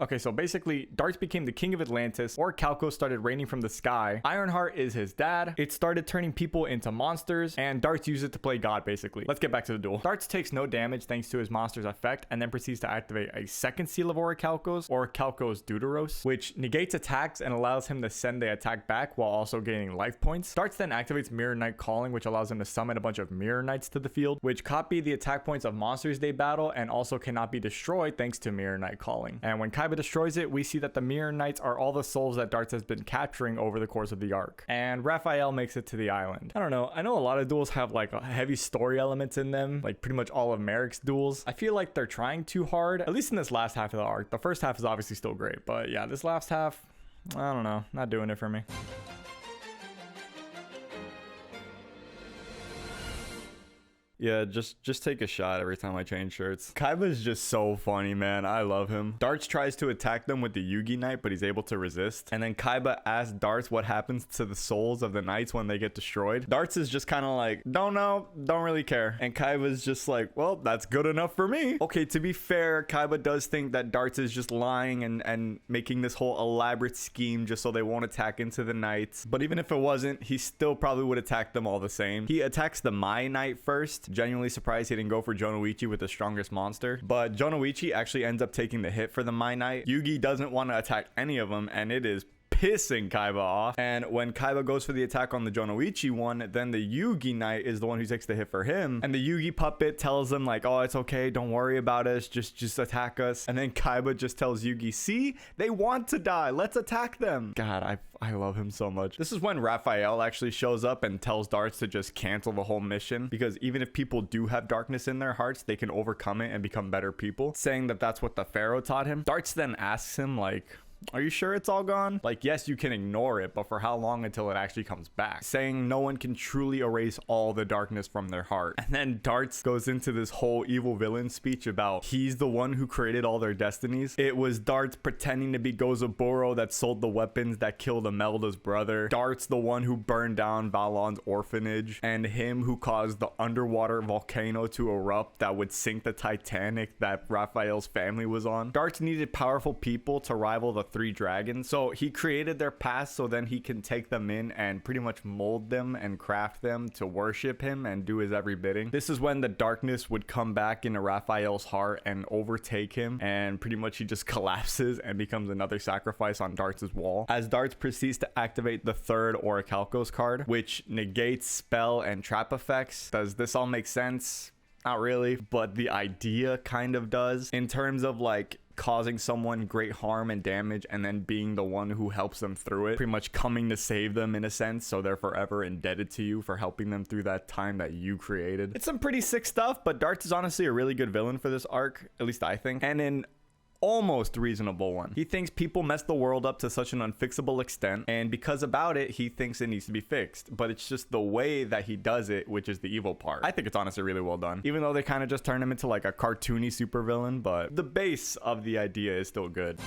Okay, so basically, Darts became the king of Atlantis, Orichalcos started raining from the sky, Ironheart is his dad, it started turning people into monsters, and Darts used it to play God, basically. Let's get back to the duel. Darts takes no damage thanks to his monster's effect, and then proceeds to activate a second seal of Orichalcos, Orichalcos Deuteros, which negates attacks and allows him to send the attack back while also gaining life points. Darts then activates Mirror Knight Calling, which allows him to summon a bunch of Mirror Knights to the field, which copy the attack points of monsters they battle and also cannot be destroyed thanks to Mirror Knight Calling. And when Kaiba destroys it, we see that the Mirror Knights are all the souls that Darts has been capturing over the course of the arc. And Raphael makes it to the island. I don't know. I know a lot of duels have like heavy story elements in them, like pretty much all of Merrick's duels. I feel like they're trying too hard, at least in this last half of the arc. The first half is obviously still great, but yeah, this last half, I don't know, not doing it for me. Yeah, just take a shot every time I change shirts. Kaiba is just so funny, man. I love him. Darts tries to attack them with the Yugi Knight, but he's able to resist. And then Kaiba asks Darts what happens to the souls of the knights when they get destroyed. Darts is just kind of like, don't know, don't really care. And Kaiba's just like, well, that's good enough for me. Okay, to be fair, Kaiba does think that Darts is just lying and making this whole elaborate scheme just so they won't attack into the knights. But even if it wasn't, he still probably would attack them all the same. He attacks the Mai Knight first. Genuinely surprised he didn't go for Jonoichi with the strongest monster, but Jonoichi actually ends up taking the hit for the Mai Knight. Yugi doesn't want to attack any of them, and it is pissing Kaiba off. And when Kaiba goes for the attack on the Jonoichi one, then the Yugi Knight is the one who takes the hit for him, and the Yugi puppet tells him like, oh, it's okay, don't worry about us, just attack us. And then Kaiba just tells Yugi, see, they want to die, let's attack them. God, I love him so much. This is when Raphael actually shows up and tells Darts to just cancel the whole mission, because even if people do have darkness in their hearts, they can overcome it and become better people, saying that that's what the Pharaoh taught him. Darts then asks him like, are you sure it's all gone? Like, yes, you can ignore it, but for how long until it actually comes back? Saying no one can truly erase all the darkness from their heart. And then Darts goes into this whole evil villain speech about he's the one who created all their destinies. It was Darts pretending to be Gozaburo that sold the weapons that killed Imelda's brother. Darts the one who burned down Valon's orphanage. And him who caused the underwater volcano to erupt that would sink the Titanic that Raphael's family was on. Darts needed powerful people to rival the 3 dragons, so he created their past so then he can take them in and pretty much mold them and craft them to worship him and do his every bidding. This is when the darkness would come back into Raphael's heart and overtake him, and pretty much he just collapses and becomes another sacrifice on Darts' wall, as Darts proceeds to activate the 3rd Orichalcos card, which negates spell and trap effects. Does this all make sense? Not really, but the idea kind of does, in terms of like causing someone great harm and damage and then being the one who helps them through it, pretty much coming to save them in a sense, so they're forever indebted to you for helping them through that time that you created. It's some pretty sick stuff, but Darts is honestly a really good villain for this arc, at least I think, and in almost reasonable one. He thinks people mess the world up to such an unfixable extent, and because about it, he thinks it needs to be fixed, but it's just the way that he does it, which is the evil part. I think it's honestly really well done, even though they kind of just turned him into like a cartoony supervillain, but the base of the idea is still good.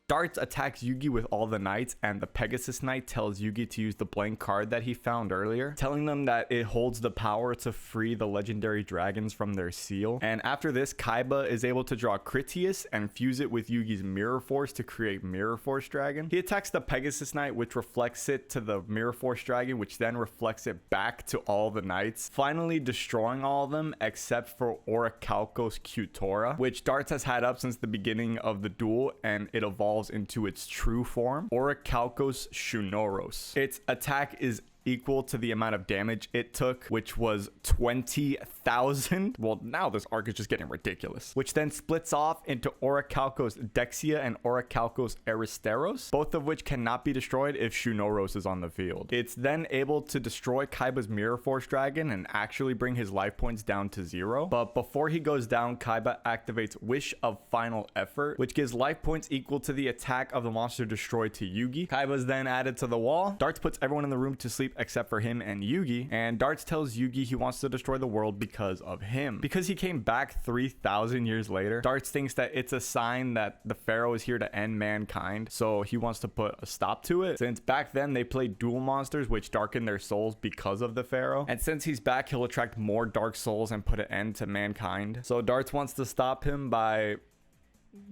Darts attacks Yugi with all the knights, and the Pegasus Knight tells Yugi to use the blank card that he found earlier, telling them that it holds the power to free the legendary dragons from their seal. And after this, Kaiba is able to draw Critias and fuse it with Yugi's Mirror Force to create Mirror Force Dragon. He attacks the Pegasus Knight, which reflects it to the Mirror Force Dragon, which then reflects it back to all the knights, finally destroying all of them except for Orichalcos Cutora, which Darts has had up since the beginning of the duel, and it evolves into its true form, Orichalcos Shunoros. Its attack is equal to the amount of damage it took, which was 20,000. Well, now this arc is just getting ridiculous, which then splits off into Orichalcos Dexia and Orichalcos Aristeros, both of which cannot be destroyed if Shunoros is on the field. It's then able to destroy Kaiba's Mirror Force Dragon and actually bring his life points down to 0. But before he goes down, Kaiba activates Wish of Final Effort, which gives life points equal to the attack of the monster destroyed to Yugi. Kaiba's then added to the wall. Darts puts everyone in the room to sleep except for him and Yugi, and Darts tells Yugi he wants to destroy the world because of him. Because he came back 3,000 years later, Darts thinks that it's a sign that the Pharaoh is here to end mankind, so he wants to put a stop to it. Since back then they played Duel Monsters, which darken their souls because of the Pharaoh, and since he's back, he'll attract more dark souls and put an end to mankind. So Darts wants to stop him by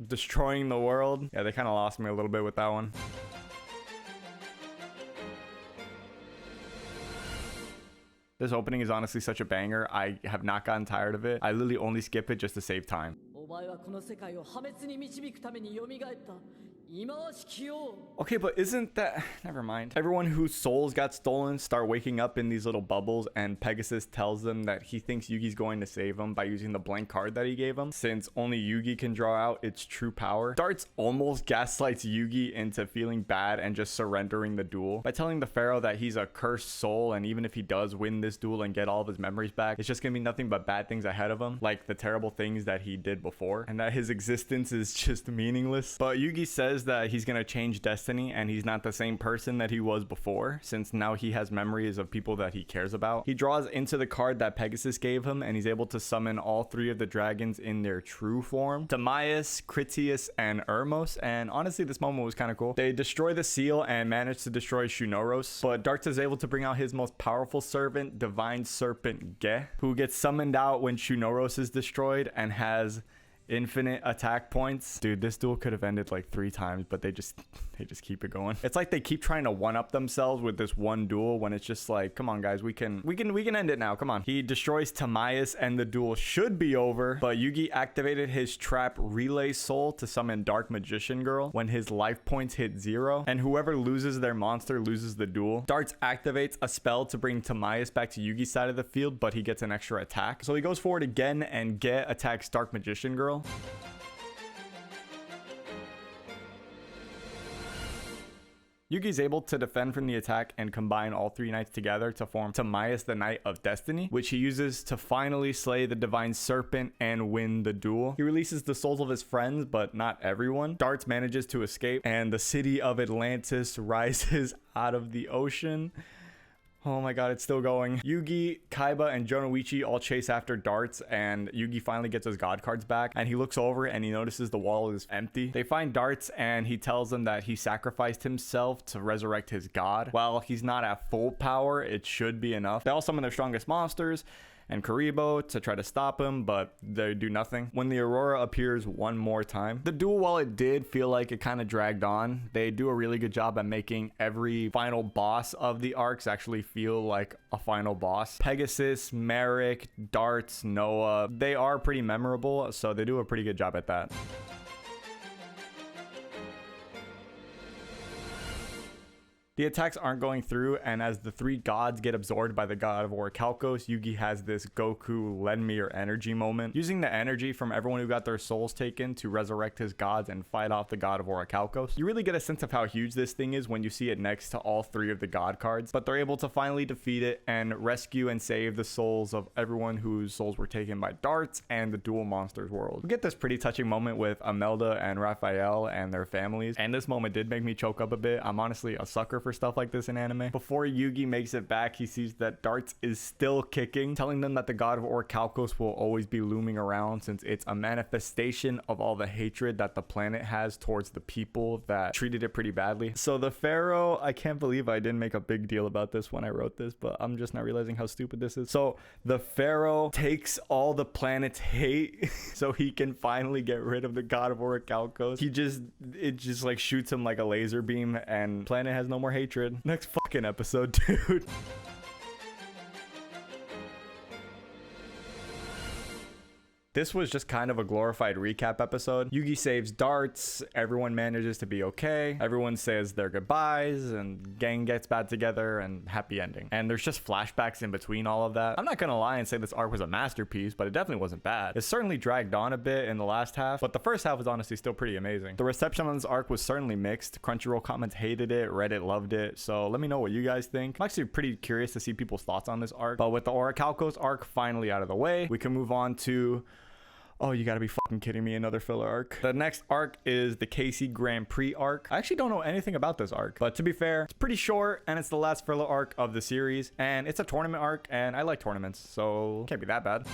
destroying the world. Yeah, they kind of lost me a little bit with that one. This opening is honestly such a banger. I have not gotten tired of it. I literally only skip it just to save time. Okay, but isn't that... Never mind. Everyone whose souls got stolen start waking up in these little bubbles, and Pegasus tells them that he thinks Yugi's going to save him by using the blank card that he gave him, since only Yugi can draw out its true power. Darts almost gaslights Yugi into feeling bad and just surrendering the duel by telling the Pharaoh that he's a cursed soul, and even if he does win this duel and get all of his memories back, it's just gonna be nothing but bad things ahead of him, like the terrible things that he did before, and that his existence is just meaningless. But Yugi says that he's gonna change destiny, and he's not the same person that he was before, since now he has memories of people that he cares about. He draws into the card that Pegasus gave him, and he's able to summon all three of the dragons in their true form: Timaeus, Critias, and Ermos. And honestly, this moment was kind of cool. They destroy the seal and manage to destroy Shunoros, but Darts is able to bring out his most powerful servant, Divine Serpent Ge, who gets summoned out when Shunoros is destroyed and has infinite attack points. Dude, this duel could have ended like 3 times, but they just keep it going. It's like they keep trying to one-up themselves with this one duel, when it's just like, come on guys, we can end it now, come on. He destroys Timaeus and the duel should be over, but Yugi activated his trap Relay Soul to summon Dark Magician Girl when his life points hit 0, and whoever loses their monster loses the duel. Darts activates a spell to bring Timaeus back to Yugi's side of the field, but he gets an extra attack, so he goes forward again, and Ge attacks Dark Magician Girl. Yugi's able to defend from the attack and combine all 3 knights together to form Timaeus, the Knight of Destiny, which he uses to finally slay the Divine Serpent and win the duel. He releases the souls of his friends, but not everyone. Darts manages to escape, and the city of Atlantis rises out of the ocean. Oh my god, it's still going. Yugi, Kaiba, and Jonoichi all chase after Darts, and Yugi finally gets his god cards back, and he looks over and he notices the wall is empty. They find Darts, and he tells them that he sacrificed himself to resurrect his god. While he's not at full power, it should be enough. They all summon their strongest monsters and Karibo to try to stop him, but they do nothing when the Aurora appears one more time. The duel, while it did feel like it kind of dragged on, they do a really good job at making every final boss of the arcs actually feel like a final boss. Pegasus, Merrick, Darts, Noah, they are pretty memorable, so they do a pretty good job at that. The attacks aren't going through, and as the 3 gods get absorbed by the god of Orichalcos, Yugi has this Goku lend me your energy moment, using the energy from everyone who got their souls taken to resurrect his gods and fight off the god of Orichalcos. You really get a sense of how huge this thing is when you see it next to all 3 of the god cards, but they're able to finally defeat it and rescue and save the souls of everyone whose souls were taken by Darts and the Duel Monsters world. We get this pretty touching moment with Imelda and Raphael and their families, and this moment did make me choke up a bit. I'm honestly a sucker for stuff like this in anime. Before Yugi makes it back, he sees that Darts is still kicking, telling them that the god of Orichalcos will always be looming around, since it's a manifestation of all the hatred that the planet has towards the people that treated it pretty badly. So the Pharaoh, I can't believe I didn't make a big deal about this when I wrote this, but I'm just not realizing how stupid this is. So the Pharaoh takes all the planet's hate so he can finally get rid of the god of Orichalcos. It just like shoots him like a laser beam, and planet has no more hatred. Next fucking episode, dude. This was just kind of a glorified recap episode. Yugi saves Darts, everyone manages to be okay, everyone says their goodbyes, and gang gets back together, and happy ending. And there's just flashbacks in between all of that. I'm not gonna lie and say this arc was a masterpiece, but it definitely wasn't bad. It certainly dragged on a bit in the last half, but the first half was honestly still pretty amazing. The reception on this arc was certainly mixed. Crunchyroll comments hated it, Reddit loved it, so let me know what you guys think. I'm actually pretty curious to see people's thoughts on this arc, but with the Orichalcos arc finally out of the way, we can move on to Oh, you gotta be fucking kidding me. Another filler arc. The next arc is the KC Grand Prix arc. I actually don't know anything about this arc, but to be fair, it's pretty short and it's the last filler arc of the series. And it's a tournament arc and I like tournaments, so can't be that bad.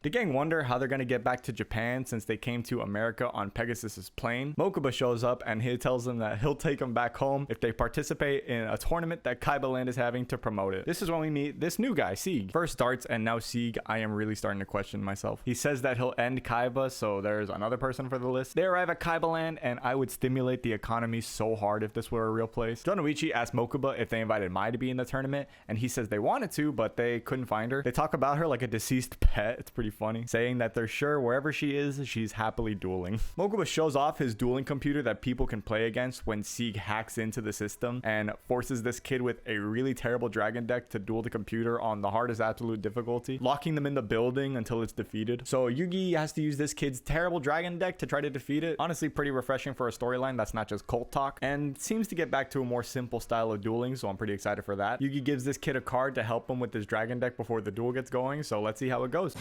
The gang wonder how they're going to get back to Japan since they came to America on Pegasus's plane. Mokuba shows up and he tells them that he'll take them back home if they participate in a tournament that Kaiba Land is having to promote it. This is when we meet this new guy, Sieg. First starts and now Sieg, I am really starting to question myself. He says that he'll end Kaiba, so there's another person for the list. They arrive at Kaiba Land and I would stimulate the economy so hard if this were a real place. Jonoichi asks Mokuba if they invited Mai to be in the tournament and he says they wanted to, but they couldn't find her. They talk about her like a deceased pet. It's pretty funny, saying that they're sure wherever she is, she's happily dueling. Mokuba shows off his dueling computer that people can play against when Sieg hacks into the system and forces this kid with a really terrible dragon deck to duel the computer on the hardest absolute difficulty, locking them in the building until it's defeated. So Yugi has to use this kid's terrible dragon deck to try to defeat it. Honestly, pretty refreshing for a storyline that's not just cult talk and seems to get back to a more simple style of dueling, so I'm pretty excited for that. Yugi gives this kid a card to help him with his dragon deck before the duel gets going, so let's see how it goes.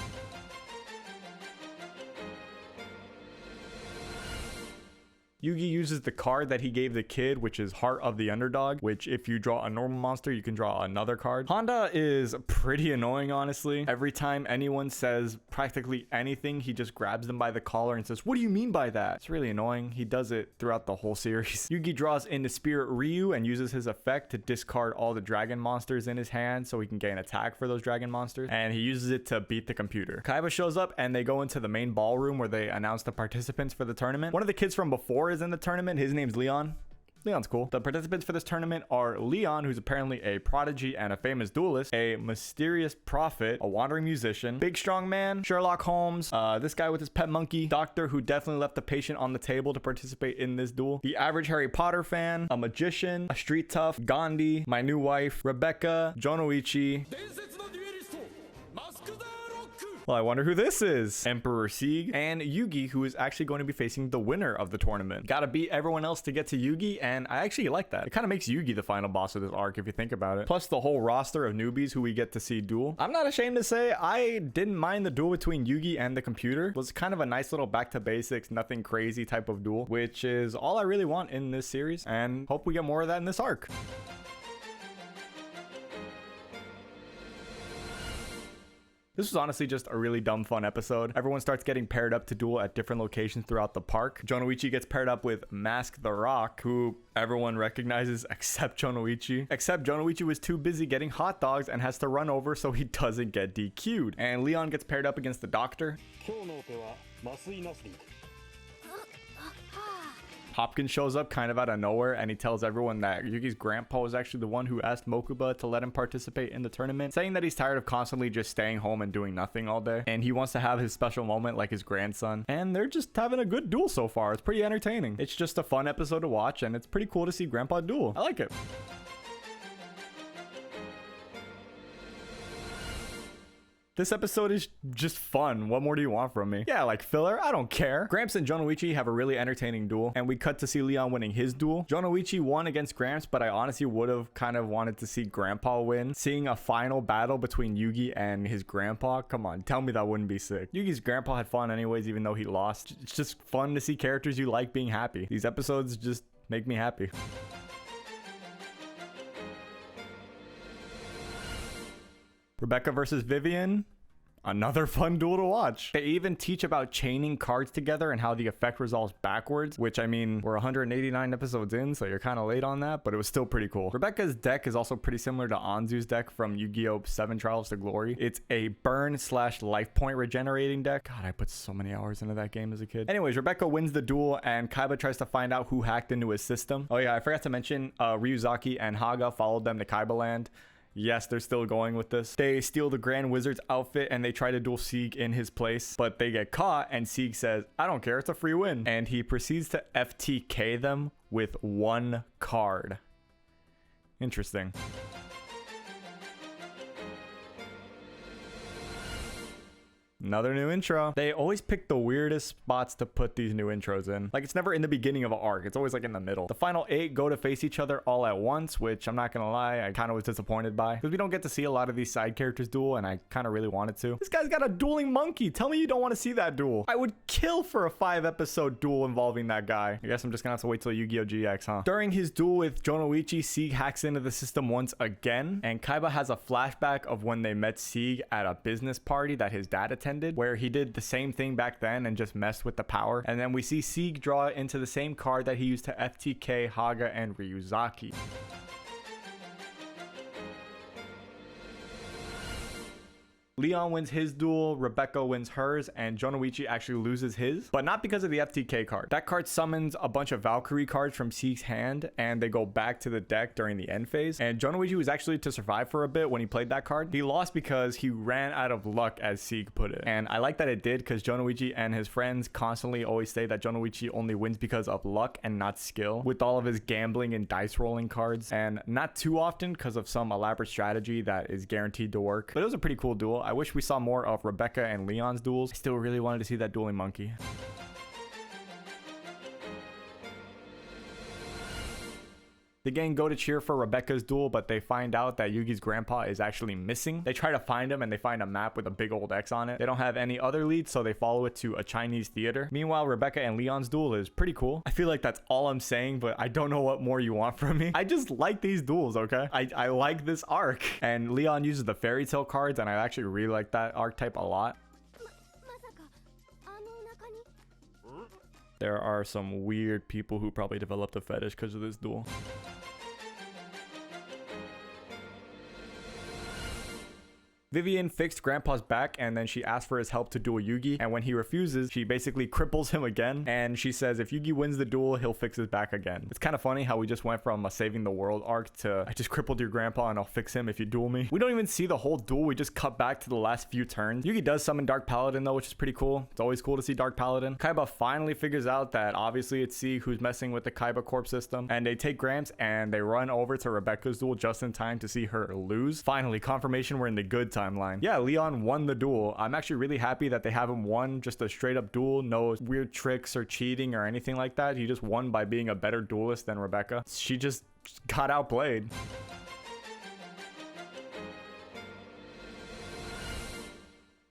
Yugi uses the card that he gave the kid, which is Heart of the Underdog, which if you draw a normal monster, you can draw another card. Honda is pretty annoying, honestly. Every time anyone says practically anything, he just grabs them by the collar and says, "What do you mean by that?" It's really annoying. He does it throughout the whole series. Yugi draws in the Spirit Ryu and uses his effect to discard all the dragon monsters in his hand so he can gain attack for those dragon monsters, and he uses it to beat the computer. Kaiba shows up and they go into the main ballroom where they announce the participants for the tournament. One of the kids from before is in the tournament. His name's Leon. Leon's cool. The participants for this tournament are Leon, who's apparently a prodigy and a famous duelist, a mysterious prophet, a wandering musician, big strong man, Sherlock Holmes, this guy with his pet monkey, doctor who definitely left the patient on the table to participate in this duel, the average Harry Potter fan, a magician, a street tough, Gandhi, my new wife, Rebecca, Jonoichi. Well, I wonder who this is. Emperor Sieg and Yugi, who is actually going to be facing the winner of the tournament. Gotta beat everyone else to get to Yugi, and I actually like that. It kind of makes Yugi the final boss of this arc if you think about it. Plus the whole roster of newbies who we get to see duel. I'm not ashamed to say I didn't mind the duel between Yugi and the computer. It was kind of a nice little back to basics, nothing crazy type of duel, which is all I really want in this series, and hope we get more of that in this arc. This was honestly just a really dumb fun episode. Everyone starts getting paired up to duel at different locations throughout the park. Jonoichi gets paired up with Mask the Rock, who everyone recognizes except Jonoichi. Except Jonoichi was too busy getting hot dogs and has to run over so he doesn't get DQ'd. And Leon gets paired up against the doctor. Hopkins shows up kind of out of nowhere and he tells everyone that Yugi's grandpa was actually the one who asked Mokuba to let him participate in the tournament, saying that he's tired of constantly just staying home and doing nothing all day and he wants to have his special moment like his grandson. And they're just having a good duel so far. It's pretty entertaining. It's just a fun episode to watch and it's pretty cool to see Grandpa duel. I like it. This episode is just fun. What more do you want from me? Yeah, like filler, I don't care. Gramps and Jonoichi have a really entertaining duel, and we cut to see Leon winning his duel. Jonoichi won against Gramps, but I honestly would have kind of wanted to see Grandpa win. Seeing a final battle between Yugi and his grandpa, come on, tell me that wouldn't be sick. Yugi's grandpa had fun anyways, even though he lost. It's just fun to see characters you like being happy. These episodes just make me happy. Rebecca versus Vivian. Another fun duel to watch. They even teach about chaining cards together and how the effect resolves backwards, which I mean, we're 189 episodes in, so you're kind of late on that, but it was still pretty cool. Rebecca's deck is also pretty similar to Anzu's deck from Yu-Gi-Oh! 7 Trials to Glory. It's a burn/life point regenerating deck. God, I put so many hours into that game as a kid. Anyways, Rebecca wins the duel and Kaiba tries to find out who hacked into his system. Oh yeah, I forgot to mention Ryuzaki and Haga followed them to Kaiba Land. Yes, they're still going with this. They steal the Grand Wizard's outfit and they try to duel Sieg in his place, but they get caught and Sieg says, "I don't care, it's a free win." And he proceeds to FTK them with one card. Interesting. Another new intro. They always pick the weirdest spots to put these new intros in. Like, it's never in the beginning of an arc. It's always like in the middle. The final 8 go to face each other all at once, which I'm not gonna lie, I kind of was disappointed by, because we don't get to see a lot of these side characters duel, and I kind of really wanted to. This guy's got a dueling monkey. Tell me you don't want to see that duel. I would kill for a 5-episode duel involving that guy. I guess I'm just gonna have to wait till Yu-Gi-Oh! GX, huh? During his duel with Jonoichi, Sieg hacks into the system once again, and Kaiba has a flashback of when they met Sieg at a business party that his dad attended, where he did the same thing back then and just messed with the power. And then we see Sieg draw into the same card that he used to FTK Haga and Ryuzaki. Leon wins his duel, Rebecca wins hers, and Jonoichi actually loses his, but not because of the FTK card. That card summons a bunch of Valkyrie cards from Sieg's hand, and they go back to the deck during the end phase. And Jonoichi was actually to survive for a bit when he played that card. He lost because he ran out of luck, as Sieg put it. And I like that it did, because Jonoichi and his friends constantly always say that Jonoichi only wins because of luck and not skill, with all of his gambling and dice rolling cards, and not too often because of some elaborate strategy that is guaranteed to work. But it was a pretty cool duel. I wish we saw more of Rebecca and Leon's duels. I still really wanted to see that dueling monkey. The gang go to cheer for Rebecca's duel, but they find out that Yugi's grandpa is actually missing. They try to find him and they find a map with a big old X on it. They don't have any other leads, so they follow it to a Chinese theater. Meanwhile, Rebecca and Leon's duel is pretty cool. I feel like that's all I'm saying, but I don't know what more you want from me. I just like these duels, okay? I like this arc. And Leon uses the fairy tale cards, and I actually really like that archetype a lot. There are some weird people who probably developed a fetish because of this duel. Vivian fixed Grandpa's back, and then she asked for his help to duel Yugi, and when he refuses, she basically cripples him again, and she says if Yugi wins the duel, he'll fix his back again. It's kind of funny how we just went from a saving the world arc to I just crippled your grandpa and I'll fix him if you duel me. We don't even see the whole duel, we just cut back to the last few turns. Yugi does summon Dark Paladin though, which is pretty cool. It's always cool to see Dark Paladin. Kaiba finally figures out that obviously it's Sieg who's messing with the Kaiba Corp system, and they take Gramps and they run over to Rebecca's duel just in time to see her lose. Finally, confirmation we're in the good timeline. Yeah, Leon won the duel. I'm actually really happy that they haven't won just a straight up duel, no weird tricks or cheating or anything like that. He just won by being a better duelist than Rebecca. She just got outplayed.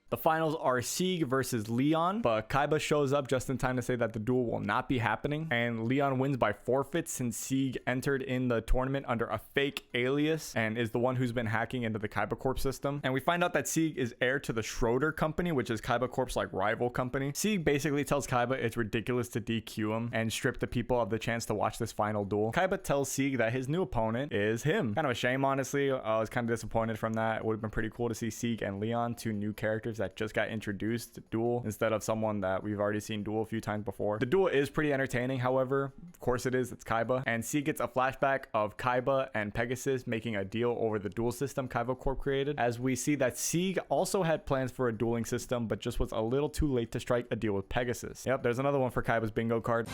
The finals are Sieg versus Leon, but Kaiba shows up just in time to say that the duel will not be happening, and Leon wins by forfeit since Sieg entered in the tournament under a fake alias and is the one who's been hacking into the Kaiba Corp system. And we find out that Sieg is heir to the Schroeder company, which is Kaiba Corp's like rival company. Sieg basically tells Kaiba it's ridiculous to DQ him and strip the people of the chance to watch this final duel. Kaiba tells Sieg that his new opponent is him. Kind of a shame, honestly. I was kind of disappointed from that. It would have been pretty cool to see Sieg and Leon, two new characters that just got introduced to duel instead of someone that we've already seen duel a few times before. The duel is pretty entertaining, however. Of course it is, it's Kaiba. And Sieg gets a flashback of Kaiba and Pegasus making a deal over the duel system Kaiba Corp created, as we see that Sieg also had plans for a dueling system, but just was a little too late to strike a deal with Pegasus. Yep, there's another one for Kaiba's bingo card.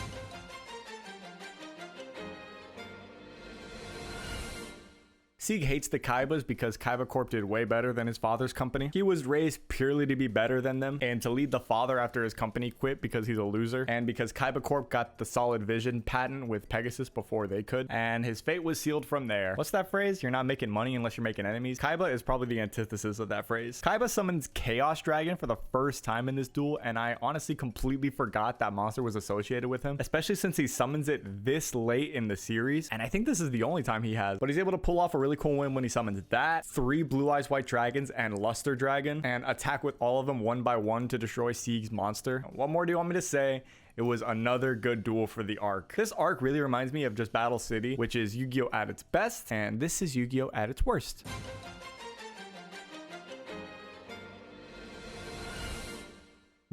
Sieg hates the Kaibas because Kaiba Corp did way better than his father's company. He was raised purely to be better than them and to lead the father after his company quit because he's a loser, and because Kaiba Corp got the solid vision patent with Pegasus before they could, and his fate was sealed from there. What's that phrase? You're not making money unless you're making enemies. Kaiba is probably the antithesis of that phrase. Kaiba summons Chaos Dragon for the first time in this duel, and I honestly completely forgot that monster was associated with him, especially since he summons it this late in the series, and I think this is the only time he has. But he's able to pull off a really cool win when he summons that, 3 Blue Eyes White Dragons and Luster Dragon, and attack with all of them one by one to destroy Sieg's monster. What more do you want me to say? It was another good duel for the arc. This arc really reminds me of just Battle City, which is Yu-Gi-Oh! At its best, and this is Yu-Gi-Oh! At its worst.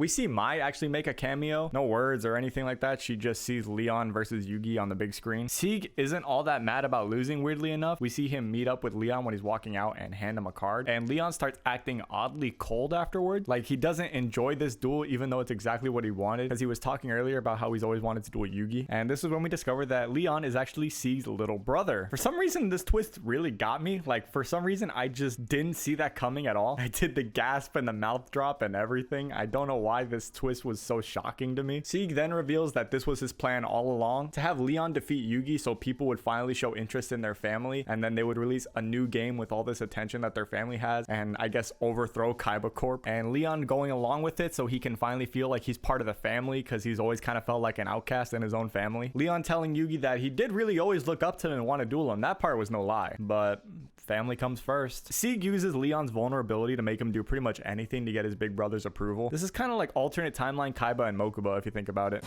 We see Mai actually make a cameo. No words or anything like that. She just sees Leon versus Yugi on the big screen. Sieg isn't all that mad about losing, weirdly enough. We see him meet up with Leon when he's walking out and hand him a card. And Leon starts acting oddly cold afterward. Like he doesn't enjoy this duel even though it's exactly what he wanted. Because he was talking earlier about how he's always wanted to duel Yugi. And this is when we discover that Leon is actually Sieg's little brother. For some reason, this twist really got me. Like for some reason, I just didn't see that coming at all. I did the gasp and the mouth drop and everything. I don't know why this twist was so shocking to me. Sieg then reveals that this was his plan all along, to have Leon defeat Yugi so people would finally show interest in their family, and then they would release a new game with all this attention that their family has, and I guess overthrow Kaiba Corp. And Leon going along with it so he can finally feel like he's part of the family, because he's always kind of felt like an outcast in his own family. Leon telling Yugi that he did really always look up to him and want to duel him. That part was no lie, but family comes first. Sieg uses Leon's vulnerability to make him do pretty much anything to get his big brother's approval. This is kind of like alternate timeline Kaiba and Mokuba if you think about it.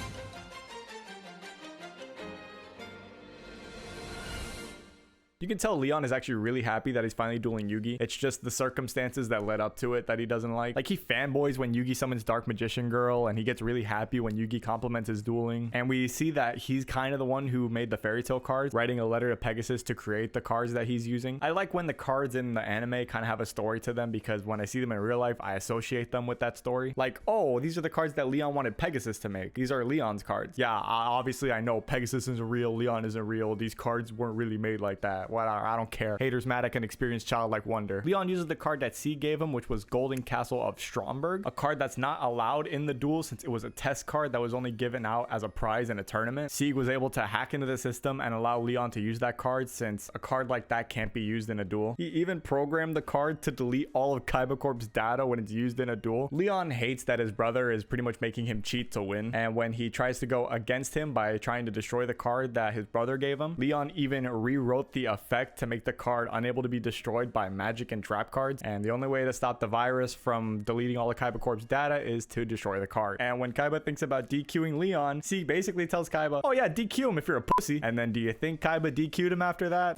You can tell Leon is actually really happy that he's finally dueling Yugi. It's just the circumstances that led up to it that he doesn't like. Like he fanboys when Yugi summons Dark Magician Girl, and he gets really happy when Yugi compliments his dueling. And we see that he's kind of the one who made the fairy tale cards, writing a letter to Pegasus to create the cards that he's using. I like when the cards in the anime kind of have a story to them, because when I see them in real life, I associate them with that story. Like, oh, these are the cards that Leon wanted Pegasus to make. These are Leon's cards. Yeah, obviously I know Pegasus isn't real, Leon isn't real. These cards weren't really made like that. Whatever, I don't care. Haters mad at an experienced childlike wonder. Leon uses the card that Sieg gave him, which was Golden Castle of Stromberg, a card that's not allowed in the duel since it was a test card that was only given out as a prize in a tournament. Sieg was able to hack into the system and allow Leon to use that card, since a card like that can't be used in a duel. He even programmed the card to delete all of Kaiba Corp's data when it's used in a duel. Leon hates that his brother is pretty much making him cheat to win, and when he tries to go against him by trying to destroy the card that his brother gave him, Leon even rewrote the effect to make the card unable to be destroyed by magic and trap cards, and the only way to stop the virus from deleting all of Kaiba Corp's data is to destroy the card. And when Kaiba thinks about DQing Leon, Sieg basically tells Kaiba, oh yeah, DQ him if you're a pussy. And then do you think Kaiba DQ'd him after that?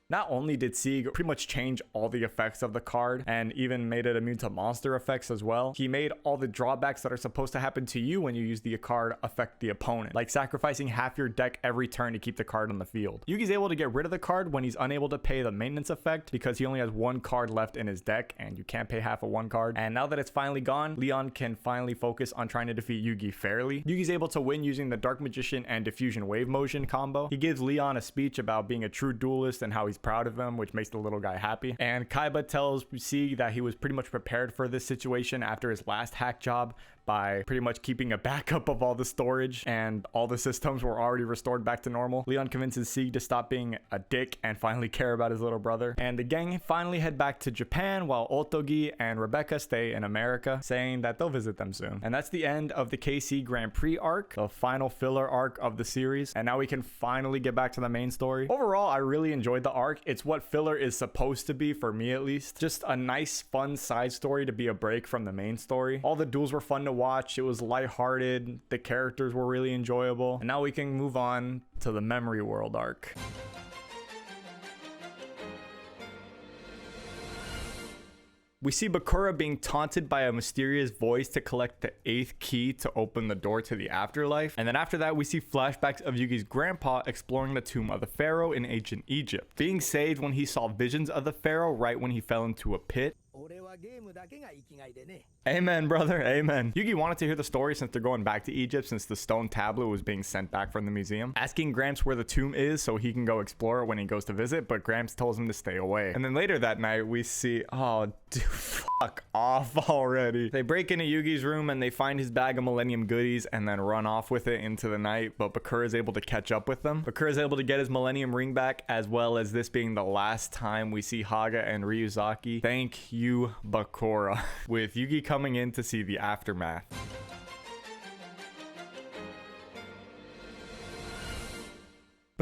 Not only did Sieg pretty much change all the effects of the card and even made it immune to monster effects as well, he made all the drawbacks that are supposed to happen to you when you use the card affect the opponent, like sacrificing half your deck every turn to keep the card on the field. Yugi's able to get rid of the card when he's unable to pay the maintenance effect, because he only has one card left in his deck and you can't pay half of one card. And now that it's finally gone, Leon can finally focus on trying to defeat Yugi fairly. Yugi's able to win using the Dark Magician and Diffusion Wave Motion combo. He gives Leon a speech about being a true duelist and how he's proud of him, which makes the little guy happy. And Kaiba tells Sieg that he was pretty much prepared for this situation after his last hack job by pretty much keeping a backup of all the storage, and all the systems were already restored back to normal. Leon convinces Sieg to stop being a dick and finally care about his little brother. And the gang finally head back to Japan while Otogi and Rebecca stay in America, saying that they'll visit them soon. And that's the end of the KC Grand Prix arc, the final filler arc of the series. And now we can finally get back to the main story. Overall, I really enjoyed the arc. It's what filler is supposed to be, for me at least. Just a nice, fun side story to be a break from the main story. All the duels were fun to watch. It was lighthearted. The characters were really enjoyable. And now we can move on to the Memory World arc. We see Bakura being taunted by a mysterious voice to collect the 8th key to open the door to the afterlife. And then after that, we see flashbacks of Yugi's grandpa exploring the tomb of the Pharaoh in ancient Egypt, being saved when he saw visions of the Pharaoh right when he fell into a pit. Amen, brother, amen. Yugi wanted to hear the story since they're going back to Egypt, since the stone tablet was being sent back from the museum, asking Gramps where the tomb is so he can go explore it when he goes to visit, but Gramps tells him to stay away. And then later that night we see, oh dude, fuck off already. They break into Yugi's room and they find his bag of Millennium goodies and then run off with it into the night, but Bakura is able to catch up with them. Bakura is able to get his Millennium ring back, as well as this being the last time we see Haga and Ryuzaki. Thank you, Bakura, with Yugi coming in to see the aftermath.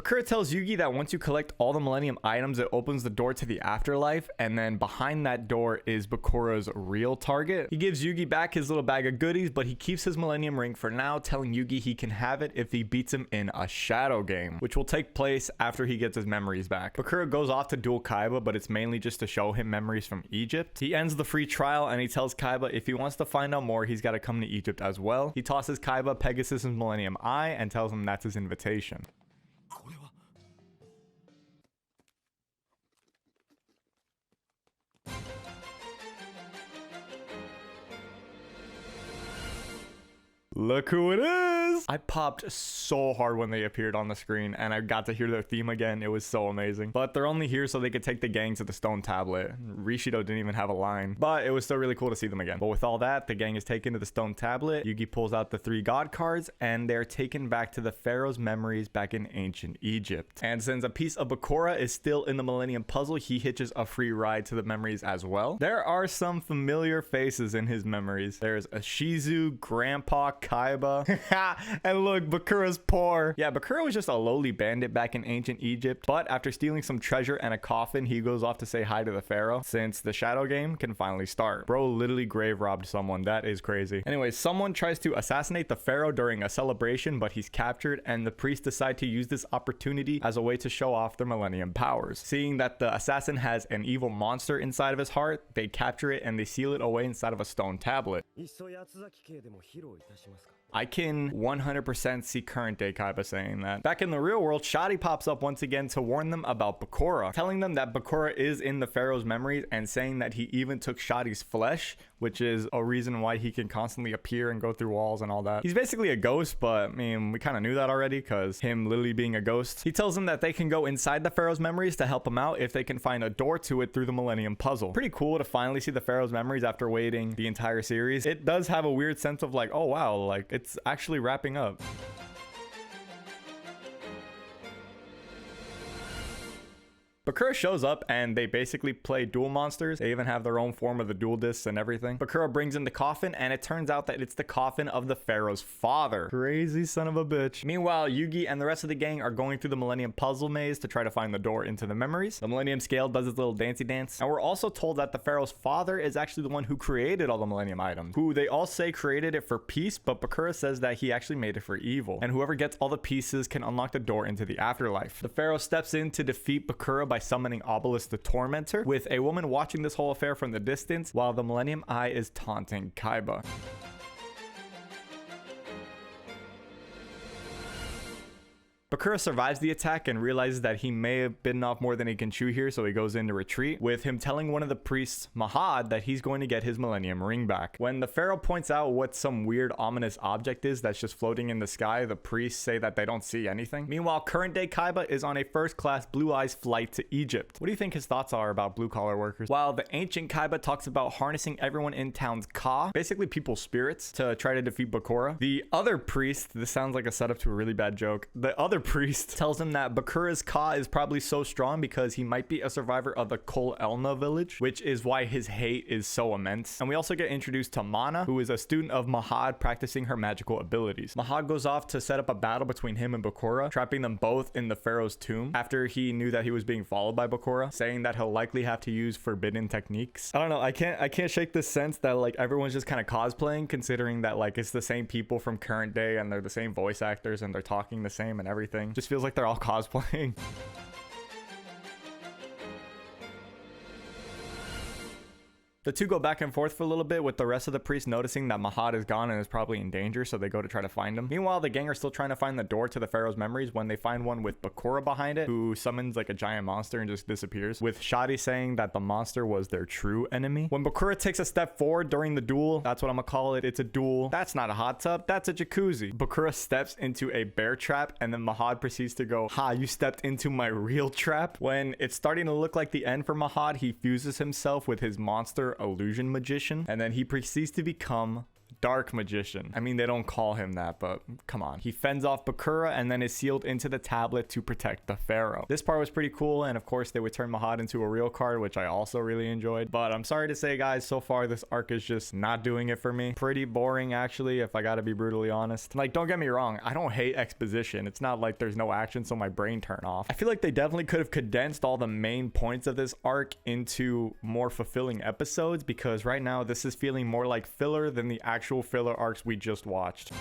Bakura tells Yugi that once you collect all the Millennium items, it opens the door to the afterlife, and then behind that door is Bakura's real target. He gives Yugi back his little bag of goodies, but he keeps his Millennium Ring for now, telling Yugi he can have it if he beats him in a shadow game, which will take place after he gets his memories back. Bakura goes off to duel Kaiba, but it's mainly just to show him memories from Egypt. He ends the free trial and he tells Kaiba if he wants to find out more, he's got to come to Egypt as well. He tosses Kaiba Pegasus's Millennium Eye and tells him that's his invitation. Look who it is! I popped so hard when they appeared on the screen and I got to hear their theme again. It was so amazing. But they're only here so they could take the gang to the stone tablet. Rishido didn't even have a line. But it was still really cool to see them again. But with all that, the gang is taken to the stone tablet. Yugi pulls out the 3 god cards and they're taken back to the Pharaoh's memories back in ancient Egypt. And since a piece of Bakura is still in the Millennium Puzzle, he hitches a free ride to the memories as well. There are some familiar faces in his memories. There's a Shizu, Grandpa, Kaiba, and look, Bakura's poor. Yeah, Bakura was just a lowly bandit back in ancient Egypt, but after stealing some treasure and a coffin, he goes off to say hi to the Pharaoh since the shadow game can finally start. Bro literally grave robbed someone. That is crazy. Anyway, someone tries to assassinate the Pharaoh during a celebration, but he's captured, and the priests decide to use this opportunity as a way to show off their Millennium powers. Seeing that the assassin has an evil monster inside of his heart, they capture it and they seal it away inside of a stone tablet. I can 100% see current day Kaiba saying that. Back in the real world, Shadi pops up once again to warn them about Bakura, telling them that Bakura is in the Pharaoh's memories and saying that he even took Shadi's flesh, which is a reason why he can constantly appear and go through walls and all that. He's basically a ghost, but I mean, we kind of knew that already because him literally being a ghost. He tells them that they can go inside the Pharaoh's memories to help him out if they can find a door to it through the Millennium Puzzle. Pretty cool to finally see the Pharaoh's memories after waiting the entire series. It does have a weird sense of like, oh wow, like it's actually wrapping up. Bakura shows up and they basically play Duel Monsters. They even have their own form of the duel discs and everything. Bakura brings in the coffin and it turns out that it's the coffin of the Pharaoh's father. Crazy son of a bitch. Meanwhile, Yugi and the rest of the gang are going through the Millennium Puzzle maze to try to find the door into the memories. The Millennium Scale does its little dancey dance. And we're also told that the Pharaoh's father is actually the one who created all the Millennium items, who they all say created it for peace, but Bakura says that he actually made it for evil. And whoever gets all the pieces can unlock the door into the afterlife. The Pharaoh steps in to defeat Bakura by summoning Obelisk the Tormentor, with a woman watching this whole affair from the distance while the Millennium Eye is taunting Kaiba. Bakura survives the attack and realizes that he may have bitten off more than he can chew here, so he goes into retreat, with him telling one of the priests, Mahad, that he's going to get his Millennium Ring back. When the Pharaoh points out what some weird ominous object is that's just floating in the sky, the priests say that they don't see anything. Meanwhile, current day Kaiba is on a first-class Blue Eyes flight to Egypt. What do you think his thoughts are about blue-collar workers? While the ancient Kaiba talks about harnessing everyone in town's Ka, basically people's spirits, to try to defeat Bakura, the other priest, this sounds like a setup to a really bad joke, the other priest tells him that Bakura's Ka is probably so strong because he might be a survivor of the Kol Elna village, which is why his hate is so immense. And we also get introduced to Mana, who is a student of Mahad practicing her magical abilities. Mahad goes off to set up a battle between him and Bakura, trapping them both in the Pharaoh's tomb after he knew that he was being followed by Bakura, saying that he'll likely have to use forbidden techniques. I don't know, I can't shake this sense that like everyone's just kind of cosplaying, considering that like it's the same people from current day and they're the same voice actors and they're talking the same and everything. Just feels like they're all cosplaying. The two go back and forth for a little bit, with the rest of the priests noticing that Mahad is gone and is probably in danger, so they go to try to find him. Meanwhile, the gang are still trying to find the door to the Pharaoh's memories when they find one with Bakura behind it, who summons like a giant monster and just disappears, with Shadi saying that the monster was their true enemy. When Bakura takes a step forward during the duel, that's what I'm gonna call it, it's a duel. That's not a hot tub, that's a jacuzzi. Bakura steps into a bear trap and then Mahad proceeds to go, "Ha, you stepped into my real trap." When it's starting to look like the end for Mahad, he fuses himself with his monster illusion magician, and then he proceeds to become dark magician. I mean, they don't call him that, but come on. He fends off Bakura and then is sealed into the tablet to protect the Pharaoh. This part was pretty cool, and of course they would turn Mahad into a real card, which I also really enjoyed. But I'm sorry to say, guys, so far this arc is just not doing it for me. Pretty boring, actually, if I gotta be brutally honest. Like, don't get me wrong, I don't hate exposition. It's not like there's no action so my brain turn off. I feel like they definitely could have condensed all the main points of this arc into more fulfilling episodes, because right now this is feeling more like filler than the actual filler arcs we just watched.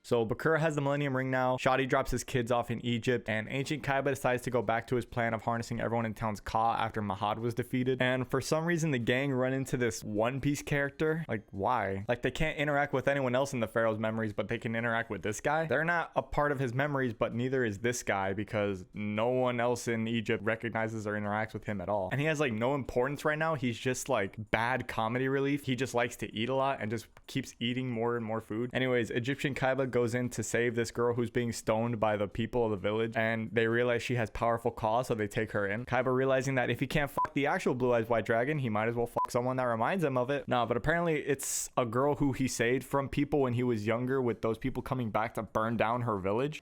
So Bakura has the Millennium Ring now. Shadi drops his kids off in Egypt, and Ancient Kaiba decides to go back to his plan of harnessing everyone in town's Ka after Mahad was defeated. And for some reason, the gang run into this One Piece character. Like, why? Like, they can't interact with anyone else in the Pharaoh's memories, but they can interact with this guy. They're not a part of his memories, but neither is this guy, because no one else in Egypt recognizes or interacts with him at all. And he has like no importance right now. He's just like bad comedy relief. He just likes to eat a lot and just keeps eating more and more food. Anyways, Egyptian Kaiba goes in to save this girl who's being stoned by the people of the village, and they realize she has powerful claws, so they take her in. Kaiba realizing that if he can't fuck the actual blue eyes white dragon, he might as well fuck someone that reminds him of it. No, but apparently it's a girl who he saved from people when he was younger, with those people coming back to burn down her village.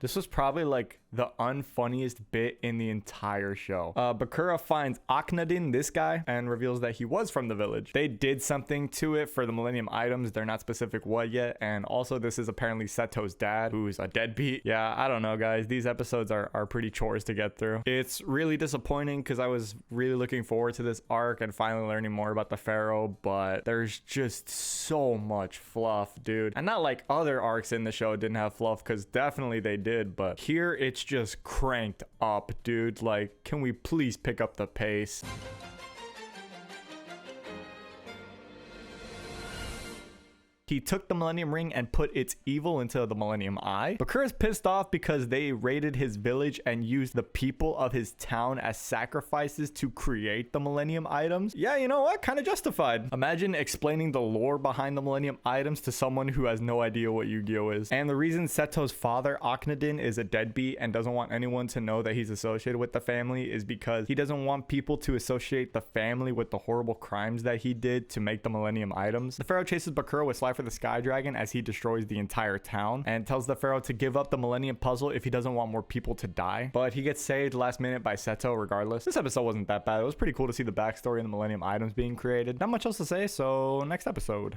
This was probably like the unfunniest bit in the entire show. Bakura finds Akhenaten, this guy, and reveals that he was from the village. They did something to it for the Millennium items. They're not specific what yet. And also this is apparently Seto's dad, who's a deadbeat. Yeah, I don't know, guys. These episodes are pretty chores to get through. It's really disappointing because I was really looking forward to this arc and finally learning more about the Pharaoh, but there's just so much fluff, dude. And not like other arcs in the show didn't have fluff, because definitely they did, but here it's just cranked up, dude. Like, can we please pick up the pace? He took the Millennium Ring and put its evil into the Millennium Eye. Bakura's pissed off because they raided his village and used the people of his town as sacrifices to create the Millennium items. Yeah, you know what? Kind of justified. Imagine explaining the lore behind the Millennium items to someone who has no idea what Yu-Gi-Oh is. And the reason Seto's father, Akhenaten, is a deadbeat and doesn't want anyone to know that he's associated with the family is because he doesn't want people to associate the family with the horrible crimes that he did to make the Millennium items. The Pharaoh chases Bakura with Sly for the Sky Dragon as he destroys the entire town and tells the Pharaoh to give up the Millennium Puzzle if he doesn't want more people to die. But he gets saved last minute by Seto regardless. This episode wasn't that bad. It was pretty cool to see the backstory and the Millennium items being created. Not much else to say, so next episode.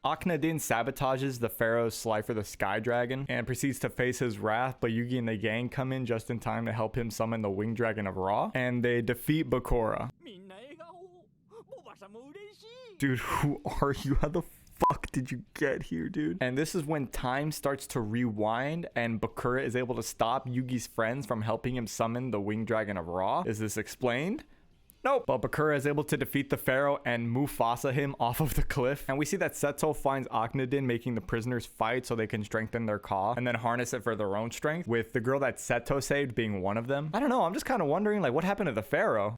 Akhenaten sabotages the Pharaoh's Sly for the Sky Dragon and proceeds to face his wrath, but Yugi and the gang come in just in time to help him summon the Winged Dragon of Ra, and they defeat Bakura. Dude, who are you? How the fuck did you get here, dude? And this is when time starts to rewind and Bakura is able to stop Yugi's friends from helping him summon the Winged Dragon of Ra. Is this explained? Nope. But Bakura is able to defeat the Pharaoh and Mufasa him off of the cliff. And we see that Seto finds Akhenaten making the prisoners fight so they can strengthen their Ka and then harness it for their own strength, with the girl that Seto saved being one of them. I don't know. I'm just kind of wondering, like, what happened to the Pharaoh?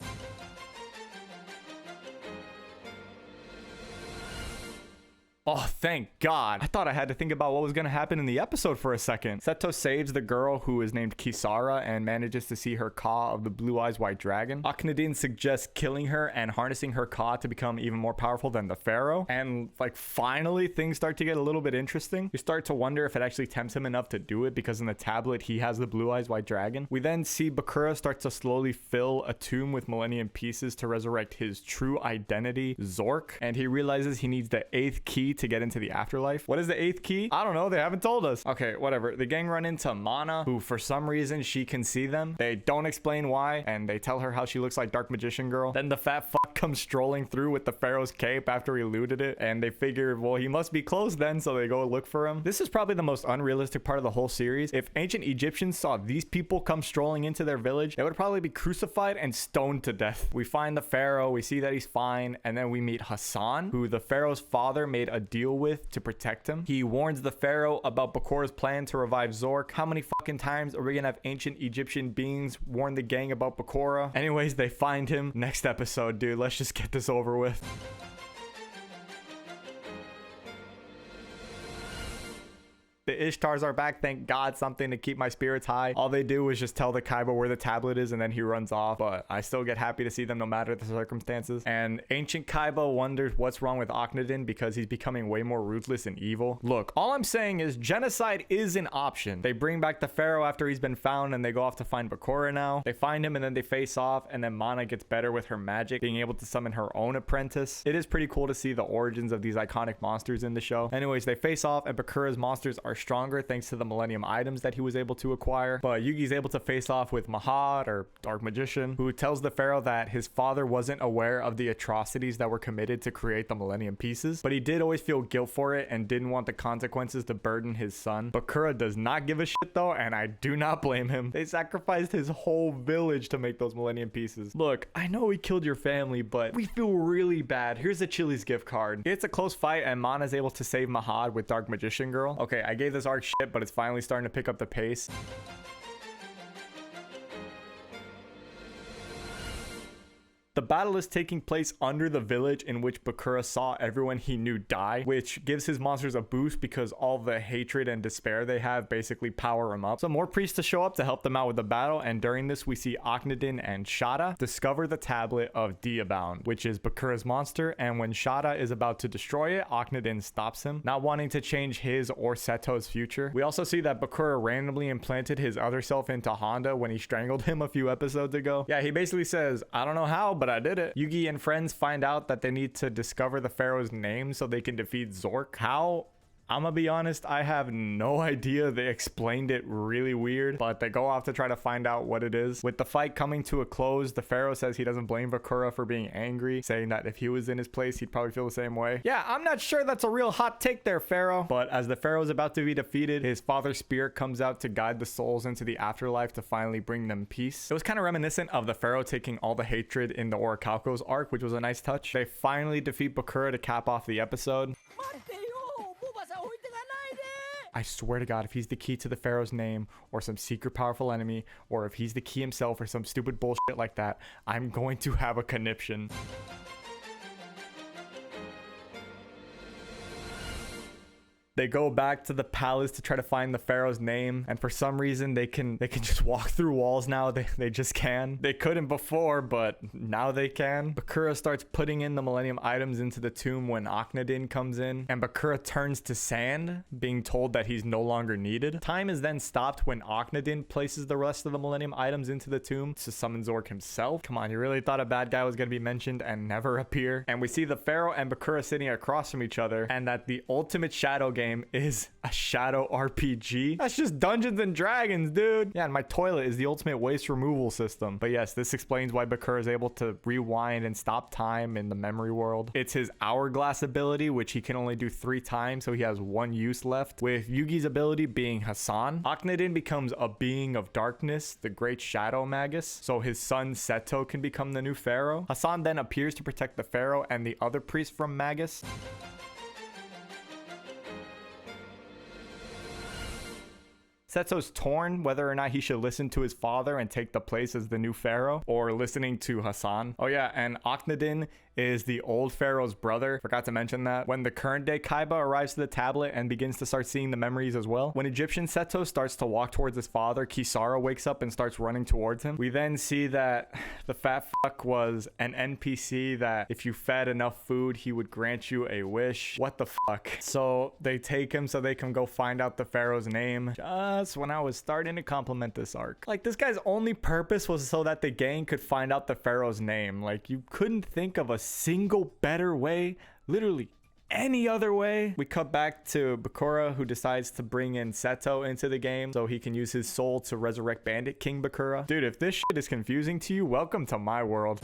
Oh, thank God. I thought I had to think about what was going to happen in the episode for a second. Seto saves the girl who is named Kisara and manages to see her Ka of the Blue Eyes White Dragon. Akhenaten suggests killing her and harnessing her Ka to become even more powerful than the Pharaoh. And like finally things start to get a little bit interesting. You start to wonder if it actually tempts him enough to do it, because in the tablet he has the Blue Eyes White Dragon. We then see Bakura start to slowly fill a tomb with Millennium pieces to resurrect his true identity, Zork. And he realizes he needs the 8th key to get into the afterlife. What is the 8th key? I don't know. They haven't told us. Okay, whatever. The gang run into Mana, who for some reason she can see them. They don't explain why, and they tell her how she looks like Dark Magician Girl. Then the fat fuck comes strolling through with the Pharaoh's cape after he looted it, and they figure, well, he must be close then, so they go look for him. This is probably the most unrealistic part of the whole series. If ancient Egyptians saw these people come strolling into their village, they would probably be crucified and stoned to death. We find the Pharaoh, we see that he's fine, and then we meet Hassan, who the Pharaoh's father made a deal with to protect him. He warns the Pharaoh about Bakura's plan to revive Zork. How many fucking times are we gonna have ancient Egyptian beings warn the gang about Bakura? Anyways, they find him. Next episode, dude. Let's just get this over with. The Ishtars are back, thank God, something to keep my spirits high. All they do is just tell the Kaiba where the tablet is and then he runs off, but I still get happy to see them no matter the circumstances. And ancient Kaiba wonders what's wrong with Akhenaten because he's becoming way more ruthless and evil. Look, all I'm saying is genocide is an option. They bring back the Pharaoh after he's been found and they go off to find Bakura now. They find him and then they face off, and then Mana gets better with her magic, being able to summon her own apprentice. It is pretty cool to see the origins of these iconic monsters in the show. Anyways, they face off and Bakura's monsters are stronger thanks to the Millennium items that he was able to acquire. But Yugi's able to face off with Mahad, or Dark Magician, who tells the Pharaoh that his father wasn't aware of the atrocities that were committed to create the Millennium Pieces, but he did always feel guilt for it and didn't want the consequences to burden his son. Bakura does not give a shit though, and I do not blame him. They sacrificed his whole village to make those Millennium Pieces. Look, I know he killed your family, but we feel really bad. Here's a Chili's gift card. It's a close fight and Mana's able to save Mahad with Dark Magician Girl. Okay, I gave this arc shit, but it's finally starting to pick up the pace. The battle is taking place under the village in which Bakura saw everyone he knew die, which gives his monsters a boost because all the hatred and despair they have basically power him up. So more priests to show up to help them out with the battle, and during this we see Akhenaten and Shada discover the tablet of Diabound, which is Bakura's monster, and when Shada is about to destroy it, Akhenaten stops him, not wanting to change his or Seto's future. We also see that Bakura randomly implanted his other self into Honda when he strangled him a few episodes ago. Yeah, he basically says, I don't know how, but I did it. Yugi and friends find out that they need to discover the Pharaoh's name so they can defeat Zork. How? I'm gonna be honest, I have no idea. They explained it really weird, but they go off to try to find out what it is. With the fight coming to a close, the Pharaoh says he doesn't blame Bakura for being angry, saying that if he was in his place, he'd probably feel the same way. Yeah, I'm not sure that's a real hot take there, Pharaoh. But as the Pharaoh is about to be defeated, his father's spirit comes out to guide the souls into the afterlife to finally bring them peace. It was kind of reminiscent of the Pharaoh taking all the hatred in the Orichalco's arc, which was a nice touch. They finally defeat Bakura to cap off the episode. I swear to God, if he's the key to the Pharaoh's name or some secret powerful enemy, or if he's the key himself or some stupid bullshit like that, I'm going to have a conniption. They go back to the palace to try to find the Pharaoh's name, and for some reason they can just walk through walls now. They just can. They couldn't before, but now they can. Bakura starts putting in the Millennium items into the tomb when Akhenaten comes in, and Bakura turns to sand, being told that he's no longer needed. Time is then stopped when Akhenaten places the rest of the Millennium items into the tomb to summon Zork himself. Come on, you really thought a bad guy was going to be mentioned and never appear? And we see the Pharaoh and Bakura sitting across from each other, and that the ultimate shadow game is a shadow RPG. That's just Dungeons and Dragons, dude. Yeah, and my toilet is the ultimate waste removal system. But yes, this explains why Bakura is able to rewind and stop time in the memory world. It's his hourglass ability, which he can only do 3 times, so he has 1 use left. With Yugi's ability being Hassan, Akhenaten becomes a being of darkness, the great shadow magus, so his son Seto can become the new Pharaoh. Hassan then appears to protect the Pharaoh and the other priests from magus. Seto's torn whether or not he should listen to his father and take the place as the new Pharaoh, or listening to Hassan. Oh yeah, and Akhenaten is the old Pharaoh's brother. Forgot to mention that. When the current day Kaiba arrives to the tablet and begins to start seeing the memories as well. When Egyptian Seto starts to walk towards his father, Kisara wakes up and starts running towards him. We then see that the fat fuck was an NPC that if you fed enough food, he would grant you a wish. What the fuck? So they take him so they can go find out the Pharaoh's name. Just when I was starting to compliment this arc. Like, this guy's only purpose was so that the gang could find out the Pharaoh's name. Like, you couldn't think of a single better way, literally any other way. We cut back to Bakura, who decides to bring in Seto into the game so he can use his soul to resurrect Bandit King Bakura. Dude, if this shit is confusing to you, welcome to my world.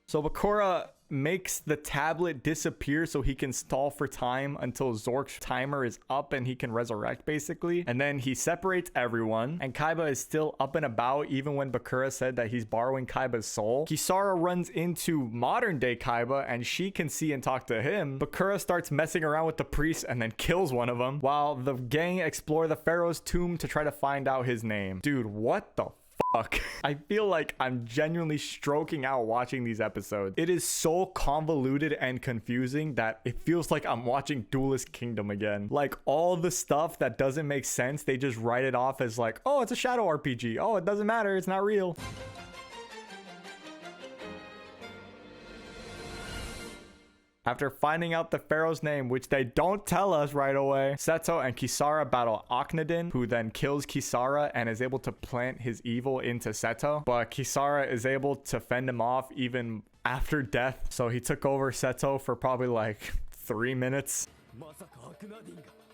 So Bakura makes the tablet disappear so he can stall for time until Zork's timer is up and he can resurrect, basically. And then he separates everyone, and Kaiba is still up and about even when Bakura said that he's borrowing Kaiba's soul. Kisara runs into modern day Kaiba and she can see and talk to him. Bakura starts messing around with the priest and then kills one of them, while the gang explore the Pharaoh's tomb to try to find out his name. Dude, what the fuck. I feel like I'm genuinely stroking out watching these episodes. It is so convoluted and confusing that it feels like I'm watching Duelist Kingdom again. Like all the stuff that doesn't make sense, they just write it off as like, oh, it's a shadow RPG. Oh, it doesn't matter. It's not real. After finding out the Pharaoh's name, which they don't tell us right away, Seto and Kisara battle Akhenaten, who then kills Kisara and is able to plant his evil into Seto. But Kisara is able to fend him off even after death. So he took over Seto for probably like 3 minutes.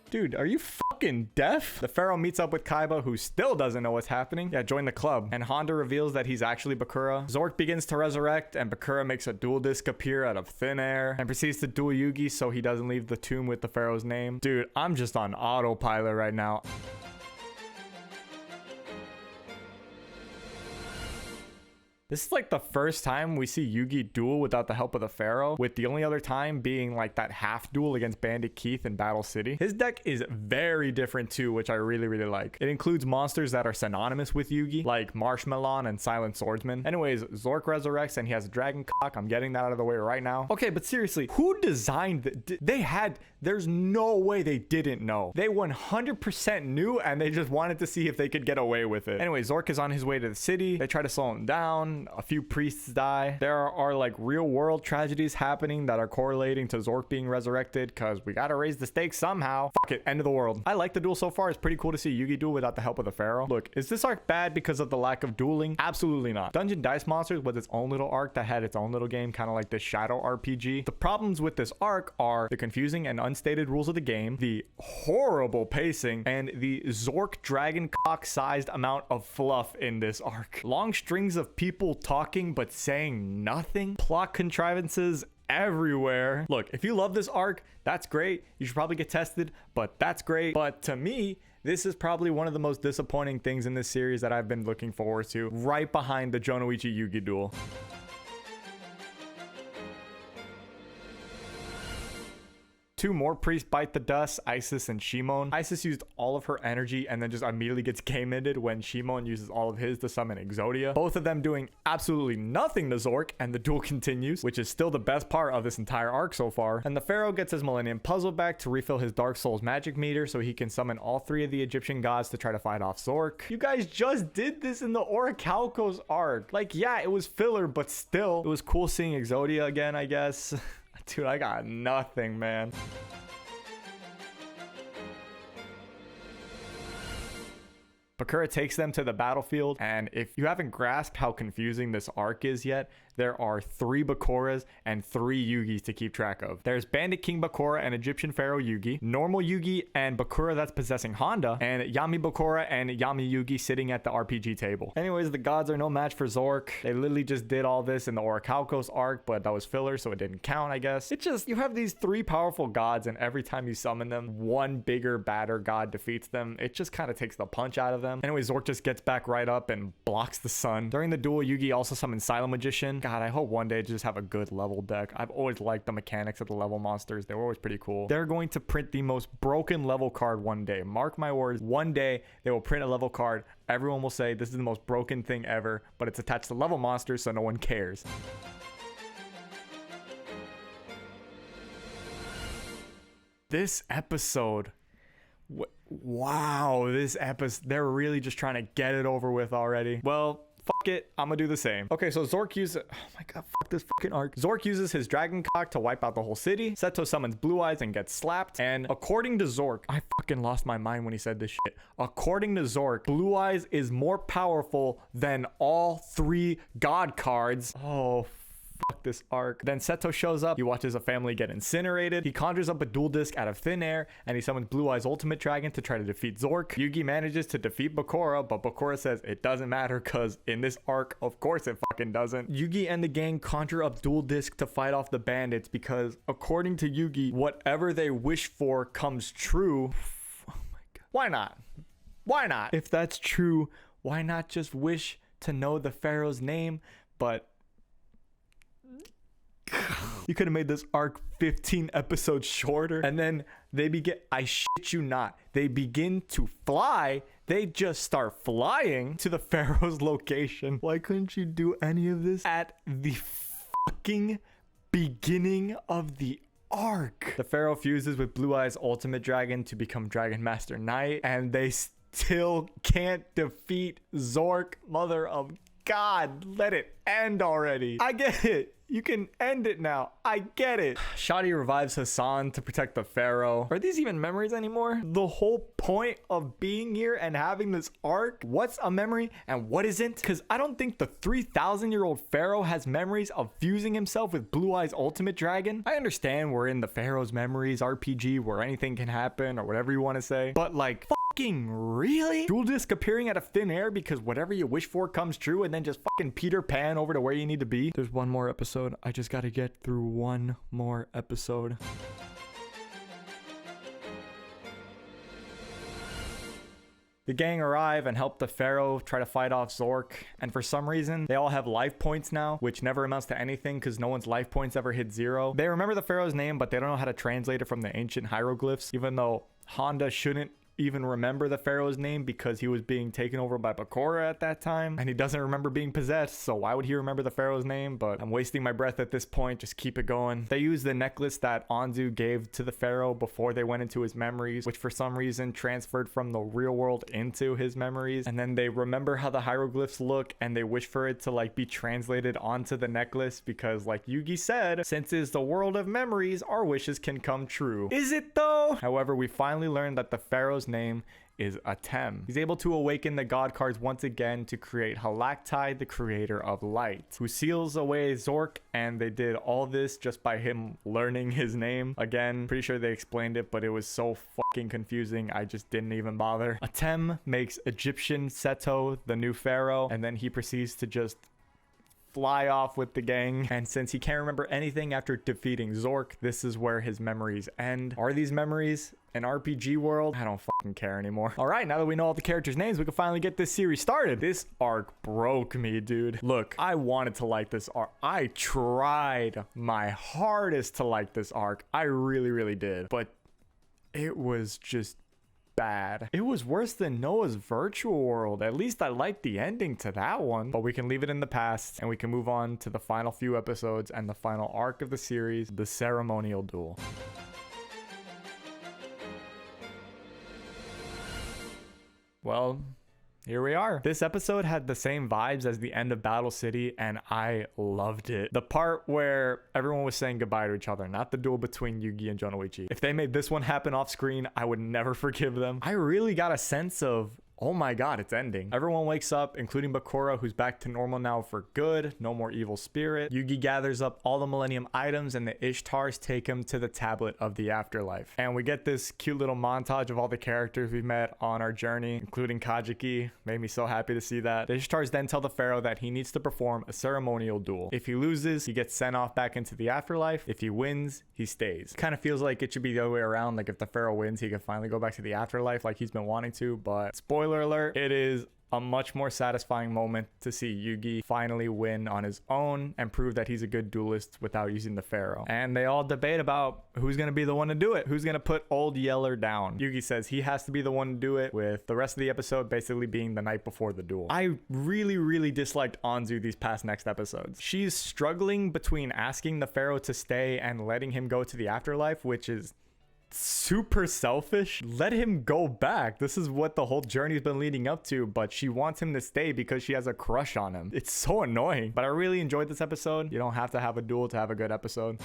Dude, are you fucking deaf? The Pharaoh meets up with Kaiba, who still doesn't know what's happening. Yeah, join the club. And Honda reveals that he's actually Bakura. Zork begins to resurrect, and Bakura makes a duel disc appear out of thin air and proceeds to duel Yugi so he doesn't leave the tomb with the Pharaoh's name. Dude, I'm just on autopilot right now. This is like the first time we see Yugi duel without the help of the Pharaoh, with the only other time being like that half duel against Bandit Keith in Battle City. His deck is very different too, which I really like. It includes monsters that are synonymous with Yugi, like Marshmallow and Silent Swordsman. Anyways, Zork resurrects and he has a dragon cock. I'm getting that out of the way right now. Okay, but seriously, who designed there's no way they didn't know. They 100% knew and they just wanted to see if they could get away with it. Anyway, Zork is on his way to the city. They try to slow him down. A few priests die. There are like real world tragedies happening that are correlating to Zork being resurrected because we gotta raise the stakes somehow. Fuck it, end of the world. I like the duel so far. It's pretty cool to see Yugi duel without the help of the Pharaoh. Look, is this arc bad because of the lack of dueling? Absolutely not. Dungeon Dice Monsters was its own little arc that had its own little game, kind of like this shadow RPG. The problems with this arc are the confusing and unstated rules of the game, the horrible pacing, and the Zork dragon cock sized amount of fluff in this arc. Long strings of people talking but saying nothing, plot contrivances everywhere. Look, if you love this arc, that's great. You should probably get tested, but that's great. But to me, this is probably one of the most disappointing things in this series that I've been looking forward to, right behind the Jonoichi Yugi duel. Two more priests bite the dust, Isis and Shimon. Isis used all of her energy and then just immediately gets game-ended when Shimon uses all of his to summon Exodia. Both of them doing absolutely nothing to Zork, and the duel continues, which is still the best part of this entire arc so far. And the Pharaoh gets his Millennium Puzzle back to refill his Dark Souls magic meter so he can summon all 3 of the Egyptian gods to try to fight off Zork. You guys just did this in the Orichalcos arc. Like, yeah, it was filler, but still, it was cool seeing Exodia again, I guess. Dude, I got nothing, man. Bakura takes them to the battlefield, and if you haven't grasped how confusing this arc is yet, there are 3 Bakuras and 3 Yugis to keep track of. There's Bandit King Bakura and Egyptian Pharaoh Yugi, normal Yugi and Bakura that's possessing Honda, and Yami Bakura and Yami Yugi sitting at the RPG table. Anyways, the gods are no match for Zork. They literally just did all this in the Orichalcos arc, but that was filler, so it didn't count, I guess. It's just, you have these 3 powerful gods, and every time you summon them, one bigger, badder god defeats them. It just kind of takes the punch out of them. Anyway, Zork just gets back right up and blocks the sun. During the duel, Yugi also summons Silent Magician. God, I hope one day to just have a good level deck. I've always liked the mechanics of the level monsters. They were always pretty cool. They're going to print the most broken level card one day. Mark my words, one day they will print a level card. Everyone will say this is the most broken thing ever, but it's attached to level monsters, so no one cares. This episode, wow, this episode, they're really just trying to get it over with already. Well, fuck it, I'm gonna do the same. Okay, so Zork uses, oh my god, fuck this fucking arc. Zork uses his dragon cock to wipe out the whole city. Seto summons Blue Eyes and gets slapped. And according to Zork, I fucking lost my mind when he said this shit. According to Zork, Blue Eyes is more powerful than all 3 god cards. Oh, fuck this arc. Then Seto shows up. He watches a family get incinerated. He conjures up a duel disc out of thin air, and he summons Blue Eye's ultimate dragon to try to defeat Zork. Yugi manages to defeat Bakura, but Bakura says it doesn't matter because in this arc, of course it fucking doesn't. Yugi and the gang conjure up duel disc to fight off the bandits because according to Yugi, whatever they wish for comes true. Oh my god. Why not? Why not? If that's true, why not just wish to know the Pharaoh's name? But You could have made this arc 15 episodes shorter. And then they begin, I shit you not, they begin to fly. They just start flying to the Pharaoh's location. Why couldn't you do any of this at the fucking beginning of the arc? The Pharaoh fuses with Blue Eye's ultimate dragon to become Dragon Master Knight, and they still can't defeat Zork. Mother of God, let it end already. I get it. You can end it now. I get it. Shadi revives Hassan to protect the Pharaoh. Are these even memories anymore? The whole point of being here and having this arc, what's a memory and what isn't? Because I don't think the 3,000-year-old Pharaoh has memories of fusing himself with Blue Eye's ultimate dragon. I understand we're in the Pharaoh's memories RPG where anything can happen or whatever you want to say. But like, fucking really? Dual disc appearing out of thin air because whatever you wish for comes true and then just fucking Peter Pan over to where you need to be? There's one more episode. I just got to get through one more episode. The gang arrive and help the Pharaoh try to fight off Zork, and for some reason they all have life points now, which never amounts to anything because no one's life points ever hit 0. They remember the Pharaoh's name, but they don't know how to translate it from the ancient hieroglyphs, even though Honda shouldn't even remember the Pharaoh's name because he was being taken over by Bakura at that time, and he doesn't remember being possessed, so why would he remember the Pharaoh's name? But I'm wasting my breath at this point. Just keep it going. They use the necklace that Anzu gave to the Pharaoh before they went into his memories, which for some reason transferred from the real world into his memories, and then they remember how the hieroglyphs look and they wish for it to like be translated onto the necklace because, like Yugi said, since it's the world of memories, our wishes can come true. Is it though? However, we finally learned that the Pharaoh's name is Atem. He's able to awaken the god cards once again to create Halactai, the creator of light, who seals away Zork, and they did all this just by him learning his name. Again, pretty sure they explained it, but it was so fucking confusing, I just didn't even bother. Atem makes Egyptian Seto the new pharaoh, and then he proceeds to just fly off with the gang. And since he can't remember anything after defeating Zork, this is where his memories end. Are these memories an RPG world? I don't fucking care anymore. All right, now that we know all the characters' names, we can finally get this series started. This arc broke me, dude. Look, I wanted to like this arc. I tried my hardest to like this arc. I really, really did. But it was just bad. It was worse than Noah's Virtual World. At least I liked the ending to that one. But we can leave it in the past and we can move on to the final few episodes and the final arc of the series, the Ceremonial Duel. Well, here we are. This episode had the same vibes as the end of Battle City, and I loved it. The part where everyone was saying goodbye to each other, not the duel between Yugi and Jonoichi. If they made this one happen off screen, I would never forgive them. I really got a sense of, oh my god, it's ending. Everyone wakes up, including Bakura, who's back to normal now for good. No more evil spirit. Yugi gathers up all the Millennium items, and the Ishtars take him to the tablet of the afterlife. And we get this cute little montage of all the characters we met on our journey, including Kazuki. Made me so happy to see that. The Ishtars then tell the Pharaoh that he needs to perform a ceremonial duel. If he loses, he gets sent off back into the afterlife. If he wins, he stays. Kind of feels like it should be the other way around. Like if the Pharaoh wins, he can finally go back to the afterlife like he's been wanting to, but spoiler alert, it is a much more satisfying moment to see Yugi finally win on his own and prove that he's a good duelist without using the Pharaoh. And they all debate about who's going to be the one to do it. Who's going to put Old Yeller down? Yugi says he has to be the one to do it, with the rest of the episode basically being the night before the duel. I really disliked Anzu these past next episodes. She's struggling between asking the Pharaoh to stay and letting him go to the afterlife, which is super selfish. Let him go back. This is what the whole journey's been leading up to, but she wants him to stay because she has a crush on him. It's so annoying, but I really enjoyed this episode. You don't have to have a duel to have a good episode.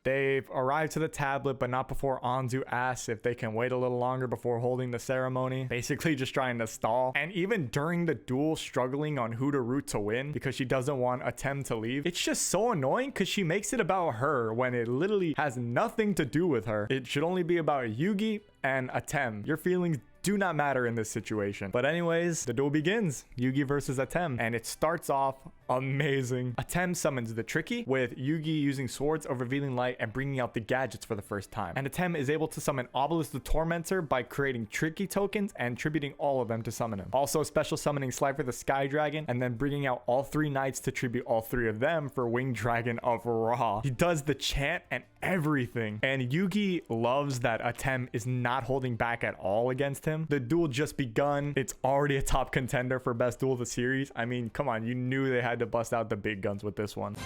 They've arrived to the tablet, but not before Anzu asks if they can wait a little longer before holding the ceremony. Basically just trying to stall. And even during the duel, struggling on who to root to win because she doesn't want Atem to leave. It's just so annoying because she makes it about her when it literally has nothing to do with her. It should only be about Yugi and Atem. Your feelings do not matter in this situation. But anyways, the duel begins. Yugi versus Atem. And it starts off amazing. Atem summons the Tricky, with Yugi using swords of revealing light and bringing out the gadgets for the first time. And Atem is able to summon Obelisk the Tormentor by creating Tricky tokens and attributing all of them to summon him. Also special summoning Slifer the Sky Dragon and then bringing out all 3 knights to tribute all 3 of them for Winged Dragon of Ra. He does the chant and everything. And Yugi loves that Atem is not holding back at all against him. The duel just begun. It's already a top contender for best duel of the series. I mean, come on, you knew they had to bust out the big guns with this one.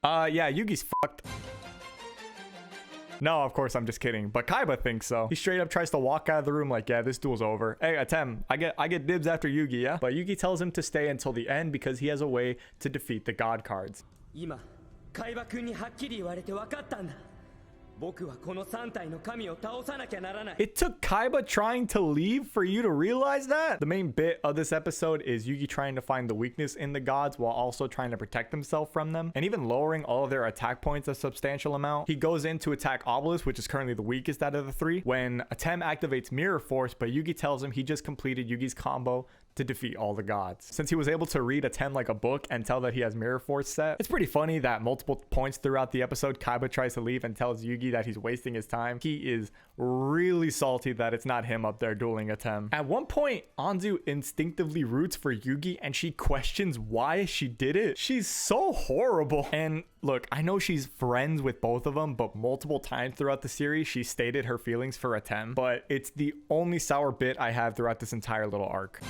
Yeah, Yugi's fucked. No, of course, I'm just kidding. But Kaiba thinks so. He straight up tries to walk out of the room like, yeah, this duel's over. Hey, Atem, I get dibs after Yugi, yeah? But Yugi tells him to stay until the end because he has a way to defeat the god cards. 今、海馬君にはっきり言われて分かったんだ。僕はこの3体の神を倒さなきゃならない。 It took Kaiba trying to leave for you to realize that? The main bit of this episode is Yugi trying to find the weakness in the gods while also trying to protect himself from them and even lowering all of their attack points a substantial amount. He goes in to attack Obelisk, which is currently the weakest out of the 3, when Atem activates Mirror Force, but Yugi tells him he just completed Yugi's combo to defeat all the gods. Since he was able to read Atem like a book and tell that he has Mirror Force set, it's pretty funny that multiple points throughout the episode, Kaiba tries to leave and tells Yugi that he's wasting his time. He is really salty that it's not him up there dueling Atem. At one point, Anzu instinctively roots for Yugi and she questions why she did it. She's so horrible. And look, I know she's friends with both of them, but multiple times throughout the series, she stated her feelings for Atem, but it's the only sour bit I have throughout this entire little arc.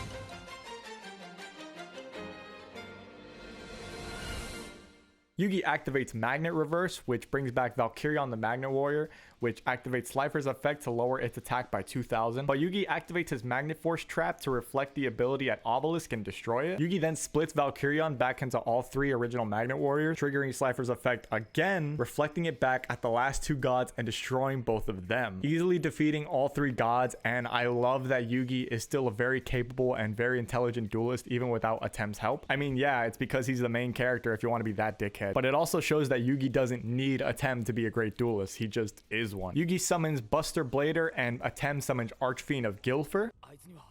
Yugi activates Magnet Reverse, which brings back Valkyrion the Magnet Warrior, which activates Slifer's effect to lower its attack by 2000. But Yugi activates his Magnet Force trap to reflect the ability at Obelisk and destroy it. Yugi then splits Valkyrion back into all 3 original Magnet Warriors, triggering Slifer's effect again, reflecting it back at the last 2 gods and destroying both of them, easily defeating all 3 gods. And I love that Yugi is still a very capable and very intelligent duelist even without Atem's help. I mean, yeah, it's because he's the main character if you want to be that dickhead, but it also shows that Yugi doesn't need Atem to be a great duelist. He just is one. Yugi summons Buster Blader and Atem summons Archfiend of Gilfer. あいつには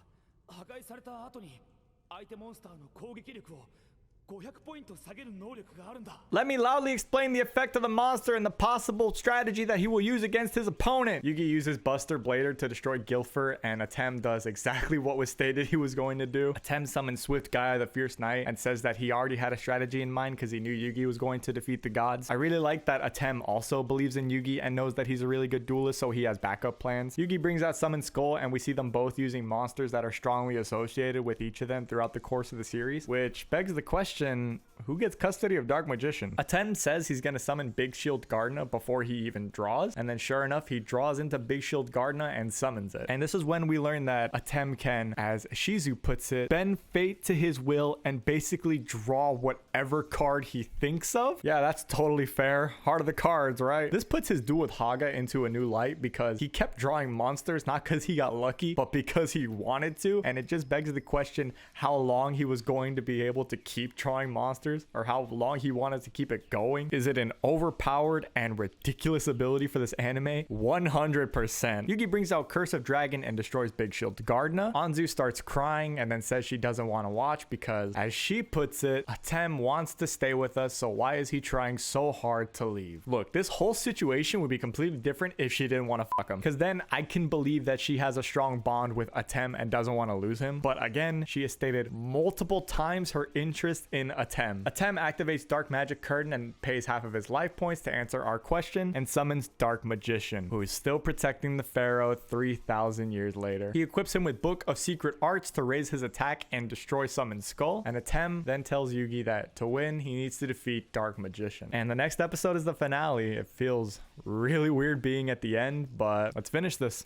破壊された後に相手モンスターの攻撃力を500ポイント下げる能力があるんだ。 Let me loudly explain the effect of the monster and the possible strategy that he will use against his opponent. Yugi uses Buster Blader to destroy Gilfer, and Atem does exactly what was stated he was going to do. Atem summons Swift Gaia the Fierce Knight and says that he already had a strategy in mind because he knew Yugi was going to defeat the gods. I really like that Atem also believes in Yugi and knows that he's a really good duelist, so he has backup plans. Yugi brings out Summon Skull, and we see them both using monsters that are strongly associated with each of them throughout the course of the series, which begs the question, who gets custody of Dark Magician? Atem says he's going to summon Big Shield Gardna before he even draws, and then sure enough, he draws into Big Shield Gardna and summons it. And this is when we learn that Atem can, as Shizu puts it, bend fate to his will and basically draw whatever card he thinks of. Yeah, that's totally fair. Heart of the cards, right? This puts his duel with Haga into a new light because he kept drawing monsters not because he got lucky, but because he wanted to, and it just begs the question how long he was going to be able to keep drawing monsters, or how long he wanted to keep it going. Is it an overpowered and ridiculous ability for this anime? 100%. Yugi brings out Curse of Dragon and destroys Big Shield Gardna. Anzu starts crying and then says she doesn't want to watch because, as she puts it, Atem wants to stay with us, so why is he trying so hard to leave? Look, this whole situation would be completely different if she didn't want to fuck him, because then I can believe that she has a strong bond with Atem and doesn't want to lose him. But again, she has stated multiple times her interest in Atem. Atem activates Dark Magic Curtain and pays half of his life points to answer our question, and summons Dark Magician, who is still protecting the Pharaoh 3,000 years later. He equips him with Book of Secret Arts to raise his attack and destroy Summon Skull, and Atem then tells Yugi that to win, he needs to defeat Dark Magician. And the next episode is the finale. It feels really weird being at the end, but let's finish this.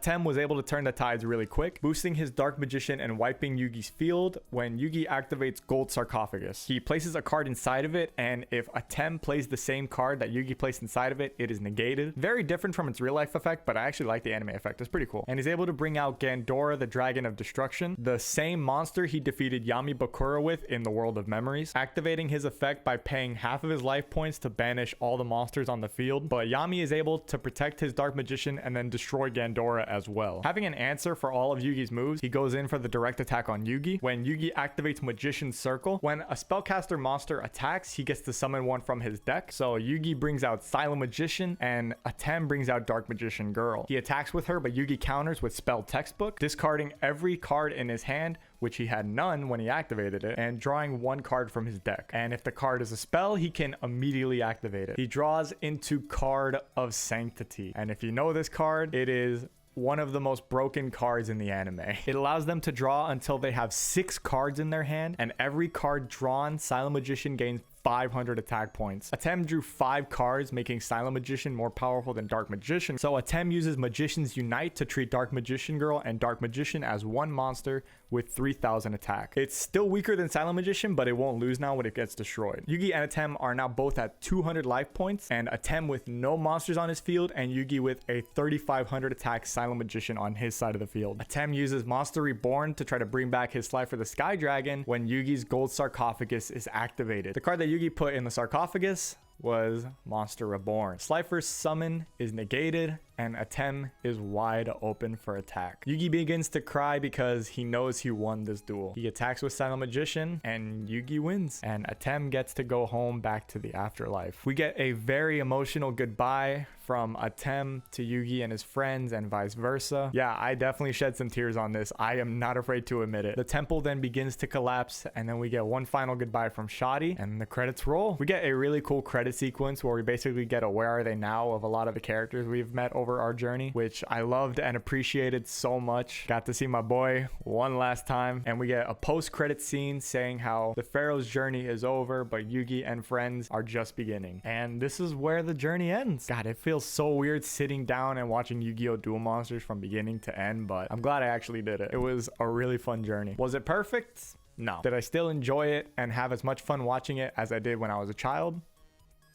Atem was able to turn the tides really quick, boosting his Dark Magician and wiping Yugi's field when Yugi activates Gold Sarcophagus. He places a card inside of it, and if Atem plays the same card that Yugi placed inside of it, it is negated. Very different from its real life effect, but I actually like the anime effect. It's pretty cool. And he's able to bring out Gandora, the Dragon of Destruction, the same monster he defeated Yami Bakura with in the World of Memories, activating his effect by paying half of his life points to banish all the monsters on the field. But Yami is able to protect his Dark Magician and then destroy Gandora as well. Having an answer for all of Yugi's moves, he goes in for the direct attack on Yugi. When Yugi activates Magician's Circle, when a spellcaster monster attacks, he gets to summon one from his deck. So Yugi brings out Silent Magician and Atem brings out Dark Magician Girl. He attacks with her, but Yugi counters with Spell Textbook, discarding every card in his hand, which he had none when he activated it, and drawing one card from his deck. And if the card is a spell, he can immediately activate it. He draws into Card of Sanctity. And if you know this card, it is one of the most broken cards in the anime. It allows them to draw until they have 6 cards in their hand, and every card drawn, Silent Magician gains 500 attack points. Atem drew 5 cards, making Silent Magician more powerful than Dark Magician. So Atem uses Magicians Unite to treat Dark Magician Girl and Dark Magician as one monster with 3000 attack. It's still weaker than Silent Magician, but it won't lose now when it gets destroyed. Yugi and Atem are now both at 200 life points, and Atem with no monsters on his field, and Yugi with a 3500 attack Silent Magician on his side of the field. Atem uses Monster Reborn to try to bring back his Slifer the Sky Dragon when Yugi's Gold Sarcophagus is activated. The card that Yugi put in the sarcophagus was Monster Reborn. Slifer's summon is negated, and Atem is wide open for attack. Yugi begins to cry because he knows he won this duel. He attacks with Silent Magician, and Yugi wins, and Atem gets to go home back to the afterlife. We get a very emotional goodbye from Atem to Yugi and his friends, and vice versa. Yeah, I definitely shed some tears on this. I am not afraid to admit it. The temple then begins to collapse, and then we get one final goodbye from Shadi, and the credits roll. We get a really cool credit sequence where we basically get a where are they now of a lot of the characters we've met over our journey, which I loved and appreciated so much. Got to see my boy one last time, and we get a post-credit scene saying how the Pharaoh's journey is over, but Yugi and friends are just beginning. And this is where the journey ends. God, it feels so weird sitting down and watching Yu-Gi-Oh! Duel Monsters from beginning to end, but I'm glad I actually did it. It was a really fun journey. Was it perfect? No. Did I still enjoy it and have as much fun watching it as I did when I was a child?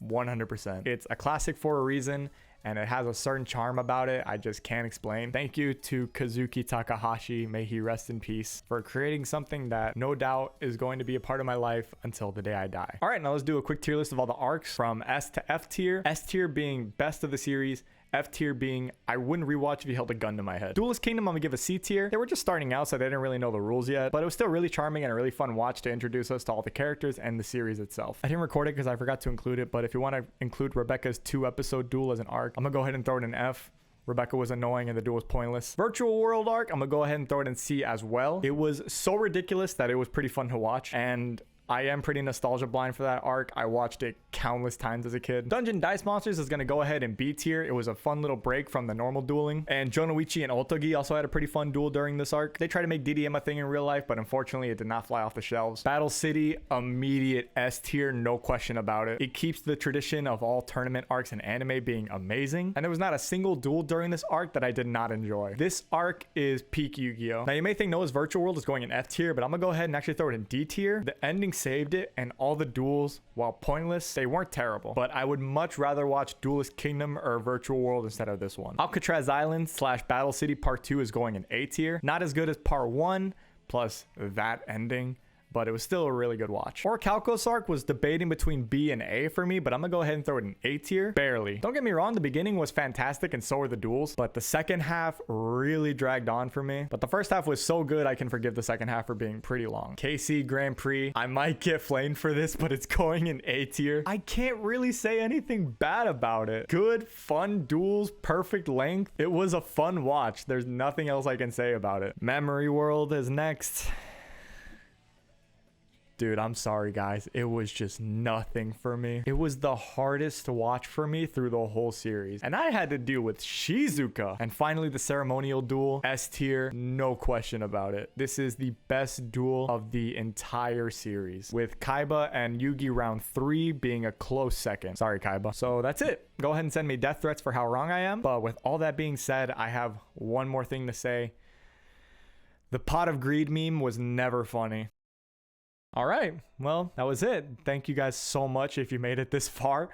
100%. It's a classic for a reason, and it has a certain charm about it I just can't explain. Thank you to Kazuki Takahashi, may he rest in peace, for creating something that no doubt is going to be a part of my life until the day I die. All right, now let's do a quick tier list of all the arcs from S to F tier. S tier being best of the series, F tier being I wouldn't rewatch if you held a gun to my head. Duelist Kingdom, I'm gonna give a C tier. They were just starting out, so they didn't really know the rules yet, but it was still really charming and a really fun watch to introduce us to all the characters and the series itself. I didn't record it because I forgot to include it, but if you want to include Rebecca's 2-episode duel as an arc, I'm gonna go ahead and throw it in F. Rebecca was annoying and the duel was pointless. Virtual World arc, I'm gonna go ahead and throw it in C as well. It was so ridiculous that it was pretty fun to watch, and I am pretty nostalgia blind for that arc. I watched it countless times as a kid. Dungeon Dice Monsters is going to go ahead and B tier. It was a fun little break from the normal dueling. And Jonoichi and Otogi also had a pretty fun duel during this arc. They tried to make DDM a thing in real life, but unfortunately it did not fly off the shelves. Battle City, immediate S tier, no question about it. It keeps the tradition of all tournament arcs in anime being amazing. And there was not a single duel during this arc that I did not enjoy. This arc is peak Yu-Gi-Oh! Now you may think Noah's Virtual World is going in F tier, but I'm going to go ahead and actually throw it in D tier. The ending saved it, and all the duels, while pointless, they weren't terrible, but I would much rather watch Duelist Kingdom or Virtual World instead of this one. Alcatraz Island / Battle City Part 2 is going in A tier. Not as good as Part 1, plus that ending, but it was still a really good watch. Orichalcos arc was debating between B and A for me, but I'm gonna go ahead and throw it in A tier. Barely. Don't get me wrong, the beginning was fantastic and so were the duels, but the second half really dragged on for me. But the first half was so good I can forgive the second half for being pretty long. KC Grand Prix, I might get flamed for this, but it's going in A tier. I can't really say anything bad about it. Good, fun duels, perfect length. It was a fun watch. There's nothing else I can say about it. Memory World is next. Dude, I'm sorry guys. It was just nothing for me. It was the hardest to watch for me through the whole series. And I had to deal with Shizuka. And finally, the Ceremonial Duel, S tier, no question about it. This is the best duel of the entire series, with Kaiba and Yugi round 3 being a close second. Sorry, Kaiba. So that's it. Go ahead and send me death threats for how wrong I am. But with all that being said, I have one more thing to say. The pot of greed meme was never funny. All right, well, that was it. Thank you guys so much if you made it this far.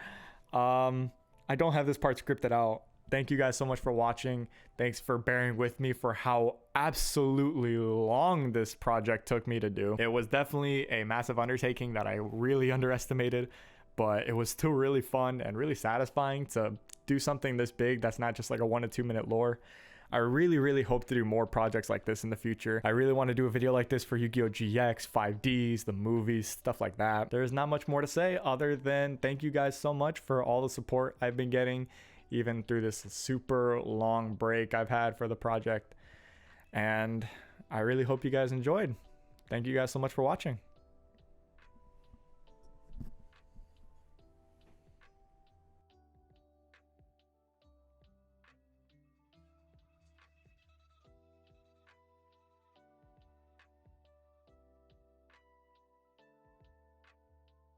I don't have this part scripted out. Thank you guys so much for watching. Thanks for bearing with me for how absolutely long this project took me to do. It was definitely a massive undertaking that I really underestimated, but it was still really fun and really satisfying to do something this big that's not just like a 1 to 2 minute lore. I really hope to do more projects like this in the future. I really want to do a video like this for Yu-Gi-Oh! GX, 5Ds, the movies, stuff like that. There's not much more to say other than thank you guys so much for all the support I've been getting, even through this super long break I've had for the project. And I really hope you guys enjoyed. Thank you guys so much for watching.